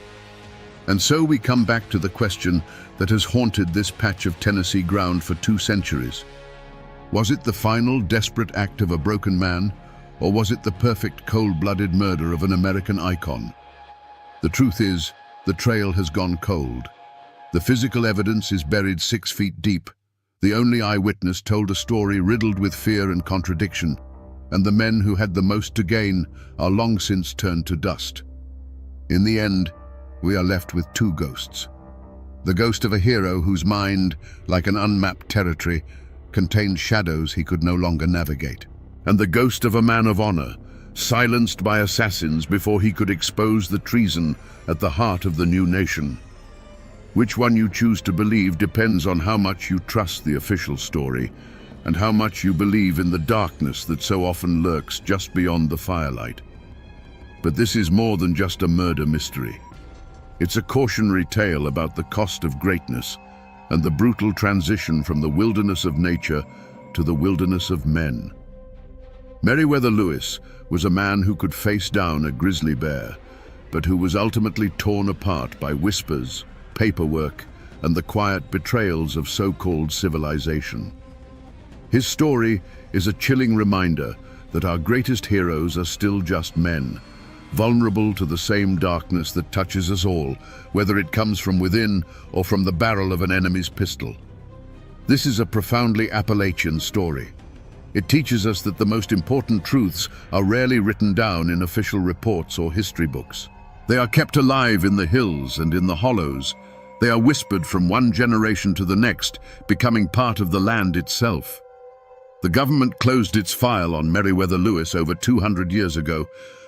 And so we come back to the question that has haunted this patch of Tennessee ground for 2 centuries. Was it the final, desperate act of a broken man, or was it the perfect, cold-blooded murder of an American icon? The truth is, the trail has gone cold. The physical evidence is buried 6 feet deep. The only eyewitness told a story riddled with fear and contradiction, and the men who had the most to gain are long since turned to dust. In the end, we are left with 2 ghosts. The ghost of a hero whose mind, like an unmapped territory, contained shadows he could no longer navigate. And the ghost of a man of honor, silenced by assassins before he could expose the treason at the heart of the new nation. Which one you choose to believe depends on how much you trust the official story and how much you believe in the darkness that so often lurks just beyond the firelight. But this is more than just a murder mystery. It's a cautionary tale about the cost of greatness and the brutal transition from the wilderness of nature to the wilderness of men. Meriwether Lewis was a man who could face down a grizzly bear, but who was ultimately torn apart by whispers, paperwork, and the quiet betrayals of so-called civilization. His story is a chilling reminder that our greatest heroes are still just men, vulnerable to the same darkness that touches us all, whether it comes from within or from the barrel of an enemy's pistol. This is a profoundly Appalachian story, It teaches us that the most important truths are rarely written down in official reports or history books. They are kept alive in the hills and in the hollows. They are whispered from one generation to the next, becoming part of the land itself. The government closed its file on Meriwether Lewis over 200 years ago,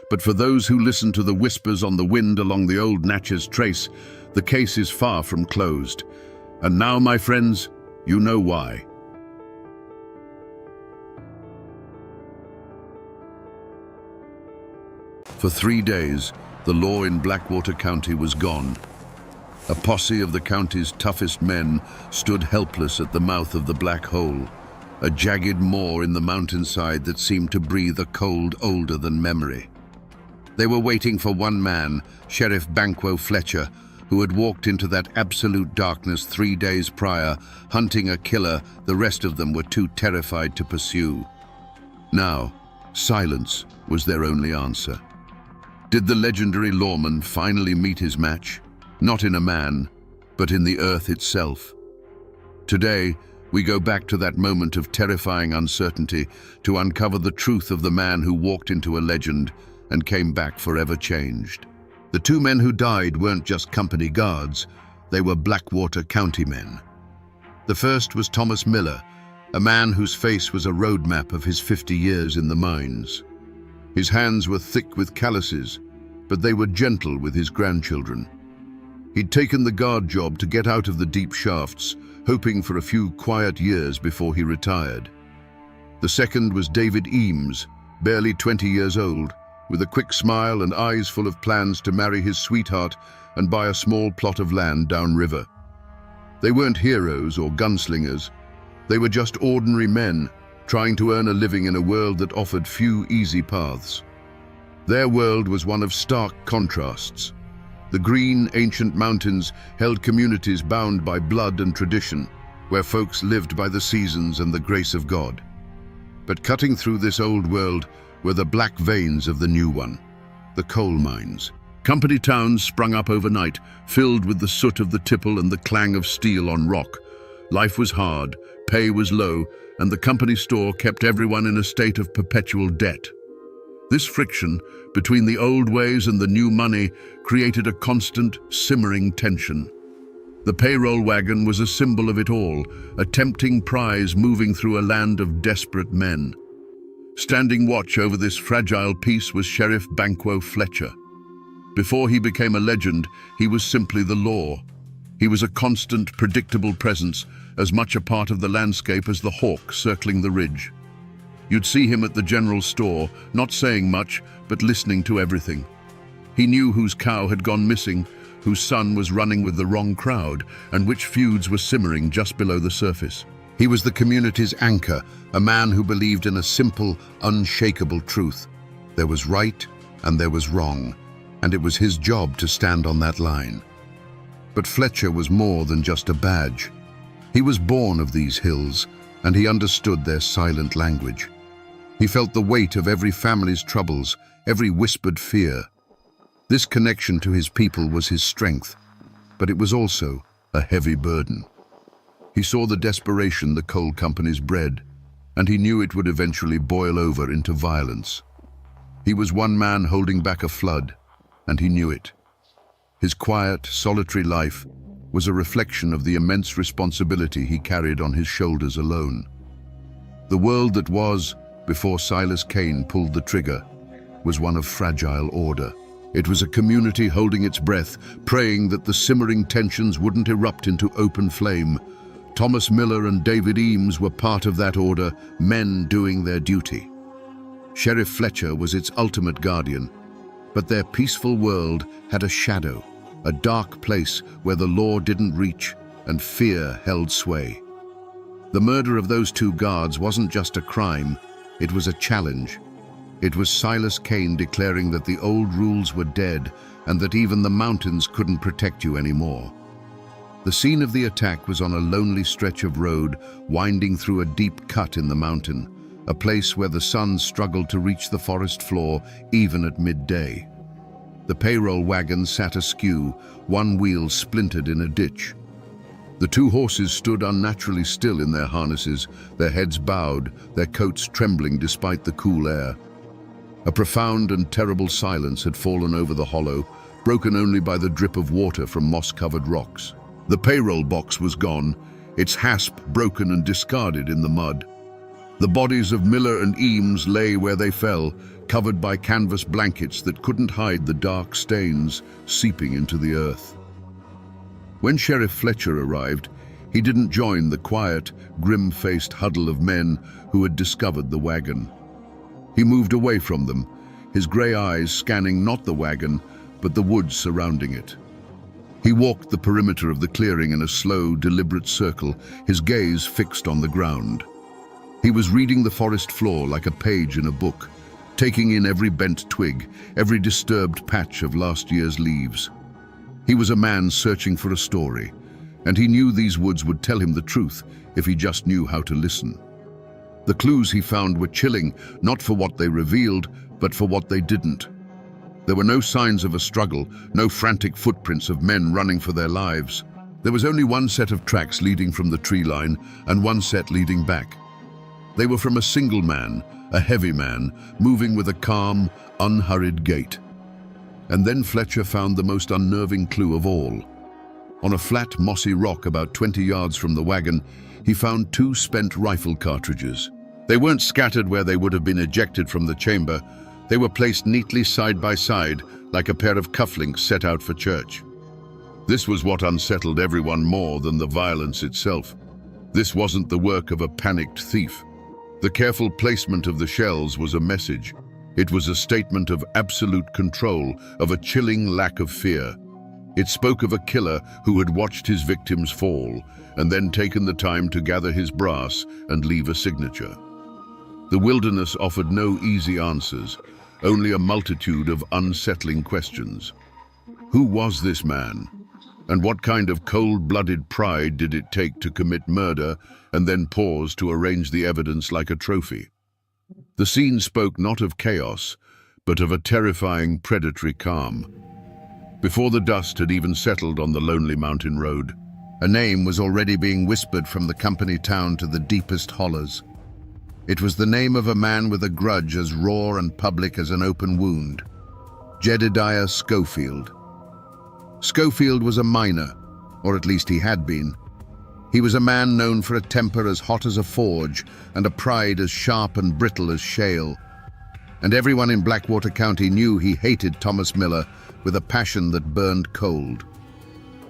but for those who listen to the whispers on the wind along the old Natchez Trace, the case is far from closed. And now, my friends, you know why. For 3 days, the law in Blackwater County was gone. A posse of the county's toughest men stood helpless at the mouth of the Black Hole, a jagged maw in the mountainside that seemed to breathe a cold older than memory. They were waiting for one man, Sheriff Banquo Fletcher, who had walked into that absolute darkness 3 days prior, hunting a killer the rest of them were too terrified to pursue. Now, silence was their only answer. Did the legendary lawman finally meet his match? Not in a man, but in the earth itself. Today, we go back to that moment of terrifying uncertainty to uncover the truth of the man who walked into a legend and came back forever changed. The 2 men who died weren't just company guards, they were Blackwater County men. The first was Thomas Miller, a man whose face was a roadmap of his 50 years in the mines. His hands were thick with calluses, but they were gentle with his grandchildren. He'd taken the guard job to get out of the deep shafts, hoping for a few quiet years before he retired. The second was David Eames, barely 20 years old, with a quick smile and eyes full of plans to marry his sweetheart and buy a small plot of land downriver. They weren't heroes or gunslingers. They were just ordinary men, trying to earn a living in a world that offered few easy paths. Their world was one of stark contrasts. The green, ancient mountains held communities bound by blood and tradition, where folks lived by the seasons and the grace of God. But cutting through this old world were the black veins of the new one, the coal mines. Company towns sprung up overnight, filled with the soot of the tipple and the clang of steel on rock. Life was hard, pay was low, and the company store kept everyone in a state of perpetual debt. This friction between the old ways and the new money created a constant, simmering tension. The payroll wagon was a symbol of it all, a tempting prize moving through a land of desperate men. Standing watch over this fragile peace was Sheriff Banquo Fletcher. Before he became a legend, he was simply the law. He was a constant, predictable presence, as much a part of the landscape as the hawk circling the ridge. You'd see him at the general store, not saying much, but listening to everything. He knew whose cow had gone missing, whose son was running with the wrong crowd, and which feuds were simmering just below the surface. He was the community's anchor, a man who believed in a simple, unshakable truth. There was right and there was wrong, and it was his job to stand on that line. But Fletcher was more than just a badge. He was born of these hills, and he understood their silent language. He felt the weight of every family's troubles, every whispered fear. This connection to his people was his strength, but it was also a heavy burden. He saw the desperation the coal companies bred, and he knew it would eventually boil over into violence. He was one man holding back a flood, and he knew it. His quiet, solitary life was a reflection of the immense responsibility he carried on his shoulders alone. The world that was, before Silas Kane pulled the trigger, was one of fragile order. It was a community holding its breath, praying that the simmering tensions wouldn't erupt into open flame. Thomas Miller and David Eames were part of that order, men doing their duty. Sheriff Fletcher was its ultimate guardian, but their peaceful world had a shadow, a dark place where the law didn't reach and fear held sway. The murder of those 2 guards wasn't just a crime, it was a challenge. It was Silas Kane declaring that the old rules were dead and that even the mountains couldn't protect you anymore. The scene of the attack was on a lonely stretch of road winding through a deep cut in the mountain, a place where the sun struggled to reach the forest floor even at midday. The payroll wagon sat askew, one wheel splintered in a ditch. The two horses stood unnaturally still in their harnesses, their heads bowed, their coats trembling despite the cool air. A profound and terrible silence had fallen over the hollow, broken only by the drip of water from moss-covered rocks. The payroll box was gone, its hasp broken and discarded in the mud. The bodies of Miller and Eames lay where they fell, covered by canvas blankets that couldn't hide the dark stains seeping into the earth. When Sheriff Fletcher arrived, he didn't join the quiet, grim-faced huddle of men who had discovered the wagon. He moved away from them, his grey eyes scanning not the wagon, but the woods surrounding it. He walked the perimeter of the clearing in a slow, deliberate circle, his gaze fixed on the ground. He was reading the forest floor like a page in a book, taking in every bent twig, every disturbed patch of last year's leaves. He was a man searching for a story, and he knew these woods would tell him the truth if he just knew how to listen. The clues he found were chilling, not for what they revealed, but for what they didn't. There were no signs of a struggle, no frantic footprints of men running for their lives. There was only one set of tracks leading from the tree line and one set leading back. They were from a single man, a heavy man, moving with a calm, unhurried gait. And then Fletcher found the most unnerving clue of all. On a flat, mossy rock about 20 yards from the wagon, he found 2 spent rifle cartridges. They weren't scattered where they would have been ejected from the chamber. They were placed neatly side by side, like a pair of cufflinks set out for church. This was what unsettled everyone more than the violence itself. This wasn't the work of a panicked thief. The careful placement of the shells was a message. It was a statement of absolute control, of a chilling lack of fear. It spoke of a killer who had watched his victims fall and then taken the time to gather his brass and leave a signature. The wilderness offered no easy answers, only a multitude of unsettling questions. Who was this man? And what kind of cold-blooded pride did it take to commit murder and then pause to arrange the evidence like a trophy? The scene spoke not of chaos, but of a terrifying predatory calm. Before the dust had even settled on the lonely mountain road, a name was already being whispered from the company town to the deepest hollows. It was the name of a man with a grudge as raw and public as an open wound. Jedediah Schofield. Schofield was a miner, or at least he had been. He was a man known for a temper as hot as a forge and a pride as sharp and brittle as shale. And everyone in Blackwater County knew he hated Thomas Miller with a passion that burned cold.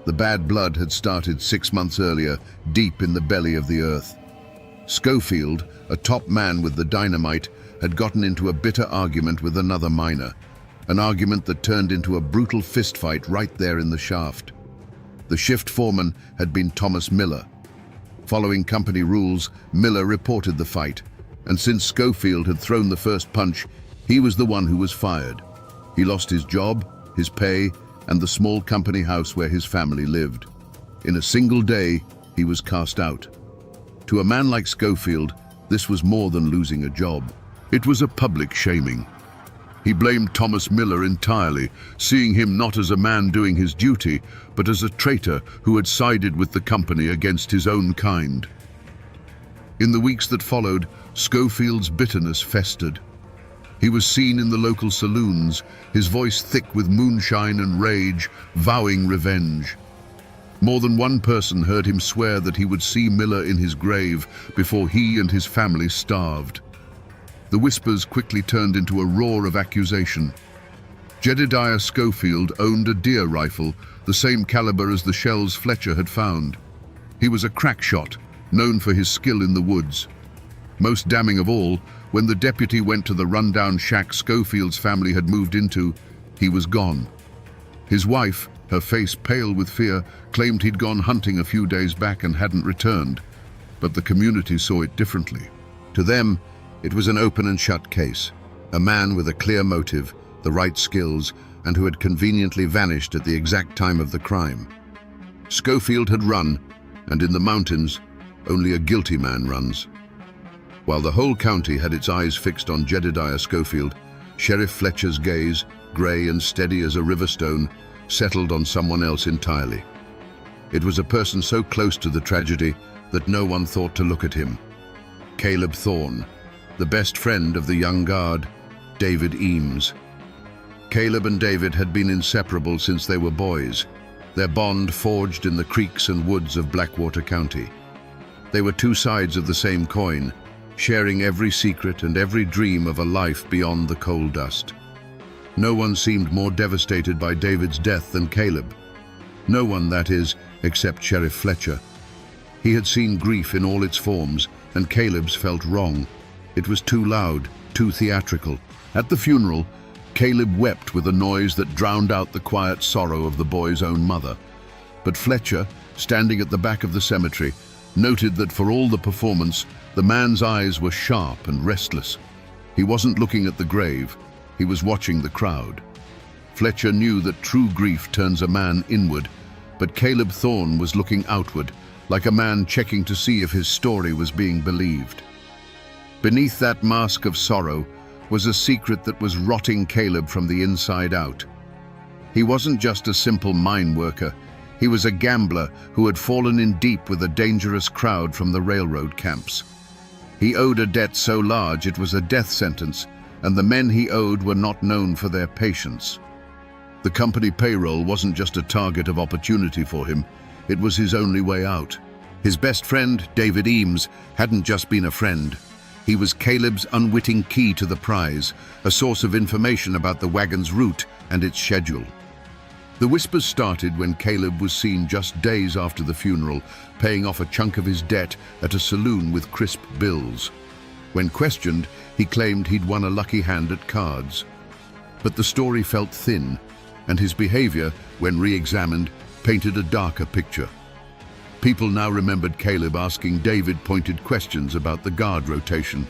The bad blood had started 6 months earlier, deep in the belly of the earth. Schofield, a top man with the dynamite, had gotten into a bitter argument with another miner, an argument that turned into a brutal fistfight right there in the shaft. The shift foreman had been Thomas Miller. Following company rules, Miller reported the fight, and since Schofield had thrown the first punch, he was the one who was fired. He lost his job, his pay, and the small company house where his family lived. In a single day, he was cast out. To a man like Schofield, this was more than losing a job. It was a public shaming. He blamed Thomas Miller entirely, seeing him not as a man doing his duty, but as a traitor who had sided with the company against his own kind. In the weeks that followed, Schofield's bitterness festered. He was seen in the local saloons, his voice thick with moonshine and rage, vowing revenge. More than one person heard him swear that he would see Miller in his grave before he and his family starved. The whispers quickly turned into a roar of accusation. Jedediah Schofield owned a deer rifle, the same caliber as the shells Fletcher had found. He was a crack shot, known for his skill in the woods. Most damning of all, when the deputy went to the rundown shack Schofield's family had moved into, he was gone. His wife, her face pale with fear, claimed he'd gone hunting a few days back and hadn't returned, but the community saw it differently. To them, it was an open and shut case. A man with a clear motive, the right skills, and who had conveniently vanished at the exact time of the crime. Schofield had run, and in the mountains, only a guilty man runs. While the whole county had its eyes fixed on Jedediah Schofield, Sheriff Fletcher's gaze, grey and steady as a river stone, settled on someone else entirely. It was a person so close to the tragedy that no one thought to look at him. Caleb Thorne, the best friend of the young guard, David Eames. Caleb and David had been inseparable since they were boys, their bond forged in the creeks and woods of Blackwater County. They were two sides of the same coin, sharing every secret and every dream of a life beyond the coal dust. No one seemed more devastated by David's death than Caleb. No one, that is, except Sheriff Fletcher. He had seen grief in all its forms, and Caleb's felt wrong. It was too loud, too theatrical. At the funeral, Caleb wept with a noise that drowned out the quiet sorrow of the boy's own mother. But Fletcher, standing at the back of the cemetery, noted that for all the performance, the man's eyes were sharp and restless. He wasn't looking at the grave, he was watching the crowd. Fletcher knew that true grief turns a man inward, but Caleb Thorne was looking outward, like a man checking to see if his story was being believed. Beneath that mask of sorrow was a secret that was rotting Caleb from the inside out. He wasn't just a simple mine worker, he was a gambler who had fallen in deep with a dangerous crowd from the railroad camps. He owed a debt so large it was a death sentence, and the men he owed were not known for their patience. The company payroll wasn't just a target of opportunity for him, it was his only way out. His best friend, David Eames, hadn't just been a friend. He was Caleb's unwitting key to the prize, a source of information about the wagon's route and its schedule. The whispers started when Caleb was seen just days after the funeral, paying off a chunk of his debt at a saloon with crisp bills. When questioned, he claimed he'd won a lucky hand at cards. But the story felt thin, and his behavior, when re-examined, painted a darker picture. People now remembered Caleb asking David pointed questions about the guard rotation,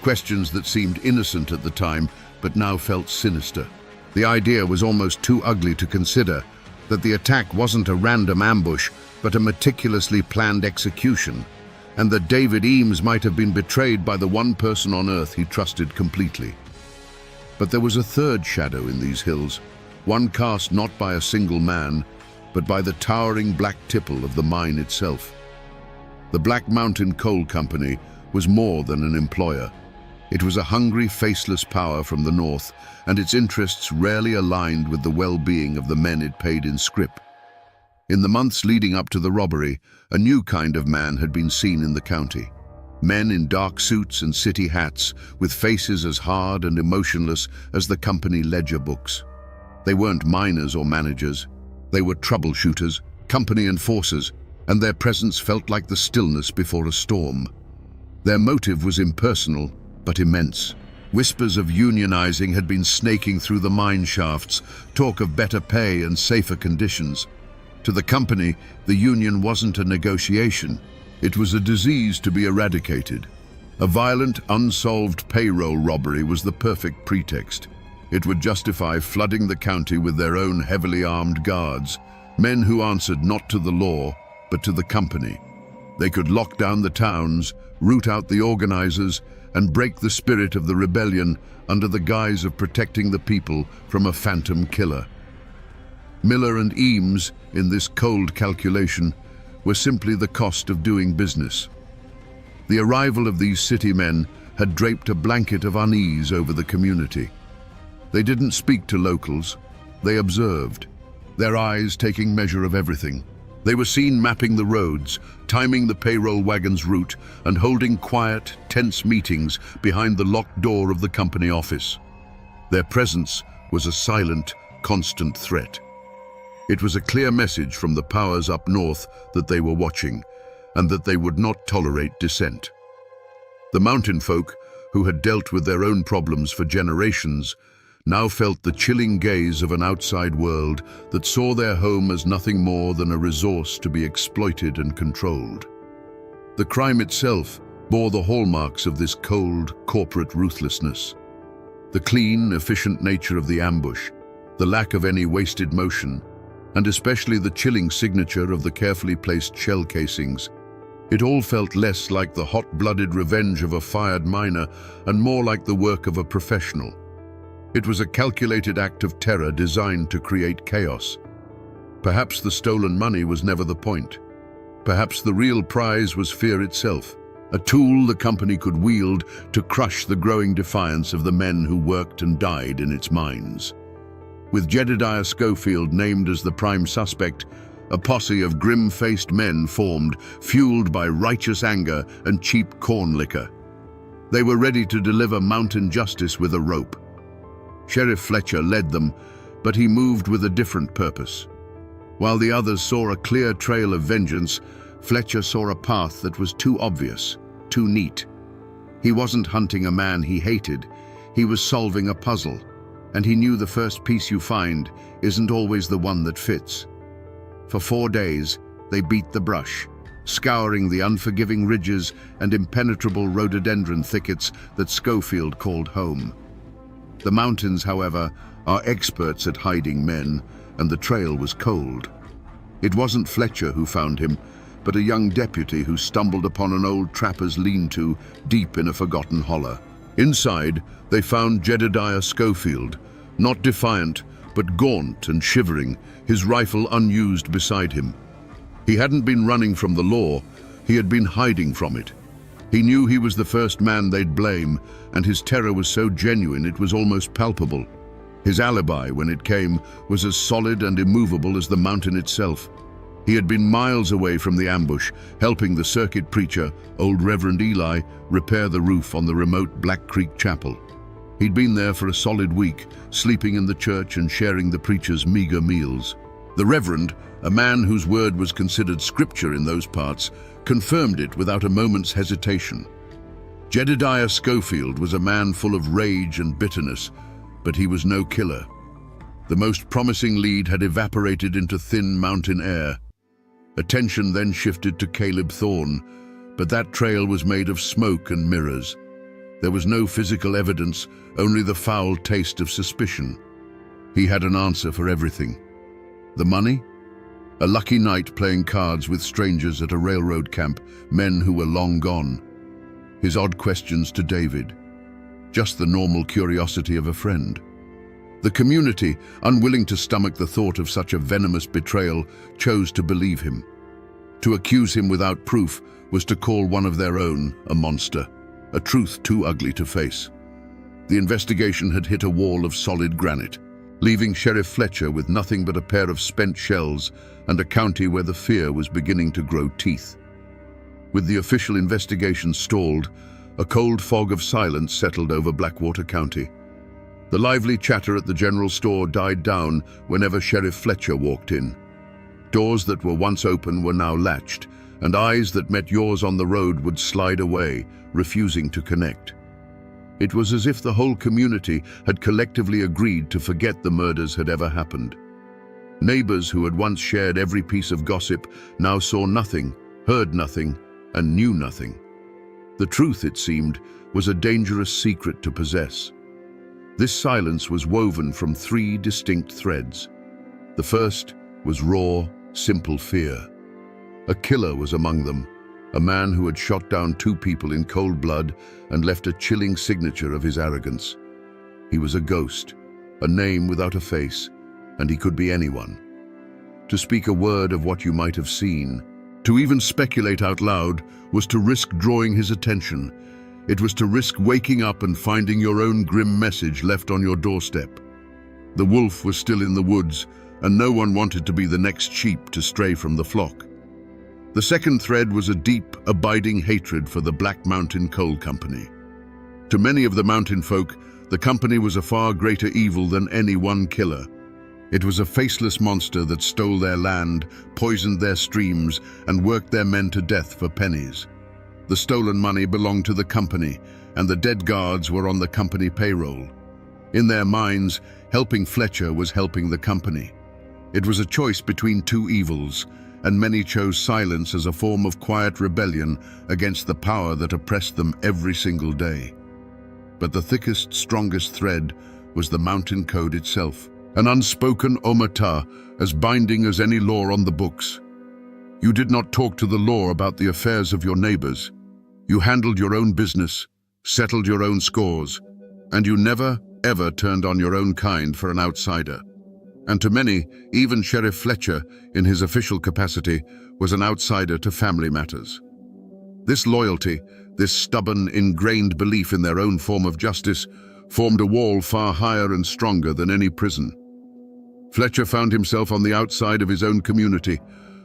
questions that seemed innocent at the time, but now felt sinister. The idea was almost too ugly to consider, that the attack wasn't a random ambush, but a meticulously planned execution, and that David Eames might have been betrayed by the one person on earth he trusted completely. But there was a third shadow in these hills, one cast not by a single man, but by the towering black tipple of the mine itself. The Black Mountain Coal Company was more than an employer. It was a hungry, faceless power from the north, and its interests rarely aligned with the well-being of the men it paid in scrip. In the months leading up to the robbery, a new kind of man had been seen in the county. Men in dark suits and city hats, with faces as hard and emotionless as the company ledger books. They weren't miners or managers. They were troubleshooters, company enforcers, and their presence felt like the stillness before a storm. Their motive was impersonal, but immense. Whispers of unionizing had been snaking through the mine shafts, talk of better pay and safer conditions. To the company, the union wasn't a negotiation. It was a disease to be eradicated. A violent, unsolved payroll robbery was the perfect pretext. It would justify flooding the county with their own heavily armed guards, men who answered not to the law, but to the company. They could lock down the towns, root out the organizers, and break the spirit of the rebellion under the guise of protecting the people from a phantom killer. Miller and Eames, in this cold calculation, were simply the cost of doing business. The arrival of these city men had draped a blanket of unease over the community. They didn't speak to locals, they observed, their eyes taking measure of everything. They were seen mapping the roads, timing the payroll wagon's route, and holding quiet, tense meetings behind the locked door of the company office. Their presence was a silent, constant threat. It was a clear message from the powers up north that they were watching, and that they would not tolerate dissent. The mountain folk, who had dealt with their own problems for generations, now felt the chilling gaze of an outside world that saw their home as nothing more than a resource to be exploited and controlled. The crime itself bore the hallmarks of this cold, corporate ruthlessness. The clean, efficient nature of the ambush, the lack of any wasted motion, and especially the chilling signature of the carefully placed shell casings. It all felt less like the hot-blooded revenge of a fired miner and more like the work of a professional. It was a calculated act of terror designed to create chaos. Perhaps the stolen money was never the point. Perhaps the real prize was fear itself, a tool the company could wield to crush the growing defiance of the men who worked and died in its mines. With Jedediah Schofield named as the prime suspect, a posse of grim-faced men formed, fueled by righteous anger and cheap corn liquor. They were ready to deliver mountain justice with a rope. Sheriff Fletcher led them, but he moved with a different purpose. While the others saw a clear trail of vengeance, Fletcher saw a path that was too obvious, too neat. He wasn't hunting a man he hated, he was solving a puzzle, and he knew the first piece you find isn't always the one that fits. For 4 days, they beat the brush, scouring the unforgiving ridges and impenetrable rhododendron thickets that Schofield called home. The mountains, however, are experts at hiding men, and the trail was cold. It wasn't Fletcher who found him, but a young deputy who stumbled upon an old trapper's lean-to deep in a forgotten hollow. Inside, they found Jedediah Schofield, not defiant, but gaunt and shivering, his rifle unused beside him. He hadn't been running from the law, he had been hiding from it. He knew he was the first man they'd blame, and his terror was so genuine it was almost palpable. His alibi, when it came, was as solid and immovable as the mountain itself. He had been miles away from the ambush, helping the circuit preacher, old Reverend Eli, repair the roof on the remote Black Creek Chapel. He'd been there for a solid week, sleeping in the church and sharing the preacher's meager meals. The Reverend, a man whose word was considered scripture in those parts, confirmed it without a moment's hesitation. Jedediah Schofield was a man full of rage and bitterness, but he was no killer. The most promising lead had evaporated into thin mountain air. Attention then shifted to Caleb Thorne, but that trail was made of smoke and mirrors. There was no physical evidence, only the foul taste of suspicion. He had an answer for everything. The money? A lucky night playing cards with strangers at a railroad camp, men who were long gone. His odd questions to David. Just the normal curiosity of a friend. The community, unwilling to stomach the thought of such a venomous betrayal, chose to believe him. To accuse him without proof was to call one of their own a monster, a truth too ugly to face. The investigation had hit a wall of solid granite, leaving Sheriff Fletcher with nothing but a pair of spent shells and a county where the fear was beginning to grow teeth. With the official investigation stalled, a cold fog of silence settled over Blackwater County. The lively chatter at the general store died down whenever Sheriff Fletcher walked in. Doors that were once open were now latched, and eyes that met yours on the road would slide away, refusing to connect. It was as if the whole community had collectively agreed to forget the murders had ever happened. Neighbors who had once shared every piece of gossip now saw nothing, heard nothing, and knew nothing. The truth, it seemed, was a dangerous secret to possess. This silence was woven from 3 distinct threads. The first was raw, simple fear. A killer was among them, a man who had shot down 2 people in cold blood and left a chilling signature of his arrogance. He was a ghost, a name without a face, and he could be anyone. To speak a word of what you might have seen, to even speculate out loud, was to risk drawing his attention. It was to risk waking up and finding your own grim message left on your doorstep. The wolf was still in the woods, and no one wanted to be the next sheep to stray from the flock. The second thread was a deep, abiding hatred for the Black Mountain Coal Company. To many of the mountain folk, the company was a far greater evil than any one killer. It was a faceless monster that stole their land, poisoned their streams, and worked their men to death for pennies. The stolen money belonged to the company, and the dead guards were on the company payroll. In their minds, helping Fletcher was helping the company. It was a choice between 2 evils, and many chose silence as a form of quiet rebellion against the power that oppressed them every single day. But the thickest, strongest thread was the mountain code itself, an unspoken omerta, as binding as any law on the books. You did not talk to the law about the affairs of your neighbors. You handled your own business, settled your own scores, and you never, ever turned on your own kind for an outsider. And to many, even Sheriff Fletcher, in his official capacity, was an outsider to family matters. This loyalty, this stubborn, ingrained belief in their own form of justice, formed a wall far higher and stronger than any prison. Fletcher found himself on the outside of his own community,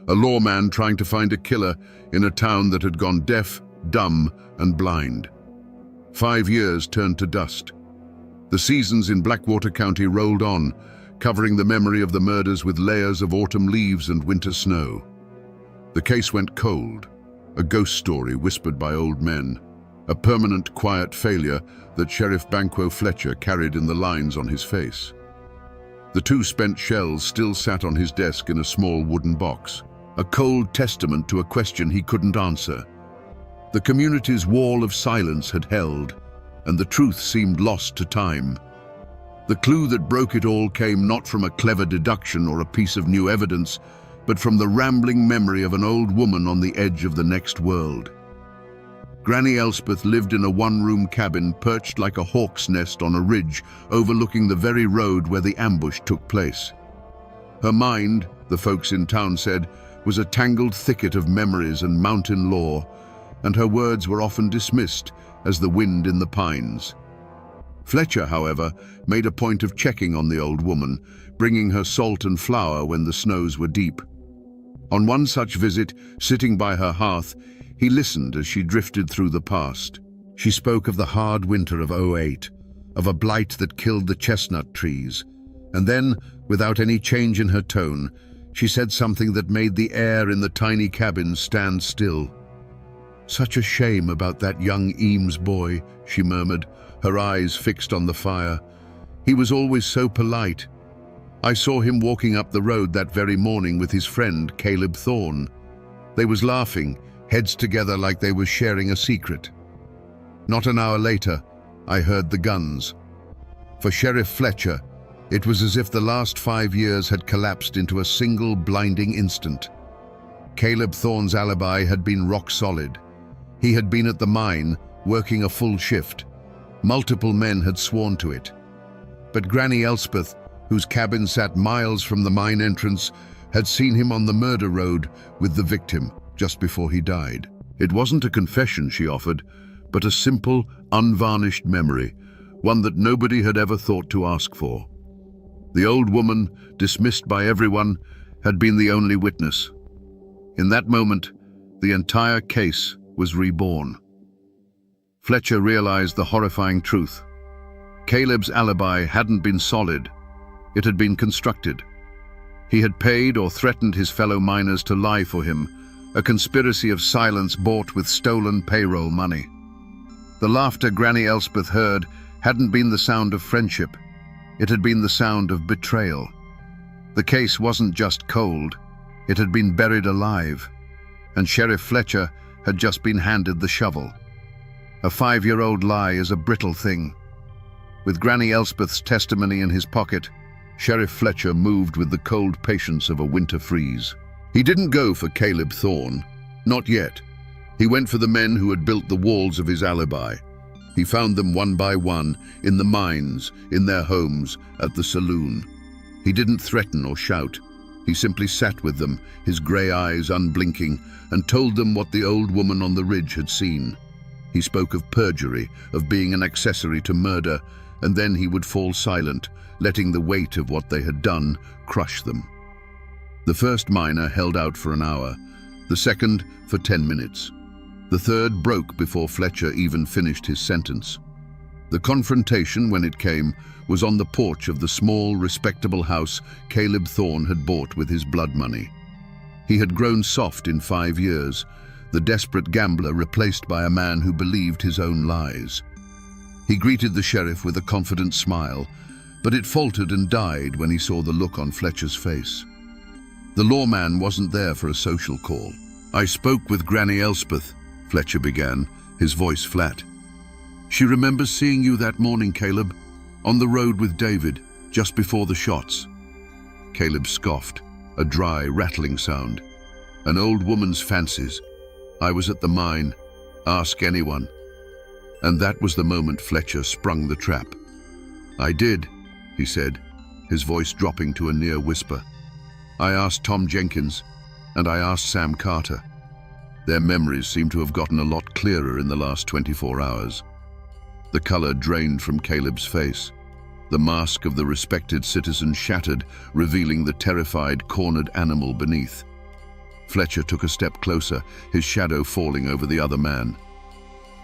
a lawman trying to find a killer in a town that had gone deaf, dumb, and blind. 5 years turned to dust. The seasons in Blackwater County rolled on, covering the memory of the murders with layers of autumn leaves and winter snow. The case went cold, a ghost story whispered by old men, a permanent quiet failure that Sheriff Banquo Fletcher carried in the lines on his face. The 2 spent shells still sat on his desk in a small wooden box, a cold testament to a question he couldn't answer. The community's wall of silence had held, and the truth seemed lost to time. The clue that broke it all came not from a clever deduction or a piece of new evidence, but from the rambling memory of an old woman on the edge of the next world. Granny Elspeth lived in a one-room cabin perched like a hawk's nest on a ridge overlooking the very road where the ambush took place. Her mind, the folks in town said, was a tangled thicket of memories and mountain lore, and her words were often dismissed as the wind in the pines. Fletcher, however, made a point of checking on the old woman, bringing her salt and flour when the snows were deep. On one such visit, sitting by her hearth, he listened as she drifted through the past. She spoke of the hard winter of '08, of a blight that killed the chestnut trees, and then, without any change in her tone, she said something that made the air in the tiny cabin stand still. "Such a shame about that young Eames boy," she murmured, her eyes fixed on the fire. "He was always so polite. I saw him walking up the road that very morning with his friend, Caleb Thorne. They was laughing, heads together like they was sharing a secret. Not an hour later, I heard the guns. For Sheriff Fletcher, it was as if the last 5 years had collapsed into a single blinding instant. Caleb Thorne's alibi had been rock solid. He had been at the mine, working a full shift. Multiple men had sworn to it. But Granny Elspeth, whose cabin sat miles from the mine entrance, had seen him on the murder road with the victim just before he died. It wasn't a confession she offered, but a simple, unvarnished memory, one that nobody had ever thought to ask for. The old woman, dismissed by everyone, had been the only witness. In that moment, the entire case was reborn. Fletcher realized the horrifying truth. Caleb's alibi hadn't been solid. It had been constructed. He had paid or threatened his fellow miners to lie for him, a conspiracy of silence bought with stolen payroll money. The laughter Granny Elspeth heard hadn't been the sound of friendship. It had been the sound of betrayal. The case wasn't just cold. It had been buried alive. And Sheriff Fletcher had just been handed the shovel. A 5-year-old lie is a brittle thing. With Granny Elspeth's testimony in his pocket, Sheriff Fletcher moved with the cold patience of a winter freeze. He didn't go for Caleb Thorne. Not yet. He went for the men who had built the walls of his alibi. He found them one by one, in the mines, in their homes, at the saloon. He didn't threaten or shout. He simply sat with them, his grey eyes unblinking, and told them what the old woman on the ridge had seen. He spoke of perjury, of being an accessory to murder, and then he would fall silent, letting the weight of what they had done crush them. The first miner held out for an hour, the second for 10 minutes. The third broke before Fletcher even finished his sentence. The confrontation, when it came, was on the porch of the small, respectable house Caleb Thorne had bought with his blood money. He had grown soft in 5 years, the desperate gambler replaced by a man who believed his own lies. He greeted the sheriff with a confident smile, but it faltered and died when he saw the look on Fletcher's face. The lawman wasn't there for a social call. "I spoke with Granny Elspeth," Fletcher began, his voice flat. "She remembers seeing you that morning, Caleb, on the road with David, just before the shots." Caleb scoffed, a dry, rattling sound. "An old woman's fancies. I was at the mine. Ask anyone." And that was the moment Fletcher sprung the trap. "I did," he said, his voice dropping to a near whisper. "I asked Tom Jenkins, and I asked Sam Carter." Their memories seem to have gotten a lot clearer in the last 24 hours. The color drained from Caleb's face. The mask of the respected citizen shattered, revealing the terrified, cornered animal beneath. Fletcher took a step closer, his shadow falling over the other man.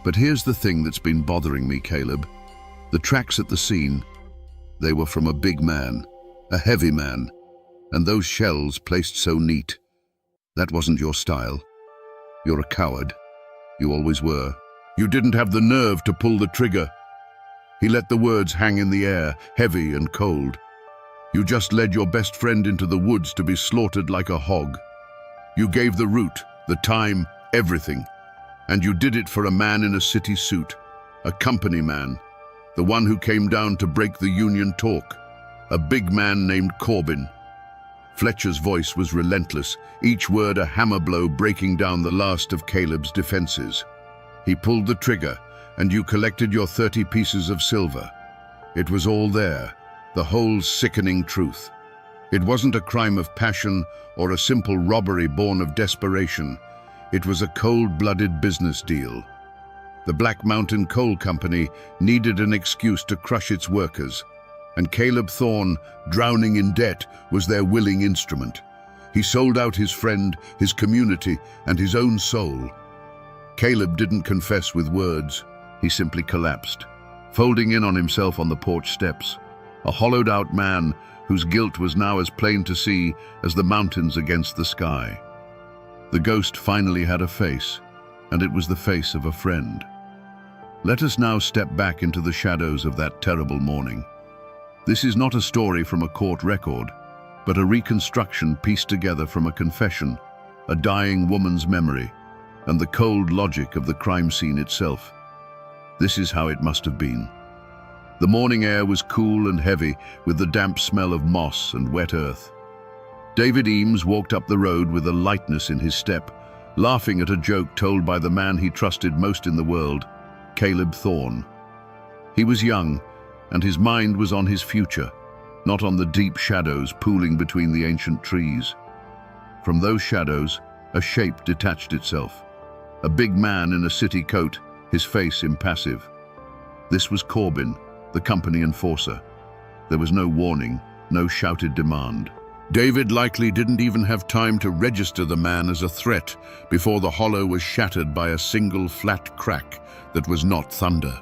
"But here's the thing that's been bothering me, Caleb. The tracks at the scene, they were from a big man, a heavy man, and those shells placed so neat. That wasn't your style. You're a coward. You always were. You didn't have the nerve to pull the trigger." He let the words hang in the air, heavy and cold. "You just led your best friend into the woods to be slaughtered like a hog. You gave the route, the time, everything. And you did it for a man in a city suit, a company man, the one who came down to break the union talk, a big man named Corbin." Fletcher's voice was relentless, each word a hammer blow breaking down the last of Caleb's defenses. "He pulled the trigger, and you collected your 30 pieces of silver. It was all there, the whole sickening truth. It wasn't a crime of passion or a simple robbery born of desperation. It was a cold-blooded business deal. The Black Mountain Coal Company needed an excuse to crush its workers, and Caleb Thorne, drowning in debt, was their willing instrument. He sold out his friend, his community, and his own soul. Caleb didn't confess with words. He simply collapsed, folding in on himself on the porch steps, a hollowed-out man whose guilt was now as plain to see as the mountains against the sky. The ghost finally had a face, and it was the face of a friend. Let us now step back into the shadows of that terrible morning. This is not a story from a court record, but a reconstruction pieced together from a confession, a dying woman's memory, and the cold logic of the crime scene itself. This is how it must have been. The morning air was cool and heavy, with the damp smell of moss and wet earth. David Eames walked up the road with a lightness in his step, laughing at a joke told by the man he trusted most in the world, Caleb Thorne. He was young, and his mind was on his future, not on the deep shadows pooling between the ancient trees. From those shadows, a shape detached itself. A big man in a city coat, his face impassive. This was Corbin, the company enforcer. There was no warning, no shouted demand. David likely didn't even have time to register the man as a threat before the hollow was shattered by a single flat crack that was not thunder.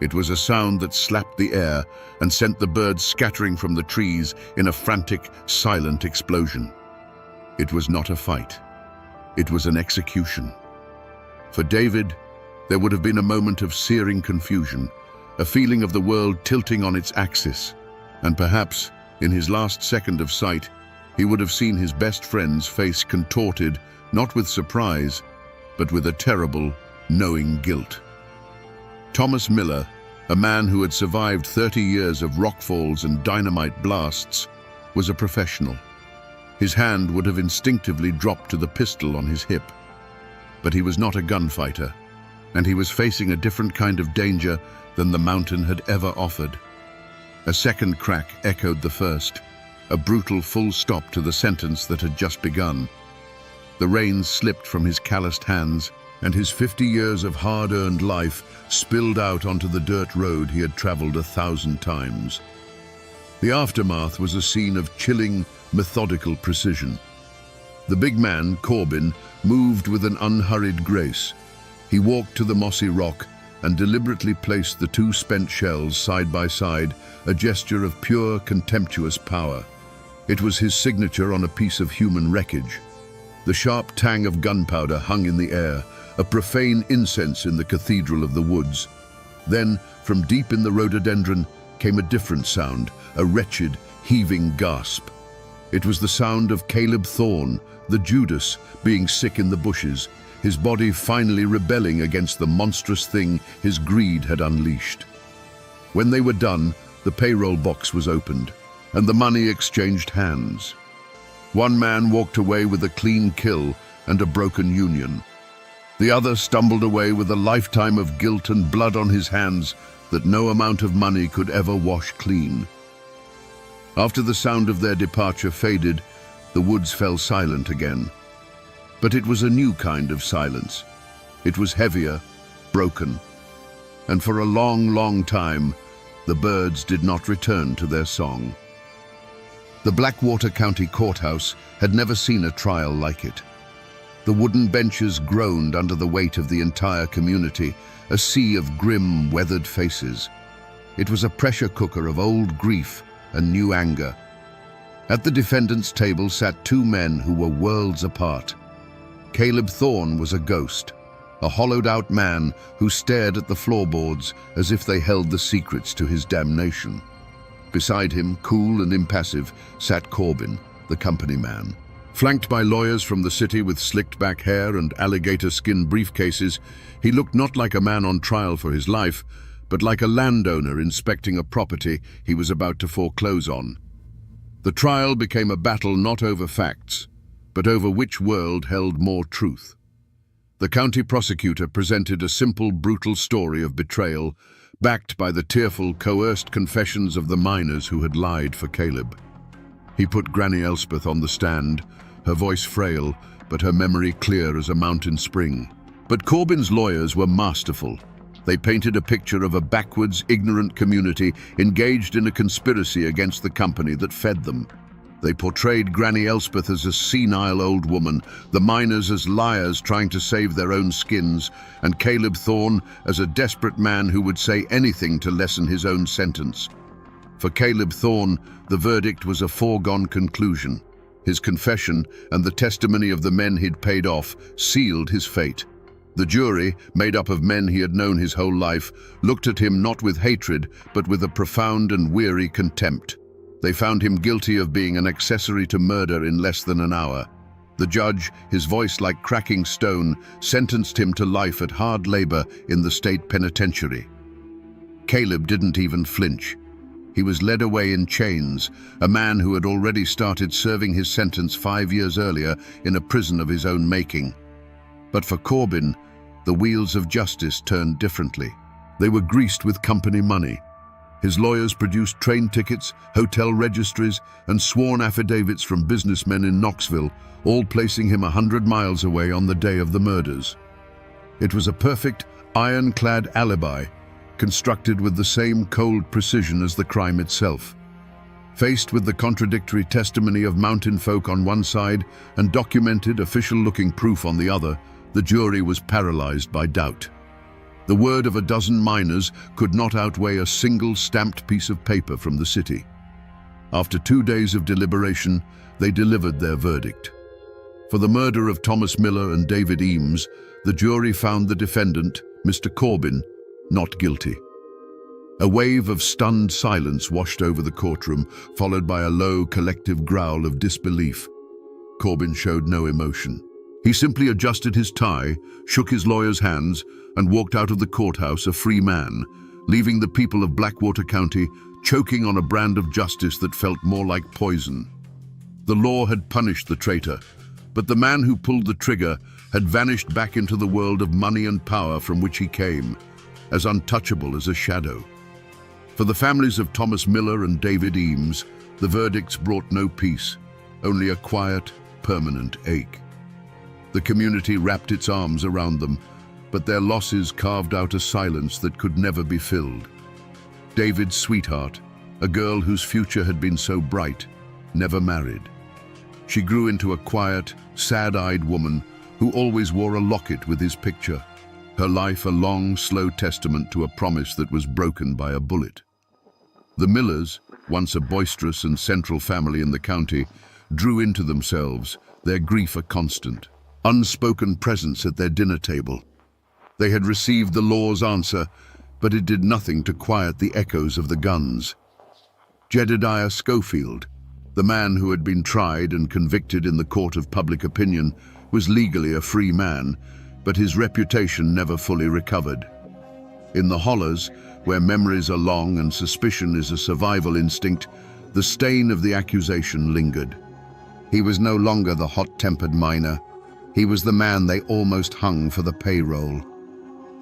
It was a sound that slapped the air and sent the birds scattering from the trees in a frantic, silent explosion. It was not a fight. It was an execution. For David, there would have been a moment of searing confusion, a feeling of the world tilting on its axis, and perhaps, in his last second of sight, he would have seen his best friend's face contorted, not with surprise, but with a terrible, knowing guilt. Thomas Miller, a man who had survived 30 years of rockfalls and dynamite blasts, was a professional. His hand would have instinctively dropped to the pistol on his hip. But he was not a gunfighter, and he was facing a different kind of danger than the mountain had ever offered. A second crack echoed the first, a brutal full stop to the sentence that had just begun. The reins slipped from his calloused hands, and his 50 years of hard-earned life spilled out onto the dirt road he had traveled 1,000 times. The aftermath was a scene of chilling, methodical precision. The big man, Corbin, moved with an unhurried grace. He walked to the mossy rock and deliberately placed the two spent shells side by side, a gesture of pure, contemptuous power. It was his signature on a piece of human wreckage. The sharp tang of gunpowder hung in the air, a profane incense in the cathedral of the woods. Then, from deep in the rhododendron, came a different sound, a wretched, heaving gasp. It was the sound of Caleb Thorne, the Judas, being sick in the bushes, his body finally rebelling against the monstrous thing his greed had unleashed. When they were done, the payroll box was opened, and the money exchanged hands. One man walked away with a clean kill and a broken union. The other stumbled away with a lifetime of guilt and blood on his hands that no amount of money could ever wash clean. After the sound of their departure faded, the woods fell silent again. But it was a new kind of silence. It was heavier, broken, and for a long, long time, the birds did not return to their song. The Blackwater County Courthouse had never seen a trial like it. The wooden benches groaned under the weight of the entire community, a sea of grim, weathered faces. It was a pressure cooker of old grief and new anger. At the defendant's table sat two men who were worlds apart. Caleb Thorne was a ghost, a hollowed-out man who stared at the floorboards as if they held the secrets to his damnation. Beside him, cool and impassive, sat Corbin, the company man. Flanked by lawyers from the city with slicked-back hair and alligator-skin briefcases, he looked not like a man on trial for his life, but like a landowner inspecting a property he was about to foreclose on. The trial became a battle not over facts, but over which world held more truth. The county prosecutor presented a simple, brutal story of betrayal, backed by the tearful, coerced confessions of the miners who had lied for Caleb. He put Granny Elspeth on the stand, her voice frail, but her memory clear as a mountain spring. But Corbin's lawyers were masterful. They painted a picture of a backwards, ignorant community engaged in a conspiracy against the company that fed them. They portrayed Granny Elspeth as a senile old woman, the miners as liars trying to save their own skins, and Caleb Thorne as a desperate man who would say anything to lessen his own sentence. For Caleb Thorne, the verdict was a foregone conclusion. His confession and the testimony of the men he'd paid off sealed his fate. The jury, made up of men he had known his whole life, looked at him not with hatred, but with a profound and weary contempt. They found him guilty of being an accessory to murder in less than an hour. The judge, his voice like cracking stone, sentenced him to life at hard labor in the state penitentiary. Caleb didn't even flinch. He was led away in chains, a man who had already started serving his sentence 5 years earlier in a prison of his own making. But for Corbin, the wheels of justice turned differently. They were greased with company money. His lawyers produced train tickets, hotel registries, and sworn affidavits from businessmen in Knoxville, all placing him 100 miles away on the day of the murders. It was a perfect, ironclad alibi, constructed with the same cold precision as the crime itself. Faced with the contradictory testimony of mountain folk on one side and documented, official-looking proof on the other, the jury was paralyzed by doubt. The word of a dozen miners could not outweigh a single stamped piece of paper from the city. After 2 days of deliberation, they delivered their verdict. For the murder of Thomas Miller and David Eames, the jury found the defendant, Mr. Corbin, not guilty. A wave of stunned silence washed over the courtroom, followed by a low, collective growl of disbelief. Corbin showed no emotion. He simply adjusted his tie, shook his lawyer's hands, and walked out of the courthouse a free man, leaving the people of Blackwater County choking on a brand of justice that felt more like poison. The law had punished the traitor, but the man who pulled the trigger had vanished back into the world of money and power from which he came, as untouchable as a shadow. For the families of Thomas Miller and David Eames, the verdicts brought no peace, only a quiet, permanent ache. The community wrapped its arms around them, but their losses carved out a silence that could never be filled. David's sweetheart, a girl whose future had been so bright, never married. She grew into a quiet, sad-eyed woman who always wore a locket with his picture, her life a long, slow testament to a promise that was broken by a bullet. The Millers, once a boisterous and central family in the county, drew into themselves, their grief a constant, unspoken presence at their dinner table. They had received the law's answer, but it did nothing to quiet the echoes of the guns. Jedediah Schofield, the man who had been tried and convicted in the court of public opinion, was legally a free man, but his reputation never fully recovered. In the hollows, where memories are long and suspicion is a survival instinct, the stain of the accusation lingered. He was no longer the hot-tempered miner. He was the man they almost hung for the payroll.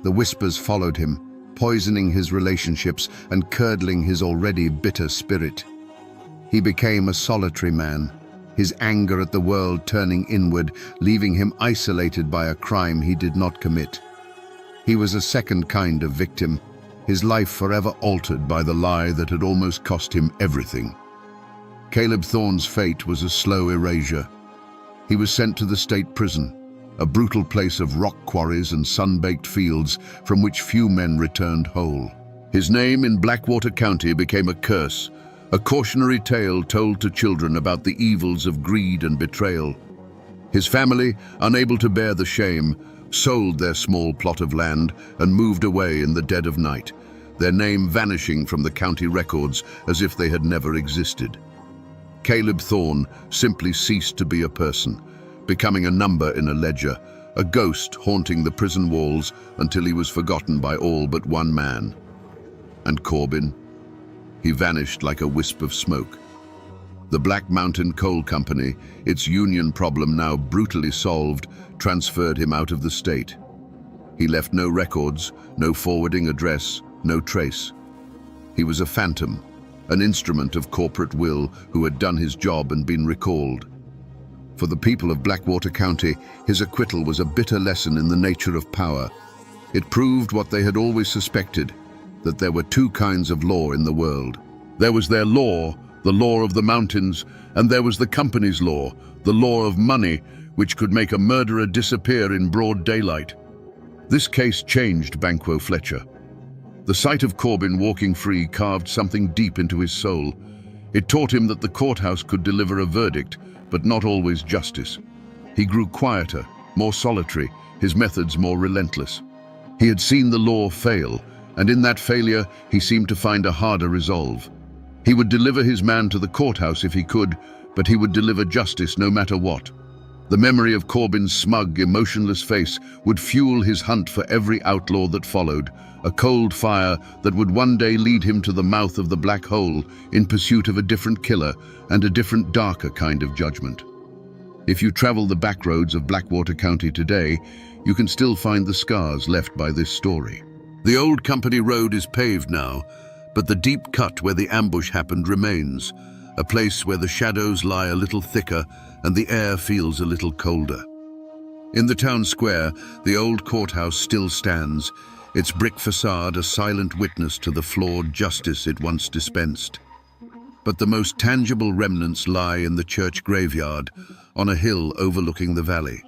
The whispers followed him, poisoning his relationships and curdling his already bitter spirit. He became a solitary man, his anger at the world turning inward, leaving him isolated by a crime he did not commit. He was a second kind of victim, his life forever altered by the lie that had almost cost him everything. Caleb Thorne's fate was a slow erasure. He was sent to the state prison, a brutal place of rock quarries and sun-baked fields from which few men returned whole. His name in Blackwater County became a curse, a cautionary tale told to children about the evils of greed and betrayal. His family, unable to bear the shame, sold their small plot of land and moved away in the dead of night, their name vanishing from the county records as if they had never existed. Caleb Thorne simply ceased to be a person, becoming a number in a ledger, a ghost haunting the prison walls until he was forgotten by all but one man. And Corbin? He vanished like a wisp of smoke. The Black Mountain Coal Company, its union problem now brutally solved, transferred him out of the state. He left no records, no forwarding address, no trace. He was a phantom, an instrument of corporate will who had done his job and been recalled. For the people of Blackwater County, his acquittal was a bitter lesson in the nature of power. It proved what they had always suspected, that there were two kinds of law in the world. There was their law, the law of the mountains, and there was the company's law, the law of money, which could make a murderer disappear in broad daylight. This case changed Banquo Fletcher. The sight of Corbin walking free carved something deep into his soul. It taught him that the courthouse could deliver a verdict, but not always justice. He grew quieter, more solitary, his methods more relentless. He had seen the law fail, and in that failure he seemed to find a harder resolve. He would deliver his man to the courthouse if he could, but he would deliver justice no matter what. The memory of Corbin's smug, emotionless face would fuel his hunt for every outlaw that followed, a cold fire that would one day lead him to the mouth of the black hole in pursuit of a different killer and a different, darker kind of judgment. If you travel the back roads of Blackwater County today, you can still find the scars left by this story. The old company road is paved now, but the deep cut where the ambush happened remains, a place where the shadows lie a little thicker and the air feels a little colder. In the town square, the old courthouse still stands, its brick facade a silent witness to the flawed justice it once dispensed. But the most tangible remnants lie in the church graveyard, on a hill overlooking the valley.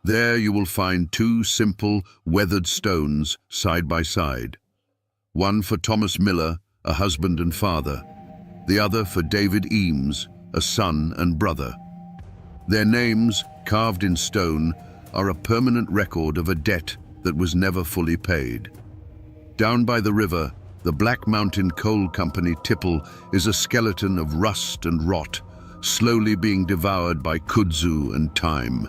There you will find two simple, weathered stones side by side. One for Thomas Miller, a husband and father. The other for David Eames, a son and brother. Their names, carved in stone, are a permanent record of a debt that was never fully paid. Down by the river, the Black Mountain Coal Company tipple is a skeleton of rust and rot, slowly being devoured by kudzu and time.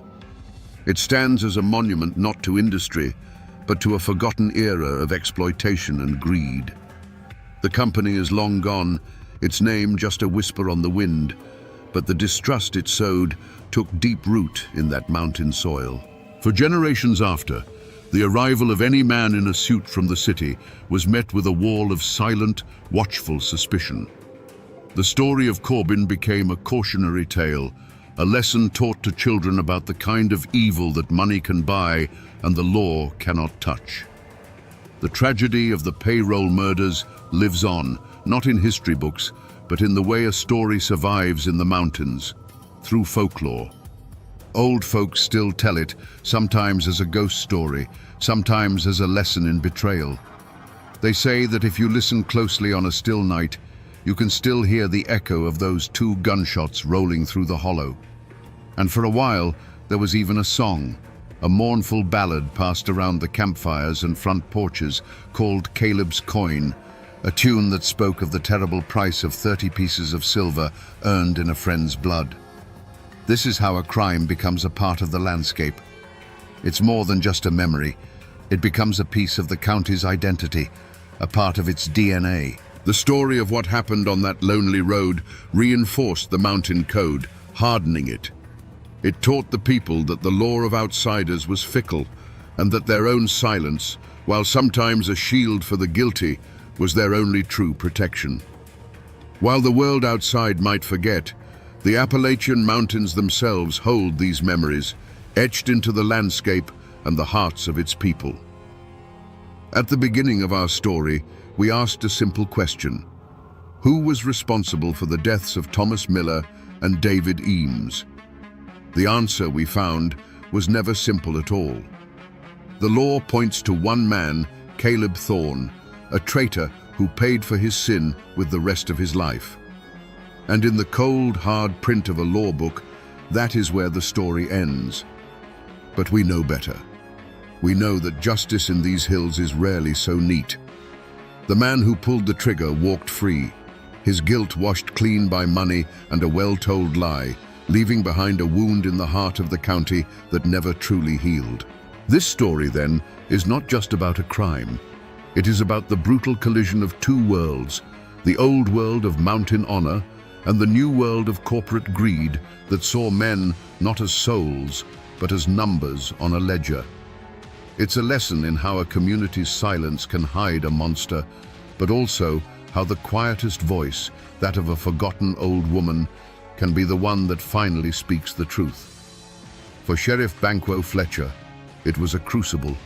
It stands as a monument not to industry, but to a forgotten era of exploitation and greed. The company is long gone, its name just a whisper on the wind, but the distrust it sowed took deep root in that mountain soil. For generations after, the arrival of any man in a suit from the city was met with a wall of silent, watchful suspicion. The story of Corbin became a cautionary tale, a lesson taught to children about the kind of evil that money can buy and the law cannot touch. The tragedy of the payroll murders lives on, not in history books, but in the way a story survives in the mountains, through folklore. Old folks still tell it, sometimes as a ghost story, sometimes as a lesson in betrayal. They say that if you listen closely on a still night, you can still hear the echo of those two gunshots rolling through the hollow. And for a while, there was even a song, a mournful ballad passed around the campfires and front porches called Caleb's Coin, a tune that spoke of the terrible price of 30 pieces of silver earned in a friend's blood. This is how a crime becomes a part of the landscape. It's more than just a memory. It becomes a piece of the county's identity, a part of its DNA. The story of what happened on that lonely road reinforced the mountain code, hardening it. It taught the people that the law of outsiders was fickle, and that their own silence, while sometimes a shield for the guilty, was their only true protection. While the world outside might forget, the Appalachian Mountains themselves hold these memories, etched into the landscape and the hearts of its people. At the beginning of our story, we asked a simple question. Who was responsible for the deaths of Thomas Miller and David Eames? The answer we found was never simple at all. The law points to one man, Caleb Thorne, a traitor who paid for his sin with the rest of his life. And in the cold, hard print of a law book, that is where the story ends. But we know better. We know that justice in these hills is rarely so neat. The man who pulled the trigger walked free, his guilt washed clean by money and a well-told lie, leaving behind a wound in the heart of the county that never truly healed. This story, then, is not just about a crime. It is about the brutal collision of two worlds, the old world of mountain honor and the new world of corporate greed that saw men not as souls, but as numbers on a ledger. It's a lesson in how a community's silence can hide a monster, but also how the quietest voice, that of a forgotten old woman, can be the one that finally speaks the truth. For Sheriff Banquo Fletcher, it was a crucible.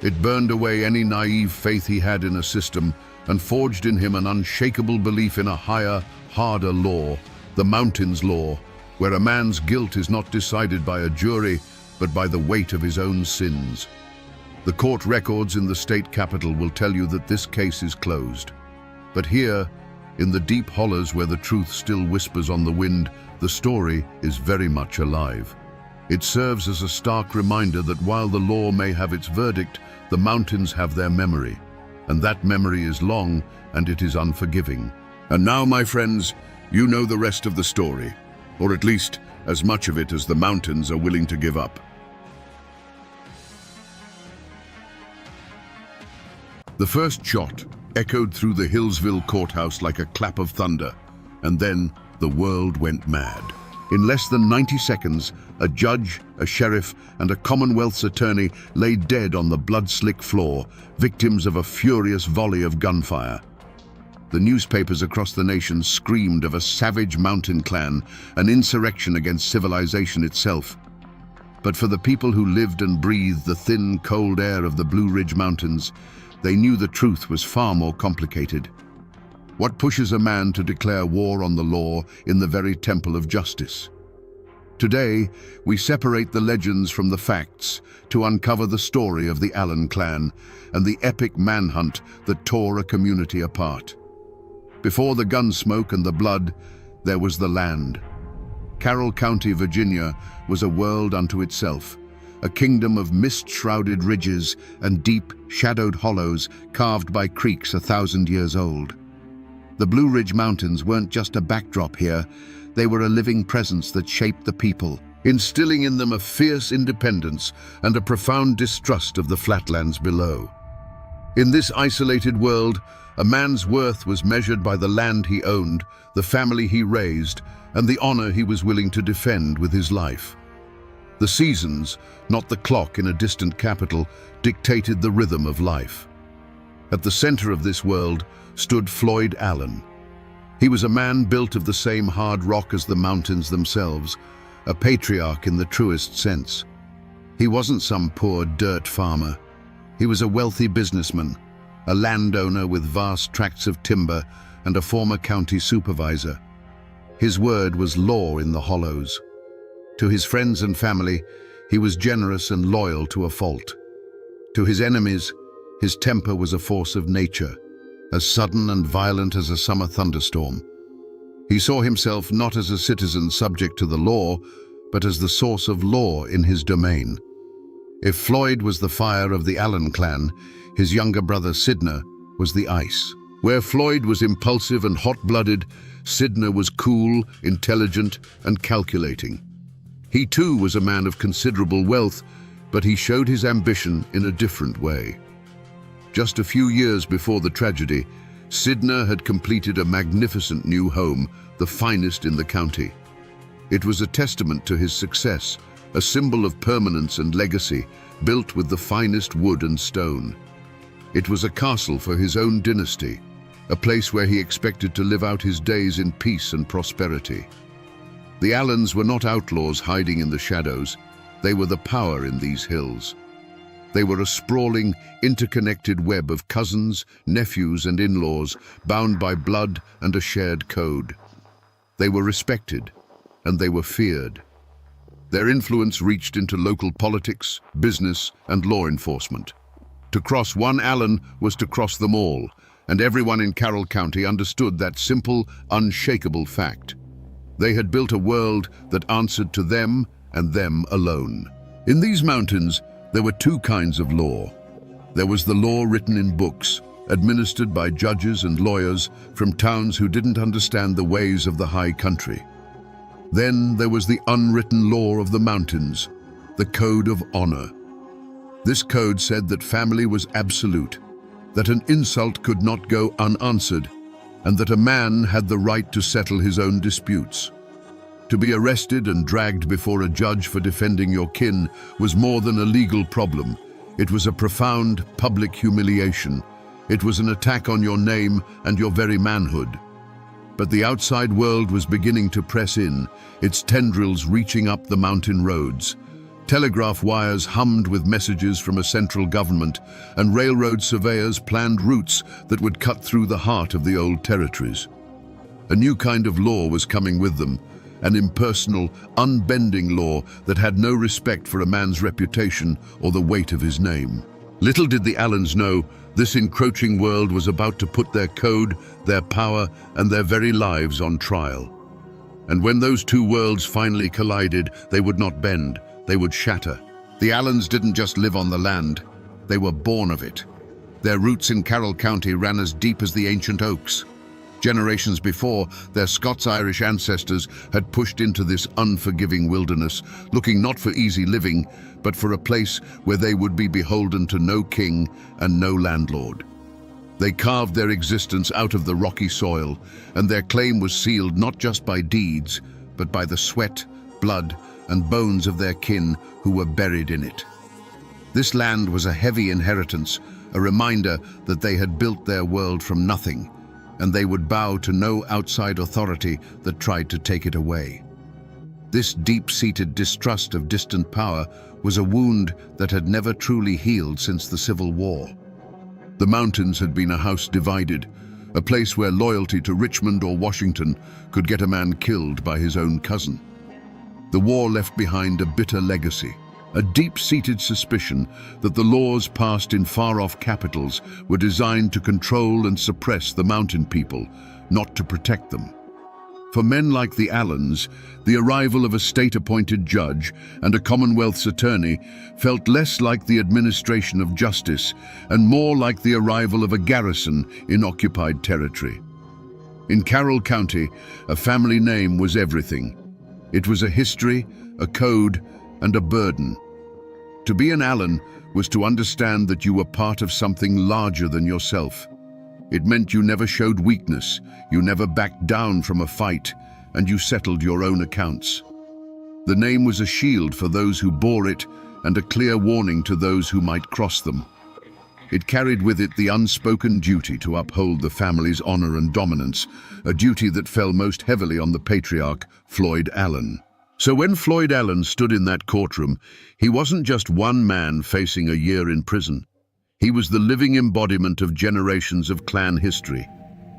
It burned away any naive faith he had in a system and forged in him an unshakable belief in a higher, harder law, the Mountains Law, where a man's guilt is not decided by a jury, but by the weight of his own sins. The court records in the state capitol will tell you that this case is closed. But here, in the deep hollows where the truth still whispers on the wind, the story is very much alive. It serves as a stark reminder that while the law may have its verdict, the mountains have their memory. And that memory is long and it is unforgiving. And now, my friends, you know the rest of the story, or at least as much of it as the mountains are willing to give up. The first shot echoed through the Hillsville courthouse like a clap of thunder, and then the world went mad. In less than 90 seconds, a judge, a sheriff, and a Commonwealth's attorney lay dead on the blood-slick floor, victims of a furious volley of gunfire. The newspapers across the nation screamed of a savage mountain clan, an insurrection against civilization itself. But for the people who lived and breathed the thin, cold air of the Blue Ridge Mountains, they knew the truth was far more complicated. What pushes a man to declare war on the law in the very temple of justice? Today, we separate the legends from the facts to uncover the story of the Allen clan and the epic manhunt that tore a community apart. Before the gunsmoke and the blood, there was the land. Carroll County, Virginia, was a world unto itself, a kingdom of mist-shrouded ridges and deep, shadowed hollows carved by creeks 1,000 years old. The Blue Ridge Mountains weren't just a backdrop here, they were a living presence that shaped the people, instilling in them a fierce independence and a profound distrust of the flatlands below. In this isolated world, a man's worth was measured by the land he owned, the family he raised, and the honor he was willing to defend with his life. The seasons, not the clock in a distant capital, dictated the rhythm of life. At the center of this world stood Floyd Allen. He was a man built of the same hard rock as the mountains themselves, a patriarch in the truest sense. He wasn't some poor dirt farmer. He was a wealthy businessman, a landowner with vast tracts of timber and a former county supervisor. His word was law in the hollows. To his friends and family, he was generous and loyal to a fault. To his enemies, his temper was a force of nature, as sudden and violent as a summer thunderstorm. He saw himself not as a citizen subject to the law, but as the source of law in his domain. If Floyd was the fire of the Allen clan, his younger brother Sidner was the ice. Where Floyd was impulsive and hot-blooded, Sidner was cool, intelligent, and calculating. He too was a man of considerable wealth, but he showed his ambition in a different way. Just a few years before the tragedy, Sidner had completed a magnificent new home, the finest in the county. It was a testament to his success, a symbol of permanence and legacy, built with the finest wood and stone. It was a castle for his own dynasty, a place where he expected to live out his days in peace and prosperity. The Allens were not outlaws hiding in the shadows. They were the power in these hills. They were a sprawling, interconnected web of cousins, nephews, and in-laws, bound by blood and a shared code. They were respected, and they were feared. Their influence reached into local politics, business, and law enforcement. To cross one Allen was to cross them all, and everyone in Carroll County understood that simple, unshakable fact. They had built a world that answered to them and them alone. In these mountains, there were two kinds of law. There was the law written in books, administered by judges and lawyers from towns who didn't understand the ways of the high country. Then there was the unwritten law of the mountains, the code of honor. This code said that family was absolute, that an insult could not go unanswered, and that a man had the right to settle his own disputes. To be arrested and dragged before a judge for defending your kin was more than a legal problem. It was a profound public humiliation. It was an attack on your name and your very manhood. But the outside world was beginning to press in, its tendrils reaching up the mountain roads. Telegraph wires hummed with messages from a central government, and railroad surveyors planned routes that would cut through the heart of the old territories. A new kind of law was coming with them, an impersonal, unbending law that had no respect for a man's reputation or the weight of his name. Little did the Allens know, this encroaching world was about to put their code, their power, and their very lives on trial. And when those two worlds finally collided, they would not bend, they would shatter. The Allens didn't just live on the land, they were born of it. Their roots in Carroll County ran as deep as the ancient oaks. Generations before, their Scots-Irish ancestors had pushed into this unforgiving wilderness, looking not for easy living, but for a place where they would be beholden to no king and no landlord. They carved their existence out of the rocky soil, and their claim was sealed not just by deeds, but by the sweat, blood, and bones of their kin who were buried in it. This land was a heavy inheritance, a reminder that they had built their world from nothing, and they would bow to no outside authority that tried to take it away. This deep-seated distrust of distant power was a wound that had never truly healed since the Civil War. The mountains had been a house divided, a place where loyalty to Richmond or Washington could get a man killed by his own cousin. The war left behind a bitter legacy, a deep-seated suspicion that the laws passed in far-off capitals were designed to control and suppress the mountain people, not to protect them. For men like the Allens, the arrival of a state-appointed judge and a Commonwealth's attorney felt less like the administration of justice and more like the arrival of a garrison in occupied territory. In Carroll County, a family name was everything. It was a history, a code, and a burden. To be an Allen was to understand that you were part of something larger than yourself. It meant you never showed weakness, you never backed down from a fight, and you settled your own accounts. The name was a shield for those who bore it and a clear warning to those who might cross them. It carried with it the unspoken duty to uphold the family's honor and dominance, a duty that fell most heavily on the patriarch, Floyd Allen. So when Floyd Allen stood in that courtroom, he wasn't just one man facing a year in prison. He was the living embodiment of generations of clan history.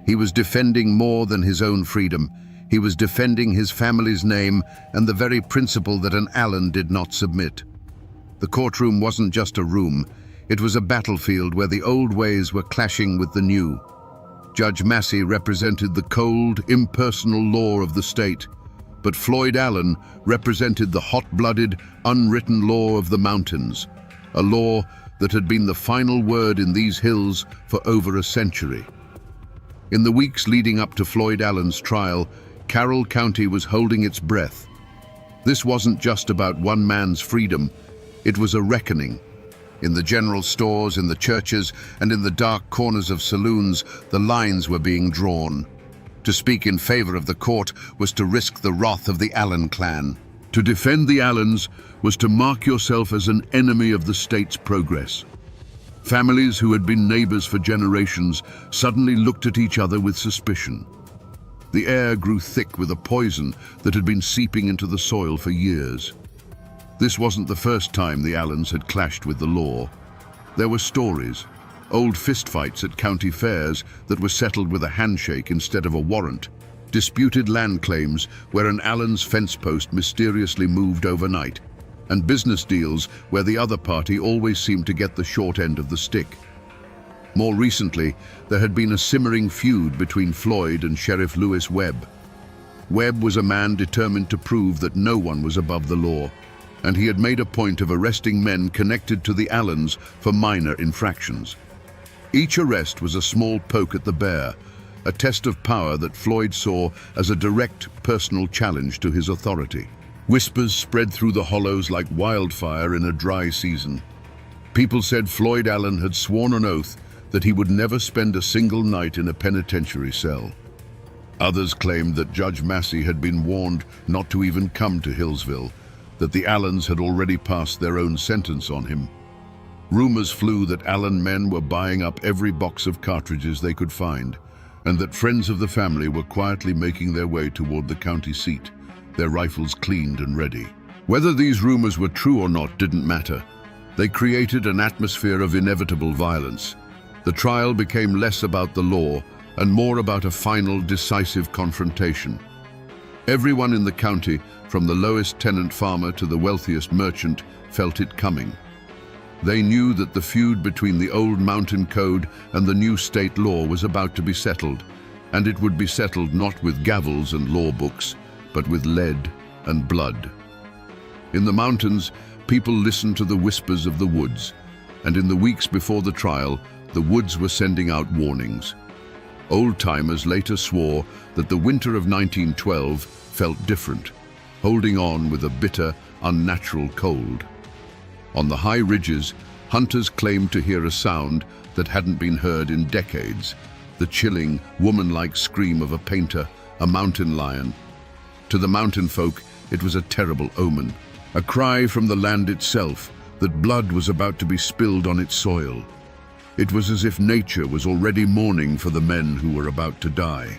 He was defending more than his own freedom. He was defending his family's name and the very principle that an Allen did not submit. The courtroom wasn't just a room. It was a battlefield where the old ways were clashing with the new. Judge Massey represented the cold, impersonal law of the state, but Floyd Allen represented the hot-blooded, unwritten law of the mountains, a law that had been the final word in these hills for over a century. In the weeks leading up to Floyd Allen's trial, Carroll County was holding its breath. This wasn't just about one man's freedom, it was a reckoning. In the general stores, in the churches, and in the dark corners of saloons, the lines were being drawn. To speak in favor of the court was to risk the wrath of the Allen clan. To defend the Allens was to mark yourself as an enemy of the state's progress. Families who had been neighbors for generations suddenly looked at each other with suspicion. The air grew thick with a poison that had been seeping into the soil for years. This wasn't the first time the Allens had clashed with the law. There were stories, old fistfights at county fairs that were settled with a handshake instead of a warrant, disputed land claims where an Allen's fence post mysteriously moved overnight, and business deals where the other party always seemed to get the short end of the stick. More recently, there had been a simmering feud between Floyd and Sheriff Lewis Webb. Webb was a man determined to prove that no one was above the law, and he had made a point of arresting men connected to the Allens for minor infractions. Each arrest was a small poke at the bear, a test of power that Floyd saw as a direct personal challenge to his authority. Whispers spread through the hollows like wildfire in a dry season. People said Floyd Allen had sworn an oath that he would never spend a single night in a penitentiary cell. Others claimed that Judge Massey had been warned not to even come to Hillsville, that the Allens had already passed their own sentence on him. Rumors flew that Allen men were buying up every box of cartridges they could find, and that friends of the family were quietly making their way toward the county seat, their rifles cleaned and ready. Whether these rumors were true or not didn't matter. They created an atmosphere of inevitable violence. The trial became less about the law and more about a final, decisive confrontation. Everyone in the county, from the lowest tenant farmer to the wealthiest merchant, felt it coming. They knew that the feud between the old mountain code and the new state law was about to be settled, and it would be settled not with gavels and law books, but with lead and blood. In the mountains, people listened to the whispers of the woods, and in the weeks before the trial, the woods were sending out warnings. Old-timers later swore that the winter of 1912 felt different, holding on with a bitter, unnatural cold. On the high ridges, hunters claimed to hear a sound that hadn't been heard in decades, the chilling, woman-like scream of a painter, a mountain lion. To the mountain folk, it was a terrible omen, a cry from the land itself that blood was about to be spilled on its soil. It was as if nature was already mourning for the men who were about to die.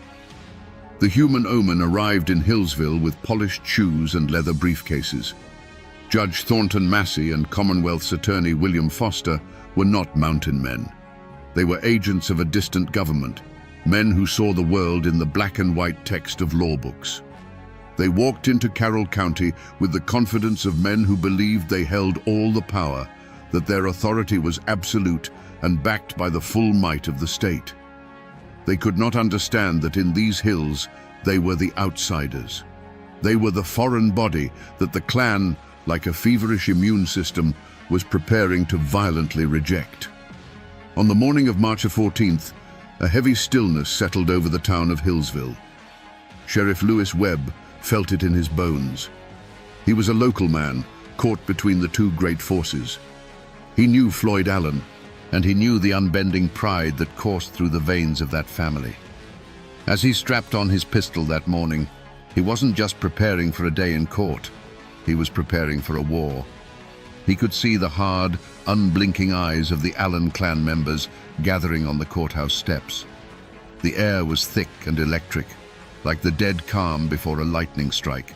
The human omen arrived in Hillsville with polished shoes and leather briefcases. Judge Thornton Massey and Commonwealth's attorney William Foster were not mountain men. They were agents of a distant government, men who saw the world in the black and white text of law books. They walked into Carroll County with the confidence of men who believed they held all the power, that their authority was absolute and backed by the full might of the state. They could not understand that in these hills they were the outsiders. They were the foreign body that the clan, like a feverish immune system, was preparing to violently reject. On the morning of March 14th, a heavy stillness settled over the town of Hillsville. Sheriff Lewis Webb felt it in his bones. He was a local man, caught between the two great forces. He knew Floyd Allen, and he knew the unbending pride that coursed through the veins of that family. As he strapped on his pistol that morning, he wasn't just preparing for a day in court. He was preparing for a war. He could see the hard, unblinking eyes of the Allen clan members gathering on the courthouse steps. The air was thick and electric, like the dead calm before a lightning strike.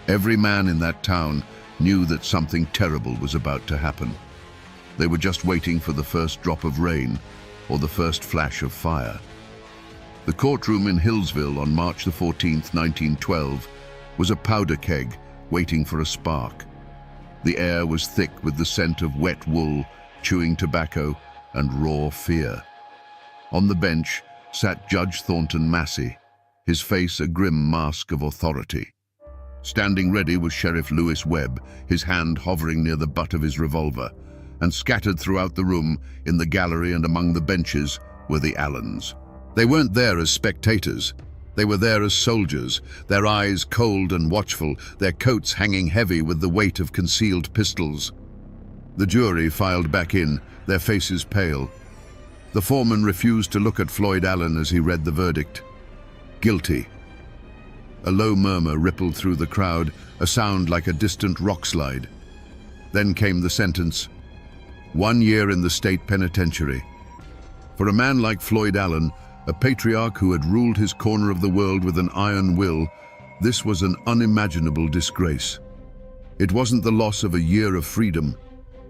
Every man in that town knew that something terrible was about to happen. They were just waiting for the first drop of rain or the first flash of fire. The courtroom in Hillsville on March the 14th, 1912, was a powder keg waiting for a spark. The air was thick with the scent of wet wool, chewing tobacco, and raw fear. On the bench sat Judge Thornton Massey, his face a grim mask of authority. Standing ready was Sheriff Lewis Webb, his hand hovering near the butt of his revolver, and scattered throughout the room, in the gallery and among the benches, were the Allens. They weren't there as spectators. They were there as soldiers, their eyes cold and watchful, their coats hanging heavy with the weight of concealed pistols. The jury filed back in, their faces pale. The foreman refused to look at Floyd Allen as he read the verdict. Guilty. A low murmur rippled through the crowd, a sound like a distant rock slide. Then came the sentence. 1 year in the state penitentiary. For a man like Floyd Allen, a patriarch who had ruled his corner of the world with an iron will, this was an unimaginable disgrace. It wasn't the loss of a year of freedom.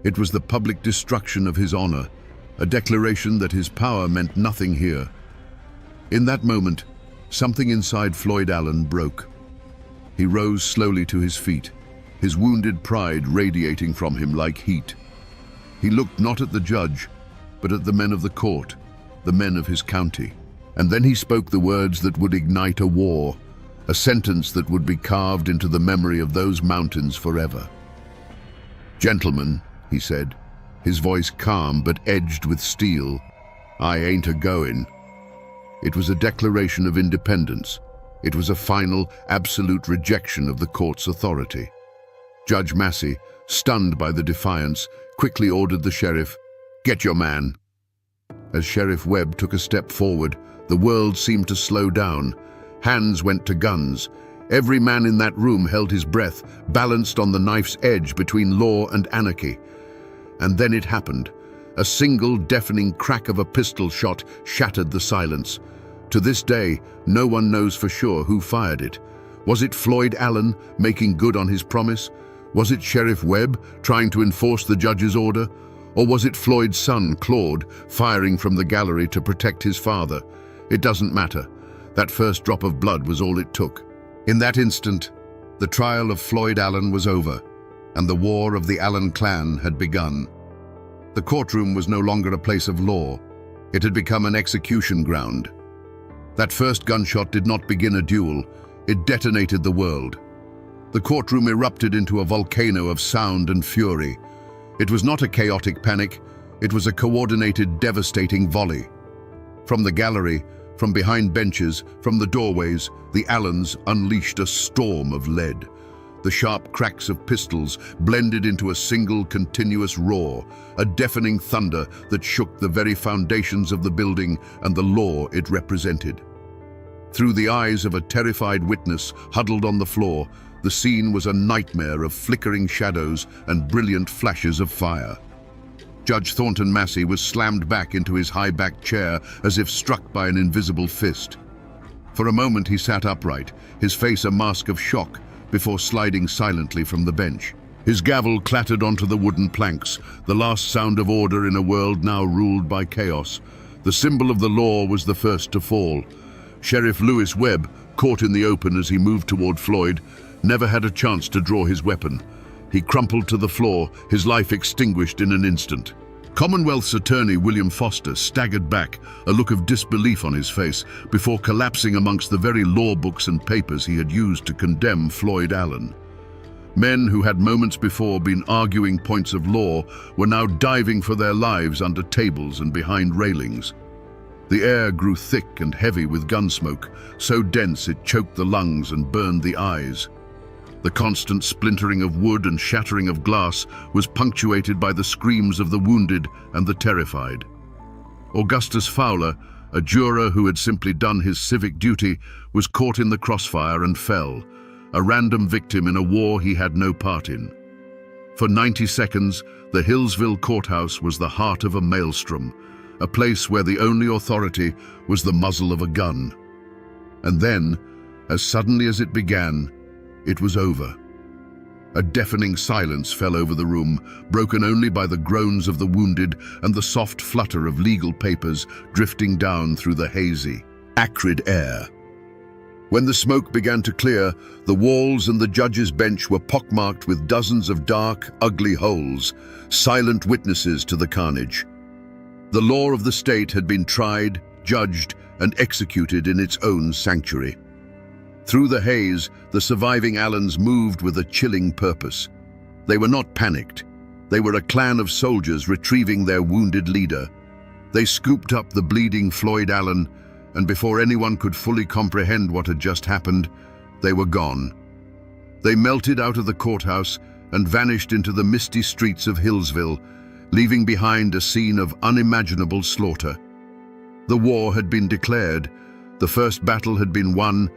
It was the public destruction of his honor, a declaration that his power meant nothing here. In that moment, something inside Floyd Allen broke. He rose slowly to his feet, his wounded pride radiating from him like heat. He looked not at the judge, but at the men of the court, the men of his county. And then he spoke the words that would ignite a war, a sentence that would be carved into the memory of those mountains forever. "Gentlemen," he said, his voice calm but edged with steel, "I ain't a-goin'." It was a declaration of independence. It was a final, absolute rejection of the court's authority. Judge Massey, stunned by the defiance, quickly ordered the sheriff, "Get your man." As Sheriff Webb took a step forward, the world seemed to slow down. Hands went to guns. Every man in that room held his breath, balanced on the knife's edge between law and anarchy. And then it happened. A single deafening crack of a pistol shot shattered the silence. To this day, no one knows for sure who fired it. Was it Floyd Allen making good on his promise? Was it Sheriff Webb trying to enforce the judge's order? Or was it Floyd's son, Claude, firing from the gallery to protect his father? It doesn't matter. That first drop of blood was all it took. In that instant, the trial of Floyd Allen was over, and the war of the Allen clan had begun. The courtroom was no longer a place of law. It had become an execution ground. That first gunshot did not begin a duel. It detonated the world. The courtroom erupted into a volcano of sound and fury. It was not a chaotic panic. It was a coordinated, devastating volley. From the gallery, from behind benches, from the doorways, the Allens unleashed a storm of lead. The sharp cracks of pistols blended into a single continuous roar, a deafening thunder that shook the very foundations of the building and the law it represented. Through the eyes of a terrified witness huddled on the floor, the scene was a nightmare of flickering shadows and brilliant flashes of fire. Judge Thornton Massey was slammed back into his high-backed chair as if struck by an invisible fist. For a moment he sat upright, his face a mask of shock, before sliding silently from the bench. His gavel clattered onto the wooden planks, the last sound of order in a world now ruled by chaos. The symbol of the law was the first to fall. Sheriff Lewis Webb, caught in the open as he moved toward Floyd, never had a chance to draw his weapon. He crumpled to the floor, his life extinguished in an instant. Commonwealth's attorney William Foster staggered back, a look of disbelief on his face, before collapsing amongst the very law books and papers he had used to condemn Floyd Allen. Men who had moments before been arguing points of law were now diving for their lives under tables and behind railings. The air grew thick and heavy with gun smoke, so dense it choked the lungs and burned the eyes. The constant splintering of wood and shattering of glass was punctuated by the screams of the wounded and the terrified. Augustus Fowler, a juror who had simply done his civic duty, was caught in the crossfire and fell, a random victim in a war he had no part in. For 90 seconds, the Hillsville courthouse was the heart of a maelstrom, a place where the only authority was the muzzle of a gun. And then, as suddenly as it began, it was over. A deafening silence fell over the room, broken only by the groans of the wounded and the soft flutter of legal papers drifting down through the hazy, acrid air. When the smoke began to clear, the walls and the judge's bench were pockmarked with dozens of dark, ugly holes, silent witnesses to the carnage. The law of the state had been tried, judged, and executed in its own sanctuary. Through the haze, the surviving Allens moved with a chilling purpose. They were not panicked. They were a clan of soldiers retrieving their wounded leader. They scooped up the bleeding Floyd Allen, and before anyone could fully comprehend what had just happened, they were gone. They melted out of the courthouse and vanished into the misty streets of Hillsville, leaving behind a scene of unimaginable slaughter. The war had been declared, the first battle had been won,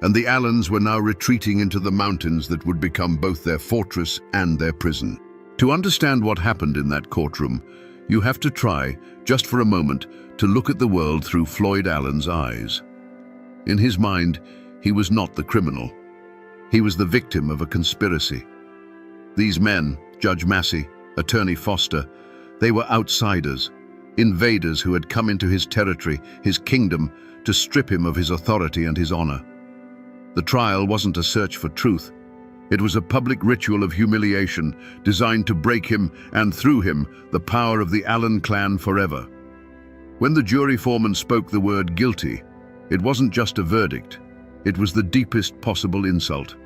and the Allens were now retreating into the mountains that would become both their fortress and their prison. To understand what happened in that courtroom, you have to try, just for a moment, to look at the world through Floyd Allen's eyes. In his mind, he was not the criminal. He was the victim of a conspiracy. These men, Judge Massey, Attorney Foster, they were outsiders, invaders who had come into his territory, his kingdom, to strip him of his authority and his honor. The trial wasn't a search for truth. It was a public ritual of humiliation designed to break him and, through him, the power of the Allen clan forever. When the jury foreman spoke the word guilty, it wasn't just a verdict. It was the deepest possible insult.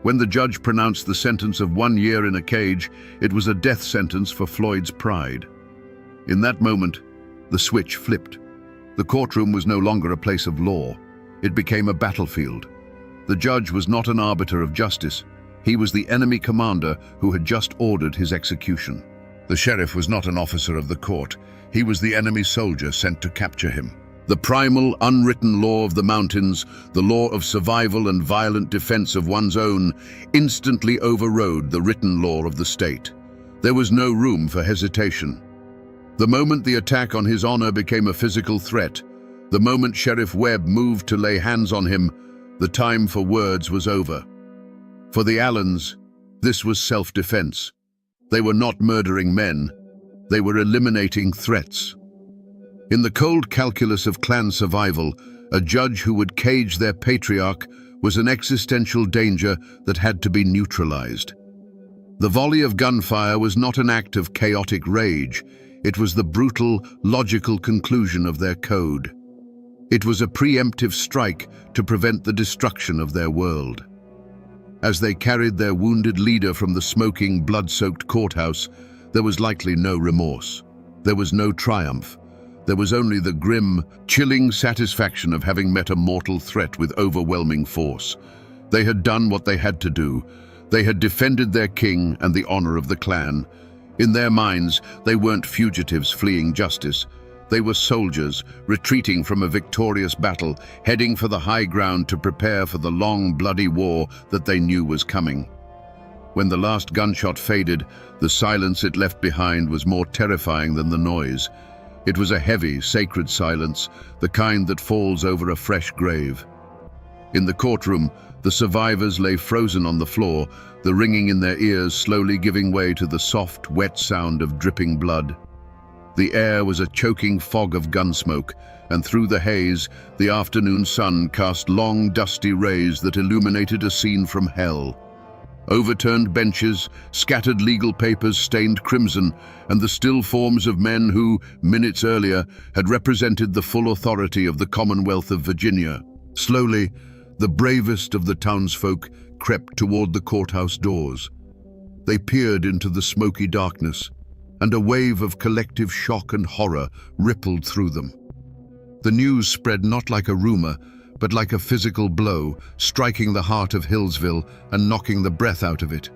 When the judge pronounced the sentence of 1 year in a cage, it was a death sentence for Floyd's pride. In that moment, the switch flipped. The courtroom was no longer a place of law. It became a battlefield. The judge was not an arbiter of justice. He was the enemy commander who had just ordered his execution. The sheriff was not an officer of the court. He was the enemy soldier sent to capture him. The primal, unwritten law of the mountains, the law of survival and violent defense of one's own, instantly overrode the written law of the state. There was no room for hesitation. The moment the attack on his honor became a physical threat, the moment Sheriff Webb moved to lay hands on him, the time for words was over. For the Allens, this was self-defense. They were not murdering men. They were eliminating threats. In the cold calculus of clan survival, a judge who would cage their patriarch was an existential danger that had to be neutralized. The volley of gunfire was not an act of chaotic rage. It was the brutal, logical conclusion of their code. It was a preemptive strike to prevent the destruction of their world. As they carried their wounded leader from the smoking, blood-soaked courthouse, there was likely no remorse. There was no triumph. There was only the grim, chilling satisfaction of having met a mortal threat with overwhelming force. They had done what they had to do. They had defended their king and the honor of the clan. In their minds, they weren't fugitives fleeing justice. They were soldiers, retreating from a victorious battle, heading for the high ground to prepare for the long, bloody war that they knew was coming. When the last gunshot faded, the silence it left behind was more terrifying than the noise. It was a heavy, sacred silence, the kind that falls over a fresh grave. In the courtroom, the survivors lay frozen on the floor, the ringing in their ears slowly giving way to the soft, wet sound of dripping blood. The air was a choking fog of gun smoke, and through the haze, the afternoon sun cast long, dusty rays that illuminated a scene from hell. Overturned benches, scattered legal papers stained crimson, and the still forms of men who, minutes earlier, had represented the full authority of the Commonwealth of Virginia. Slowly, the bravest of the townsfolk crept toward the courthouse doors. They peered into the smoky darkness, and a wave of collective shock and horror rippled through them. The news spread not like a rumor, but like a physical blow, striking the heart of Hillsville and knocking the breath out of it.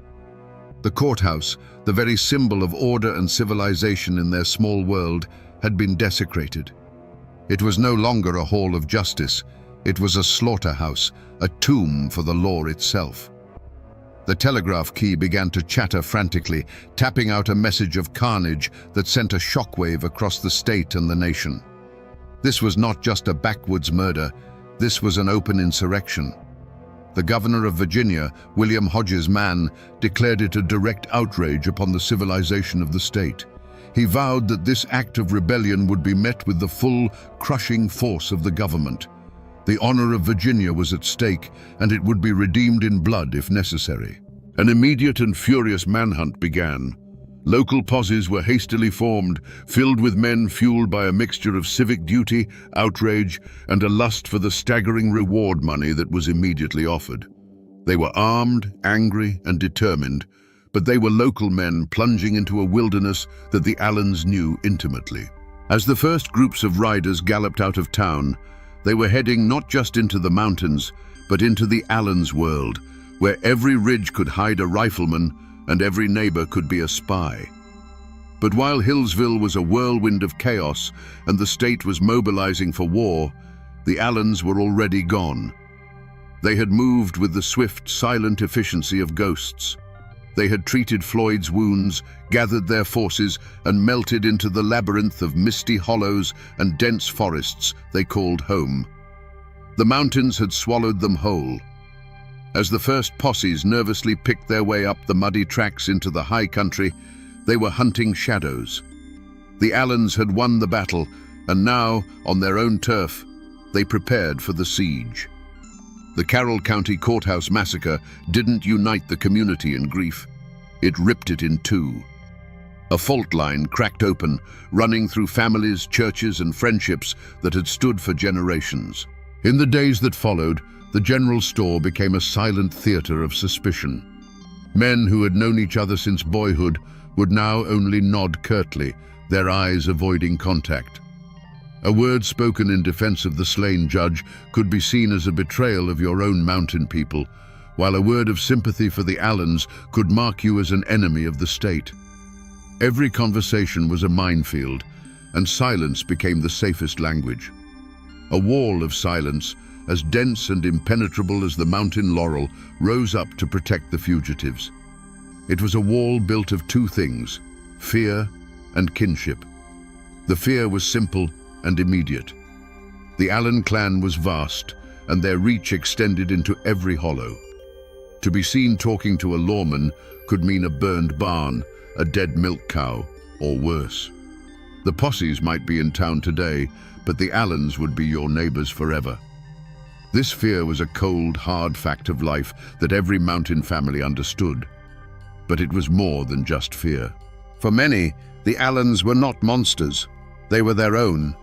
The courthouse, the very symbol of order and civilization in their small world, had been desecrated. It was no longer a hall of justice. It was a slaughterhouse, a tomb for the law itself. The telegraph key began to chatter frantically, tapping out a message of carnage that sent a shockwave across the state and the nation. This was not just a backwoods murder. This was an open insurrection. The governor of Virginia, William Hodges Mann, declared it a direct outrage upon the civilization of the state. He vowed that this act of rebellion would be met with the full, crushing force of the government. The honor of Virginia was at stake, and it would be redeemed in blood if necessary. An immediate and furious manhunt began. Local posses were hastily formed, filled with men fueled by a mixture of civic duty, outrage, and a lust for the staggering reward money that was immediately offered. They were armed, angry, and determined, but they were local men plunging into a wilderness that the Allens knew intimately. As the first groups of riders galloped out of town, they were heading not just into the mountains, but into the Allens' world, where every ridge could hide a rifleman and every neighbor could be a spy. But while Hillsville was a whirlwind of chaos and the state was mobilizing for war, the Allens were already gone. They had moved with the swift, silent efficiency of ghosts. They had treated Floyd's wounds, gathered their forces, and melted into the labyrinth of misty hollows and dense forests they called home. The mountains had swallowed them whole. As the first posses nervously picked their way up the muddy tracks into the high country, they were hunting shadows. The Allens had won the battle, and now, on their own turf, they prepared for the siege. The Carroll County Courthouse massacre didn't unite the community in grief. It ripped it in two. A fault line cracked open, running through families, churches, and friendships that had stood for generations. In the days that followed, the general store became a silent theater of suspicion. Men who had known each other since boyhood would now only nod curtly, their eyes avoiding contact. A word spoken in defense of the slain judge could be seen as a betrayal of your own mountain people, while a word of sympathy for the Allens could mark you as an enemy of the state. Every conversation was a minefield, and silence became the safest language. A wall of silence, as dense and impenetrable as the mountain laurel, rose up to protect the fugitives. It was a wall built of two things: fear and kinship. The fear was simple and immediate. The Allen clan was vast, and their reach extended into every hollow. To be seen talking to a lawman could mean a burned barn, a dead milk cow, or worse. The posses might be in town today, but the Allens would be your neighbors forever. This fear was a cold, hard fact of life that every mountain family understood. But it was more than just fear. For many, the Allens were not monsters. They were their own.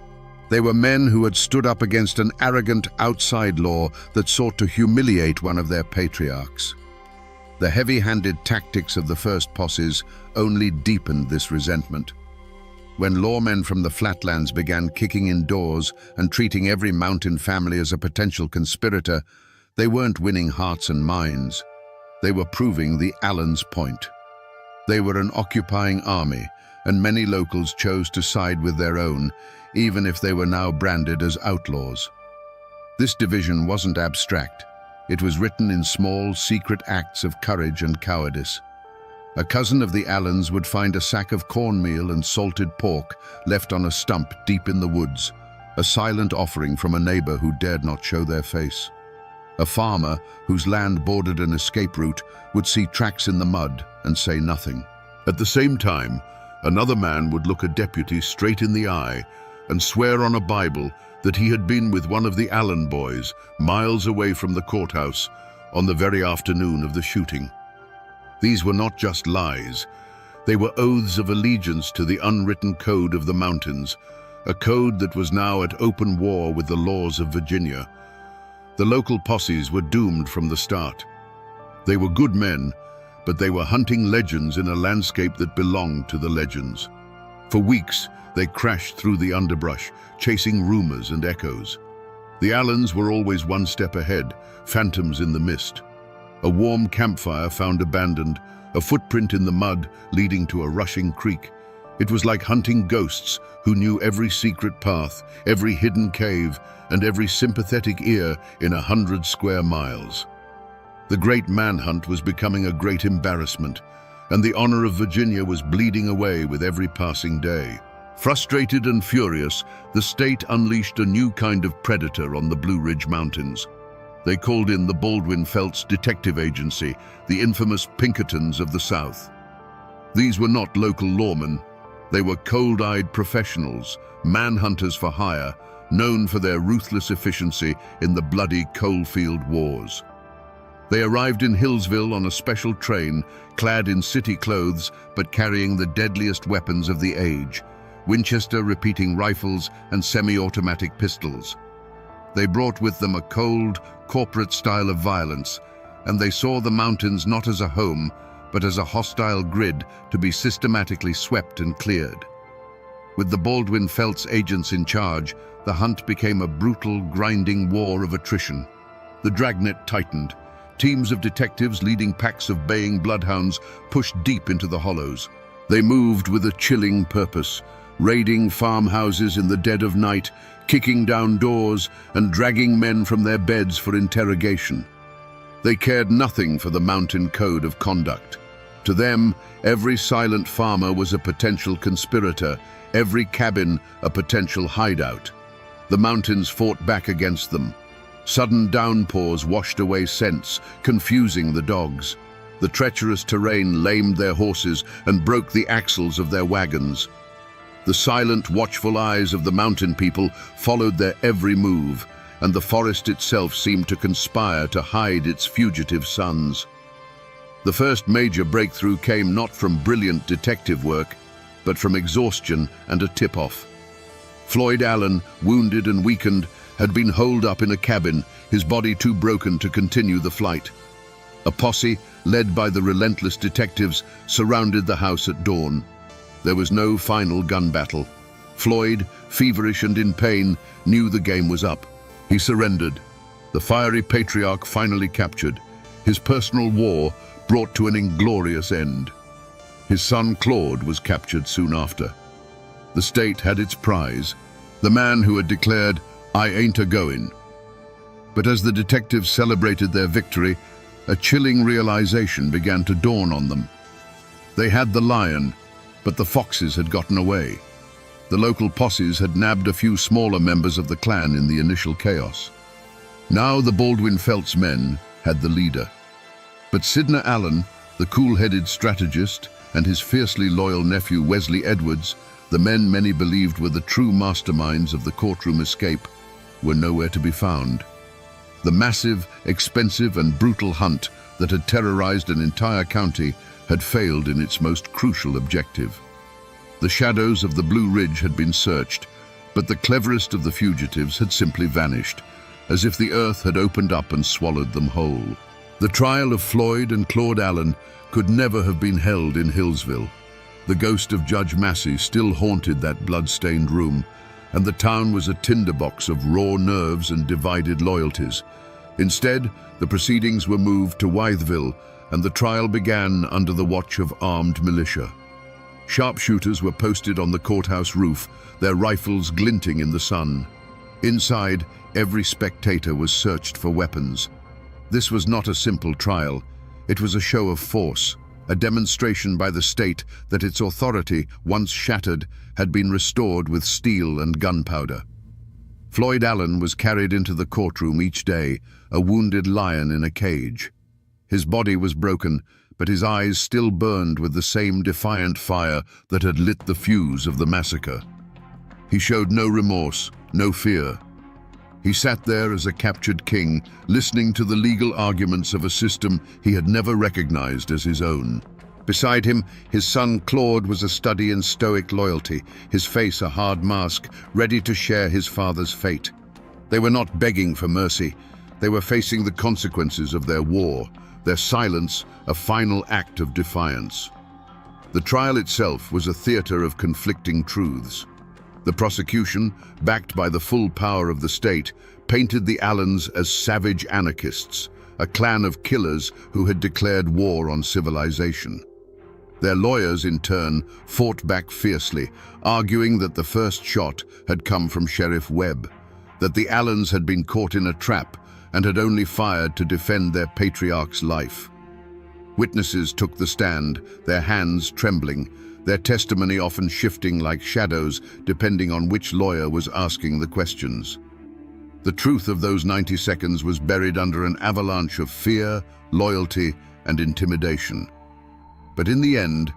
They were men who had stood up against an arrogant outside law that sought to humiliate one of their patriarchs. The heavy-handed tactics of the first posses only deepened this resentment. When lawmen from the flatlands began kicking in doors and treating every mountain family as a potential conspirator, they weren't winning hearts and minds. They were proving the Allens' point. They were an occupying army, and many locals chose to side with their own, even if they were now branded as outlaws. This division wasn't abstract. It was written in small, secret acts of courage and cowardice. A cousin of the Allens would find a sack of cornmeal and salted pork left on a stump deep in the woods, a silent offering from a neighbor who dared not show their face. A farmer whose land bordered an escape route would see tracks in the mud and say nothing. At the same time, another man would look a deputy straight in the eye and swear on a Bible that he had been with one of the Allen boys miles away from the courthouse on the very afternoon of the shooting. These were not just lies. They were oaths of allegiance to the unwritten code of the mountains, a code that was now at open war with the laws of Virginia. The local posses were doomed from the start. They were good men, but they were hunting legends in a landscape that belonged to the legends. For weeks, they crashed through the underbrush, chasing rumors and echoes. The Allens were always one step ahead, phantoms in the mist. A warm campfire found abandoned, a footprint in the mud leading to a rushing creek. It was like hunting ghosts who knew every secret path, every hidden cave, and every sympathetic ear in 100 square miles. The great manhunt was becoming a great embarrassment, and the honor of Virginia was bleeding away with every passing day. Frustrated and furious, the state unleashed a new kind of predator on the Blue Ridge Mountains. They called in the Baldwin-Felts Detective Agency, the infamous Pinkertons of the South. These were not local lawmen. They were cold-eyed professionals, manhunters for hire, known for their ruthless efficiency in the bloody coalfield wars. They arrived in Hillsville on a special train, clad in city clothes but carrying the deadliest weapons of the age: Winchester repeating rifles and semi-automatic pistols. They brought with them a cold, corporate style of violence, and they saw the mountains not as a home, but as a hostile grid to be systematically swept and cleared. With the Baldwin-Felts agents in charge, the hunt became a brutal, grinding war of attrition. The dragnet tightened. Teams of detectives leading packs of baying bloodhounds pushed deep into the hollows. They moved with a chilling purpose, raiding farmhouses in the dead of night, kicking down doors and dragging men from their beds for interrogation. They cared nothing for the mountain code of conduct. To them, every silent farmer was a potential conspirator, every cabin a potential hideout. The mountains fought back against them. Sudden downpours washed away scents, confusing the dogs. The treacherous terrain lamed their horses and broke the axles of their wagons. The silent, watchful eyes of the mountain people followed their every move, and the forest itself seemed to conspire to hide its fugitive sons. The first major breakthrough came not from brilliant detective work, but from exhaustion and a tip-off. Floyd Allen, wounded and weakened, had been holed up in a cabin, his body too broken to continue the flight. A posse, led by the relentless detectives, surrounded the house at dawn. There was no final gun battle. Floyd, feverish and in pain, knew the game was up. He surrendered. The fiery patriarch finally captured. His personal war brought to an inglorious end. His son Claude was captured soon after. The state had its prize, the man who had declared, "I ain't a-goin'." But as the detectives celebrated their victory, a chilling realization began to dawn on them. They had the lion, but the foxes had gotten away. The local posses had nabbed a few smaller members of the clan in the initial chaos. Now the Baldwin Felts men had the leader. But Sidney Allen, the cool-headed strategist, and his fiercely loyal nephew Wesley Edwards, the men many believed were the true masterminds of the courtroom escape, were nowhere to be found. The massive, expensive, and brutal hunt that had terrorized an entire county had failed in its most crucial objective. The shadows of the Blue Ridge had been searched, but the cleverest of the fugitives had simply vanished, as if the earth had opened up and swallowed them whole. The trial of Floyd and Claude Allen could never have been held in Hillsville. The ghost of Judge Massey still haunted that blood-stained room, and the town was a tinderbox of raw nerves and divided loyalties. Instead, the proceedings were moved to Wytheville, and the trial began under the watch of armed militia. Sharpshooters were posted on the courthouse roof, their rifles glinting in the sun. Inside, every spectator was searched for weapons. This was not a simple trial. It was a show of force, a demonstration by the state that its authority, once shattered, had been restored with steel and gunpowder. Floyd Allen was carried into the courtroom each day, a wounded lion in a cage. His body was broken, but his eyes still burned with the same defiant fire that had lit the fuse of the massacre. He showed no remorse, no fear. He sat there as a captured king, listening to the legal arguments of a system he had never recognized as his own. Beside him, his son Claude was a study in stoic loyalty, his face a hard mask, ready to share his father's fate. They were not begging for mercy. They were facing the consequences of their war, their silence a final act of defiance. The trial itself was a theater of conflicting truths. The prosecution, backed by the full power of the state, painted the Allens as savage anarchists, a clan of killers who had declared war on civilization. Their lawyers, in turn, fought back fiercely, arguing that the first shot had come from Sheriff Webb, that the Allens had been caught in a trap and had only fired to defend their patriarch's life. Witnesses took the stand, their hands trembling, their testimony often shifting like shadows depending on which lawyer was asking the questions. The truth of those 90 seconds was buried under an avalanche of fear, loyalty, and intimidation. But in the end,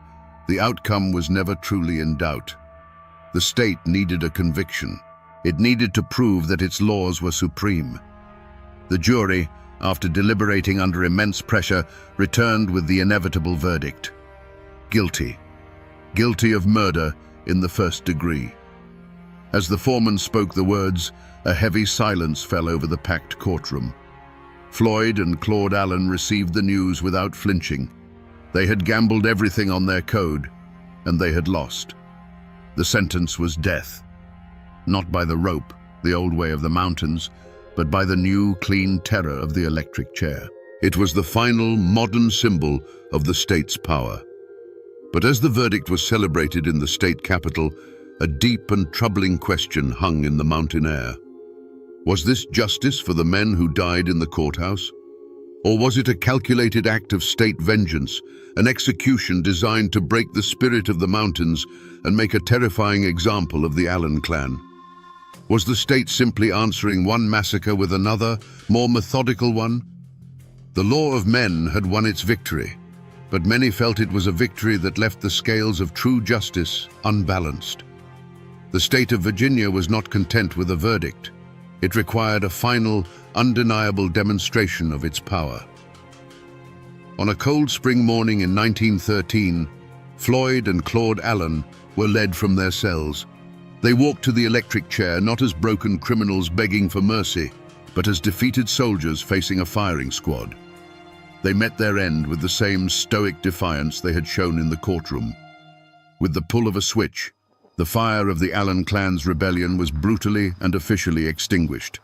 the outcome was never truly in doubt. The state needed a conviction. It needed to prove that its laws were supreme. The jury, after deliberating under immense pressure, returned with the inevitable verdict: guilty. Guilty of murder in the first degree. As the foreman spoke the words, a heavy silence fell over the packed courtroom. Floyd and Claude Allen received the news without flinching. They had gambled everything on their code, and they had lost. The sentence was death. Not by the rope, the old way of the mountains, but by the new, clean terror of the electric chair. It was the final, modern symbol of the state's power. But as the verdict was celebrated in the state capital, a deep and troubling question hung in the mountain air. Was this justice for the men who died in the courthouse? Or was it a calculated act of state vengeance, an execution designed to break the spirit of the mountains and make a terrifying example of the Allen clan? Was the state simply answering one massacre with another, more methodical one? The law of men had won its victory, but many felt it was a victory that left the scales of true justice unbalanced. The state of Virginia was not content with a verdict. It required a final, undeniable demonstration of its power. On a cold spring morning in 1913, Floyd and Claude Allen were led from their cells. They walked to the electric chair not as broken criminals begging for mercy, but as defeated soldiers facing a firing squad. They met their end with the same stoic defiance they had shown in the courtroom. With the pull of a switch, the fire of the Allen clan's rebellion was brutally and officially extinguished.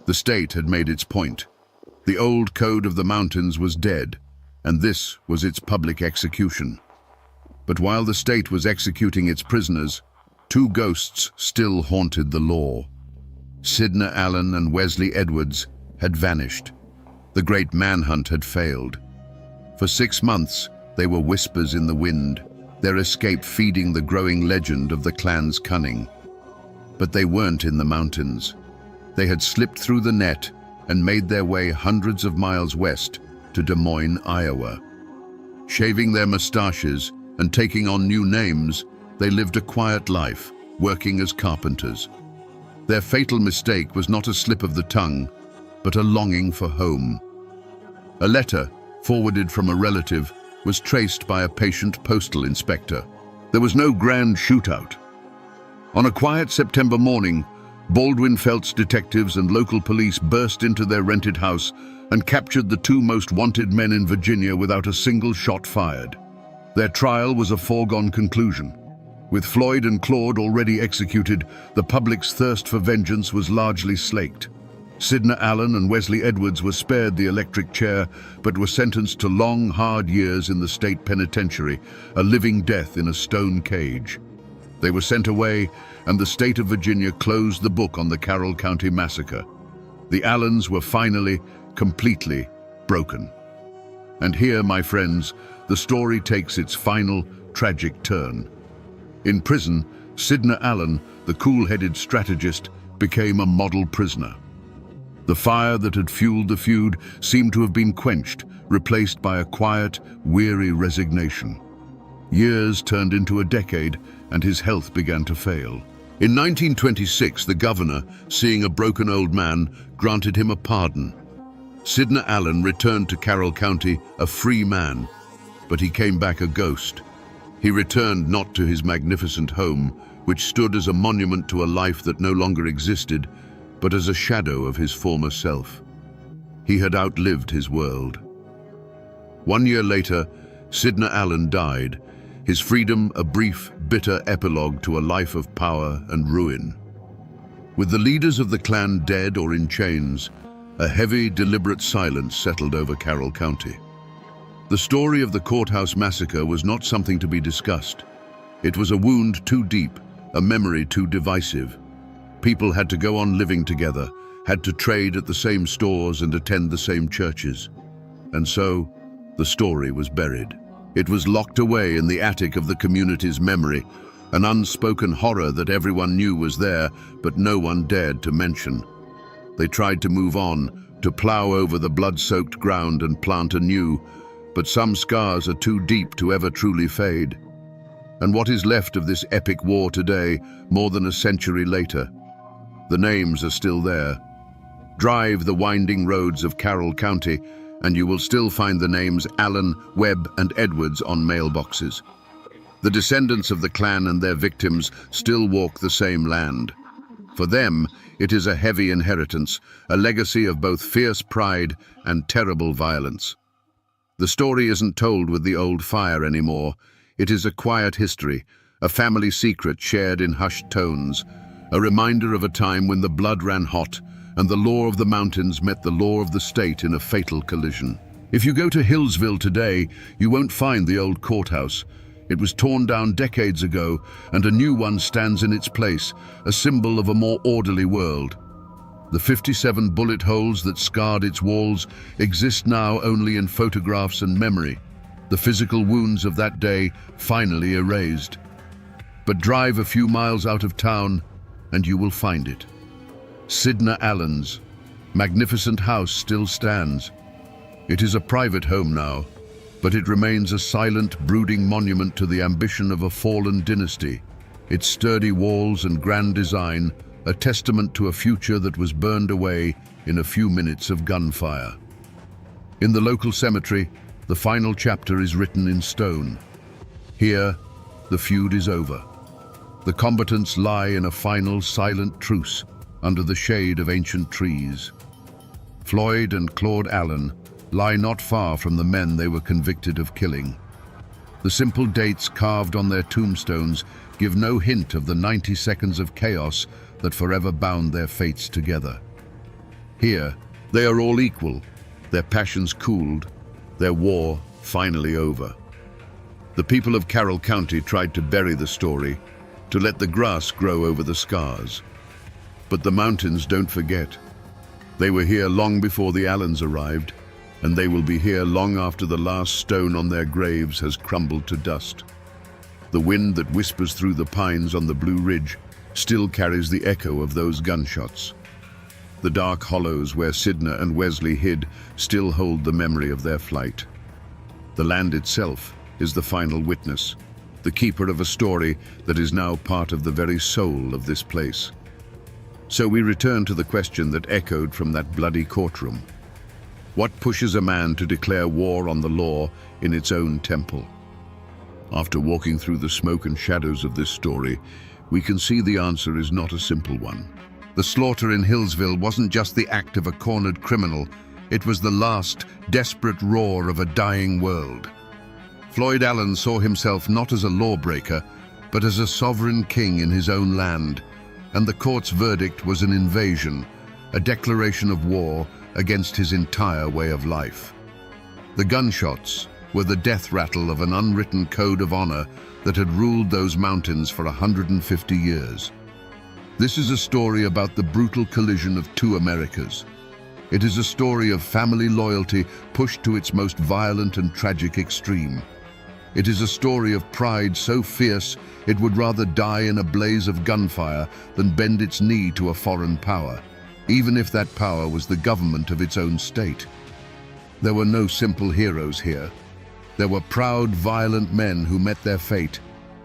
The state had made its point. The old code of the mountains was dead, and this was its public execution. But while the state was executing its prisoners, two ghosts still haunted the law. Sidney Allen and Wesley Edwards had vanished. The great manhunt had failed. For 6 months, they were whispers in the wind, their escape feeding the growing legend of the clan's cunning. But they weren't in the mountains. They had slipped through the net and made their way hundreds of miles west to Des Moines, Iowa. Shaving their mustaches and taking on new names, they lived a quiet life, working as carpenters. Their fatal mistake was not a slip of the tongue, but a longing for home. A letter, forwarded from a relative, was traced by a patient postal inspector. There was no grand shootout. On a quiet September morning, Baldwin Felts detectives and local police burst into their rented house and captured the two most wanted men in Virginia without a single shot fired. Their trial was a foregone conclusion. With Floyd and Claude already executed, the public's thirst for vengeance was largely slaked. Sidney Allen and Wesley Edwards were spared the electric chair, but were sentenced to long, hard years in the state penitentiary, a living death in a stone cage. They were sent away, and the state of Virginia closed the book on the Carroll County massacre. The Allens were finally, completely broken. And here, my friends, the story takes its final, tragic turn. In prison, Sidney Allen, the cool-headed strategist, became a model prisoner. The fire that had fueled the feud seemed to have been quenched, replaced by a quiet, weary resignation. Years turned into a decade, and his health began to fail. In 1926, the governor, seeing a broken old man, granted him a pardon. Sidney Allen returned to Carroll County a free man, but he came back a ghost. He returned not to his magnificent home, which stood as a monument to a life that no longer existed, but as a shadow of his former self. He had outlived his world. 1 year later, Sidney Allen died, his freedom a brief, bitter epilogue to a life of power and ruin. With the leaders of the clan dead or in chains, a heavy, deliberate silence settled over Carroll County. The story of the courthouse massacre was not something to be discussed. It was a wound too deep, a memory too divisive. People had to go on living together, had to trade at the same stores and attend the same churches. And so, the story was buried. It was locked away in the attic of the community's memory, an unspoken horror that everyone knew was there, but no one dared to mention. They tried to move on, to plow over the blood-soaked ground and plant anew, but some scars are too deep to ever truly fade. And what is left of this epic war today, more than a century later? The names are still there. Drive the winding roads of Carroll County, and you will still find the names Allen, Webb, and Edwards on mailboxes. The descendants of the clan and their victims still walk the same land. For them, it is a heavy inheritance, a legacy of both fierce pride and terrible violence. The story isn't told with the old fire anymore. It is a quiet history, a family secret shared in hushed tones, a reminder of a time when the blood ran hot and the law of the mountains met the law of the state in a fatal collision. If you go to Hillsville today, you won't find the old courthouse. It was torn down decades ago, and a new one stands in its place, a symbol of a more orderly world. The 57 bullet holes that scarred its walls exist now only in photographs and memory, the physical wounds of that day finally erased. But drive a few miles out of town and you will find it. Sidna Allen's magnificent house still stands. It is a private home now, but it remains a silent, brooding monument to the ambition of a fallen dynasty. Its sturdy walls and grand design, a testament to a future that was burned away in a few minutes of gunfire. In the local cemetery, the final chapter is written in stone. Here, the feud is over. The combatants lie in a final silent truce under the shade of ancient trees. Floyd and Claude Allen lie not far from the men they were convicted of killing. The simple dates carved on their tombstones give no hint of the 90 seconds of chaos that forever bound their fates together. Here, they are all equal, their passions cooled, their war finally over. The people of Carroll County tried to bury the story, to let the grass grow over the scars. But the mountains don't forget. They were here long before the Allens arrived, and they will be here long after the last stone on their graves has crumbled to dust. The wind that whispers through the pines on the Blue Ridge still carries the echo of those gunshots. The dark hollows where Sidna and Wesley hid still hold the memory of their flight. The land itself is the final witness, the keeper of a story that is now part of the very soul of this place. So we return to the question that echoed from that bloody courtroom. What pushes a man to declare war on the law in its own temple? After walking through the smoke and shadows of this story, we can see the answer is not a simple one. The slaughter in Hillsville wasn't just the act of a cornered criminal, it was the last, desperate roar of a dying world. Floyd Allen saw himself not as a lawbreaker, but as a sovereign king in his own land, and the court's verdict was an invasion, a declaration of war against his entire way of life. The gunshots were the death rattle of an unwritten code of honor that had ruled those mountains for 150 years. This is a story about the brutal collision of two Americas. It is a story of family loyalty pushed to its most violent and tragic extreme. It is a story of pride so fierce it would rather die in a blaze of gunfire than bend its knee to a foreign power, even if that power was the government of its own state. There were no simple heroes here. There were proud, violent men who met their fate,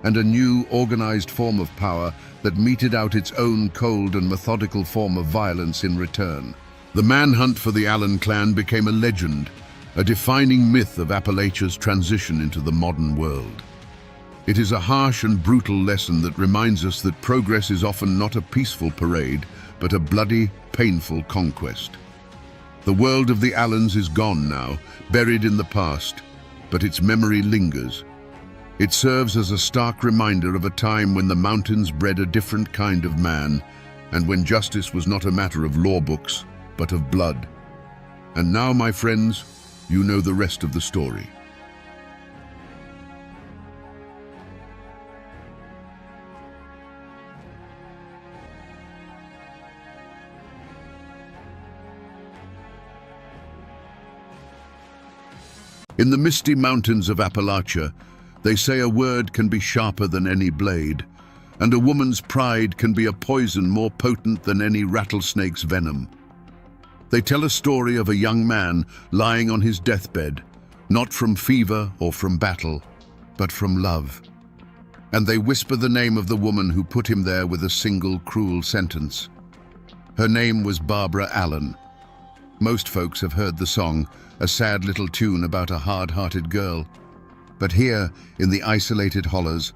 and a new, organized form of power that meted out its own cold and methodical form of violence in return. The manhunt for the Allen clan became a legend, a defining myth of Appalachia's transition into the modern world. It is a harsh and brutal lesson that reminds us that progress is often not a peaceful parade, but a bloody, painful conquest. The world of the Allens is gone now, buried in the past, but its memory lingers. It serves as a stark reminder of a time when the mountains bred a different kind of man, and when justice was not a matter of law books, but of blood. And now, my friends, you know the rest of the story. In the misty mountains of Appalachia, they say a word can be sharper than any blade, and a woman's pride can be a poison more potent than any rattlesnake's venom. They tell a story of a young man lying on his deathbed, not from fever or from battle, but from love. And they whisper the name of the woman who put him there with a single cruel sentence. Her name was Barbara Allen. Most folks have heard the song, a sad little tune about a hard-hearted girl. But here, in the isolated hollows,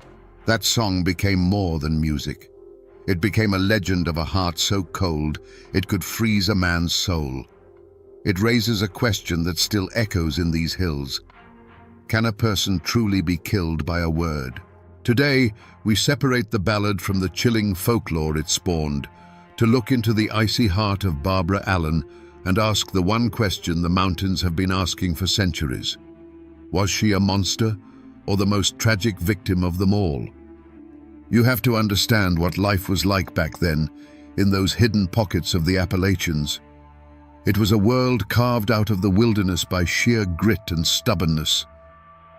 that song became more than music. It became a legend of a heart so cold it could freeze a man's soul. It raises a question that still echoes in these hills. Can a person truly be killed by a word? Today, we separate the ballad from the chilling folklore it spawned, to look into the icy heart of Barbara Allen and ask the one question the mountains have been asking for centuries. Was she a monster, or the most tragic victim of them all? You have to understand what life was like back then. in those hidden pockets of the Appalachians. It was a world carved out of the wilderness by sheer grit and stubbornness.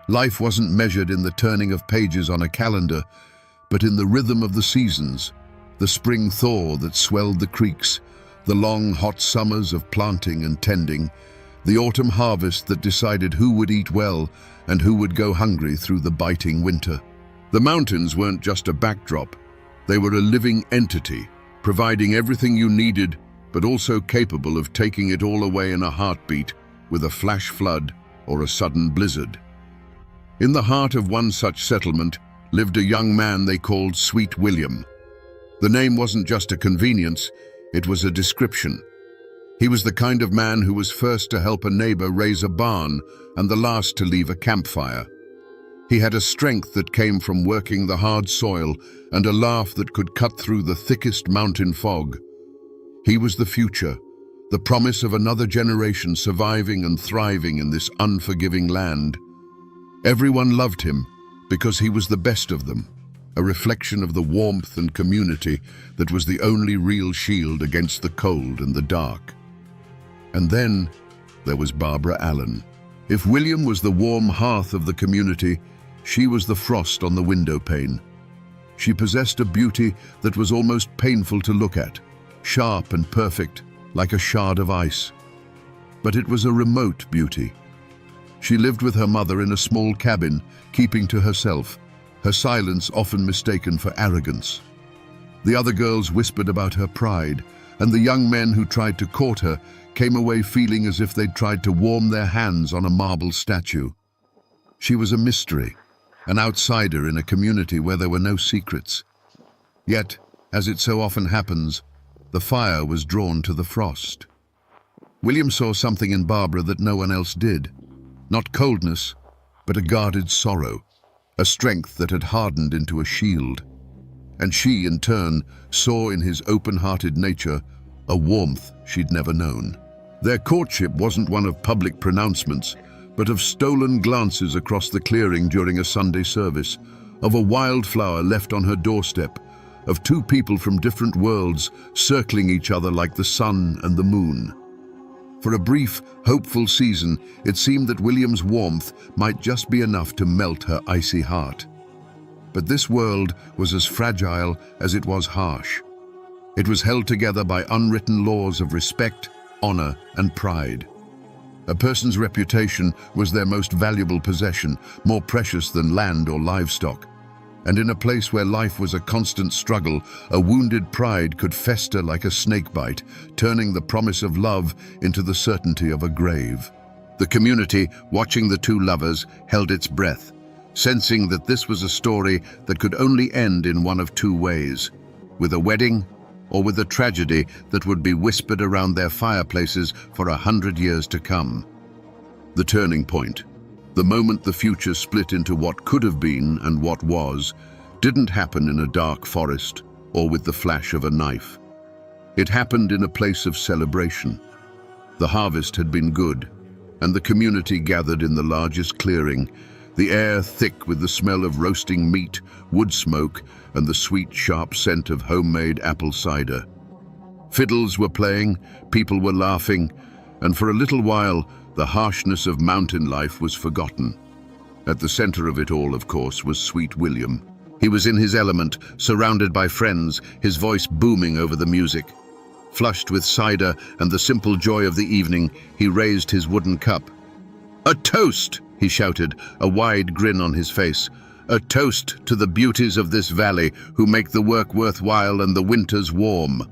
Life wasn't measured in the turning of pages on a calendar, but in the rhythm of the seasons, the spring thaw that swelled the creeks, the long, hot summers of planting and tending, the autumn harvest that decided who would eat well and who would go hungry through the biting winter. The mountains weren't just a backdrop. They were a living entity, providing everything you needed, but also capable of taking it all away in a heartbeat with a flash flood or a sudden blizzard. In the heart of one such settlement lived a young man they called Sweet William. The name wasn't just a convenience, it was a description. He was the kind of man who was first to help a neighbor raise a barn and the last to leave a campfire. He had a strength that came from working the hard soil and a laugh that could cut through the thickest mountain fog. He was the future, the promise of another generation surviving and thriving in this unforgiving land. Everyone loved him because he was the best of them, a reflection of the warmth and community that was the only real shield against the cold and the dark. And then there was Barbara Allen. If William was the warm hearth of the community, she was the frost on the window pane. She possessed a beauty that was almost painful to look at, sharp and perfect, like a shard of ice. But it was a remote beauty. She lived with her mother in a small cabin, keeping to herself, her silence often mistaken for arrogance. The other girls whispered about her pride, and the young men who tried to court her came away feeling as if they'd tried to warm their hands on a marble statue. She was a mystery, an outsider in a community where there were no secrets. Yet, as it so often happens, the fire was drawn to the frost. William saw something in Barbara that no one else did. Not coldness, but a guarded sorrow, a strength that had hardened into a shield. And she, in turn, saw in his open-hearted nature a warmth she'd never known. Their courtship wasn't one of public pronouncements, but of stolen glances across the clearing during a Sunday service, of a wildflower left on her doorstep, of two people from different worlds circling each other like the sun and the moon. For a brief, hopeful season, it seemed that William's warmth might just be enough to melt her icy heart. But this world was as fragile as it was harsh. It was held together by unwritten laws of respect, honor, and pride. A person's reputation was their most valuable possession, more precious than land or livestock. And in a place where life was a constant struggle, a wounded pride could fester like a snakebite, turning the promise of love into the certainty of a grave. The community, watching the two lovers, held its breath, sensing that this was a story that could only end in one of two ways: with a wedding or with a tragedy that would be whispered around their fireplaces for 100 years to come. The turning point, the moment the future split into what could have been and what was, didn't happen in a dark forest or with the flash of a knife. It happened in a place of celebration. The harvest had been good, and the community gathered in the largest clearing, the air thick with the smell of roasting meat, wood smoke, and the sweet, sharp scent of homemade apple cider. Fiddles were playing, people were laughing, and for a little while, the harshness of mountain life was forgotten. At the center of it all, of course, was Sweet William. He was in his element, surrounded by friends, his voice booming over the music. Flushed with cider and the simple joy of the evening, he raised his wooden cup. "A toast!" he shouted, a wide grin on his face. "A toast to the beauties of this valley who make the work worthwhile and the winters warm."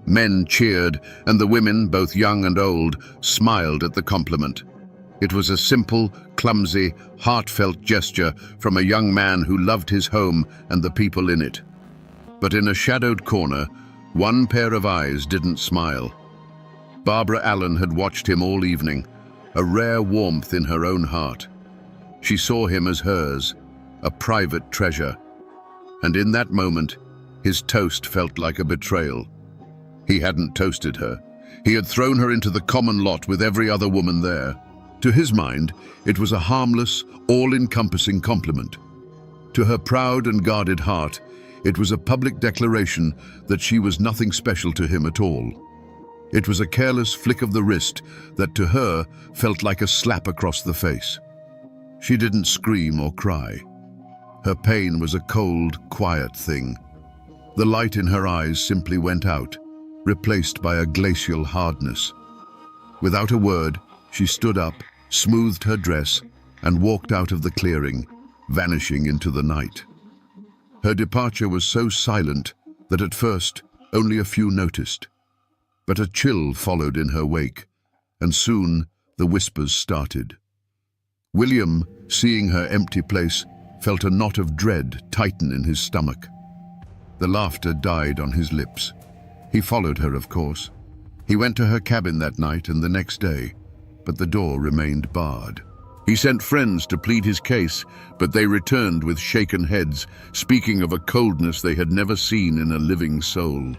Men cheered, and the women, both young and old, smiled at the compliment. It was a simple, clumsy, heartfelt gesture from a young man who loved his home and the people in it. But in a shadowed corner, one pair of eyes didn't smile. Barbara Allen had watched him all evening, a rare warmth in her own heart. She saw him as hers, a private treasure. And in that moment, his toast felt like a betrayal. He hadn't toasted her. He had thrown her into the common lot with every other woman there. To his mind, it was a harmless, all-encompassing compliment. To her proud and guarded heart, It was a public declaration that she was nothing special to him at all. It was a careless flick of the wrist that to her felt like a slap across the face. She didn't scream or cry. Her pain was a cold, quiet thing. The light in her eyes simply went out, replaced by a glacial hardness. Without a word, she stood up, smoothed her dress, and walked out of the clearing, vanishing into the night. Her departure was so silent that at first only a few noticed. But a chill followed in her wake, and soon the whispers started. William, seeing her empty place, felt a knot of dread tighten in his stomach. The laughter died on his lips. He followed her, of course. He went to her cabin that night and the next day, but the door remained barred. He sent friends to plead his case, but they returned with shaken heads, speaking of a coldness they had never seen in a living soul.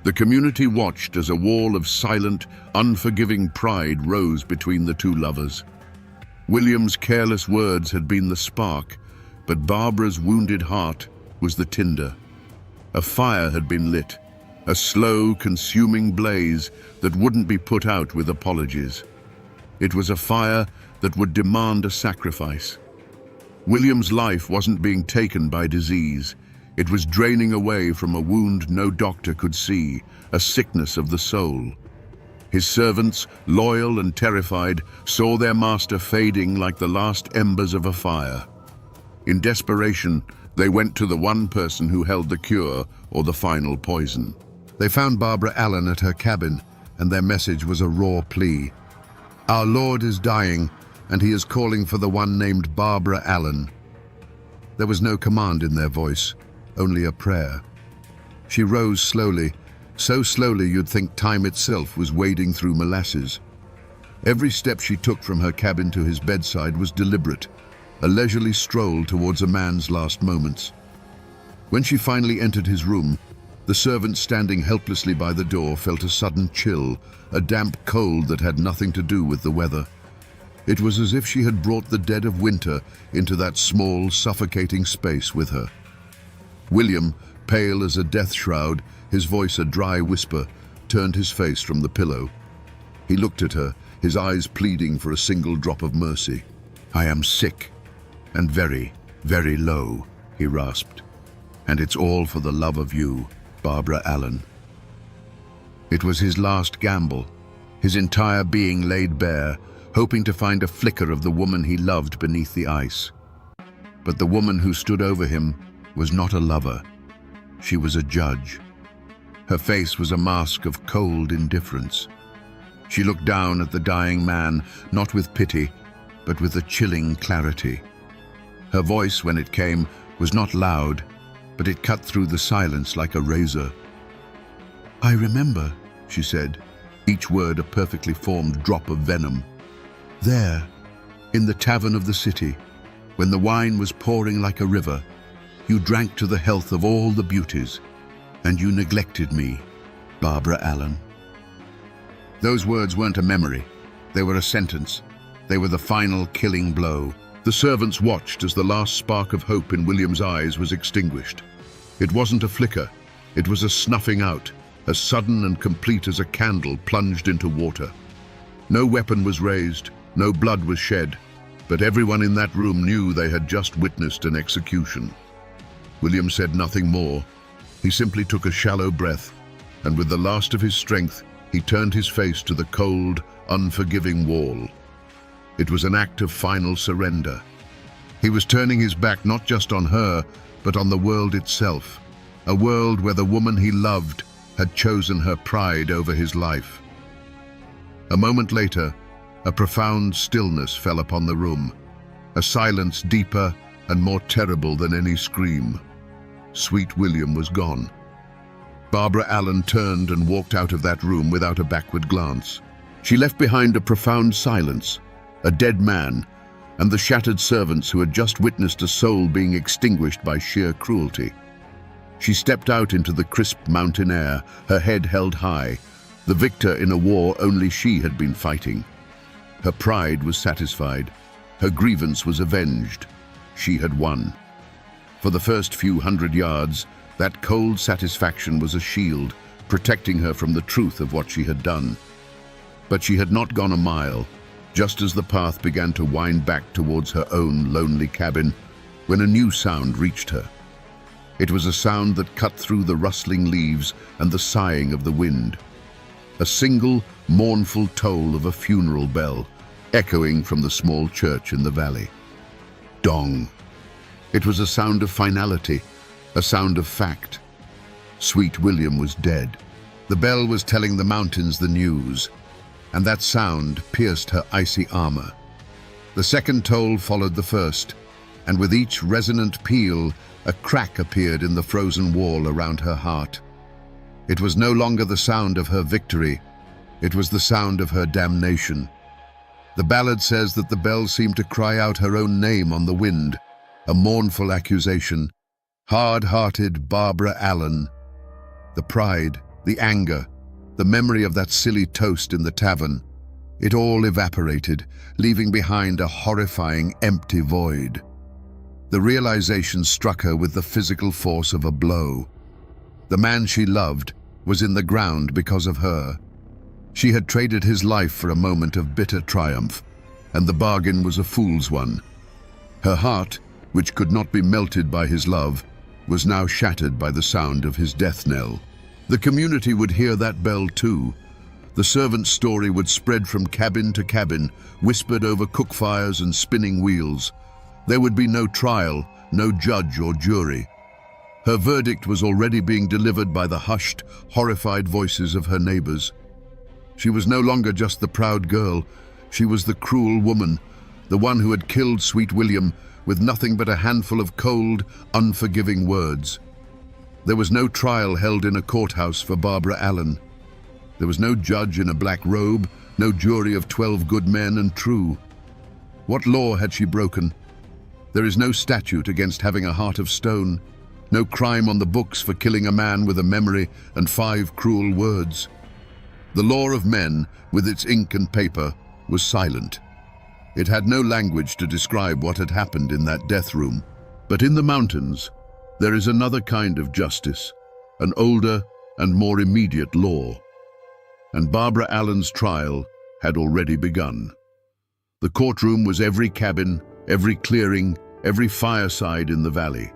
The community watched as a wall of silent, unforgiving pride rose between the two lovers. William's careless words had been the spark, but Barbara's wounded heart was the tinder. A fire had been lit, a slow, consuming blaze that wouldn't be put out with apologies. It was a fire that would demand a sacrifice. William's life wasn't being taken by disease. It was draining away from a wound no doctor could see, a sickness of the soul. His servants, loyal and terrified, saw their master fading like the last embers of a fire. In desperation, they went to the one person who held the cure or the final poison. They found Barbara Allen at her cabin, and their message was a raw plea. "Our Lord is dying, and he is calling for the one named Barbara Allen." There was no command in their voice, only a prayer. She rose slowly, so slowly you'd think time itself was wading through molasses. Every step she took from her cabin to his bedside was deliberate, a leisurely stroll towards a man's last moments. When she finally entered his room, the servant standing helplessly by the door felt a sudden chill, a damp cold that had nothing to do with the weather. It was as if she had brought the dead of winter into that small, suffocating space with her. William, pale as a death shroud, his voice a dry whisper, turned his face from the pillow. He looked at her, his eyes pleading for a single drop of mercy. "I am sick, and very, very low," he rasped. "And it's all for the love of you, Barbara Allen." It was his last gamble, his entire being laid bare, hoping to find a flicker of the woman he loved beneath the ice. But the woman who stood over him was not a lover. She was a judge. Her face was a mask of cold indifference. She looked down at the dying man, not with pity, but with a chilling clarity. Her voice, when it came, was not loud, but it cut through the silence like a razor. "I remember," she said, each word a perfectly formed drop of venom. "There, in the tavern of the city, when the wine was pouring like a river, you drank to the health of all the beauties, and you neglected me, Barbara Allen." Those words weren't a memory. They were a sentence. They were the final killing blow. The servants watched as the last spark of hope in William's eyes was extinguished. It wasn't a flicker. It was a snuffing out, as sudden and complete as a candle plunged into water. No weapon was raised, no blood was shed, but everyone in that room knew they had just witnessed an execution. William said nothing more. He simply took a shallow breath, and with the last of his strength, he turned his face to the cold, unforgiving wall. It was an act of final surrender. He was turning his back not just on her, but on the world itself, a world where the woman he loved had chosen her pride over his life. A moment later, a profound stillness fell upon the room, a silence deeper and more terrible than any scream. Sweet William was gone. Barbara Allen turned and walked out of that room without a backward glance. She left behind a profound silence, a dead man, and the shattered servants who had just witnessed a soul being extinguished by sheer cruelty. She stepped out into the crisp mountain air, her head held high, the victor in a war only she had been fighting. Her pride was satisfied. Her grievance was avenged. She had won. For the first few hundred yards, that cold satisfaction was a shield, protecting her from the truth of what she had done. But she had not gone a mile, just as the path began to wind back towards her own lonely cabin, when a new sound reached her. It was a sound that cut through the rustling leaves and the sighing of the wind. A single, mournful toll of a funeral bell, echoing from the small church in the valley. Dong. It was a sound of finality, a sound of fact. Sweet William was dead. The bell was telling the mountains the news, and that sound pierced her icy armor. The second toll followed the first, and with each resonant peal, a crack appeared in the frozen wall around her heart. It was no longer the sound of her victory, it was the sound of her damnation. The ballad says that the bell seemed to cry out her own name on the wind, a mournful accusation. Hard-hearted Barbara Allen. The pride, the anger, the memory of that silly toast in the tavern, it all evaporated, leaving behind a horrifying, empty void. The realization struck her with the physical force of a blow. The man she loved was in the ground because of her. She had traded his life for a moment of bitter triumph, and the bargain was a fool's one. Her heart, which could not be melted by his love, was now shattered by the sound of his death knell. The community would hear that bell too. The servant's story would spread from cabin to cabin, whispered over cook fires and spinning wheels. There would be no trial, no judge or jury. Her verdict was already being delivered by the hushed, horrified voices of her neighbors. She was no longer just the proud girl, she was the cruel woman, the one who had killed Sweet William with nothing but a handful of cold, unforgiving words. There was no trial held in a courthouse for Barbara Allen. There was no judge in a black robe, no jury of 12 good men and true. What law had she broken? There is no statute against having a heart of stone, no crime on the books for killing a man with a memory and 5 cruel words. The law of men, with its ink and paper, was silent. It had no language to describe what had happened in that death room. But in the mountains, there is another kind of justice, an older and more immediate law. And Barbara Allen's trial had already begun. The courtroom was every cabin, every clearing, every fireside in the valley.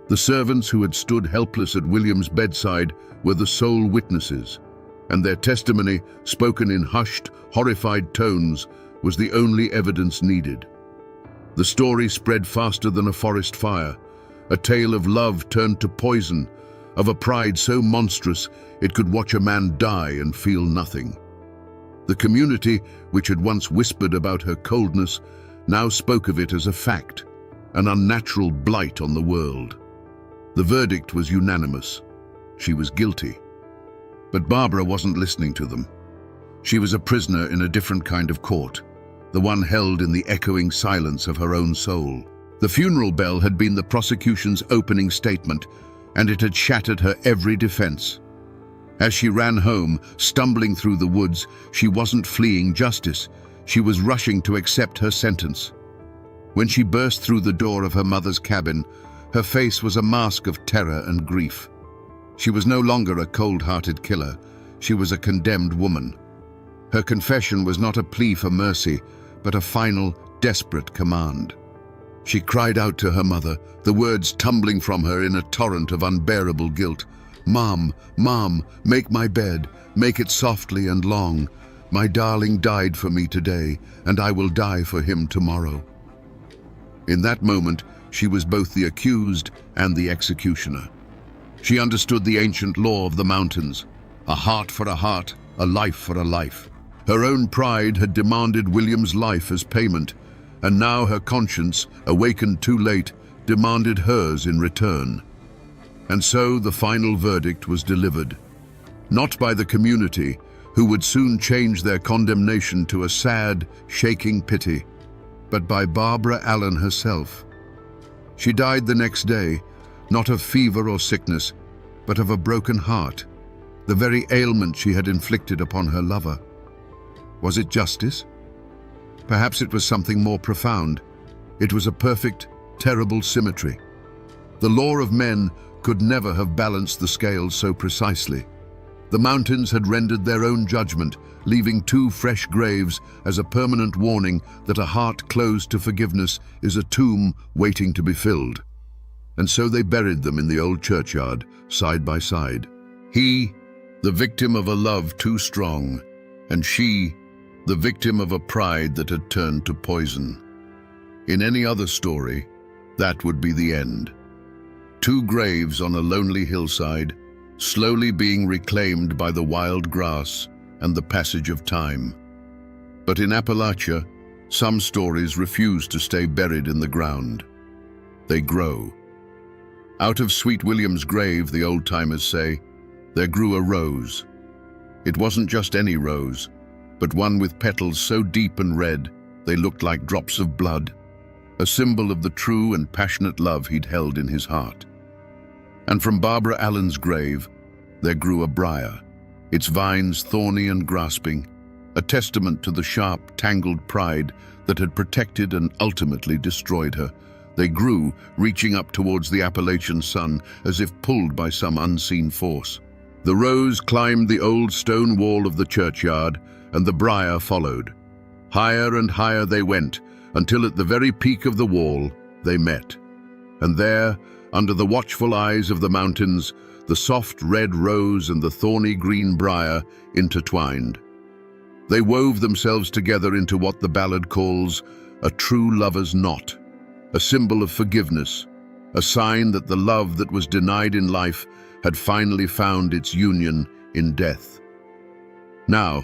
The servants who had stood helpless at William's bedside were the sole witnesses, and their testimony, spoken in hushed, horrified tones, was the only evidence needed. The story spread faster than a forest fire, a tale of love turned to poison, of a pride so monstrous it could watch a man die and feel nothing. The community, which had once whispered about her coldness, now spoke of it as a fact, an unnatural blight on the world. The verdict was unanimous. She was guilty. But Barbara wasn't listening to them. She was a prisoner in a different kind of court, the one held in the echoing silence of her own soul. The funeral bell had been the prosecution's opening statement, and it had shattered her every defense. As she ran home, stumbling through the woods, she wasn't fleeing justice. She was rushing to accept her sentence. When she burst through the door of her mother's cabin, her face was a mask of terror and grief. She was no longer a cold-hearted killer. She was a condemned woman. Her confession was not a plea for mercy, but a final, desperate command. She cried out to her mother, the words tumbling from her in a torrent of unbearable guilt. "Mom, Mom, make my bed, make it softly and long. My darling died for me today, and I will die for him tomorrow." In that moment, she was both the accused and the executioner. She understood the ancient law of the mountains, a heart for a heart, a life for a life. Her own pride had demanded William's life as payment, and now her conscience, awakened too late, demanded hers in return. And so the final verdict was delivered, not by the community, who would soon change their condemnation to a sad, shaking pity, but by Barbara Allen herself. She died the next day, not of fever or sickness, but of a broken heart, the very ailment she had inflicted upon her lover. Was it justice? Perhaps it was something more profound. It was a perfect, terrible symmetry. The law of men could never have balanced the scales so precisely. The mountains had rendered their own judgment, leaving 2 fresh graves as a permanent warning that a heart closed to forgiveness is a tomb waiting to be filled. And so they buried them in the old churchyard, side by side. He, the victim of a love too strong, and she, the victim of a pride that had turned to poison. In any other story, that would be the end. 2 graves on a lonely hillside, slowly being reclaimed by the wild grass and the passage of time. But in Appalachia, some stories refuse to stay buried in the ground. They grow. Out of Sweet William's grave, the old-timers say, there grew a rose. It wasn't just any rose, but one with petals so deep and red they looked like drops of blood, a symbol of the true and passionate love he'd held in his heart. And from Barbara Allen's grave, there grew a briar, its vines thorny and grasping, a testament to the sharp, tangled pride that had protected and ultimately destroyed her. They grew, reaching up towards the Appalachian sun as if pulled by some unseen force. The rose climbed the old stone wall of the churchyard, and the briar followed. Higher and higher they went, until at the very peak of the wall they met. And there, under the watchful eyes of the mountains, the soft red rose and the thorny green briar intertwined. They wove themselves together into what the ballad calls a true lover's knot, a symbol of forgiveness, a sign that the love that was denied in life had finally found its union in death. Now,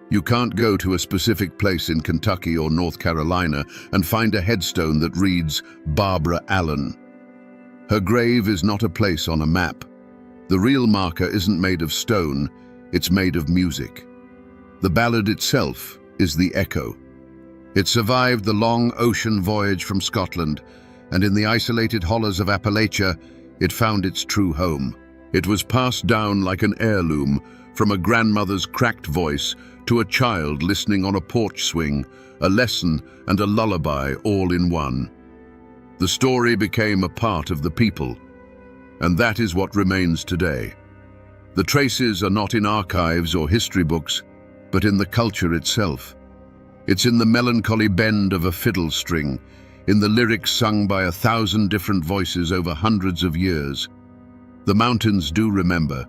you can't go to a specific place in Kentucky or North Carolina and find a headstone that reads Barbara Allen. Her grave is not a place on a map. The real marker isn't made of stone, it's made of music. The ballad itself is the echo. It survived the long ocean voyage from Scotland, and in the isolated hollows of Appalachia, it found its true home. It was passed down like an heirloom, from a grandmother's cracked voice to a child listening on a porch swing, a lesson and a lullaby all in one. The story became a part of the people, and that is what remains today. The traces are not in archives or history books, but in the culture itself. It's in the melancholy bend of a fiddle string, in the lyrics sung by 1,000 different voices over hundreds of years. The mountains do remember,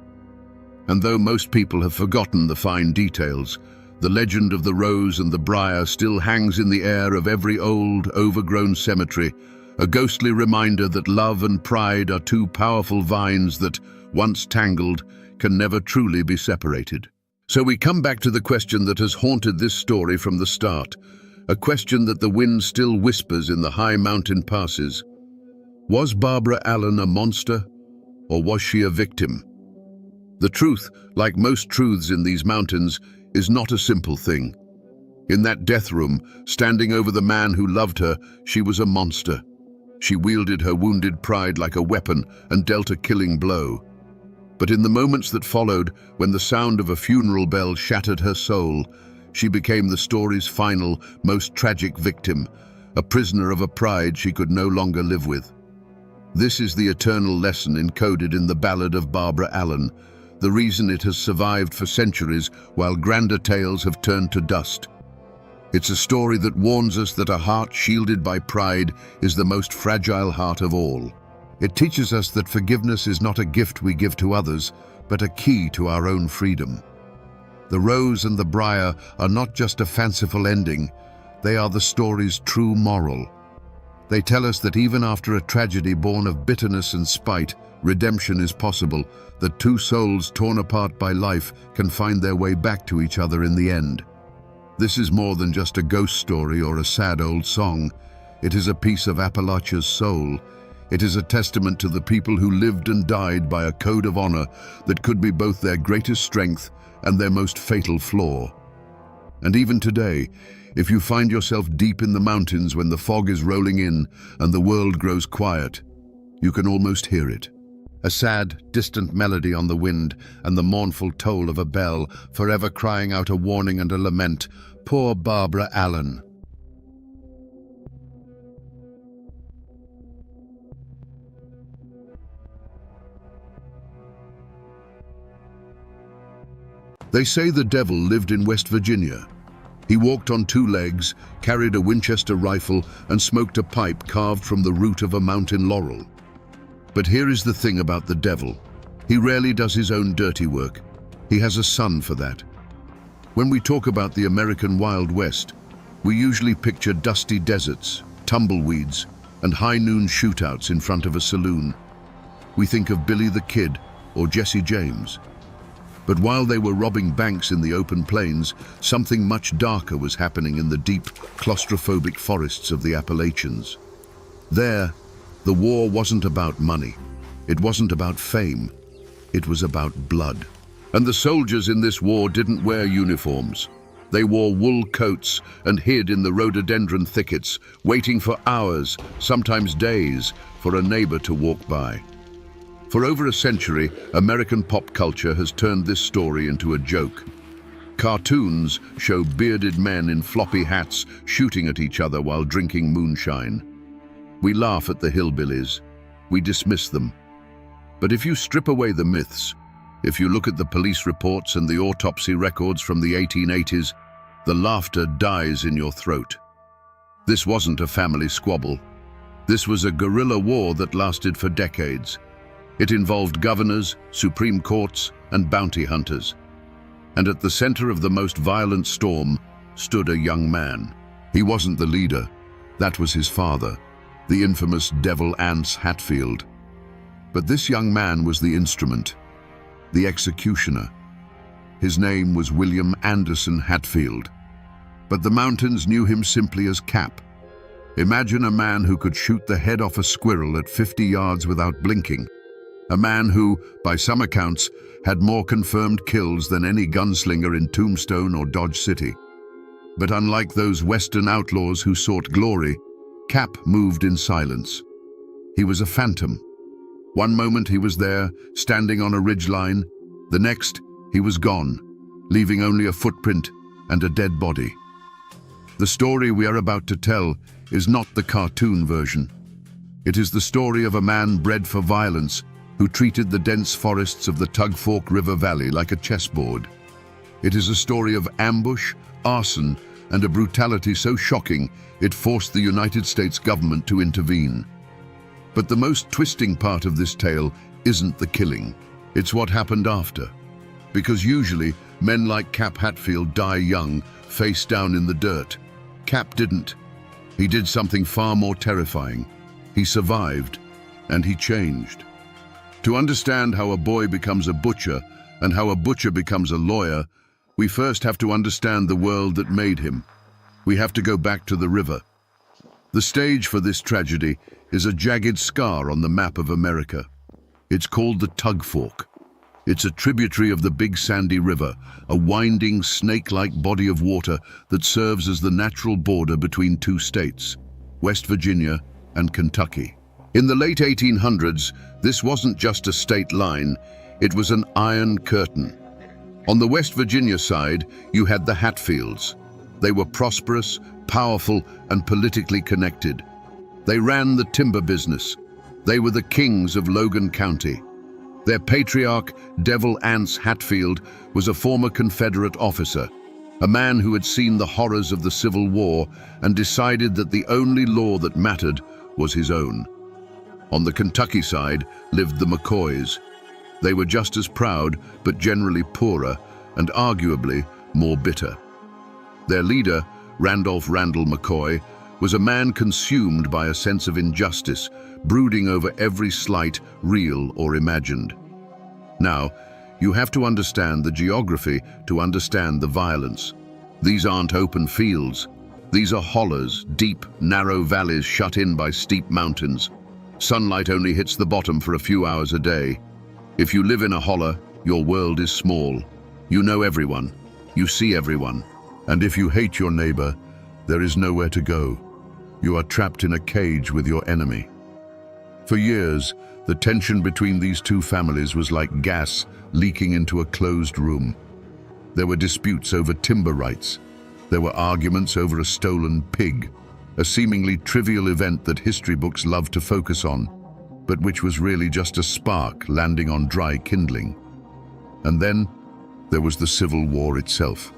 and though most people have forgotten the fine details, the legend of the rose and the briar still hangs in the air of every old, overgrown cemetery, a ghostly reminder that love and pride are 2 powerful vines that, once tangled, can never truly be separated. So we come back to the question that has haunted this story from the start, a question that the wind still whispers in the high mountain passes. Was Barbara Allen a monster, or was she a victim? The truth, like most truths in these mountains, is not a simple thing. In that death room, standing over the man who loved her, she was a monster. She wielded her wounded pride like a weapon and dealt a killing blow. But in the moments that followed, when the sound of a funeral bell shattered her soul, she became the story's final, most tragic victim, a prisoner of a pride she could no longer live with. This is the eternal lesson encoded in the ballad of Barbara Allen, the reason it has survived for centuries while grander tales have turned to dust. It's a story that warns us that a heart shielded by pride is the most fragile heart of all. It teaches us that forgiveness is not a gift we give to others, but a key to our own freedom. The rose and the briar are not just a fanciful ending, they are the story's true moral. They tell us that even after a tragedy born of bitterness and spite, redemption is possible, that 2 souls torn apart by life can find their way back to each other in the end. This is more than just a ghost story or a sad old song. It is a piece of Appalachia's soul. It is a testament to the people who lived and died by a code of honor that could be both their greatest strength and their most fatal flaw. And even today, if you find yourself deep in the mountains when the fog is rolling in and the world grows quiet, you can almost hear it. A sad, distant melody on the wind and the mournful toll of a bell, forever crying out a warning and a lament. Poor Barbara Allen. They say the devil lived in West Virginia. He walked on two legs, carried a Winchester rifle, and smoked a pipe carved from the root of a mountain laurel. But here is the thing about the devil. He rarely does his own dirty work. He has a son for that. When we talk about the American Wild West, we usually picture dusty deserts, tumbleweeds, and high noon shootouts in front of a saloon. We think of Billy the Kid or Jesse James. But while they were robbing banks in the open plains, something much darker was happening in the deep, claustrophobic forests of the Appalachians. There, the war wasn't about money. It wasn't about fame. It was about blood. And the soldiers in this war didn't wear uniforms. They wore wool coats and hid in the rhododendron thickets, waiting for hours, sometimes days, for a neighbor to walk by. For over a century, American pop culture has turned this story into a joke. Cartoons show bearded men in floppy hats shooting at each other while drinking moonshine. We laugh at the hillbillies. We dismiss them. But if you strip away the myths, if you look at the police reports and the autopsy records from the 1880s, the laughter dies in your throat. This wasn't a family squabble. This was a guerrilla war that lasted for decades. It involved governors, supreme courts, and bounty hunters. And at the center of the most violent storm stood a young man. He wasn't the leader. That was his father, the infamous Devil Anse Hatfield. But this young man was the instrument, the executioner. His name was William Anderson Hatfield. But the mountains knew him simply as Cap. Imagine a man who could shoot the head off a squirrel at 50 yards without blinking. A man who, by some accounts, had more confirmed kills than any gunslinger in Tombstone or Dodge City. But unlike those Western outlaws who sought glory, Cap moved in silence. He was a phantom. One moment he was there, standing on a ridgeline. The next, he was gone, leaving only a footprint and a dead body. The story we are about to tell is not the cartoon version. It is the story of a man bred for violence, who treated the dense forests of the Tug Fork River Valley like a chessboard. It is a story of ambush, arson, and a brutality so shocking it forced the United States government to intervene. But the most twisting part of this tale isn't the killing. It's what happened after. Because usually, men like Cap Hatfield die young, face down in the dirt. Cap didn't. He did something far more terrifying. He survived, and he changed. To understand how a boy becomes a butcher and how a butcher becomes a lawyer, we first have to understand the world that made him. We have to go back to the river. The stage for this tragedy is a jagged scar on the map of America. It's called the Tug Fork. It's a tributary of the Big Sandy River, a winding, snake-like body of water that serves as the natural border between two states, West Virginia and Kentucky. In the late 1800s, this wasn't just a state line, it was an iron curtain. On the West Virginia side, you had the Hatfields. They were prosperous, powerful, and politically connected. They ran the timber business. They were the kings of Logan County. Their patriarch, Devil Anse Hatfield, was a former Confederate officer, a man who had seen the horrors of the Civil War and decided that the only law that mattered was his own. On the Kentucky side lived the McCoys. They were just as proud, but generally poorer, and arguably more bitter. Their leader, Randolph Randall McCoy, was a man consumed by a sense of injustice, brooding over every slight, real or imagined. Now, you have to understand the geography to understand the violence. These aren't open fields. These are hollers, deep, narrow valleys shut in by steep mountains. Sunlight only hits the bottom for a few hours a day. If you live in a holler, your world is small. You know everyone. You see everyone. And if you hate your neighbor, there is nowhere to go. You are trapped in a cage with your enemy. For years, the tension between these two families was like gas leaking into a closed room. There were disputes over timber rights. There were arguments over a stolen pig, a seemingly trivial event that history books love to focus on, but which was really just a spark landing on dry kindling. And then, There was the Civil War itself.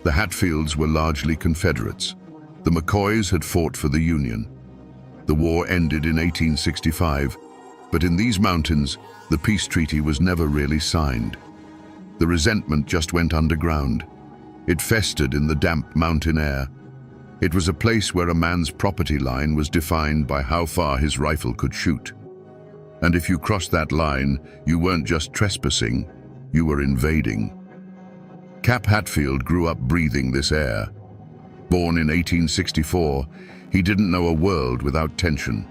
The Hatfields were largely Confederates. The McCoys had fought for the Union. The war ended in 1865, but in these mountains, the peace treaty was never really signed. The resentment just went underground. It festered in the damp mountain air. It was a place where a man's property line was defined by how far his rifle could shoot. And if you crossed that line, you weren't just trespassing, you were invading. Cap Hatfield grew up breathing this air. Born in 1864, he didn't know a world without tension.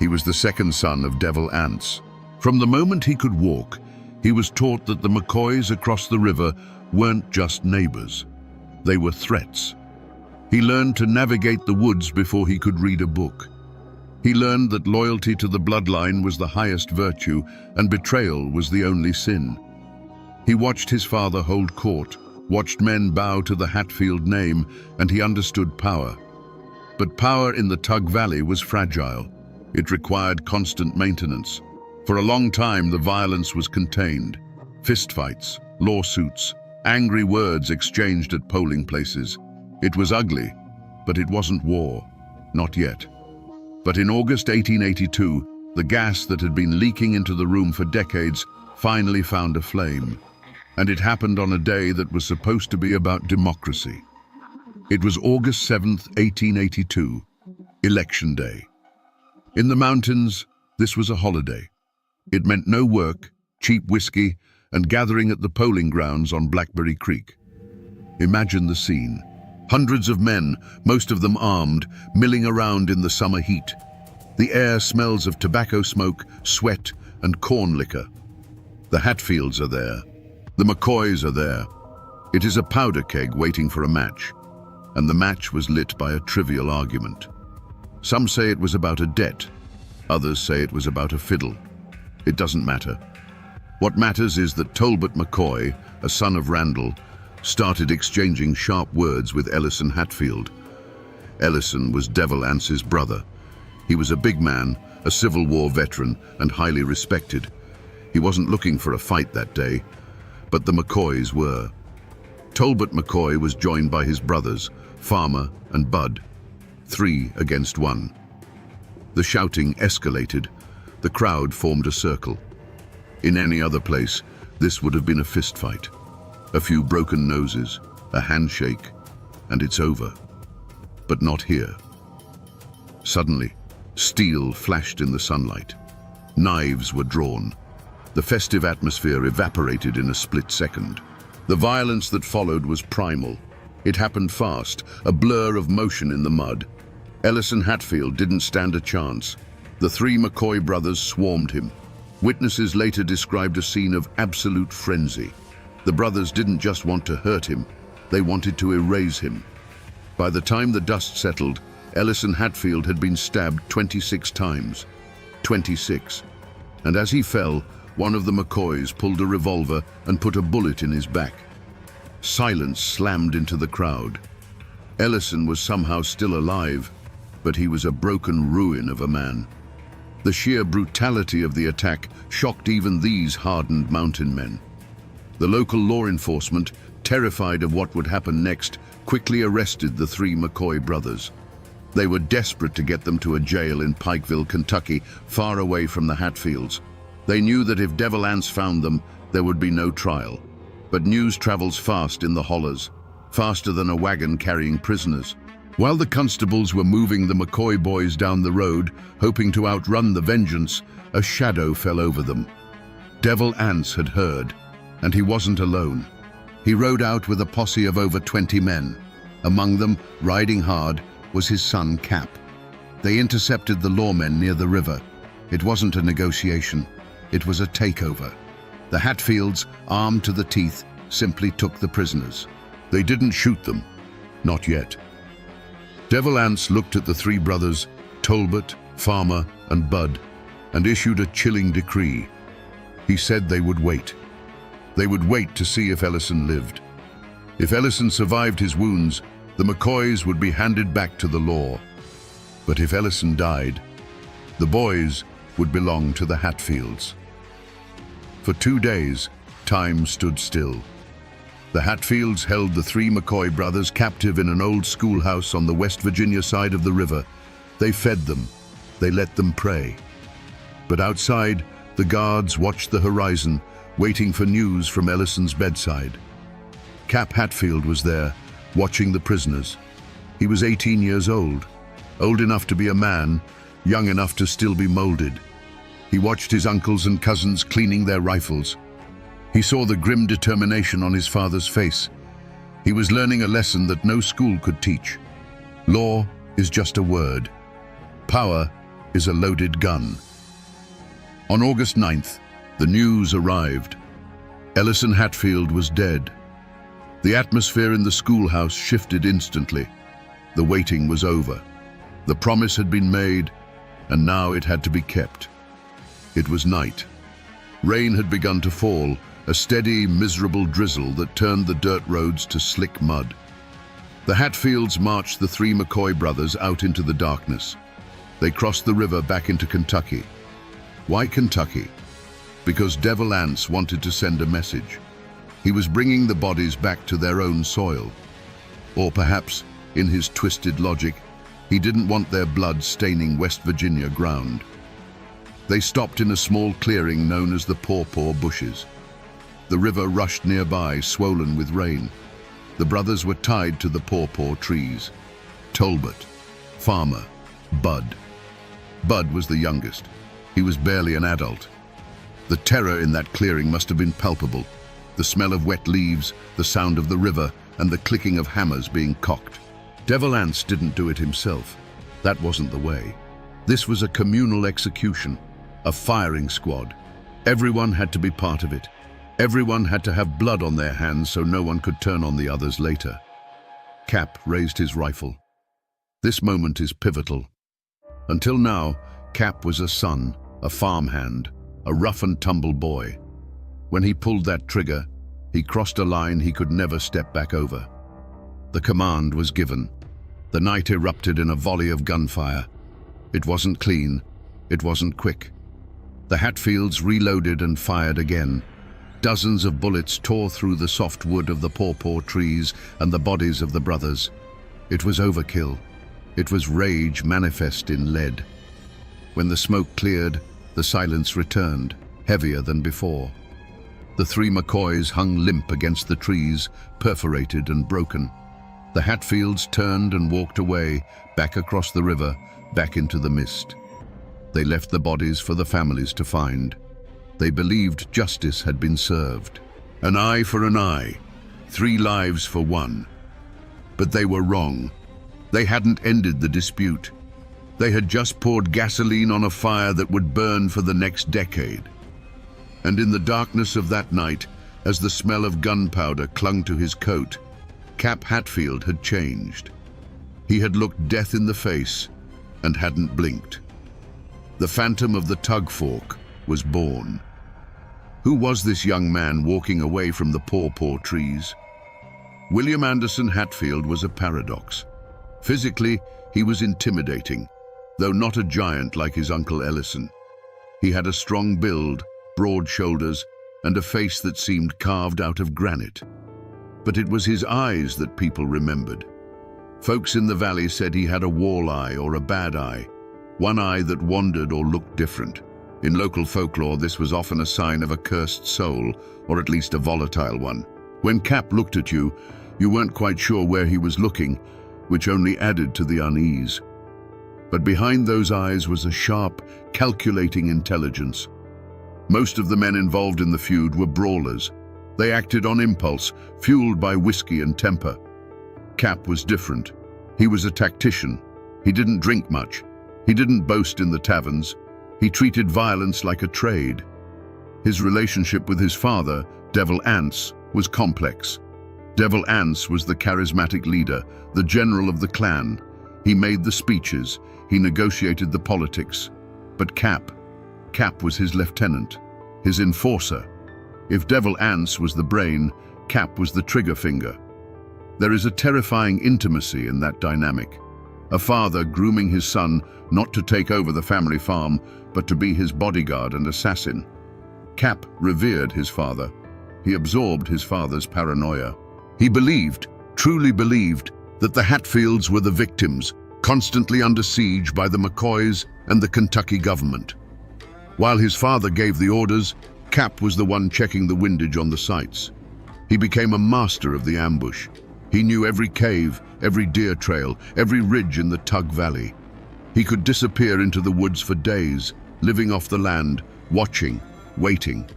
He was the second son of Devil Anse. From the moment he could walk, he was taught that the McCoys across the river weren't just neighbors. They were threats. He learned to navigate the woods before he could read a book. He learned that loyalty to the bloodline was the highest virtue and betrayal was the only sin. He watched his father hold court, watched men bow to the Hatfield name, and he understood power. But power in the Tug Valley was fragile. It required constant maintenance. For a long time, the violence was contained. Fistfights, lawsuits, angry words exchanged at polling places. It was ugly, but it wasn't war. Not yet. But in August 1882, the gas that had been leaking into the room for decades finally found a flame. And it happened on a day that was supposed to be about democracy. It was August 7th, 1882, Election Day. In the mountains, this was a holiday. It meant no work, cheap whiskey, and gathering at the polling grounds on Blackberry Creek. Imagine the scene. Hundreds of men, most of them armed, milling around in the summer heat. The air smells of tobacco smoke, sweat, and corn liquor. The Hatfields are there. The McCoys are there. It is a powder keg waiting for a match, and the match was lit by a trivial argument. Some say it was about a debt, others say it was about a fiddle. It doesn't matter. What matters is that Tolbert McCoy, a son of Randall, started exchanging sharp words with Ellison Hatfield. Ellison was Devil Anse's brother. He was a big man, a Civil War veteran, and highly respected. He wasn't looking for a fight that day, but the McCoys were. Tolbert McCoy was joined by his brothers, Farmer and Bud, 3 against 1. The shouting escalated. The crowd formed a circle. In any other place, this would have been a fistfight. A few broken noses, a handshake, and it's over. But not here. Suddenly, steel flashed in the sunlight. Knives were drawn. The festive atmosphere evaporated in a split second. The violence that followed was primal. It happened fast, a blur of motion in the mud. Ellison Hatfield didn't stand a chance. The 3 McCoy brothers swarmed him. Witnesses later described a scene of absolute frenzy. The brothers didn't just want to hurt him, they wanted to erase him. By the time the dust settled, Ellison Hatfield had been stabbed 26 times. 26. And as he fell, one of the McCoys pulled a revolver and put a bullet in his back. Silence slammed into the crowd. Ellison was somehow still alive, but he was a broken ruin of a man. The sheer brutality of the attack shocked even these hardened mountain men. The local law enforcement, terrified of what would happen next, quickly arrested the 3 McCoy brothers. They were desperate to get them to a jail in Pikeville, Kentucky, far away from the Hatfields. They knew that if Devil Anse found them, there would be no trial. But news travels fast in the hollers, faster than a wagon carrying prisoners. While the constables were moving the McCoy boys down the road, hoping to outrun the vengeance, a shadow fell over them. Devil Anse had heard, and he wasn't alone. He rode out with a posse of over 20 men. Among them, riding hard, was his son Cap. They intercepted the lawmen near the river. It wasn't a negotiation, it was a takeover. The Hatfields, armed to the teeth, simply took the prisoners. They didn't shoot them, not yet. Devil Anse looked at the 3 brothers, Tolbert, Farmer, and Bud, and issued a chilling decree. He said they would wait. They would wait to see if Ellison lived. If Ellison survived his wounds, the McCoys would be handed back to the law. But if Ellison died, the boys would belong to the Hatfields. For 2 days, time stood still. The Hatfields held the three McCoy brothers captive in an old schoolhouse on the West Virginia side of the river. They fed them. They let them prey. But outside, the guards watched the horizon, waiting for news from Ellison's bedside. Cap Hatfield was there, watching the prisoners. He was 18 years old enough to be a man, young enough to still be molded. He watched his uncles and cousins cleaning their rifles. He saw the grim determination on his father's face. He was learning a lesson that no school could teach. Law is just a word. Power is a loaded gun. On August 9th, the news arrived. Ellison Hatfield was dead. The atmosphere in the schoolhouse shifted instantly. The waiting was over. The promise had been made, and now it had to be kept. It was night. Rain had begun to fall, a steady, miserable drizzle that turned the dirt roads to slick mud. The Hatfields marched the three McCoy brothers out into the darkness. They crossed the river back into Kentucky. Why Kentucky? Because Devil Anse wanted to send a message. He was bringing the bodies back to their own soil. Or perhaps, in his twisted logic, he didn't want their blood staining West Virginia ground. They stopped in a small clearing known as the Pawpaw Bushes. The river rushed nearby, swollen with rain. The brothers were tied to the pawpaw trees. Tolbert, Farmer, Bud. Bud was the youngest. He was barely an adult. The terror in that clearing must have been palpable. The smell of wet leaves, the sound of the river, and the clicking of hammers being cocked. Devil Anse didn't do it himself. That wasn't the way. This was a communal execution, a firing squad. Everyone had to be part of it. Everyone had to have blood on their hands so no one could turn on the others later. Cap raised his rifle. This moment is pivotal. Until now, Cap was a son, a farmhand, a rough-and-tumble boy. When he pulled that trigger, he crossed a line he could never step back over. The command was given. The night erupted in a volley of gunfire. It wasn't clean. It wasn't quick. The Hatfields reloaded and fired again. Dozens of bullets tore through the soft wood of the pawpaw trees and the bodies of the brothers. It was overkill. It was rage manifest in lead. When the smoke cleared, the silence returned, heavier than before. The three McCoys hung limp against the trees, perforated and broken. The Hatfields turned and walked away, back across the river, back into the mist. They left the bodies for the families to find. They believed justice had been served. An eye for an eye, 3 lives for 1. But they were wrong. They hadn't ended the dispute. They had just poured gasoline on a fire that would burn for the next decade. And in the darkness of that night, as the smell of gunpowder clung to his coat, Cap Hatfield had changed. He had looked death in the face and hadn't blinked. The phantom of the tug fork was born. Who was this young man walking away from the pawpaw trees? William Anderson Hatfield was a paradox. Physically, he was intimidating, though not a giant like his uncle Ellison. He had a strong build, broad shoulders, and a face that seemed carved out of granite. But it was his eyes that people remembered. Folks in the valley said he had a wall eye or a bad eye, one eye that wandered or looked different. In local folklore, this was often a sign of a cursed soul, or at least a volatile one. When Cap looked at you, you weren't quite sure where he was looking, which only added to the unease. But behind those eyes was a sharp, calculating intelligence. Most of the men involved in the feud were brawlers. They acted on impulse, fueled by whiskey and temper. Cap was different. He was a tactician. He didn't drink much. He didn't boast in the taverns. He treated violence like a trade. His relationship with his father, Devil Anse, was complex. Devil Anse was the charismatic leader, the general of the clan. He made the speeches, he negotiated the politics. But Cap was his lieutenant, his enforcer. If Devil Anse was the brain, Cap was the trigger finger. There is a terrifying intimacy in that dynamic. A father grooming his son not to take over the family farm, but to be his bodyguard and assassin. Cap revered his father. He absorbed his father's paranoia. He believed, truly believed, that the Hatfields were the victims, constantly under siege by the McCoys and the Kentucky government. While his father gave the orders, Cap was the one checking the windage on the sights. He became a master of the ambush. He knew every cave, every deer trail, every ridge in the Tug Valley. He could disappear into the woods for days, living off the land, watching, waiting.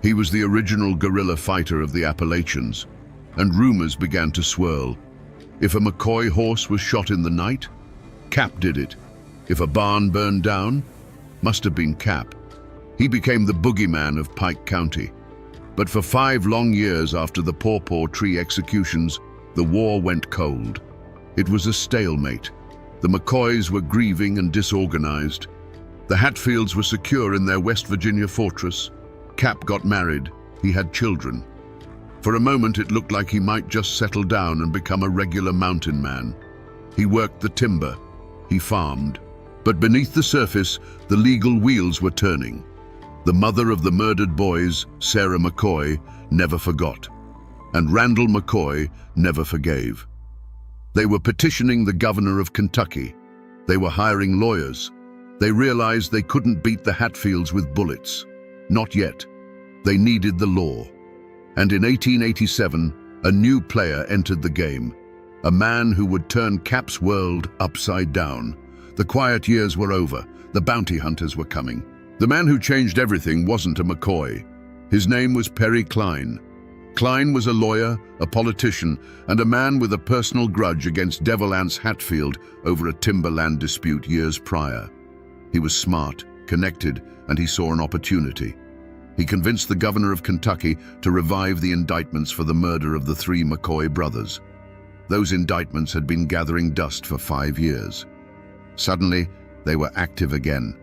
He was the original guerrilla fighter of the Appalachians, and rumors began to swirl. If a McCoy horse was shot in the night, Cap did it. If a barn burned down, must have been Cap. He became the boogeyman of Pike County. But for 5 long years after the Paw Tree executions, the war went cold. It was a stalemate. The McCoys were grieving and disorganized. The Hatfields were secure in their West Virginia fortress. Cap got married. He had children. For a moment it looked like he might just settle down and become a regular mountain man. He worked the timber. He farmed. But beneath the surface, the legal wheels were turning. The mother of the murdered boys, Sarah McCoy, never forgot. And Randall McCoy never forgave. They were petitioning the governor of Kentucky. They were hiring lawyers. They realized they couldn't beat the Hatfields with bullets. Not yet. They needed the law. And in 1887, a new player entered the game. A man who would turn Cap's world upside down. The quiet years were over. The bounty hunters were coming. The man who changed everything wasn't a McCoy. His name was Perry Cline. Cline was a lawyer, a politician, and a man with a personal grudge against Devil Anse Hatfield over a timberland dispute years prior. He was smart, connected, and he saw an opportunity. He convinced the governor of Kentucky to revive the indictments for the murder of the 3 McCoy brothers. Those indictments had been gathering dust for 5 years. Suddenly, they were active again,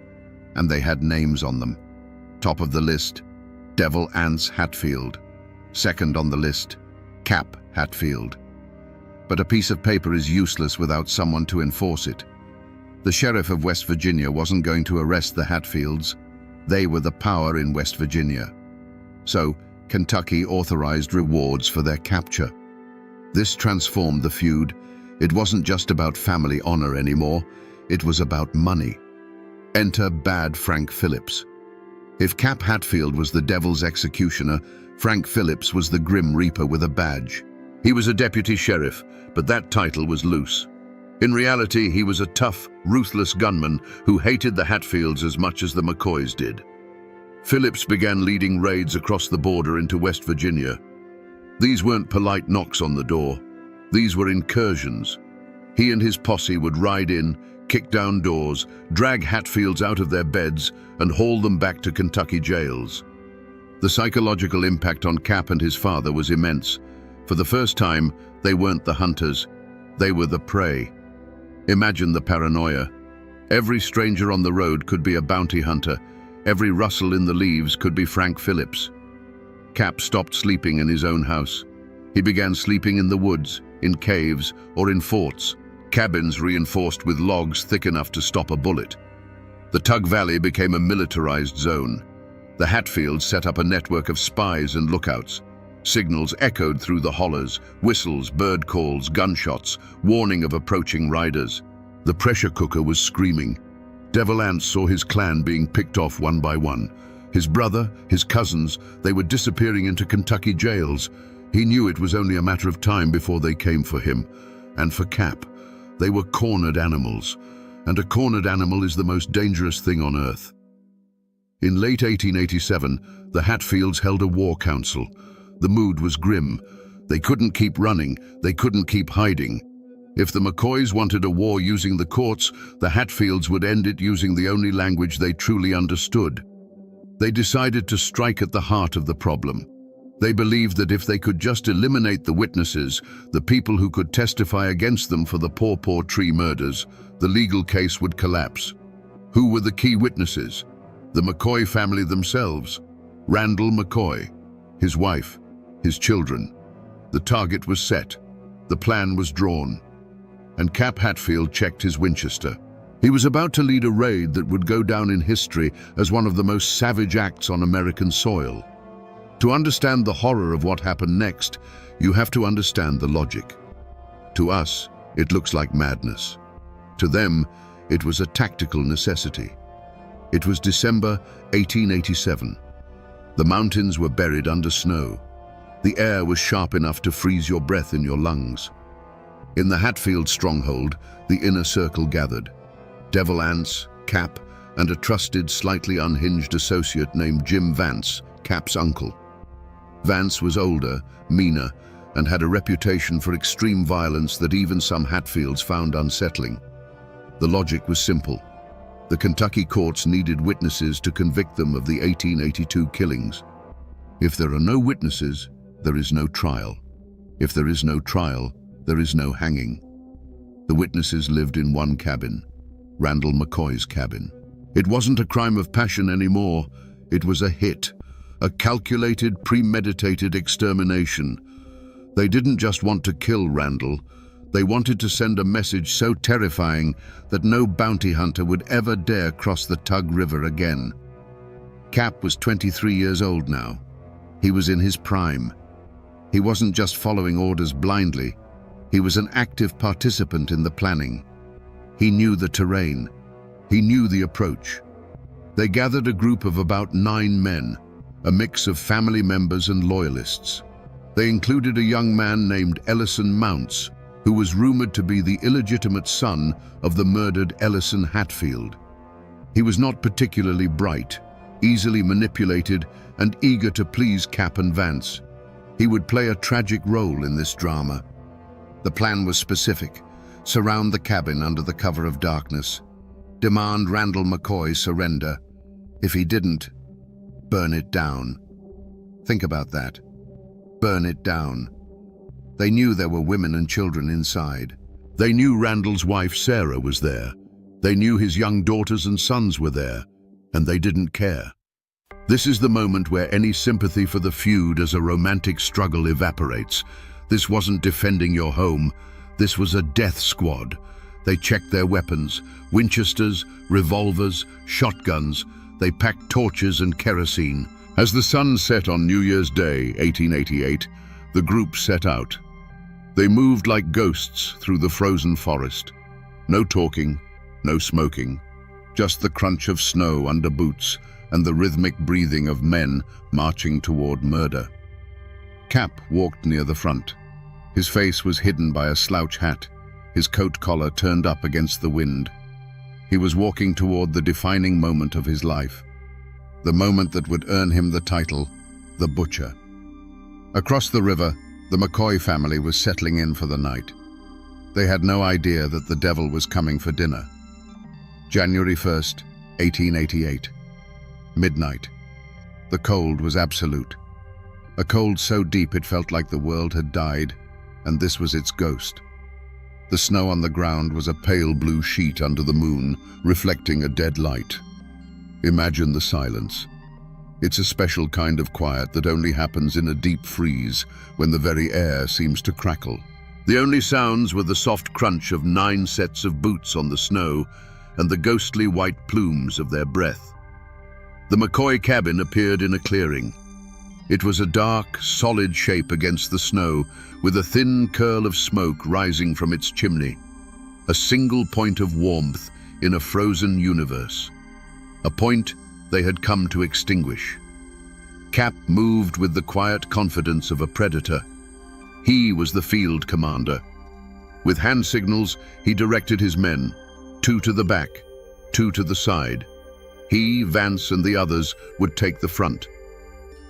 and they had names on them. Top of the list, Devil Anse Hatfield. Second on the list, Cap Hatfield. But a piece of paper is useless without someone to enforce it. The sheriff of West Virginia wasn't going to arrest the Hatfields. They were the power in West Virginia. So, Kentucky authorized rewards for their capture. This transformed the feud. It wasn't just about family honor anymore. It was about money. Enter Bad Frank Phillips. If Cap Hatfield was the devil's executioner, Frank Phillips was the Grim Reaper with a badge. He was a deputy sheriff, but that title was loose. In reality, he was a tough, ruthless gunman who hated the Hatfields as much as the McCoys did. Phillips began leading raids across the border into West Virginia. These weren't polite knocks on the door. These were incursions. He and his posse would ride in, kick down doors, drag Hatfields out of their beds, and haul them back to Kentucky jails. The psychological impact on Cap and his father was immense. For the first time, they weren't the hunters. They were the prey. Imagine the paranoia. Every stranger on the road could be a bounty hunter. Every rustle in the leaves could be Frank Phillips. Cap stopped sleeping in his own house. He began sleeping in the woods, in caves, or in forts, cabins reinforced with logs thick enough to stop a bullet. The Tug Valley became a militarized zone. The Hatfields set up a network of spies and lookouts. Signals echoed through the hollers, whistles, bird calls, gunshots, warning of approaching riders. The pressure cooker was screaming. Devil Anse saw his clan being picked off one by one. His brother, his cousins, they were disappearing into Kentucky jails. He knew it was only a matter of time before they came for him. And for Cap, they were cornered animals. And a cornered animal is the most dangerous thing on earth. In late 1887, the Hatfields held a war council. The mood was grim. They couldn't keep running. They couldn't keep hiding. If the McCoys wanted a war using the courts, the Hatfields would end it using the only language they truly understood. They decided to strike at the heart of the problem. They believed that if they could just eliminate the witnesses, the people who could testify against them for the Paw Tree murders, the legal case would collapse. Who were the key witnesses? The McCoy family themselves. Randall McCoy, his wife, his children. The target was set. The plan was drawn. And Cap Hatfield checked his Winchester. He was about to lead a raid that would go down in history as one of the most savage acts on American soil. To understand the horror of what happened next, you have to understand the logic. To us, it looks like madness. To them, it was a tactical necessity. It was December 1887. The mountains were buried under snow. The air was sharp enough to freeze your breath in your lungs. In the Hatfield stronghold, the inner circle gathered. Devil Anse, Cap, and a trusted, slightly unhinged associate named Jim Vance, Cap's uncle. Vance was older, meaner, and had a reputation for extreme violence that even some Hatfields found unsettling. The logic was simple. The Kentucky courts needed witnesses to convict them of the 1882 killings. If there are no witnesses, there is no trial. If there is no trial, there is no hanging. The witnesses lived in one cabin, Randall McCoy's cabin. It wasn't a crime of passion anymore. It was a hit, a calculated, premeditated extermination. They didn't just want to kill Randall. They wanted to send a message so terrifying that no bounty hunter would ever dare cross the Tug River again. Cap was 23 years old now. He was in his prime. He wasn't just following orders blindly. He was an active participant in the planning. He knew the terrain. He knew the approach. They gathered a group of about 9 men, a mix of family members and loyalists. They included a young man named Ellison Mounts, who was rumored to be the illegitimate son of the murdered Ellison Hatfield. He was not particularly bright, easily manipulated, and eager to please Cap and Vance. He would play a tragic role in this drama. The plan was specific: surround the cabin under the cover of darkness, demand Randall McCoy surrender. If he didn't, burn it down. Think about that. Burn it down. They knew there were women and children inside. They knew Randall's wife Sarah was there. They knew his young daughters and sons were there, and they didn't care. This is the moment where any sympathy for the feud as a romantic struggle evaporates. This wasn't defending your home. This was a death squad. They checked their weapons: Winchesters, revolvers, shotguns. They packed torches and kerosene. As the sun set on New Year's Day, 1888, the group set out. They moved like ghosts through the frozen forest. No talking, no smoking, just the crunch of snow under boots and the rhythmic breathing of men marching toward murder. Cap walked near the front. His face was hidden by a slouch hat, his coat collar turned up against the wind. He was walking toward the defining moment of his life, the moment that would earn him the title, the Butcher. Across the river, the McCoy family was settling in for the night. They had no idea that the devil was coming for dinner. January 1st, 1888. Midnight. The cold was absolute. A cold so deep it felt like the world had died, and this was its ghost. The snow on the ground was a pale blue sheet under the moon, reflecting a dead light. Imagine the silence. It's a special kind of quiet that only happens in a deep freeze, when the very air seems to crackle. The only sounds were the soft crunch of 9 sets of boots on the snow and the ghostly white plumes of their breath. The McCoy cabin appeared in a clearing. It was a dark, solid shape against the snow, with a thin curl of smoke rising from its chimney. A single point of warmth in a frozen universe. A point they had come to extinguish. Cap moved with the quiet confidence of a predator. He was the field commander. With hand signals, he directed his men, 2 to the back, 2 to the side. He, Vance, and the others would take the front.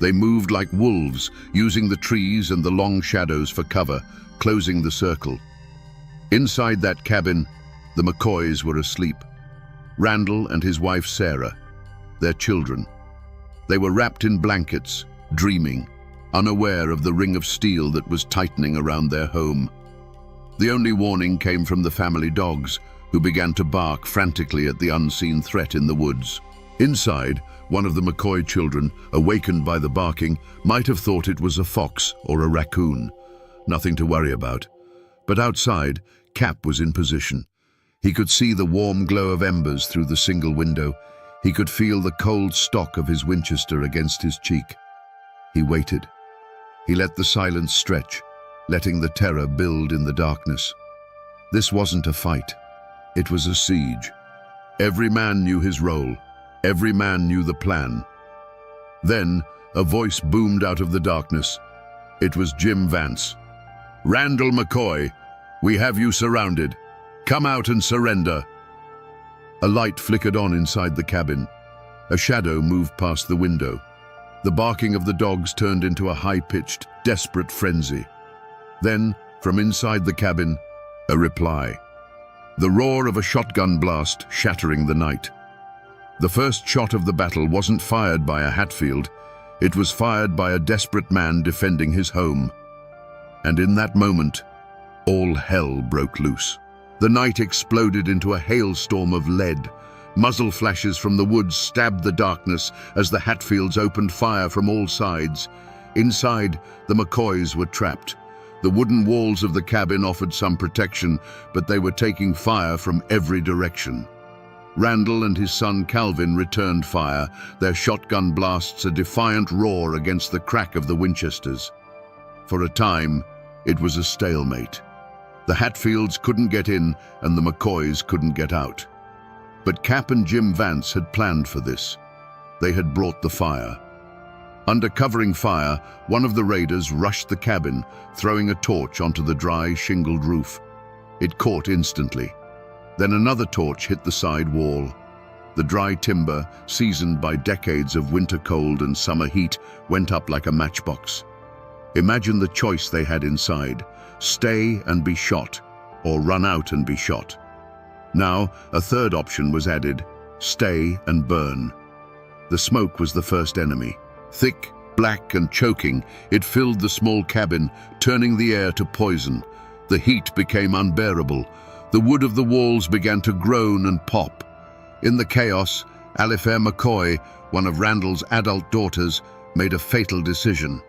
They moved like wolves, using the trees and the long shadows for cover, closing the circle. Inside that cabin, the McCoys were asleep. Randall and his wife Sarah, their children. They were wrapped in blankets, dreaming, unaware of the ring of steel that was tightening around their home. The only warning came from the family dogs, who began to bark frantically at the unseen threat in the woods. Inside, one of the McCoy children, awakened by the barking, might have thought it was a fox or a raccoon. Nothing to worry about. But outside, Cap was in position. He could see the warm glow of embers through the single window. He could feel the cold stock of his Winchester against his cheek. He waited. He let the silence stretch, letting the terror build in the darkness. This wasn't a fight. It was a siege. Every man knew his role. Every man knew the plan. Then, a voice boomed out of the darkness. It was Jim Vance. "Randall McCoy, we have you surrounded. Come out and surrender." A light flickered on inside the cabin. A shadow moved past the window. The barking of the dogs turned into a high-pitched, desperate frenzy. Then, from inside the cabin, a reply. The roar of a shotgun blast shattering the night. The first shot of the battle wasn't fired by a Hatfield. It was fired by a desperate man defending his home. And in that moment, all hell broke loose. The night exploded into a hailstorm of lead. Muzzle flashes from the woods stabbed the darkness as the Hatfields opened fire from all sides. Inside, the McCoys were trapped. The wooden walls of the cabin offered some protection, but they were taking fire from every direction. Randall and his son Calvin returned fire, their shotgun blasts a defiant roar against the crack of the Winchesters. For a time, it was a stalemate. The Hatfields couldn't get in, and the McCoys couldn't get out. But Cap and Jim Vance had planned for this. They had brought the fire. Under covering fire, one of the raiders rushed the cabin, throwing a torch onto the dry, shingled roof. It caught instantly. Then another torch hit the side wall. The dry timber, seasoned by decades of winter cold and summer heat, went up like a matchbox. Imagine the choice they had inside: stay and be shot, or run out and be shot. Now, a third option was added: stay and burn. The smoke was the first enemy. Thick, black and choking, it filled the small cabin, turning the air to poison. The heat became unbearable. The wood of the walls began to groan and pop. In the chaos, Alifair McCoy, one of Randall's adult daughters, made a fatal decision.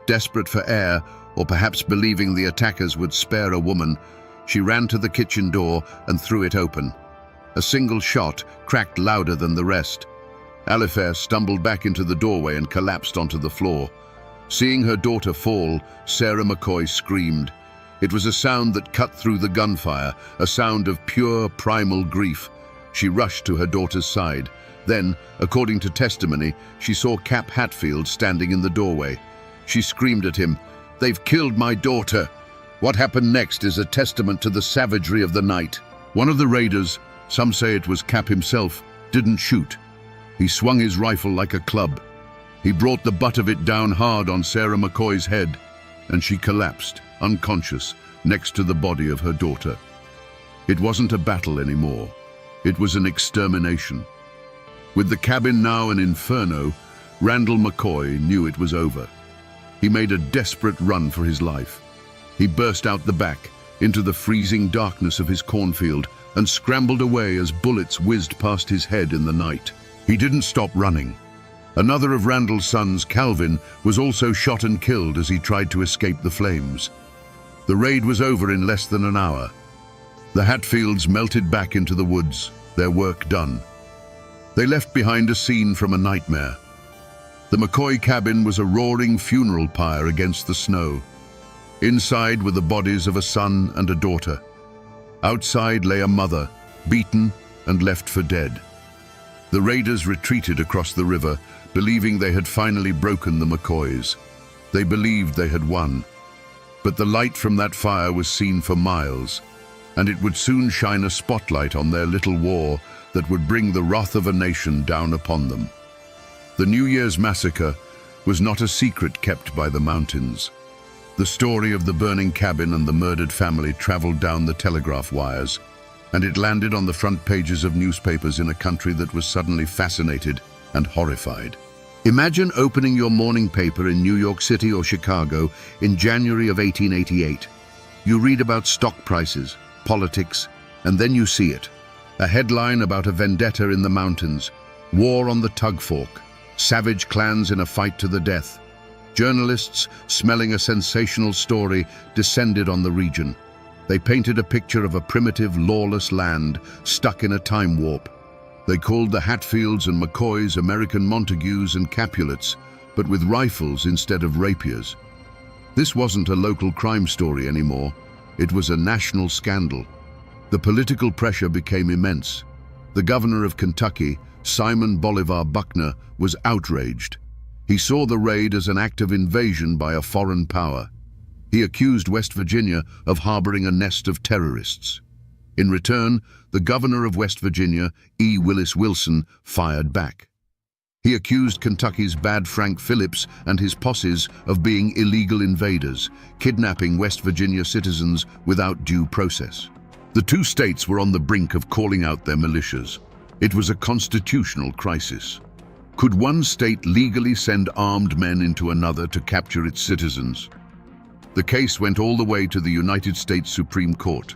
Desperate for air, or perhaps believing the attackers would spare a woman, she ran to the kitchen door and threw it open. A single shot cracked louder than the rest. Alifair stumbled back into the doorway and collapsed onto the floor. Seeing her daughter fall, Sarah McCoy screamed. It was a sound that cut through the gunfire, a sound of pure, primal grief. She rushed to her daughter's side. Then, according to testimony, she saw Cap Hatfield standing in the doorway. She screamed at him, "They've killed my daughter!" What happened next is a testament to the savagery of the night. One of the raiders, some say it was Cap himself, didn't shoot. He swung his rifle like a club. He brought the butt of it down hard on Sarah McCoy's head, and she collapsed, unconscious, next to the body of her daughter. It wasn't a battle anymore. It was an extermination. With the cabin now an inferno, Randall McCoy knew it was over. He made a desperate run for his life. He burst out the back, into the freezing darkness of his cornfield, and scrambled away as bullets whizzed past his head in the night. He didn't stop running. Another of Randall's sons, Calvin, was also shot and killed as he tried to escape the flames. The raid was over in less than an hour. The Hatfields melted back into the woods, their work done. They left behind a scene from a nightmare. The McCoy cabin was a roaring funeral pyre against the snow. Inside were the bodies of a son and a daughter. Outside lay a mother, beaten and left for dead. The raiders retreated across the river, believing they had finally broken the McCoys. They believed they had won. But the light from that fire was seen for miles, and it would soon shine a spotlight on their little war that would bring the wrath of a nation down upon them. The New Year's massacre was not a secret kept by the mountains. The story of the burning cabin and the murdered family traveled down the telegraph wires, and it landed on the front pages of newspapers in a country that was suddenly fascinated and horrified. Imagine opening your morning paper in New York City or Chicago in January of 1888. You read about stock prices, politics, and then you see it. A headline about a vendetta in the mountains, war on the Tug Fork, savage clans in a fight to the death. Journalists, smelling a sensational story, descended on the region. They painted a picture of a primitive, lawless land stuck in a time warp. They called the Hatfields and McCoys American Montagues and Capulets, but with rifles instead of rapiers. This wasn't a local crime story anymore. It was a national scandal. The political pressure became immense. The governor of Kentucky, Simon Bolivar Buckner, was outraged. He saw the raid as an act of invasion by a foreign power. He accused West Virginia of harboring a nest of terrorists. In return, the governor of West Virginia, E. Willis Wilson, fired back. He accused Kentucky's bad Frank Phillips and his posses of being illegal invaders, kidnapping West Virginia citizens without due process. The two states were on the brink of calling out their militias. It was a constitutional crisis. Could one state legally send armed men into another to capture its citizens? The case went all the way to the United States Supreme Court.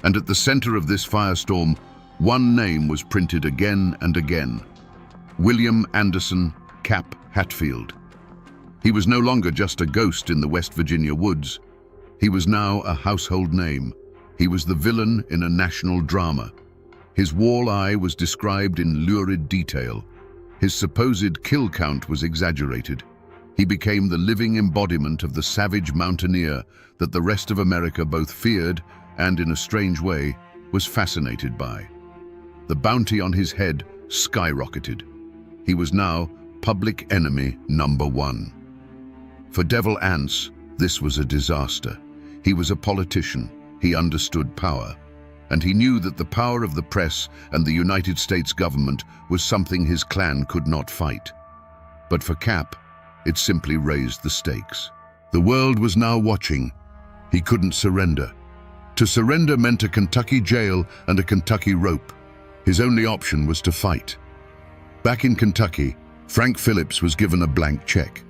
And at the center of this firestorm, one name was printed again and again: William Anderson Cap Hatfield. He was no longer just a ghost in the West Virginia woods. He was now a household name. He was the villain in a national drama. His walleye was described in lurid detail. His supposed kill count was exaggerated. He became the living embodiment of the savage mountaineer that the rest of America both feared and, in a strange way, was fascinated by. The bounty on his head skyrocketed. He was now public enemy number one. For Devil Anse, this was a disaster. He was a politician. He understood power. And he knew that the power of the press and the United States government was something his clan could not fight. But for Cap, it simply raised the stakes. The world was now watching. He couldn't surrender. To surrender meant a Kentucky jail and a Kentucky rope. His only option was to fight. Back in Kentucky, Frank Phillips was given a blank check.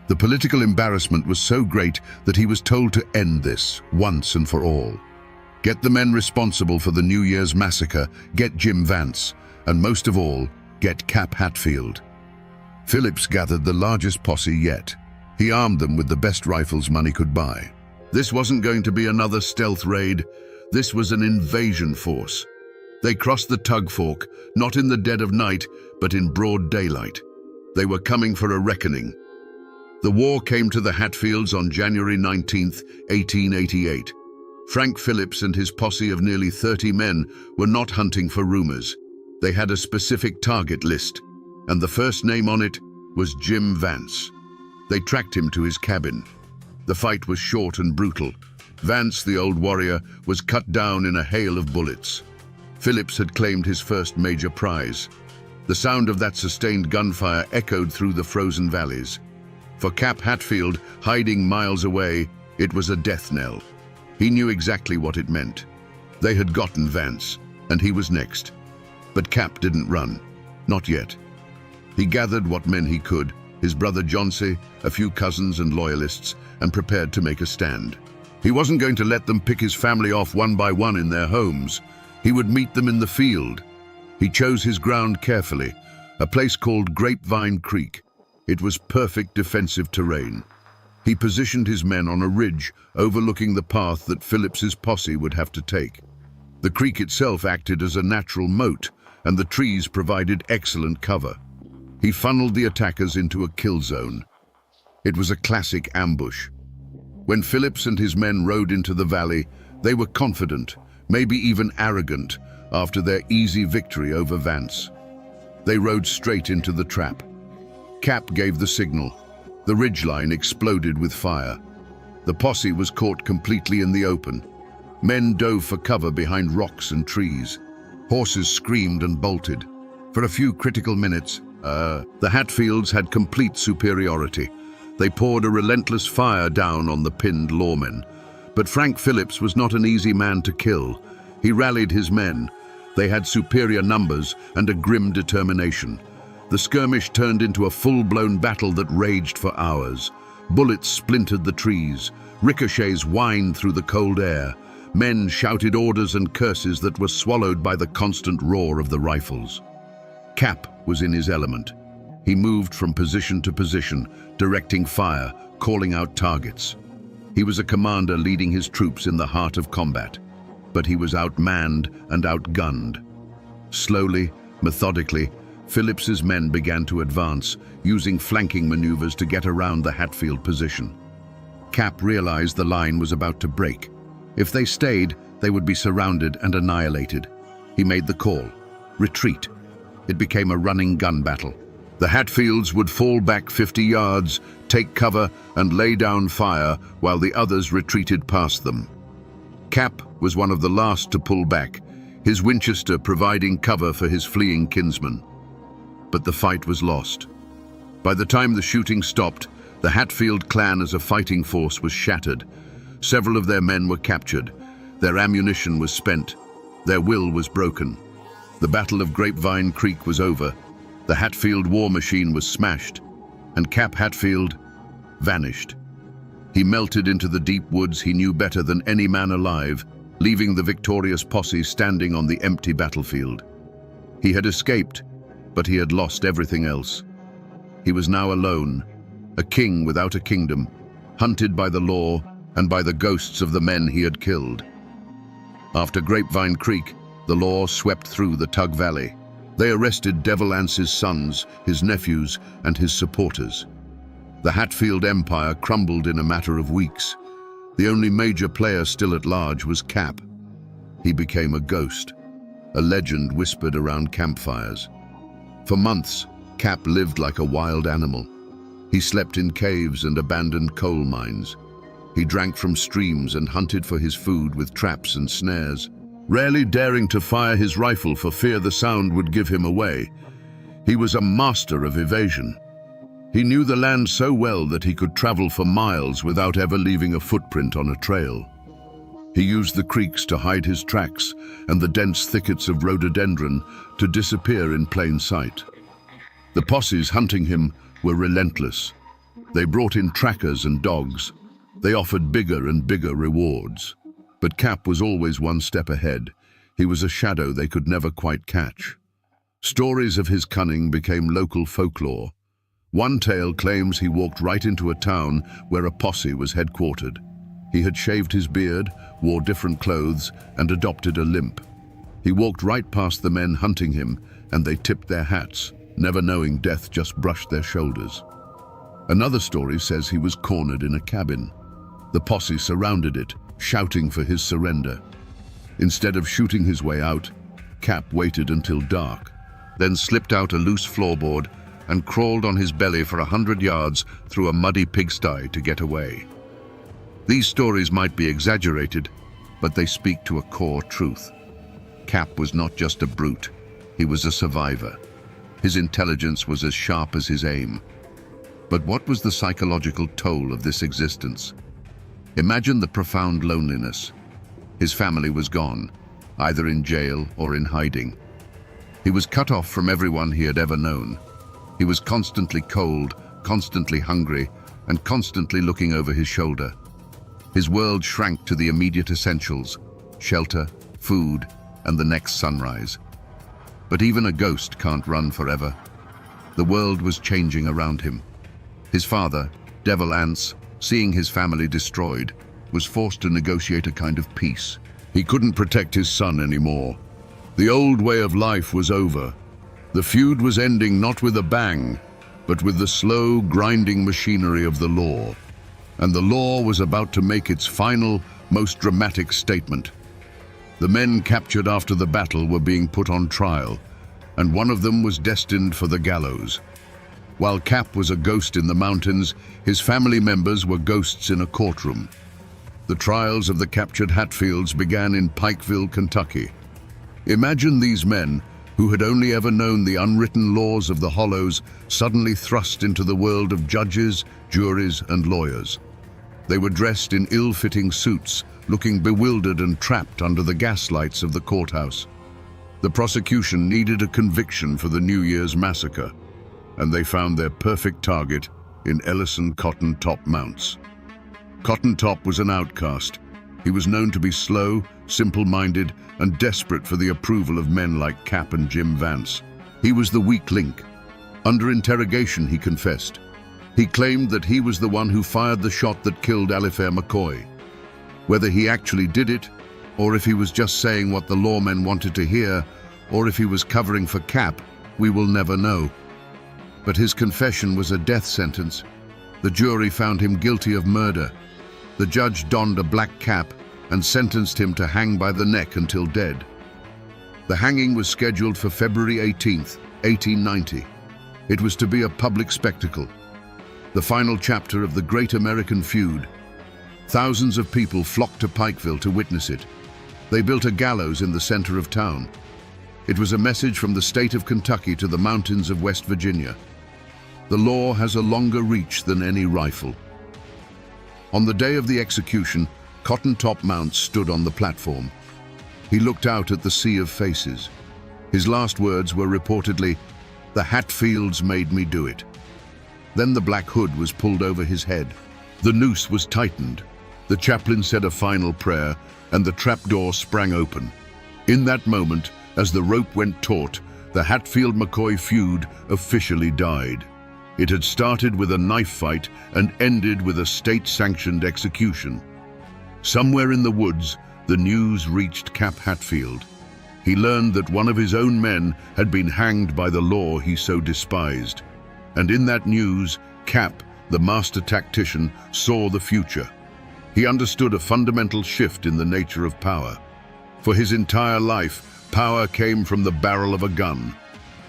The political embarrassment was so great that he was told to end this once and for all. Get the men responsible for the New Year's massacre, get Jim Vance, and most of all, get Cap Hatfield. Phillips gathered the largest posse yet. He armed them with the best rifles money could buy. This wasn't going to be another stealth raid. This was an invasion force. They crossed the Tug Fork, not in the dead of night, but in broad daylight. They were coming for a reckoning. The war came to the Hatfields on January 19, 1888. Frank Phillips and his posse of nearly 30 men were not hunting for rumors. They had a specific target list, and the first name on it was Jim Vance. They tracked him to his cabin. The fight was short and brutal. Vance, the old warrior, was cut down in a hail of bullets. Phillips had claimed his first major prize. The sound of that sustained gunfire echoed through the frozen valleys. For Cap Hatfield, hiding miles away, it was a death knell. He knew exactly what it meant. They had gotten Vance, and he was next. But Cap didn't run. Not yet. He gathered what men he could, his brother Johnsy, a few cousins and loyalists, and prepared to make a stand. He wasn't going to let them pick his family off one by one in their homes. He would meet them in the field. He chose his ground carefully, a place called Grapevine Creek. It was perfect defensive terrain. He positioned his men on a ridge overlooking the path that Phillips's posse would have to take. The creek itself acted as a natural moat, and the trees provided excellent cover. He funneled the attackers into a kill zone. It was a classic ambush. When Phillips and his men rode into the valley, they were confident, maybe even arrogant, after their easy victory over Vance. They rode straight into the trap. Cap gave the signal. The ridgeline exploded with fire. The posse was caught completely in the open. Men dove for cover behind rocks and trees. Horses screamed and bolted. For a few critical minutes, the Hatfields had complete superiority. They poured a relentless fire down on the pinned lawmen. But Frank Phillips was not an easy man to kill. He rallied his men. They had superior numbers and a grim determination. The skirmish turned into a full-blown battle that raged for hours. Bullets splintered the trees. Ricochets whined through the cold air. Men shouted orders and curses that were swallowed by the constant roar of the rifles. Cap was in his element. He moved from position to position, directing fire, calling out targets. He was a commander leading his troops in the heart of combat, but he was outmanned and outgunned. Slowly, methodically, Phillips's men began to advance, using flanking maneuvers to get around the Hatfield position. Cap realized the line was about to break. If they stayed, they would be surrounded and annihilated. He made the call: retreat. It became a running gun battle. The Hatfields would fall back 50 yards, take cover, and lay down fire while the others retreated past them. Cap was one of the last to pull back, his Winchester providing cover for his fleeing kinsmen. But the fight was lost. By the time the shooting stopped, the Hatfield clan as a fighting force was shattered. Several of their men were captured. Their ammunition was spent. Their will was broken. The Battle of Grapevine Creek was over. The Hatfield war machine was smashed, and Cap Hatfield vanished. He melted into the deep woods he knew better than any man alive, leaving the victorious posse standing on the empty battlefield. He had escaped, but he had lost everything else. He was now alone, a king without a kingdom, hunted by the law and by the ghosts of the men he had killed. After Grapevine Creek, the law swept through the Tug Valley. They arrested Devil Ance's sons, his nephews, and his supporters. The Hatfield Empire crumbled in a matter of weeks. The only major player still at large was Cap. He became a ghost, a legend whispered around campfires. For months, Cap lived like a wild animal. He slept in caves and abandoned coal mines. He drank from streams and hunted for his food with traps and snares, rarely daring to fire his rifle for fear the sound would give him away. He was a master of evasion. He knew the land so well that he could travel for miles without ever leaving a footprint on a trail. He used the creeks to hide his tracks and the dense thickets of rhododendron to disappear in plain sight. The posses hunting him were relentless. They brought in trackers and dogs. They offered bigger and bigger rewards. But Cap was always one step ahead. He was a shadow they could never quite catch. Stories of his cunning became local folklore. One tale claims he walked right into a town where a posse was headquartered. He had shaved his beard, wore different clothes, and adopted a limp. He walked right past the men hunting him, and they tipped their hats, never knowing death just brushed their shoulders. Another story says he was cornered in a cabin. The posse surrounded it, shouting for his surrender. Instead of shooting his way out, Cap waited until dark, then slipped out a loose floorboard and crawled on his belly for 100 yards through a muddy pigsty to get away. These stories might be exaggerated, but they speak to a core truth. Cap was not just a brute, he was a survivor. His intelligence was as sharp as his aim. But what was the psychological toll of this existence? Imagine the profound loneliness. His family was gone, either in jail or in hiding. He was cut off from everyone he had ever known. He was constantly cold, constantly hungry, and constantly looking over his shoulder. His world shrank to the immediate essentials: shelter, food, and the next sunrise. But even a ghost can't run forever. The world was changing around him. His father, Devil Ance, seeing his family destroyed, was forced to negotiate a kind of peace. He couldn't protect his son anymore. The old way of life was over. The feud was ending not with a bang, but with the slow, grinding machinery of the law. And the law was about to make its final, most dramatic statement. The men captured after the battle were being put on trial, and one of them was destined for the gallows. While Cap was a ghost in the mountains, his family members were ghosts in a courtroom. The trials of the captured Hatfields began in Pikeville, Kentucky. Imagine these men, who had only ever known the unwritten laws of the Hollows, suddenly thrust into the world of judges, juries, and lawyers. They were dressed in ill-fitting suits, looking bewildered and trapped under the gaslights of the courthouse. The prosecution needed a conviction for the New Year's massacre, and they found their perfect target in Ellison Cotton Top Mounts. Cotton Top was an outcast. He was known to be slow, simple-minded, and desperate for the approval of men like Cap and Jim Vance. He was the weak link. Under interrogation, he confessed. He claimed that he was the one who fired the shot that killed Alifair McCoy. Whether he actually did it, or if he was just saying what the lawmen wanted to hear, or if he was covering for Cap, We will never know. But his confession was a death sentence. The jury found him guilty of murder. The judge donned a black cap and sentenced him to hang by the neck until dead. The hanging was scheduled for February 18th, 1890. It was to be a public spectacle, the final chapter of the great American feud. Thousands of people flocked to Pikeville to witness it. They built a gallows in the center of town. It was a message from the state of Kentucky to the mountains of West Virginia. The law has a longer reach than any rifle. On the day of the execution, Cotton Top Mounts stood on the platform. He looked out at the sea of faces. His last words were reportedly, "The Hatfields made me do it." Then the black hood was pulled over his head. The noose was tightened. The chaplain said a final prayer, and the trapdoor sprang open. In that moment, as the rope went taut, the Hatfield-McCoy feud officially died. It had started with a knife fight and ended with a state-sanctioned execution. Somewhere in the woods, the news reached Cap Hatfield. He learned that one of his own men had been hanged by the law he so despised. And in that news, Cap, the master tactician, saw the future. He understood a fundamental shift in the nature of power. For his entire life, power came from the barrel of a gun.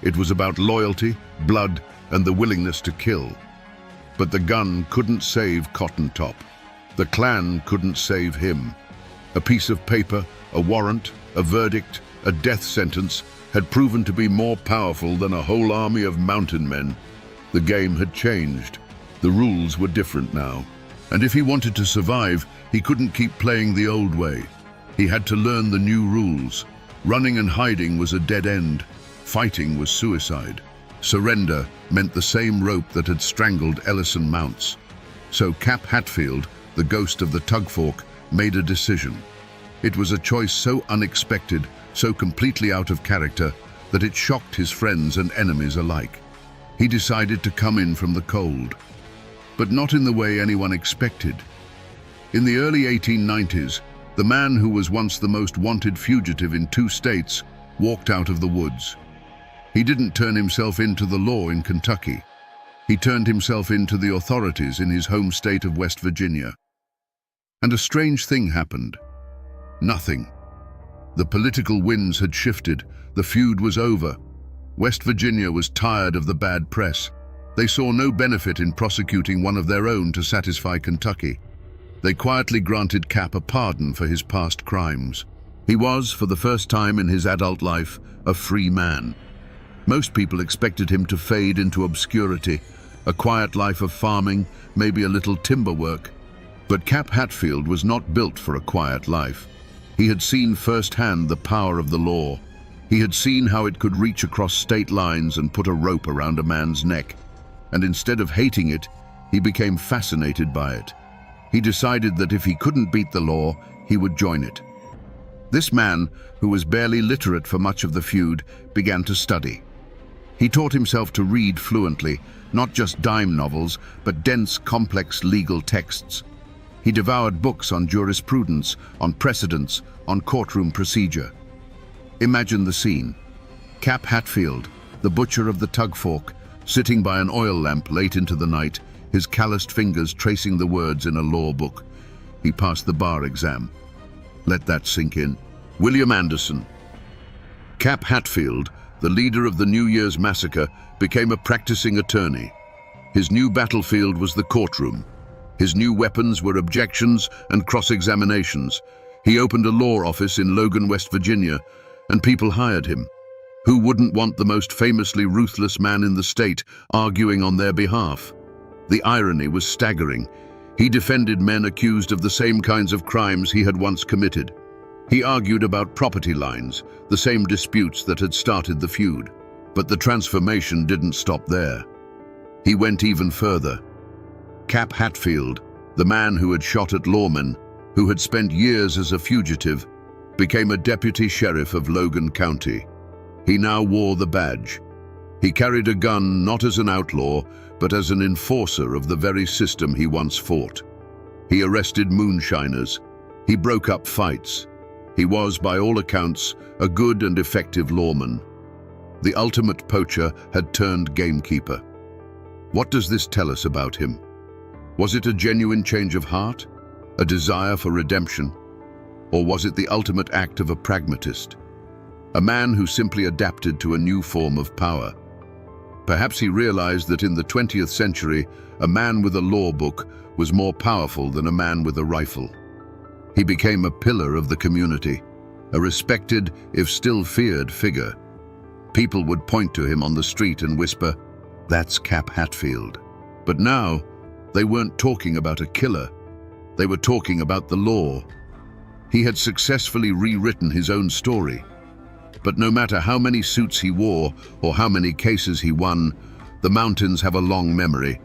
It was about loyalty, blood, and the willingness to kill. But the gun couldn't save Cotton Top. The Klan couldn't save him. A piece of paper, a warrant, a verdict, a death sentence had proven to be more powerful than a whole army of mountain men. The game had changed. The rules were different now. And if he wanted to survive, he couldn't keep playing the old way. He had to learn the new rules. Running and hiding was a dead end. Fighting was suicide. Surrender meant the same rope that had strangled Ellison Mounts. So Cap Hatfield, the ghost of the Tug Fork, made a decision. It was a choice so unexpected, so completely out of character, that it shocked his friends and enemies alike. He decided to come in from the cold, but not in the way anyone expected. In the early 1890s, the man who was once the most wanted fugitive in 2 states walked out of the woods. He didn't turn himself in to the law in Kentucky. He turned himself in to the authorities in his home state of West Virginia. And a strange thing happened. Nothing. The political winds had shifted. The feud was over. West Virginia was tired of the bad press. They saw no benefit in prosecuting one of their own to satisfy Kentucky. They quietly granted Cap a pardon for his past crimes. He was, for the first time in his adult life, a free man. Most people expected him to fade into obscurity, a quiet life of farming, maybe a little timber work. But Cap Hatfield was not built for a quiet life. He had seen firsthand the power of the law. He had seen how it could reach across state lines and put a rope around a man's neck. And instead of hating it, he became fascinated by it. He decided that if he couldn't beat the law, he would join it. This man, who was barely literate for much of the feud, began to study. He taught himself to read fluently, not just dime novels, but dense, complex legal texts. He devoured books on jurisprudence, on precedents, on courtroom procedure. Imagine the scene. Cap Hatfield, the butcher of the Tug Fork, sitting by an oil lamp late into the night, his calloused fingers tracing the words in a law book. He passed the bar exam. Let that sink in. William Anderson. Cap Hatfield, the leader of the New Year's massacre, became a practicing attorney. His new battlefield was the courtroom. His new weapons were objections and cross-examinations. He opened a law office in Logan, West Virginia, and people hired him. Who wouldn't want the most famously ruthless man in the state arguing on their behalf? The irony was staggering. He defended men accused of the same kinds of crimes he had once committed. He argued about property lines, the same disputes that had started the feud. But the transformation didn't stop there. He went even further. Cap Hatfield, the man who had shot at lawmen, who had spent years as a fugitive, became a deputy sheriff of Logan County. He now wore the badge. He carried a gun not as an outlaw, but as an enforcer of the very system he once fought. He arrested moonshiners. He broke up fights. He was, by all accounts, a good and effective lawman. The ultimate poacher had turned gamekeeper. What does this tell us about him? Was it a genuine change of heart? A desire for redemption? Or was it the ultimate act of a pragmatist? A man who simply adapted to a new form of power? Perhaps he realized that in the 20th century, a man with a law book was more powerful than a man with a rifle. He became a pillar of the community, a respected, if still feared, figure. People would point to him on the street and whisper, "That's Cap Hatfield." But now, they weren't talking about a killer. They were talking about the law. He had successfully rewritten his own story. But no matter how many suits he wore or how many cases he won, the mountains have a long memory,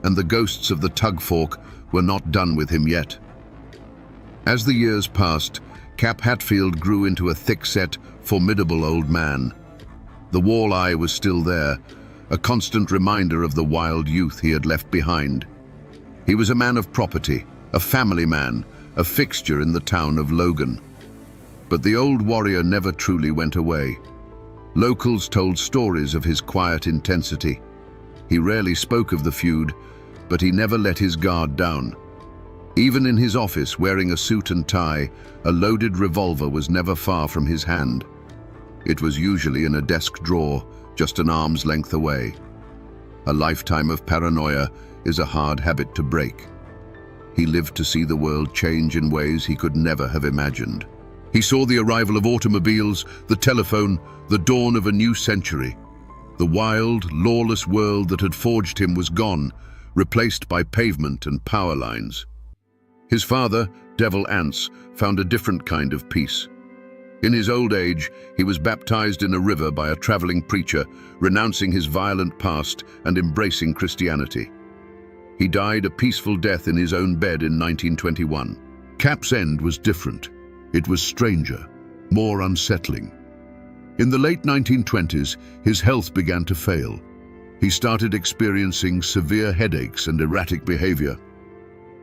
and the ghosts of the Tug Fork were not done with him yet. As the years passed, Cap Hatfield grew into a thick-set, formidable old man. The walleye was still there, a constant reminder of the wild youth he had left behind. He was a man of property, a family man, a fixture in the town of Logan. But the old warrior never truly went away. Locals told stories of his quiet intensity. He rarely spoke of the feud, but he never let his guard down. Even in his office, wearing a suit and tie, a loaded revolver was never far from his hand. It was usually in a desk drawer, just an arm's length away. A lifetime of paranoia is a hard habit to break. He lived to see the world change in ways he could never have imagined. He saw the arrival of automobiles, the telephone, the dawn of a new century. The wild, lawless world that had forged him was gone, replaced by pavement and power lines. His father, Devil Anse, found a different kind of peace. In his old age, he was baptized in a river by a traveling preacher, renouncing his violent past and embracing Christianity. He died a peaceful death in his own bed in 1921. Cap's end was different. It was stranger, more unsettling. In the late 1920s, his health began to fail. He started experiencing severe headaches and erratic behavior.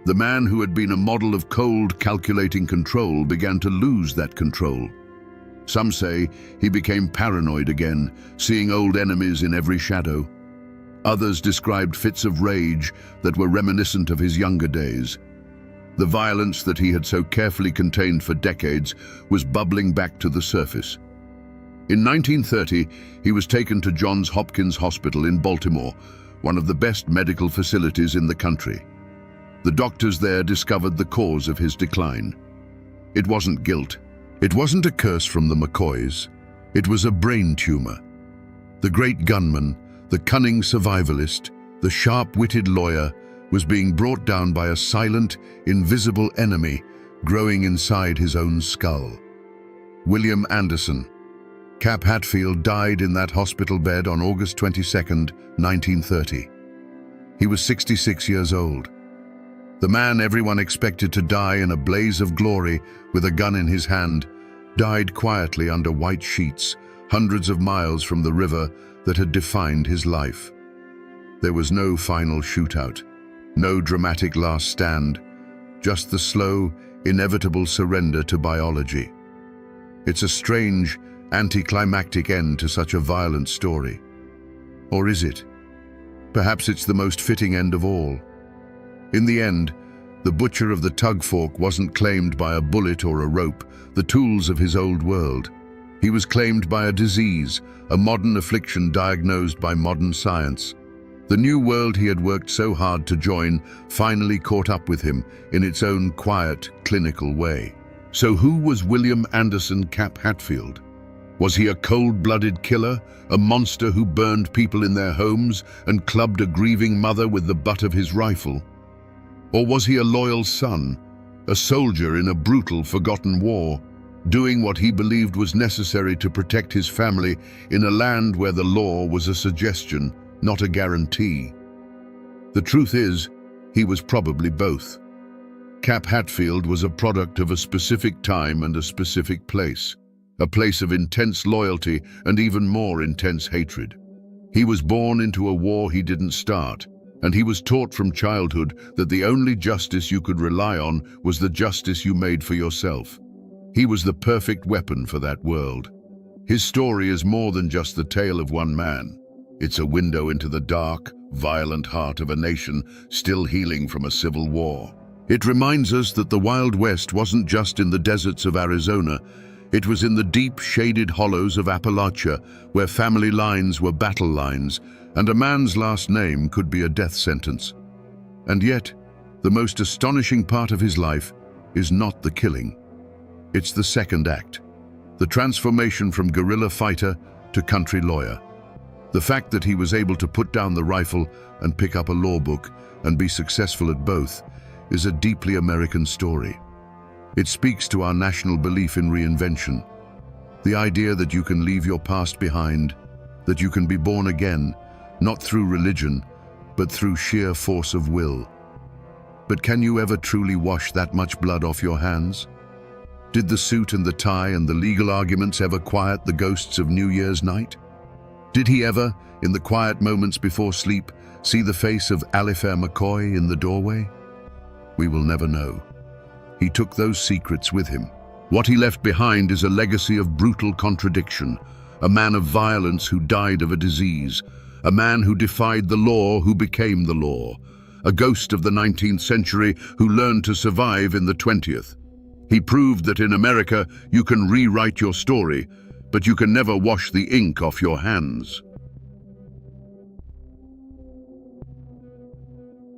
The man who had been a model of cold, calculating control began to lose that control. Some say he became paranoid again, seeing old enemies in every shadow. Others described fits of rage that were reminiscent of his younger days. The violence that he had so carefully contained for decades was bubbling back to the surface. In 1930, he was taken to Johns Hopkins Hospital in Baltimore, one of the best medical facilities in the country. The doctors there discovered the cause of his decline. It wasn't guilt. It wasn't a curse from the McCoys. It was a brain tumor. The great gunman, the cunning survivalist, the sharp-witted lawyer, was being brought down by a silent, invisible enemy growing inside his own skull. William Anderson. Cap Hatfield died in that hospital bed on August 22, 1930. He was 66 years old. The man everyone expected to die in a blaze of glory with a gun in his hand died quietly under white sheets, hundreds of miles from the river that had defined his life. There was no final shootout, no dramatic last stand, just the slow, inevitable surrender to biology. It's a strange, anticlimactic end to such a violent story. Or is it? Perhaps it's the most fitting end of all. In the end, the butcher of the Tug Fork wasn't claimed by a bullet or a rope, the tools of his old world. He was claimed by a disease, a modern affliction diagnosed by modern science. The new world he had worked so hard to join finally caught up with him in its own quiet, clinical way. So who was William Anderson Cap Hatfield? Was he a cold-blooded killer, a monster who burned people in their homes and clubbed a grieving mother with the butt of his rifle? Or was he a loyal son, a soldier in a brutal, forgotten war, doing what he believed was necessary to protect his family in a land where the law was a suggestion, not a guarantee? The truth is, he was probably both. Cap Hatfield was a product of a specific time and a specific place, a place of intense loyalty and even more intense hatred. He was born into a war he didn't start, and he was taught from childhood that the only justice you could rely on was the justice you made for yourself. He was the perfect weapon for that world. His story is more than just the tale of one man. It's a window into the dark, violent heart of a nation still healing from a civil war. It reminds us that the Wild West wasn't just in the deserts of Arizona. It was in the deep, shaded hollows of Appalachia, where family lines were battle lines, and a man's last name could be a death sentence. And yet, the most astonishing part of his life is not the killing. It's the second act, the transformation from guerrilla fighter to country lawyer. The fact that he was able to put down the rifle and pick up a law book and be successful at both is a deeply American story. It speaks to our national belief in reinvention, the idea that you can leave your past behind, that you can be born again, not through religion, but through sheer force of will. But can you ever truly wash that much blood off your hands? Did the suit and the tie and the legal arguments ever quiet the ghosts of New Year's night? Did he ever, in the quiet moments before sleep, see the face of Alifair McCoy in the doorway? We will never know. He took those secrets with him. What he left behind is a legacy of brutal contradiction, a man of violence who died of a disease, a man who defied the law who became the law, a ghost of the 19th century who learned to survive in the 20th. He proved that in America you can rewrite your story, but you can never wash the ink off your hands.